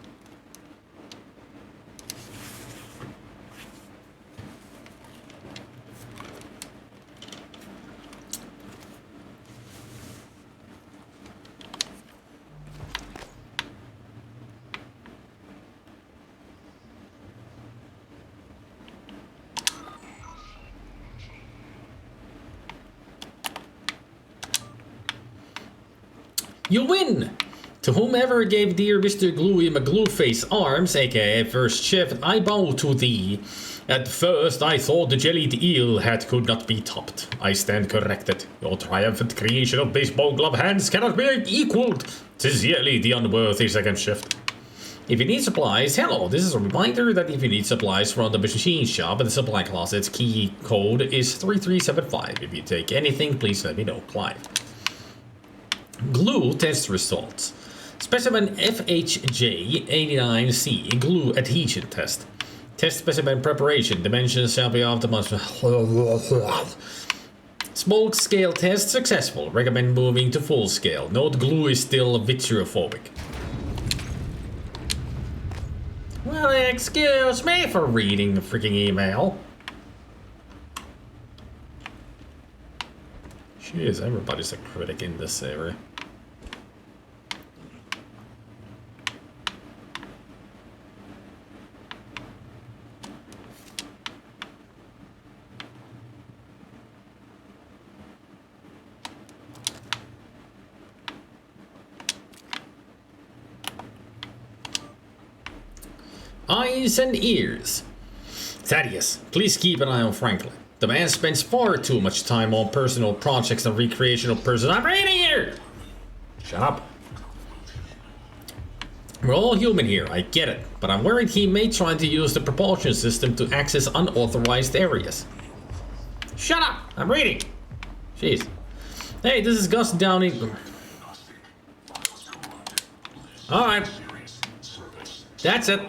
You win! To whomever gave dear Mr. Gluey McGlueface arms, aka First Shift, I bow to thee. At first I thought the jellied eel hat could not be topped. I stand corrected. Your triumphant creation of baseball glove hands cannot be equaled. Sincerely, the unworthy Second Shift. If you need supplies, hello, this is a reminder that if you need supplies from the machine shop in the supply closet's key code is 3375. If you take anything, please let me know. Clive. Glue test results. Specimen FHJ89C glue adhesion test. Test specimen preparation. Dimensions shall be optimized. Small scale test successful. Recommend moving to full scale. Note glue is still vitrophobic. Well, excuse me for reading the freaking email. Jeez, everybody's a critic in this area. Eyes and ears. Thaddeus, please keep an eye on Franklin. The man spends far too much time on personal projects and recreational pursuits. I'm reading here! Shut up. We're all human here, I get it. But I'm worried he may try to use the propulsion system to access unauthorized areas. Shut up! I'm reading! Jeez. Hey, this is Gus Downey. Alright. That's it.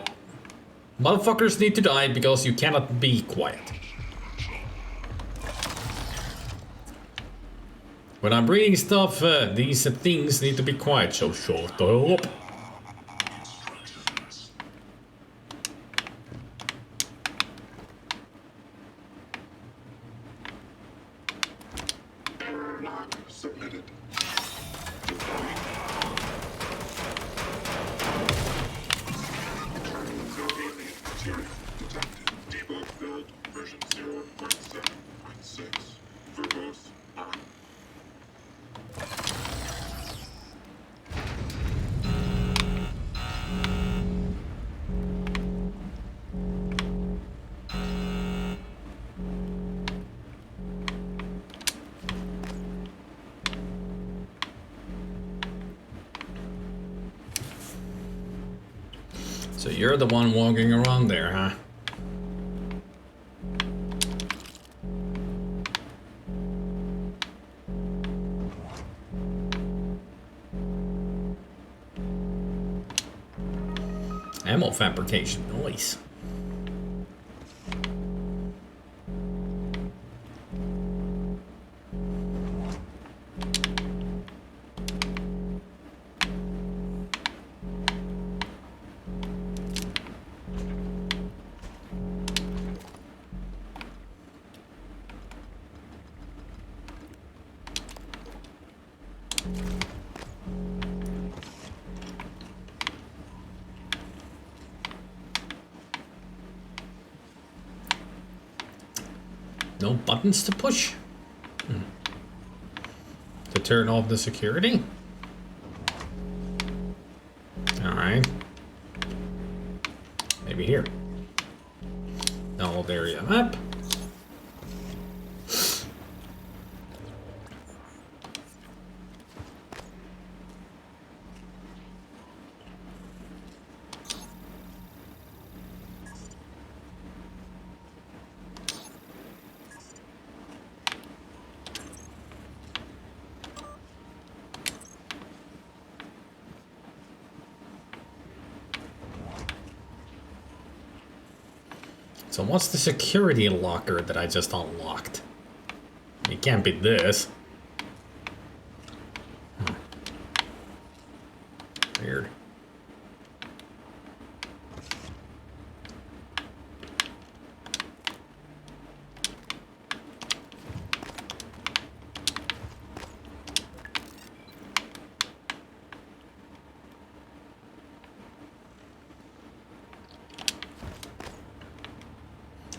Motherfuckers need to die because you cannot be quiet. When I'm reading stuff, these things need to be quiet, so shut up. Submitted. Material detected. Debug build version 0.7.6. Verbose on. So you're the one walking around there, huh? Ammo fabrication, nice. No buttons to push? To turn off the security? Alright. Maybe here. Old area map. So what's the security locker that I just unlocked? It can't be this. Weird.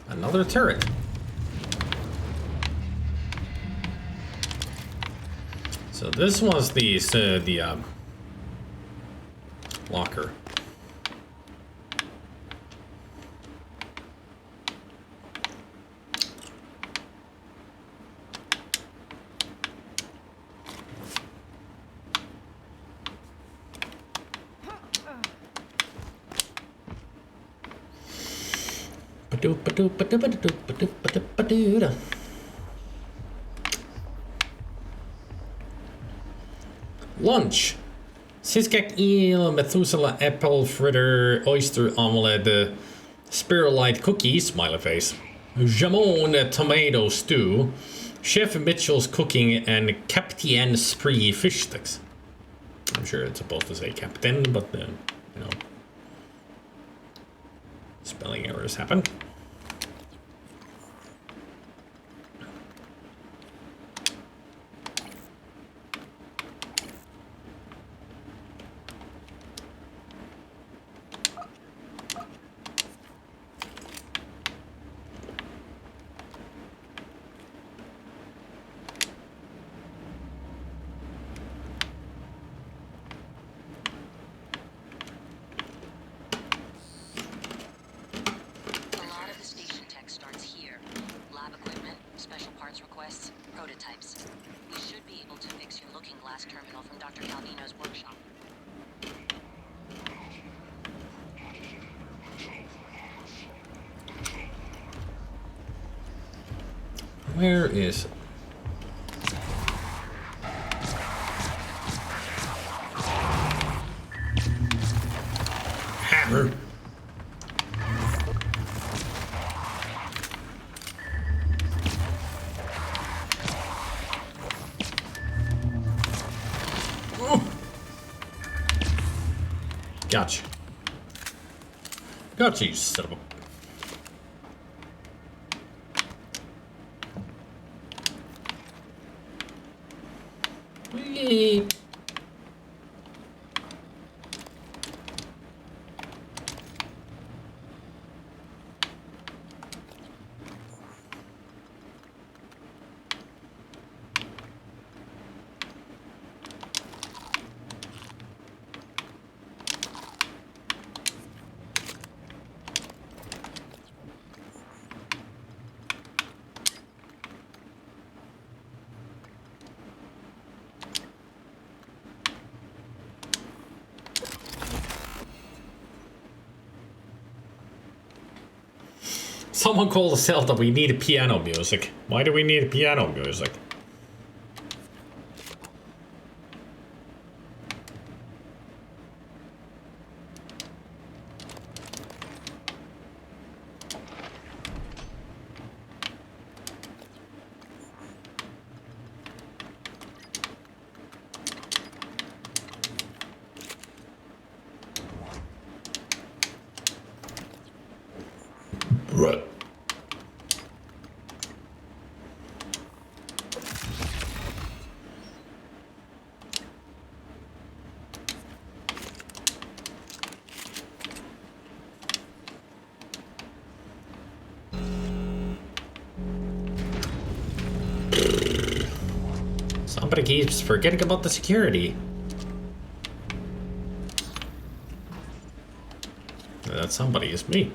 Another turret. So this was the locker. Lunch. Siskak eel, Methuselah apple fritter, oyster omelette, spirulite cookies, smiley face, jamon tomato stew, Chef Mitchell's cooking, and Captain Spree fish sticks. I'm sure it's supposed to say Captain, but you know, spelling errors happen. Where is it? Hammer. Gotcha. Gotcha, you son of a... Whee! Someone called us out that we need piano music. Why do we need piano music? Right. Somebody keeps forgetting about the security. That somebody is me.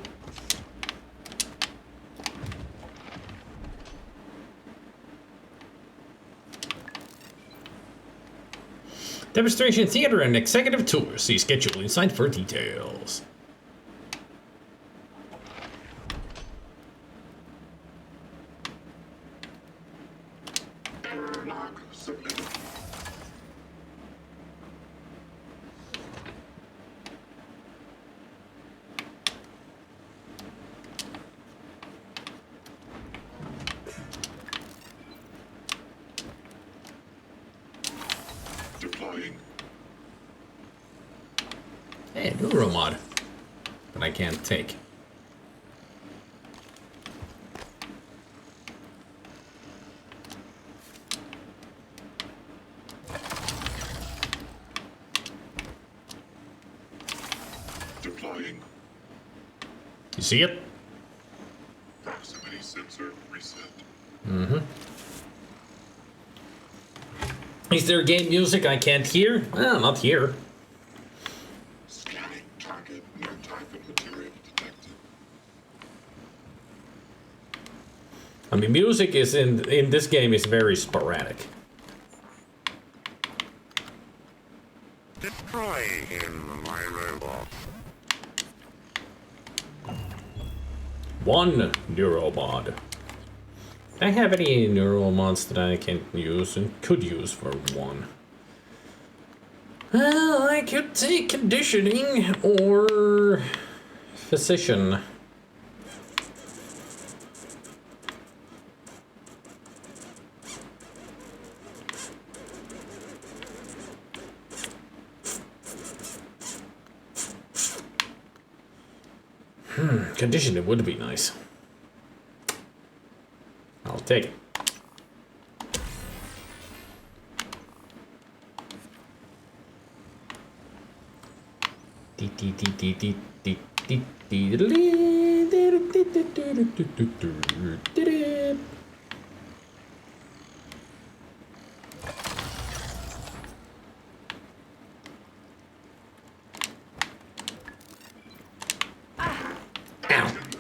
Demonstration theater and executive tour. See schedule inside for details. Deploying. Hey, neuromod. But I can't take. Deploying. You see it? Proximity sensor reset. Mm-hmm. Is there game music I can't hear? Well, not here. Scanning target. No typhon material detected. I mean, music is in this game is very sporadic. Deploying my robot. One neuromod. Do I have any neuromods that I can use and could use for one? Well, I could take conditioning or physician. Conditioning would be nice. I'll take it.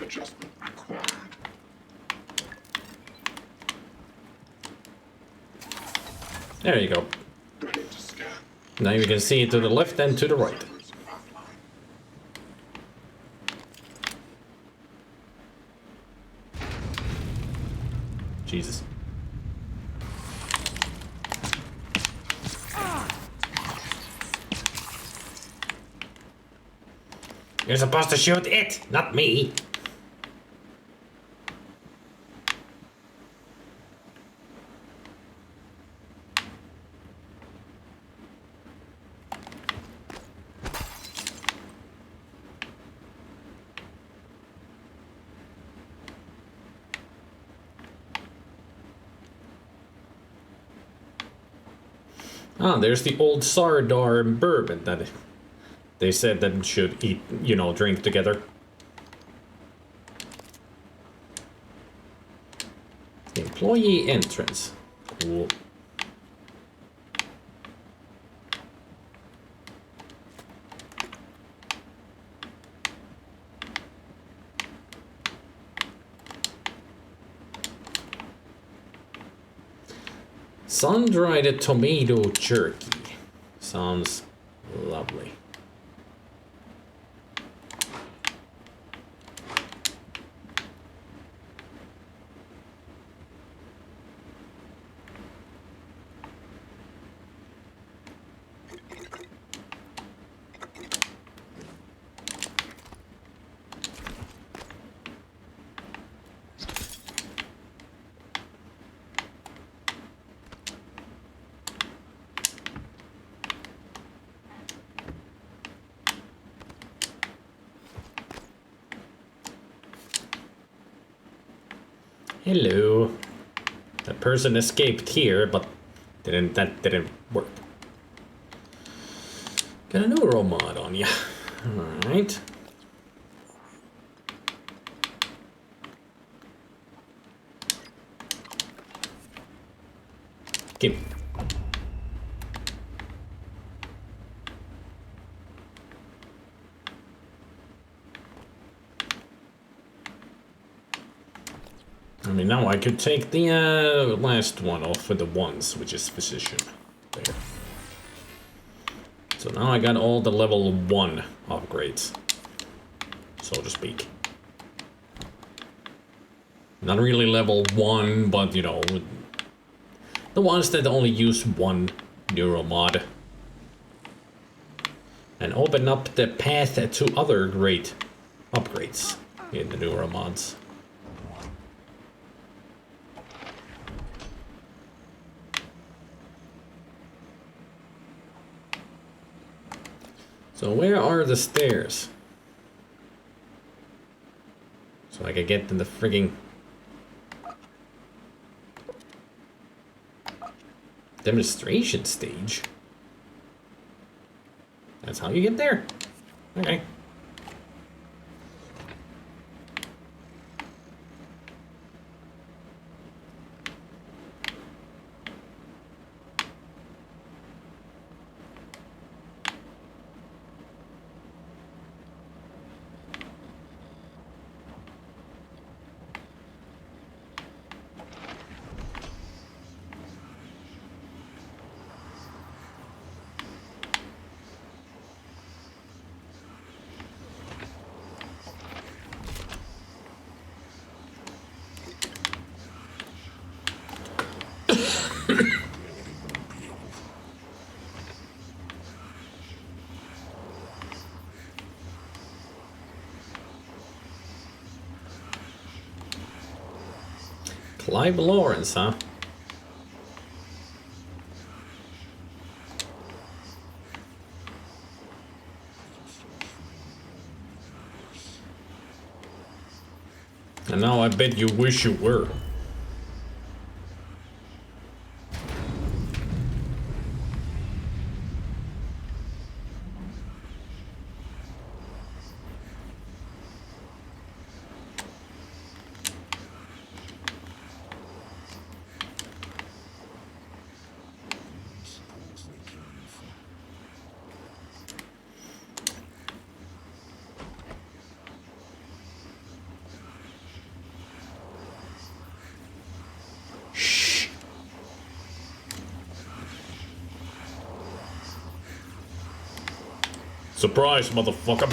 Adjustment required. There you go. Ready to scan. Now you can see it to the left and to the right. Jesus. You're supposed to shoot it, not me. Ah, there's the old Sardar and bourbon that they said that should eat, you know, drink together. Employee entrance. Cool. Sun-dried tomato jerky. Sounds lovely. Hello. That person escaped here, but that didn't work. Got a neuro mod on ya. Alright. Okay. I mean, now I could take the last one off with the ones, which is physician. There. So now I got all the level 1 upgrades, so to speak. Not really level 1, but you know, the ones that only use one neuromod. And open up the path to other great upgrades in the neuromods. So where are the stairs? So I can get to the frigging demonstration stage. That's how you get there. Okay. Clive Lawrence, huh? And now I bet you wish you were. Surprise, motherfucker.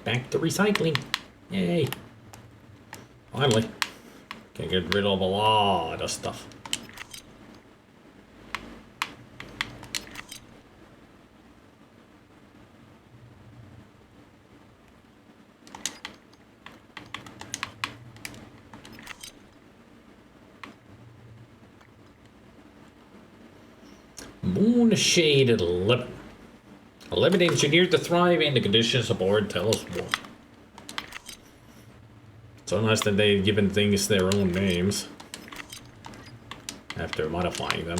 Back to recycling. Yay. Finally. Can get rid of a lot of stuff. Moonshade 11. 11 engineered to thrive in the conditions aboard Talos I. So nice that they've given things their own names after modifying them.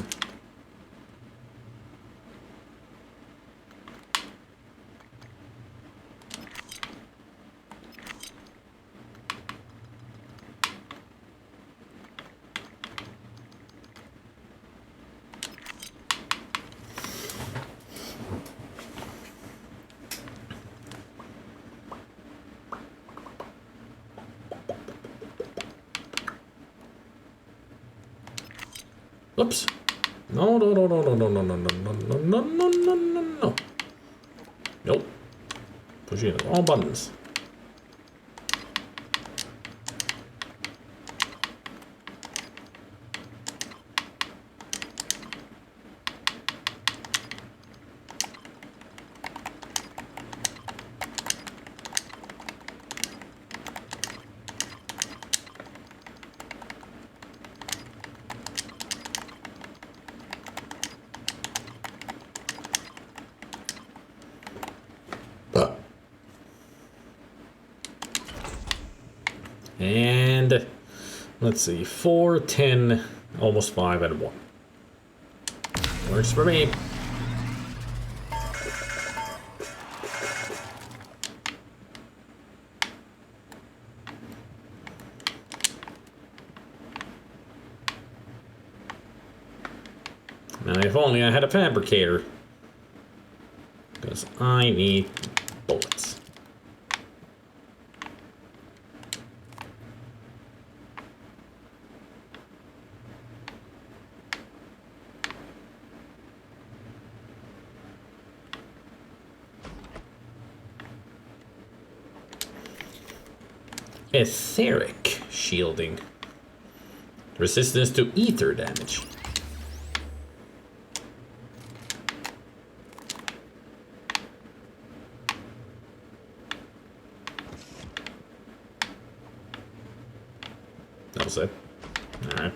Oops. No. Nope. Pushing the wrong buttons. And let's see, 4, 10, almost 5 and 1. Works for me. Now, if only I had a fabricator. Because I need bullets. Etheric shielding. Resistance to ether damage. That was it. Alright.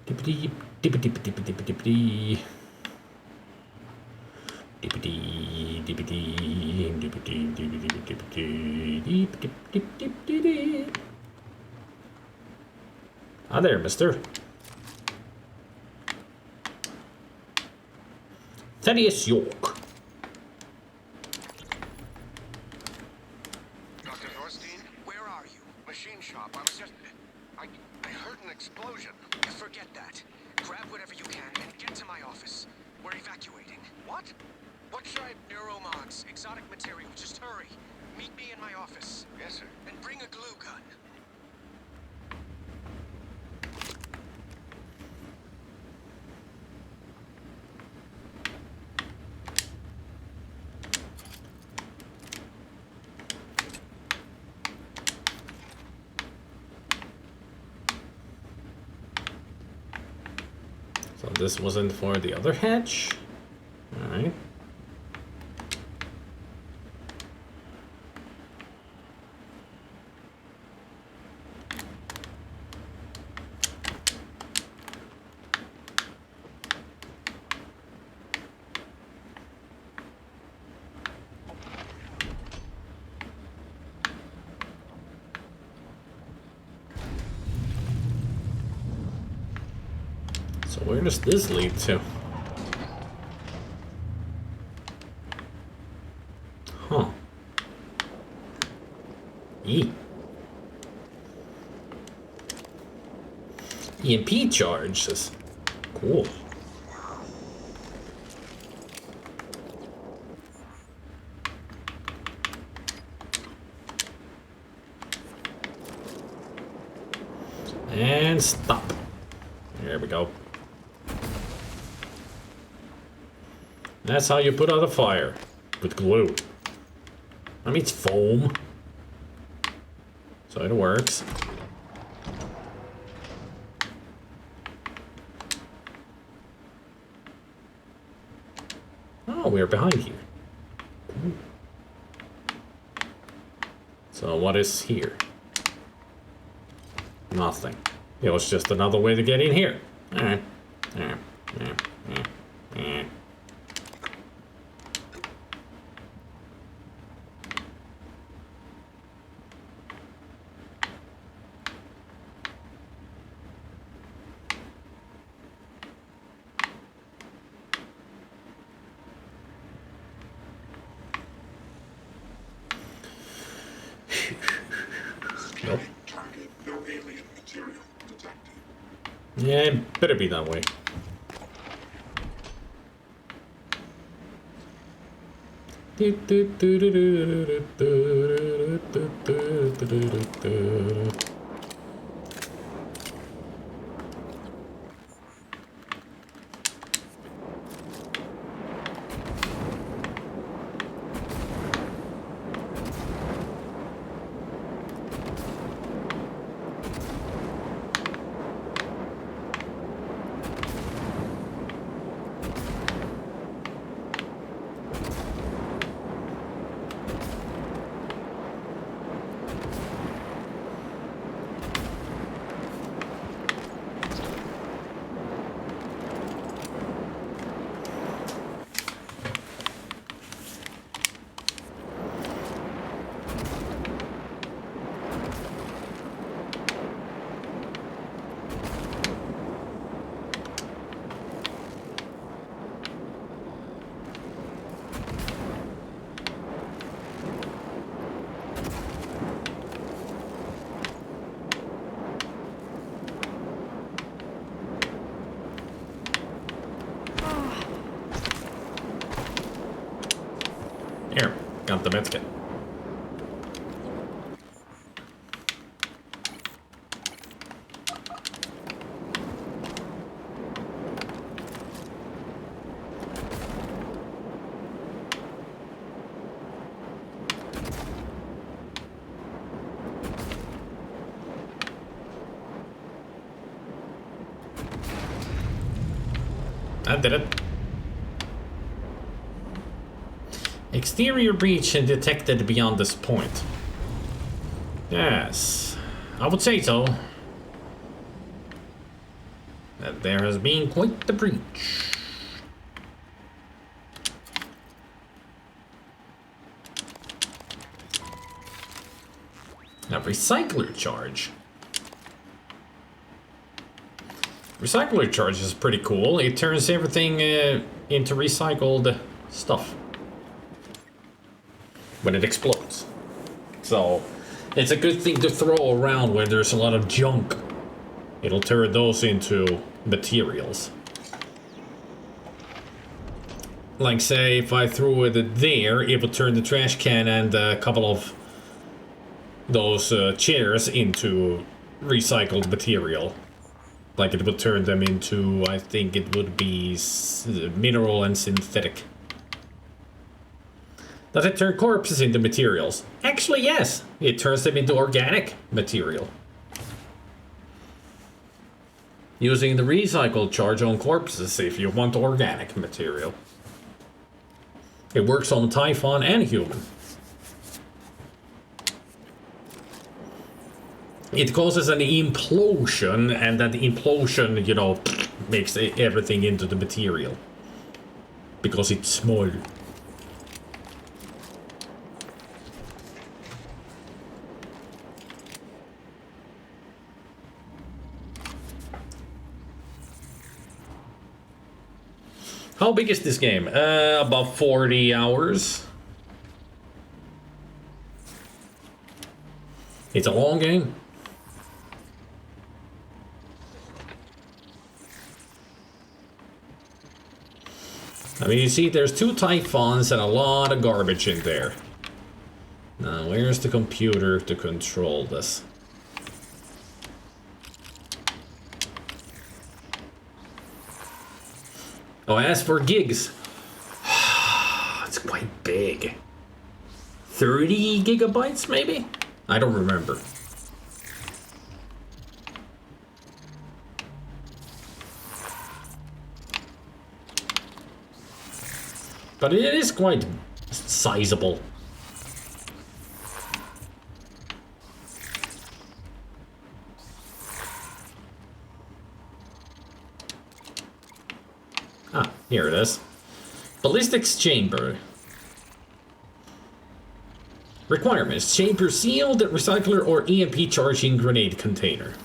Dippity, dippity, dippity, dippity, dippity. Dippity, dippity, dippity, dippity, dippity, dippity, dippity, dippity. Hi there, mister. Thaddeus York. Dr. Norstein, where are you? Machine shop. I was just... I heard an explosion. Forget that. Grab whatever you can and get to my office. We're evacuating. What? What should I... Neuromods, exotic material. Just hurry. Meet me in my office. Yes, sir. And bring a glue gun. So this wasn't for the other hatch. Alright. So where does this lead to? Huh. EMP charge. That's cool. And stop. There we go. That's how you put out a fire. With glue. I mean, it's foam. So it works. Oh, we're behind here. Ooh. So what is here? Nothing. It was just another way to get in here. Alright. Nope. Target, no alien material detected. Yeah, it better be that way. Here, got the medkit. I did it. Exterior breach detected beyond this point. Yes, I would say so. That there has been quite the breach. A recycler charge. Recycler charge is pretty cool. It turns everything into recycled stuff when it explodes. So it's a good thing to throw around when there's a lot of junk. It'll turn those into materials. Like say if I threw it there, it would turn the trash can and a couple of those chairs into recycled material. Like it would turn them into, I think it would be mineral and synthetic. Does it turn corpses into materials? Actually, yes. It turns them into organic material. Using the recycle charge on corpses if you want organic material. It works on Typhon and human. It causes an implosion, and that implosion, you know, makes everything into the material. Because it's small. How big is this game? About 40 hours. It's a long game. I mean, you see, there's 2 Typhons and a lot of garbage in there. Now, where's the computer to control this? Oh, as for gigs, it's quite big. 30 gigabytes, maybe? I don't remember. But it is quite sizable. Ah, here it is. Ballistics chamber. Requirements: chamber sealed, recycler, or EMP charging grenade container.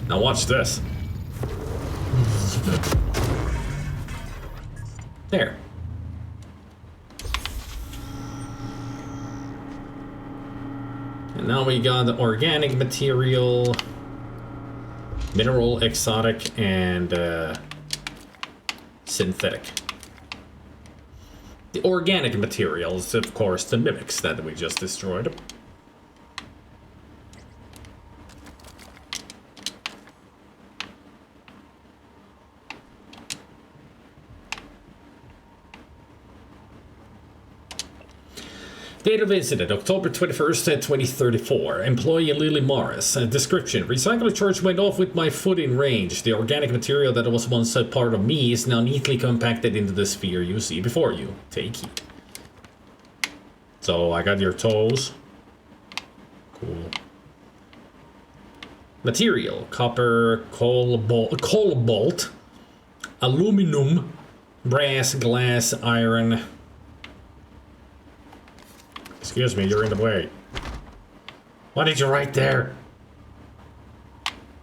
Now watch this. There. And now we got the organic material, mineral, exotic, and synthetic. The organic materials, of course, the mimics that we just destroyed. Date of incident, October 21st, 2034. Employee Lily Morris. Description: recycler charge went off with my foot in range. The organic material that was once a part of me is now neatly compacted into the sphere you see before you. Take heed. So, I got your toes. Cool. Material: copper, cobalt, aluminum, brass, glass, iron. Excuse me, you're in the way. What did you write there?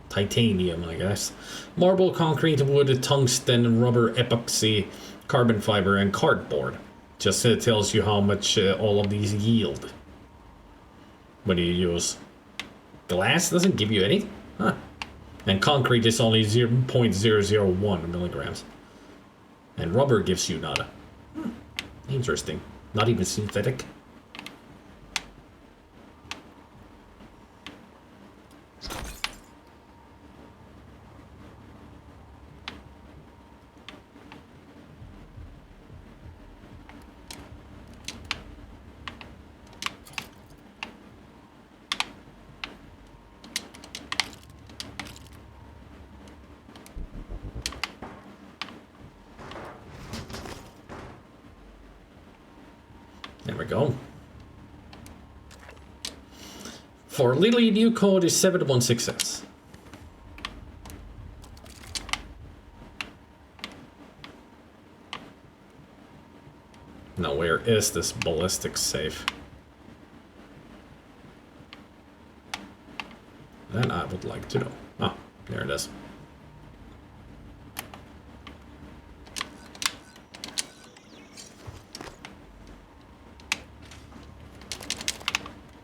Titanium, I guess. Marble, concrete, wood, tungsten, rubber, epoxy, carbon fiber, and cardboard. Just tells you how much all of these yield. What do you use? Glass doesn't give you anything? Huh. And concrete is only 0.001 milligrams. And rubber gives you nada. Interesting. Not even synthetic. There we go. For Lily, new code is 716S. Now, where is this ballistic safe? That I would like to know. Ah, there it is.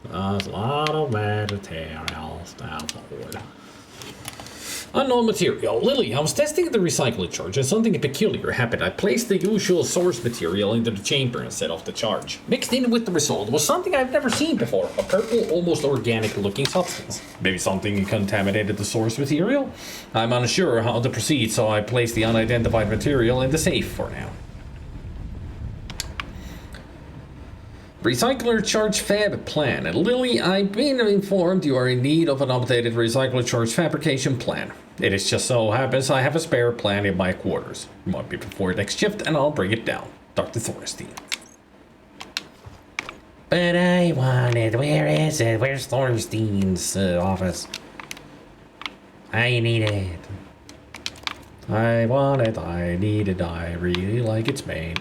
There's a lot of materials down the wood. Unknown material. Lily, I was testing the recycling charge and something peculiar happened. I placed the usual source material into the chamber and set off the charge. Mixed in with the result was something I've never seen before. A purple, almost organic looking substance. Maybe something contaminated the source material? I'm unsure how to proceed, so I placed the unidentified material in the safe for now. Recycler charge fab plan. Lily, I've been informed you are in need of an updated recycler charge fabrication plan. It just so happens I have a spare plan in my quarters. It might be before next shift and I'll bring it down. Dr. Thorstein. But I want it. Where is it? Where's Thorstein's office? I need it. I want it. I need it. I really like its made.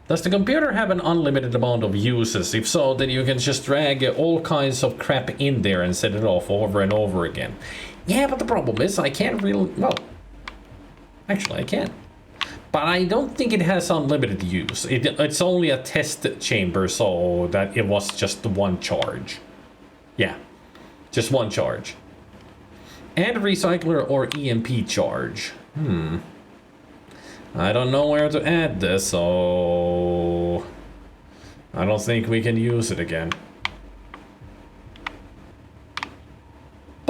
Does the computer have an unlimited amount of uses? If so, then you can just drag all kinds of crap in there and set it off over and over again. Yeah, but the problem is I can't really... Well, actually I can. But I don't think it has unlimited use. It's only a test chamber, so that it was just one charge. Yeah, just one charge. Add recycler or EMP charge. I don't know where to add this, so I don't think we can use it again.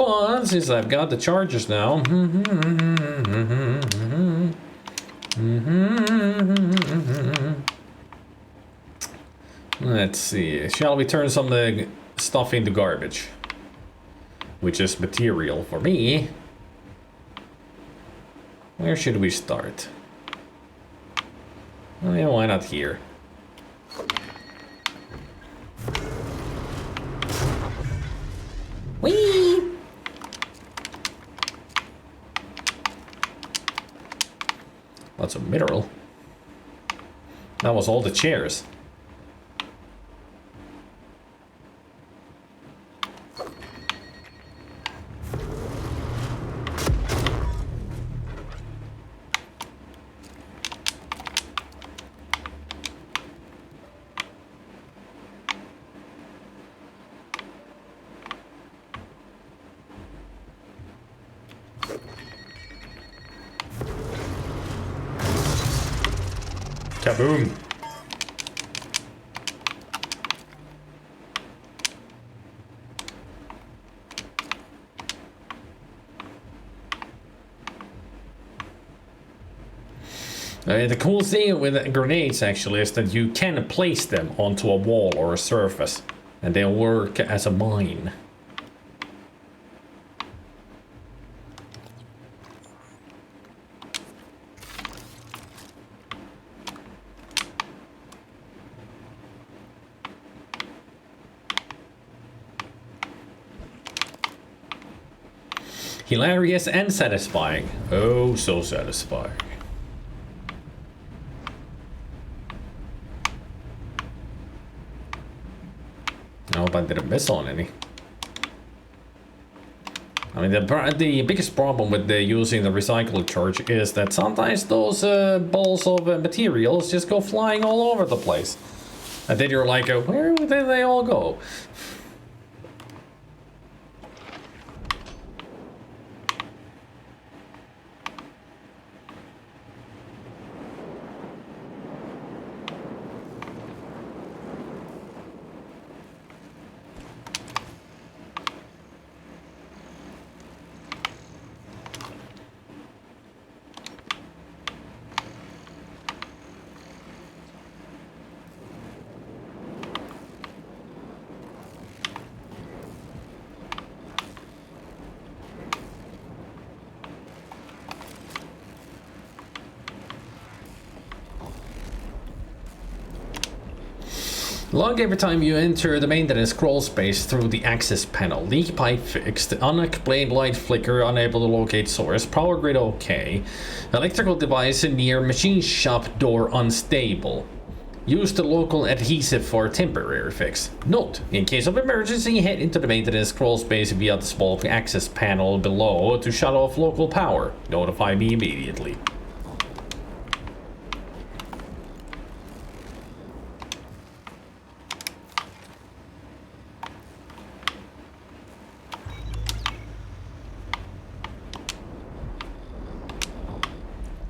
fun since I've got the chargers now. Let's see. Shall we turn some of the stuff into garbage? Which is material for me. Where should we start? Oh, yeah, why not here? Whee! Lots of mineral. That was all the chairs. Kaboom! The cool thing with grenades actually is that you can place them onto a wall or a surface and they'll work as a mine. Hilarious and satisfying. Oh, so satisfying. I hope I didn't miss on any. I mean, the biggest problem with using the recycle charge is that sometimes those balls of materials just go flying all over the place. And then you're like, where did they all go? Log every time you enter the maintenance scroll space through the access panel. Leak pipe fixed. Unexplained light flicker, unable to locate source. Power grid okay. Electrical device near machine shop door unstable. Use the local adhesive for temporary fix. Note, in case of emergency, head into the maintenance scroll space via the small access panel below to shut off local power. Notify me immediately.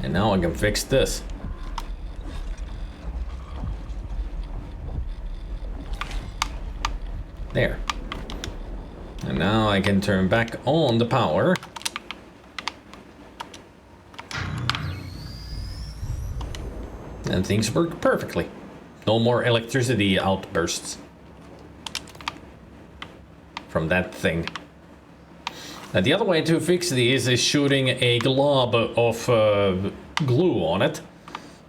And now I can fix this. There. And now I can turn back on the power. And things work perfectly. No more electricity outbursts from that thing. And the other way to fix these is shooting a glob of glue on it.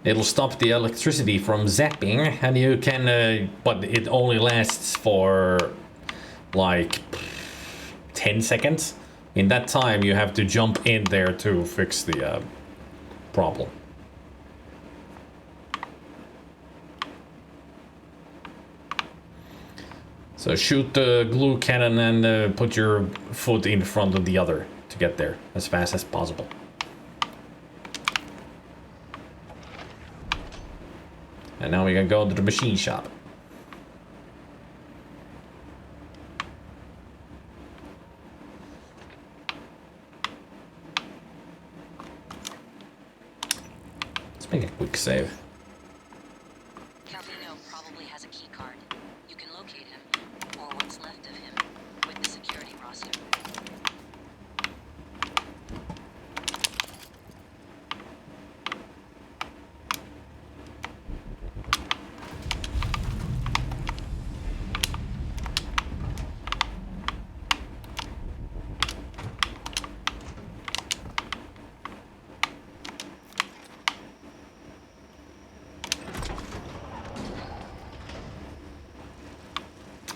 It'll stop the electricity from zapping, and you can, but it only lasts for like 10 seconds. In that time, you have to jump in there to fix the problem. So shoot the glue cannon and put your foot in front of the other to get there as fast as possible. And now we can go to the machine shop. Let's make a quick save. Calvino probably has a key card. You can locate him, or what's left of him, with the security roster.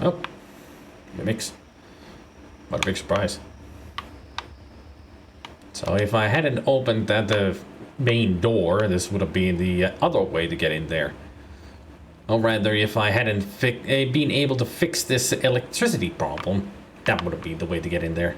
Oh, mimics. What a big surprise. So if I hadn't opened the main door, this would have been the other way to get in there. Or rather, if I hadn't been able to fix this electricity problem, that would have been the way to get in there.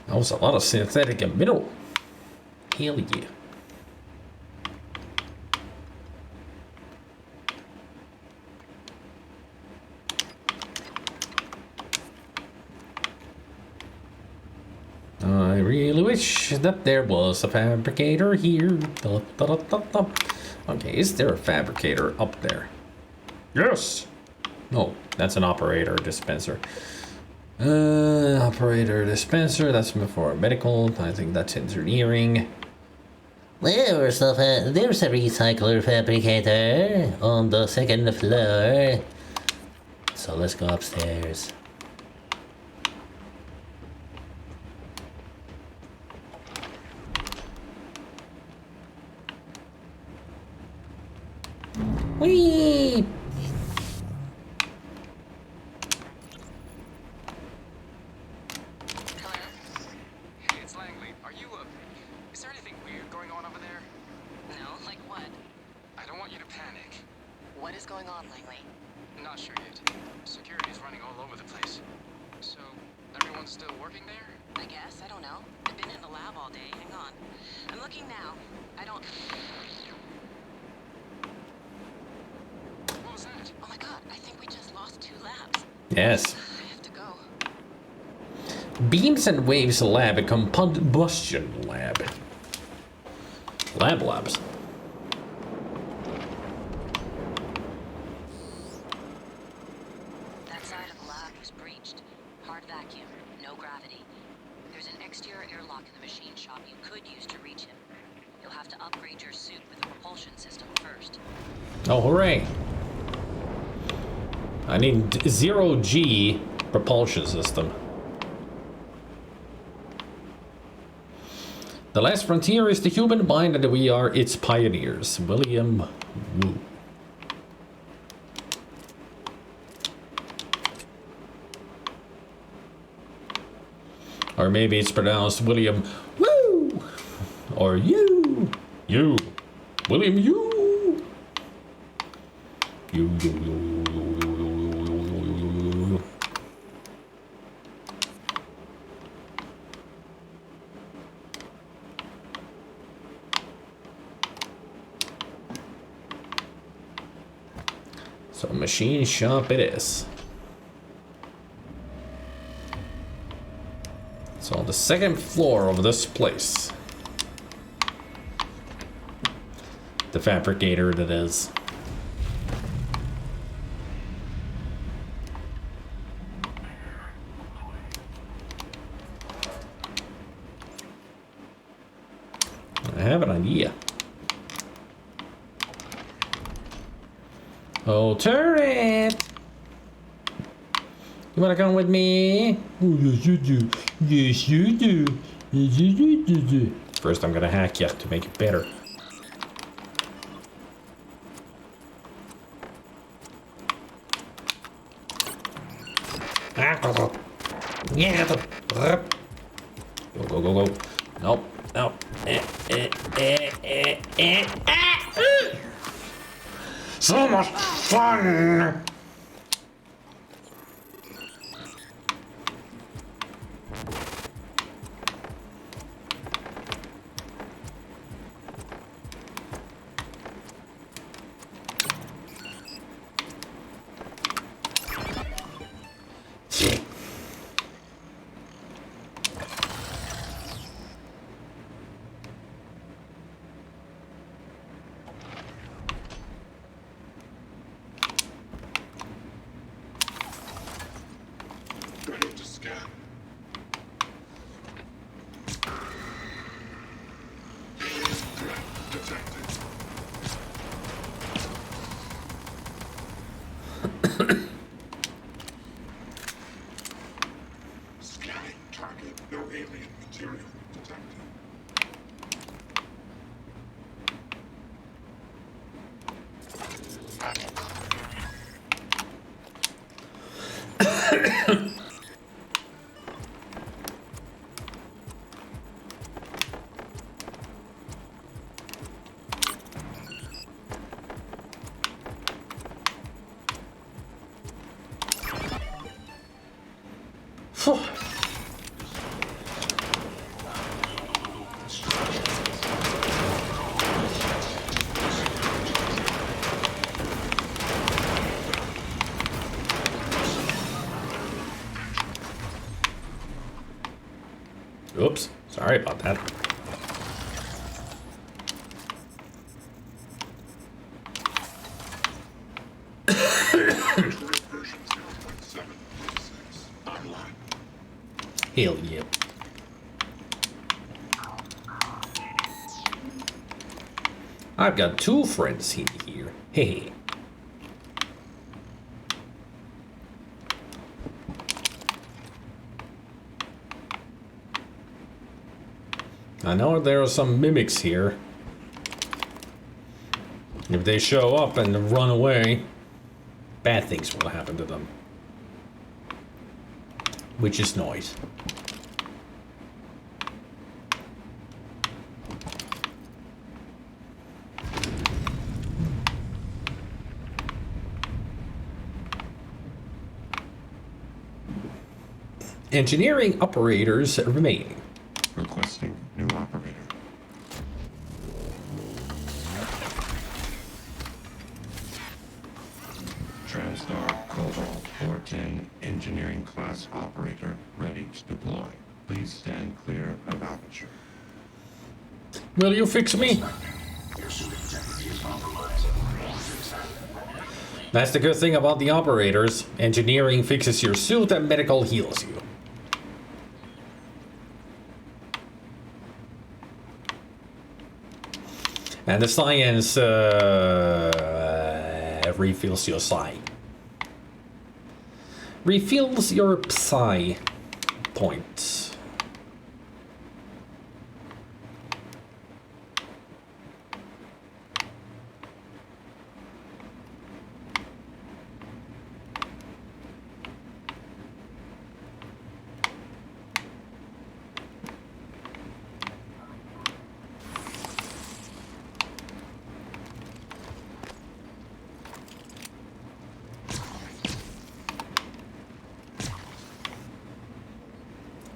That was a lot of synthetic mineral. Hell yeah. I really wish that there was a fabricator here. Da, da, da, da, da. Okay, is there a fabricator up there? Yes! No, that's an operator dispenser. Operator dispenser, that's for medical. I think that's engineering. There's a recycler fabricator on the second floor. So let's go upstairs. Whee! Yes. Beams and Waves Lab, a combustion lab. Labs. That side of the lab was breached. Hard vacuum, no gravity. There's an exterior airlock in the machine shop you could use to reach him. You'll have to upgrade your suit with a propulsion system first. Oh, hooray. I need 0G propulsion system. The last frontier is the human mind, and we are its pioneers. William Wu. Or maybe it's pronounced William Woo! Or you. You. William You. You. So machine shop it is. So on the second floor of this place. The fabricator that is. I have an idea. Oh, turret! You wanna come with me? Oh, yes, you do. Yes, you do. Yes, you do. First, I'm gonna hack you to make it better. Yeah. Go, go, go, go. Nope, nope. So much fun! Scanning target. No alien material detected. Oops, sorry about that. Hell yeah. I've got 2 friends in here. Hey. I know there are some mimics here. If they show up and run away, bad things will happen to them. Which is noise. Engineering operators remaining. Requesting new operator. TranStar Cobalt 410 engineering class operator ready to deploy. Please stand clear of aperture. Will you fix me? That's the good thing about the operators. Engineering fixes your suit and medical heals you. And the science refills your psi. Refills your psi points.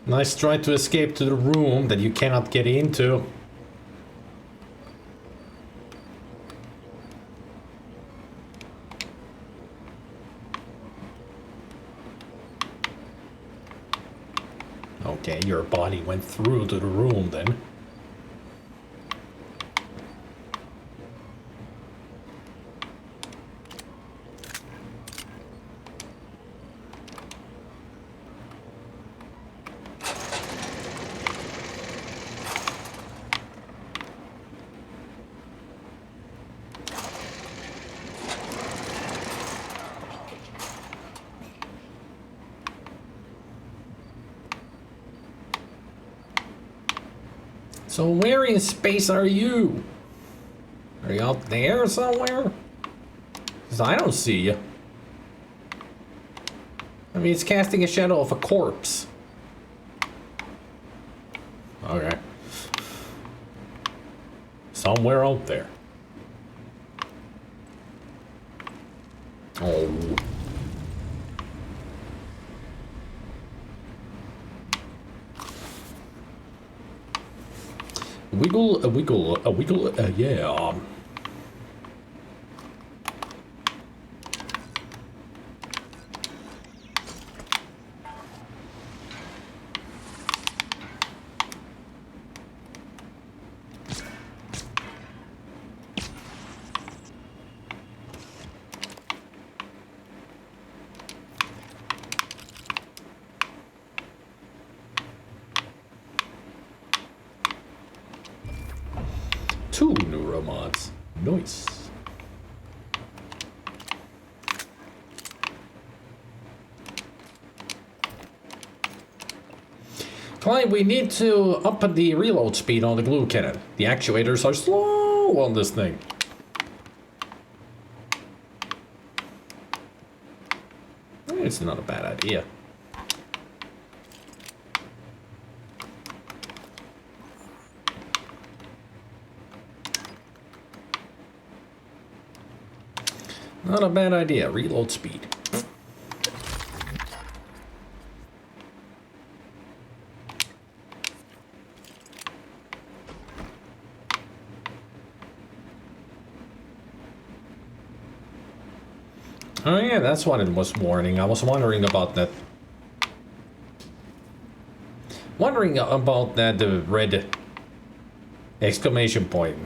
Nice try to escape to the room that you cannot get into. Okay, your body went through to the room then. So where in space are you? Are you out there somewhere? Because I don't see you. I mean, it's casting a shadow of a corpse. Okay. Somewhere out there. Oh. Wiggle, yeah. Two neuromods. Nice. Client, we need to up the reload speed on the glue cannon. The actuators are slow on this thing. It's not a bad idea. Not a bad idea. Reload speed. Oh yeah, that's what it was warning. I was wondering about that. Wondering about that red exclamation point.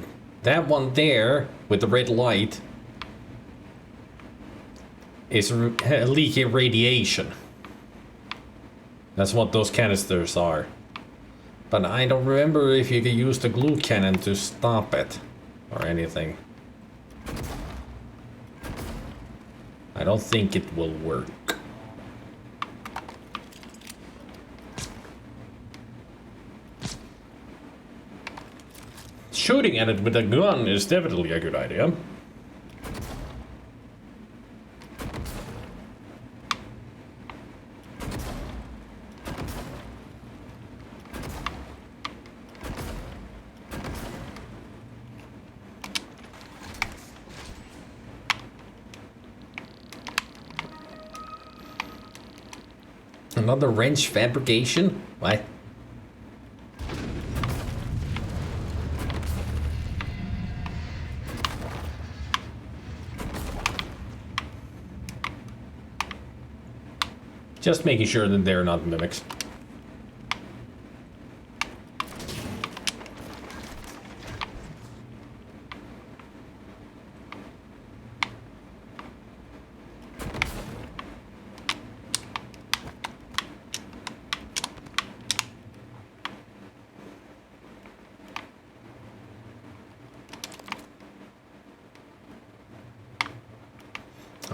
That one there with the red light is leaking radiation. That's what those canisters are. But I don't remember if you can use the glue cannon to stop it or anything. I don't think it will work. Shooting at it with a gun is definitely a good idea. Another wrench fabrication? What? Just making sure that they're not mimics.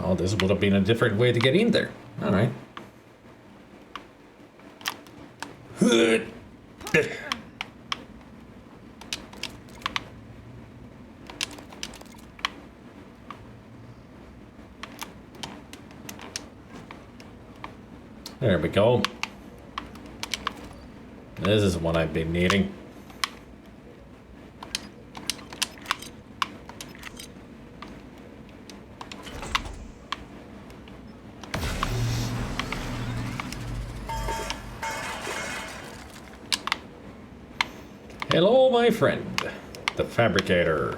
Oh, this would have been a different way to get in there. All right. There we go. This is what I've been needing. Hello, my friend, the fabricator.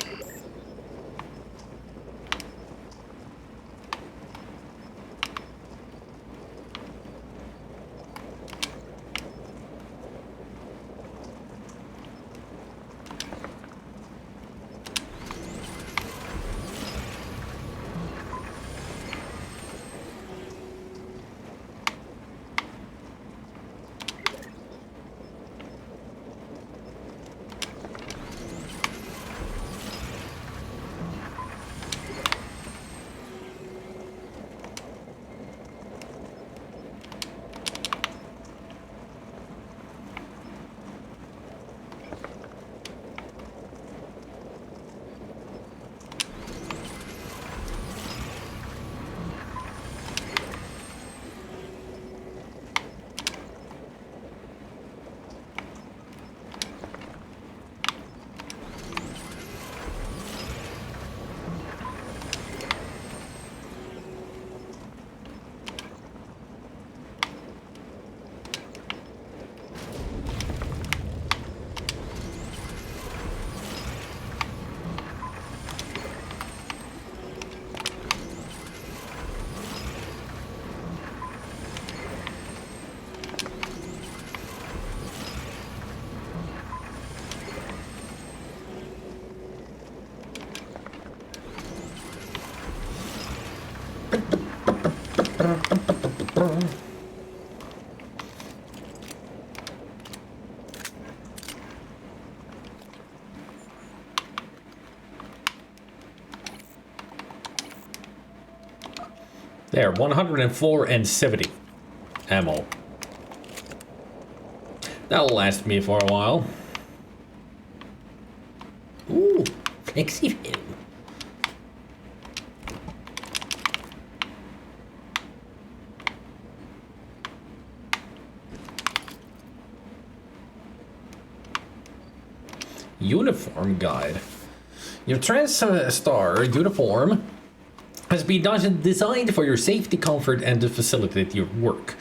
There, 104 and 70 ammo. That'll last me for a while. Ooh, flexi film. Uniform guide. Your TranStar uniform has been designed for your safety, comfort, and to facilitate your work.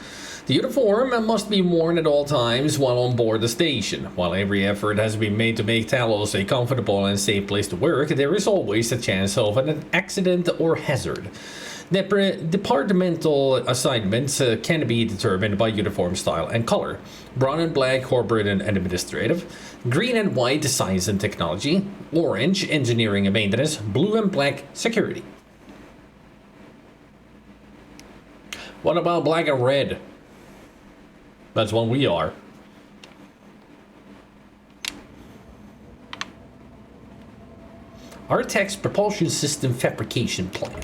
The uniform must be worn at all times while on board the station. While every effort has been made to make Talos a comfortable and safe place to work, there is always a chance of an accident or hazard. Departmental assignments can be determined by uniform style and color. Brown and black, corporate and administrative. Green and white, science and technology. Orange, engineering and maintenance. Blue and black, security. What about black and red? That's what we are. Artec's propulsion system fabrication plan.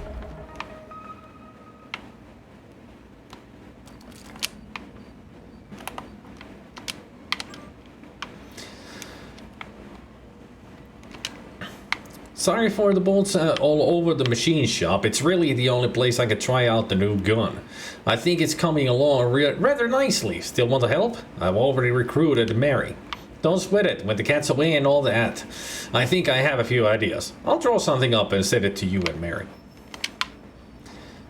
Sorry for the bolts all over the machine shop. It's really the only place I could try out the new gun. I think it's coming along rather nicely. Still want to help? I've already recruited Mary. Don't sweat it, when the cat's away and all that. I think I have a few ideas. I'll draw something up and send it to you and Mary.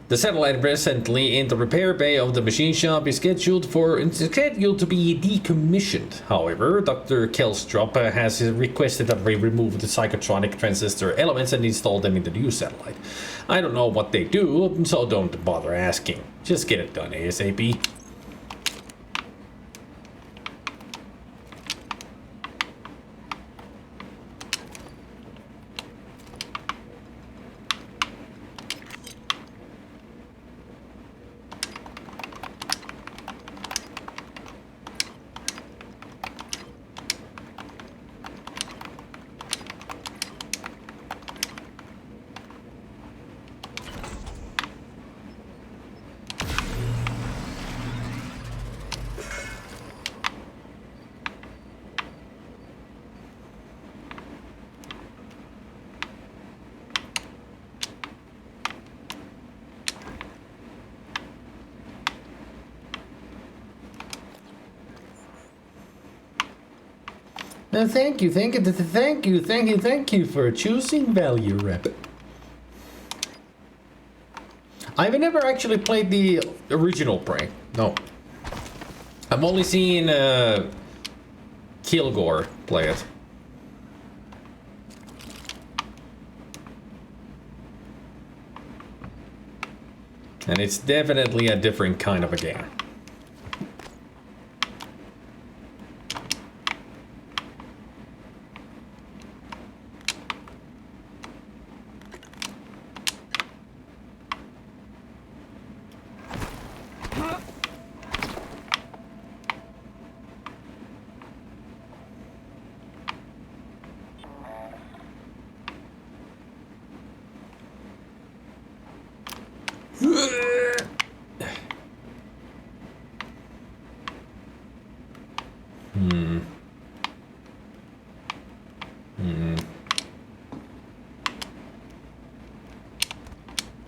The satellite presently in the repair bay of the machine shop is scheduled to be decommissioned. However, Dr. Kelstrup has requested that we remove the psychotronic transistor elements and install them in the new satellite. I don't know what they do, so don't bother asking. Just get it done ASAP. No, thank you for choosing Value Rep. I've never actually played the original Prey. No. I've only seen Kilgore play it. And it's definitely a different kind of a game.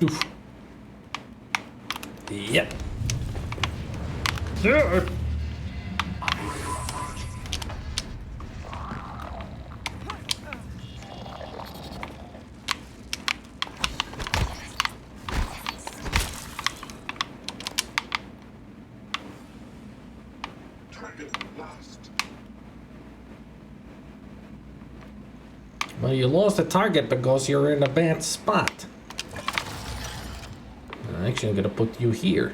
Oof. Yep. Yeah. Well, you lost the target because you're in a bad spot. Actually, I'm gonna put you here.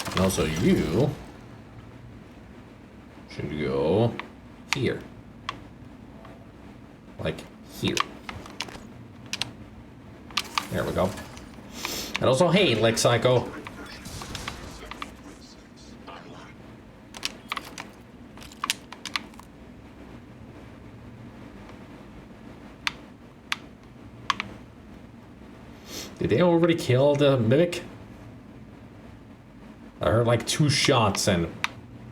And also you should go here. Like here. There we go. And also, hey, Lex Psycho. Did they already kill the Mimic? I heard like 2 shots and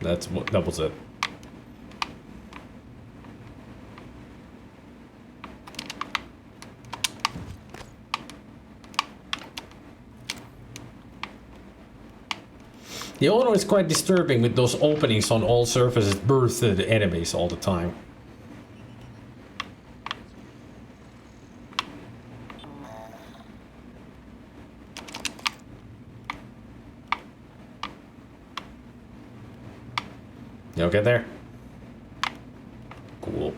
that was it. The auto is quite disturbing with those openings on all surfaces birthed enemies all the time. You okay there? Cool.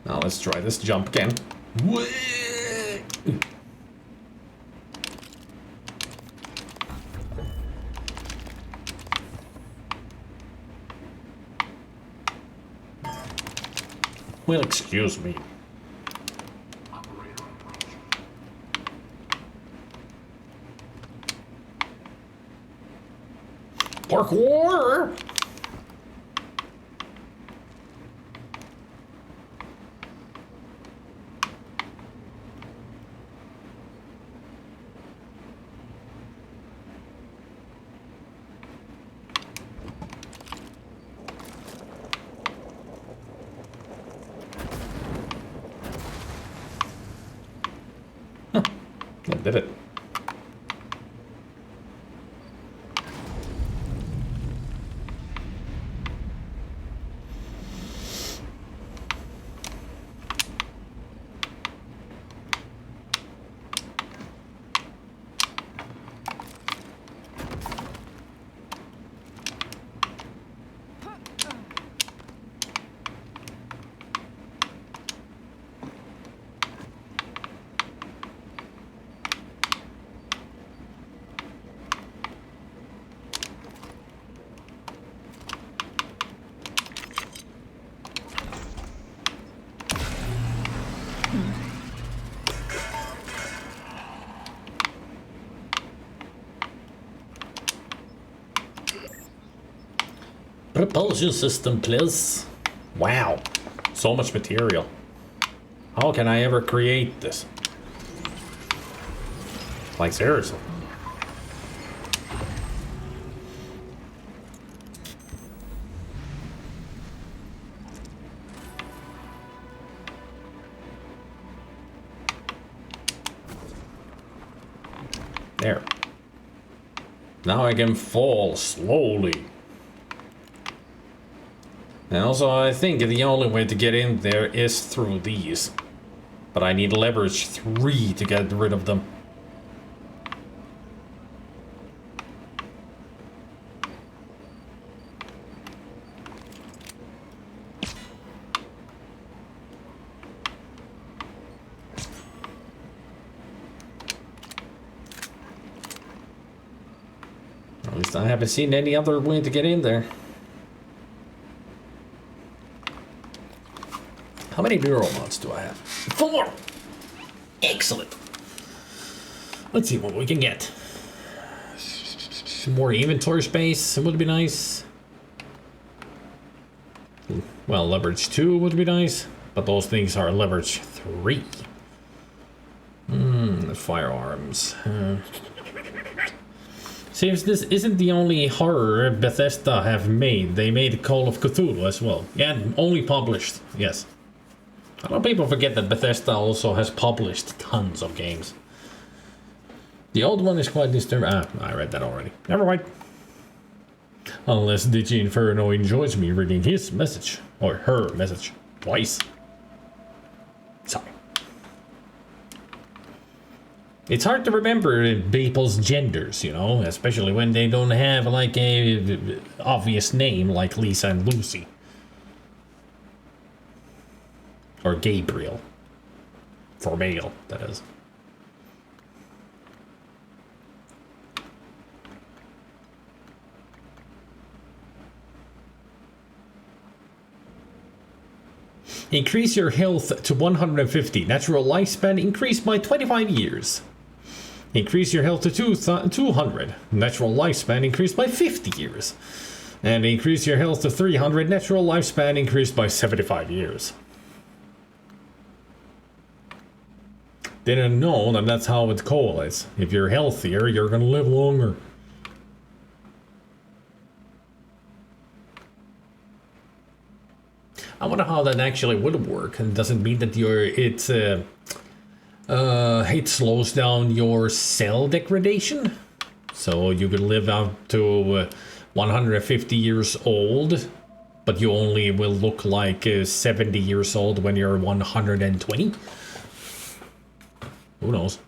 Now let's try this jump again. Well, excuse me. Parkour! I did it. Propulsion system, please. Wow, so much material. How can I ever create this? Like, seriously. There. Now I can fall slowly. And also, I think the only way to get in there is through these. But I need leverage 3 to get rid of them. At least I haven't seen any other way to get in there. How many neural mods do I have? 4! Excellent. Let's see what we can get. Some more inventory space would be nice. Well, leverage 2 would be nice, but those things are leverage 3. Firearms. Seems this isn't the only horror Bethesda have made. They made Call of Cthulhu as well. Yeah, only published, yes. A lot of people forget that Bethesda also has published tons of games. The old one is quite disturbing. I read that already. Never mind. Unless Digi Inferno enjoys me reading his message. Or her message. Twice. Sorry. It's hard to remember people's genders, you know? Especially when they don't have like a obvious name like Lisa and Lucy. Or Gabriel. For male, that is. Increase your health to 150. Natural lifespan increased by 25 years. Increase your health to 200. Natural lifespan increased by 50 years. And increase your health to 300. Natural lifespan increased by 75 years. Didn't know that that's how it correlates. If you're healthier, you're gonna live longer. I wonder how that actually would work. And does it mean that it slows down your cell degradation? So you could live up to 150 years old, but you only will look like 70 years old when you're 120? Who knows?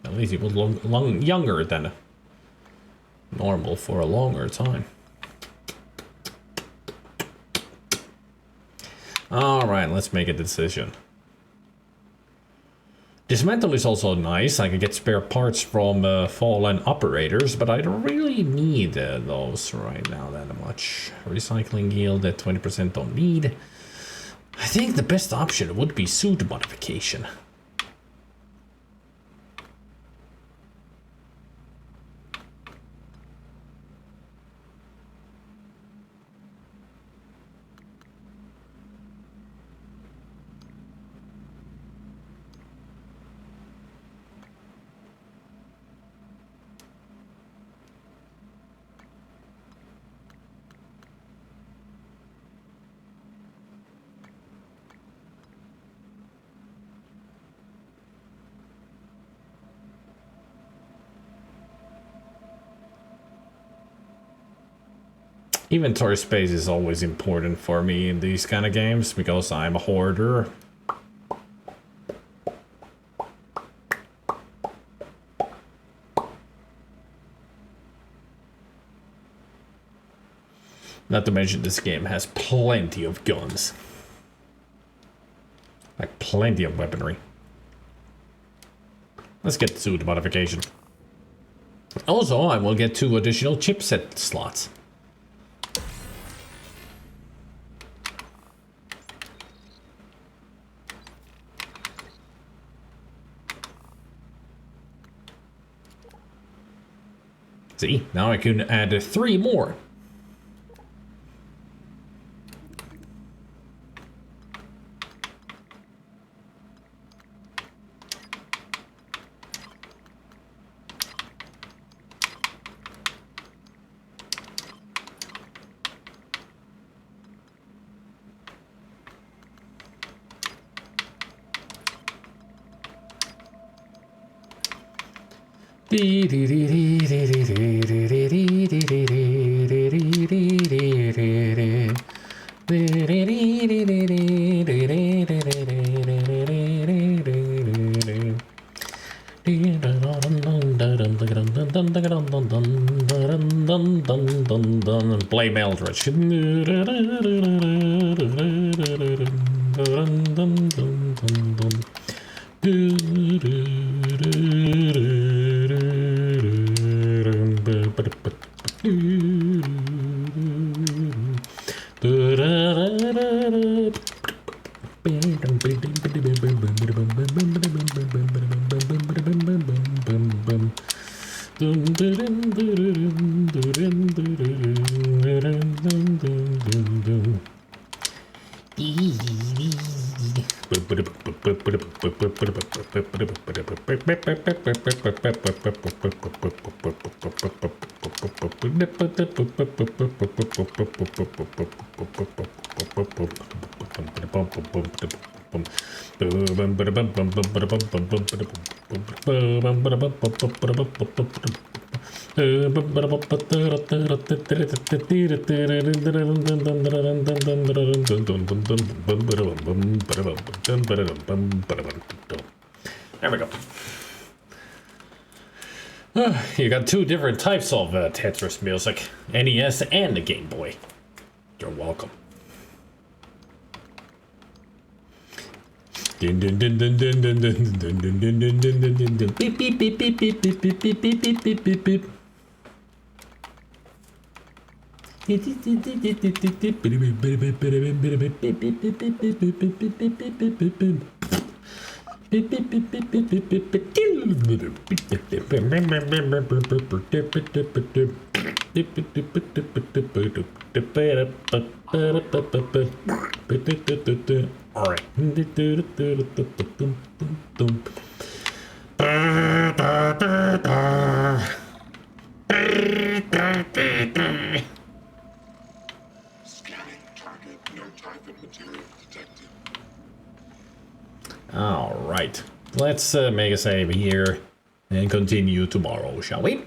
At least you will look younger than normal for a longer time. Alright, let's make a decision. Dismantle is also nice. I can get spare parts from fallen operators, but I don't really need those right now that much. Recycling yield at 20% don't need. I think the best option would be suit modification. Inventory space is always important for me in these kind of games because I'm a hoarder. Not to mention this game has plenty of guns. Like plenty of weaponry. Let's get the suit modification. Also, I will get 2 additional chipset slots. See, now I can add 3 more. Play Meldritch. There we go. You got 2 different types of Tetris music, NES and the Game Boy. You're welcome. Dun dun dun dun dun dun dun dun dun dun dun dun dun dun dun. Beep beep beep beep beep beep beep beep beep beep beep beep beep. All right, let's make a save here and continue tomorrow, shall we?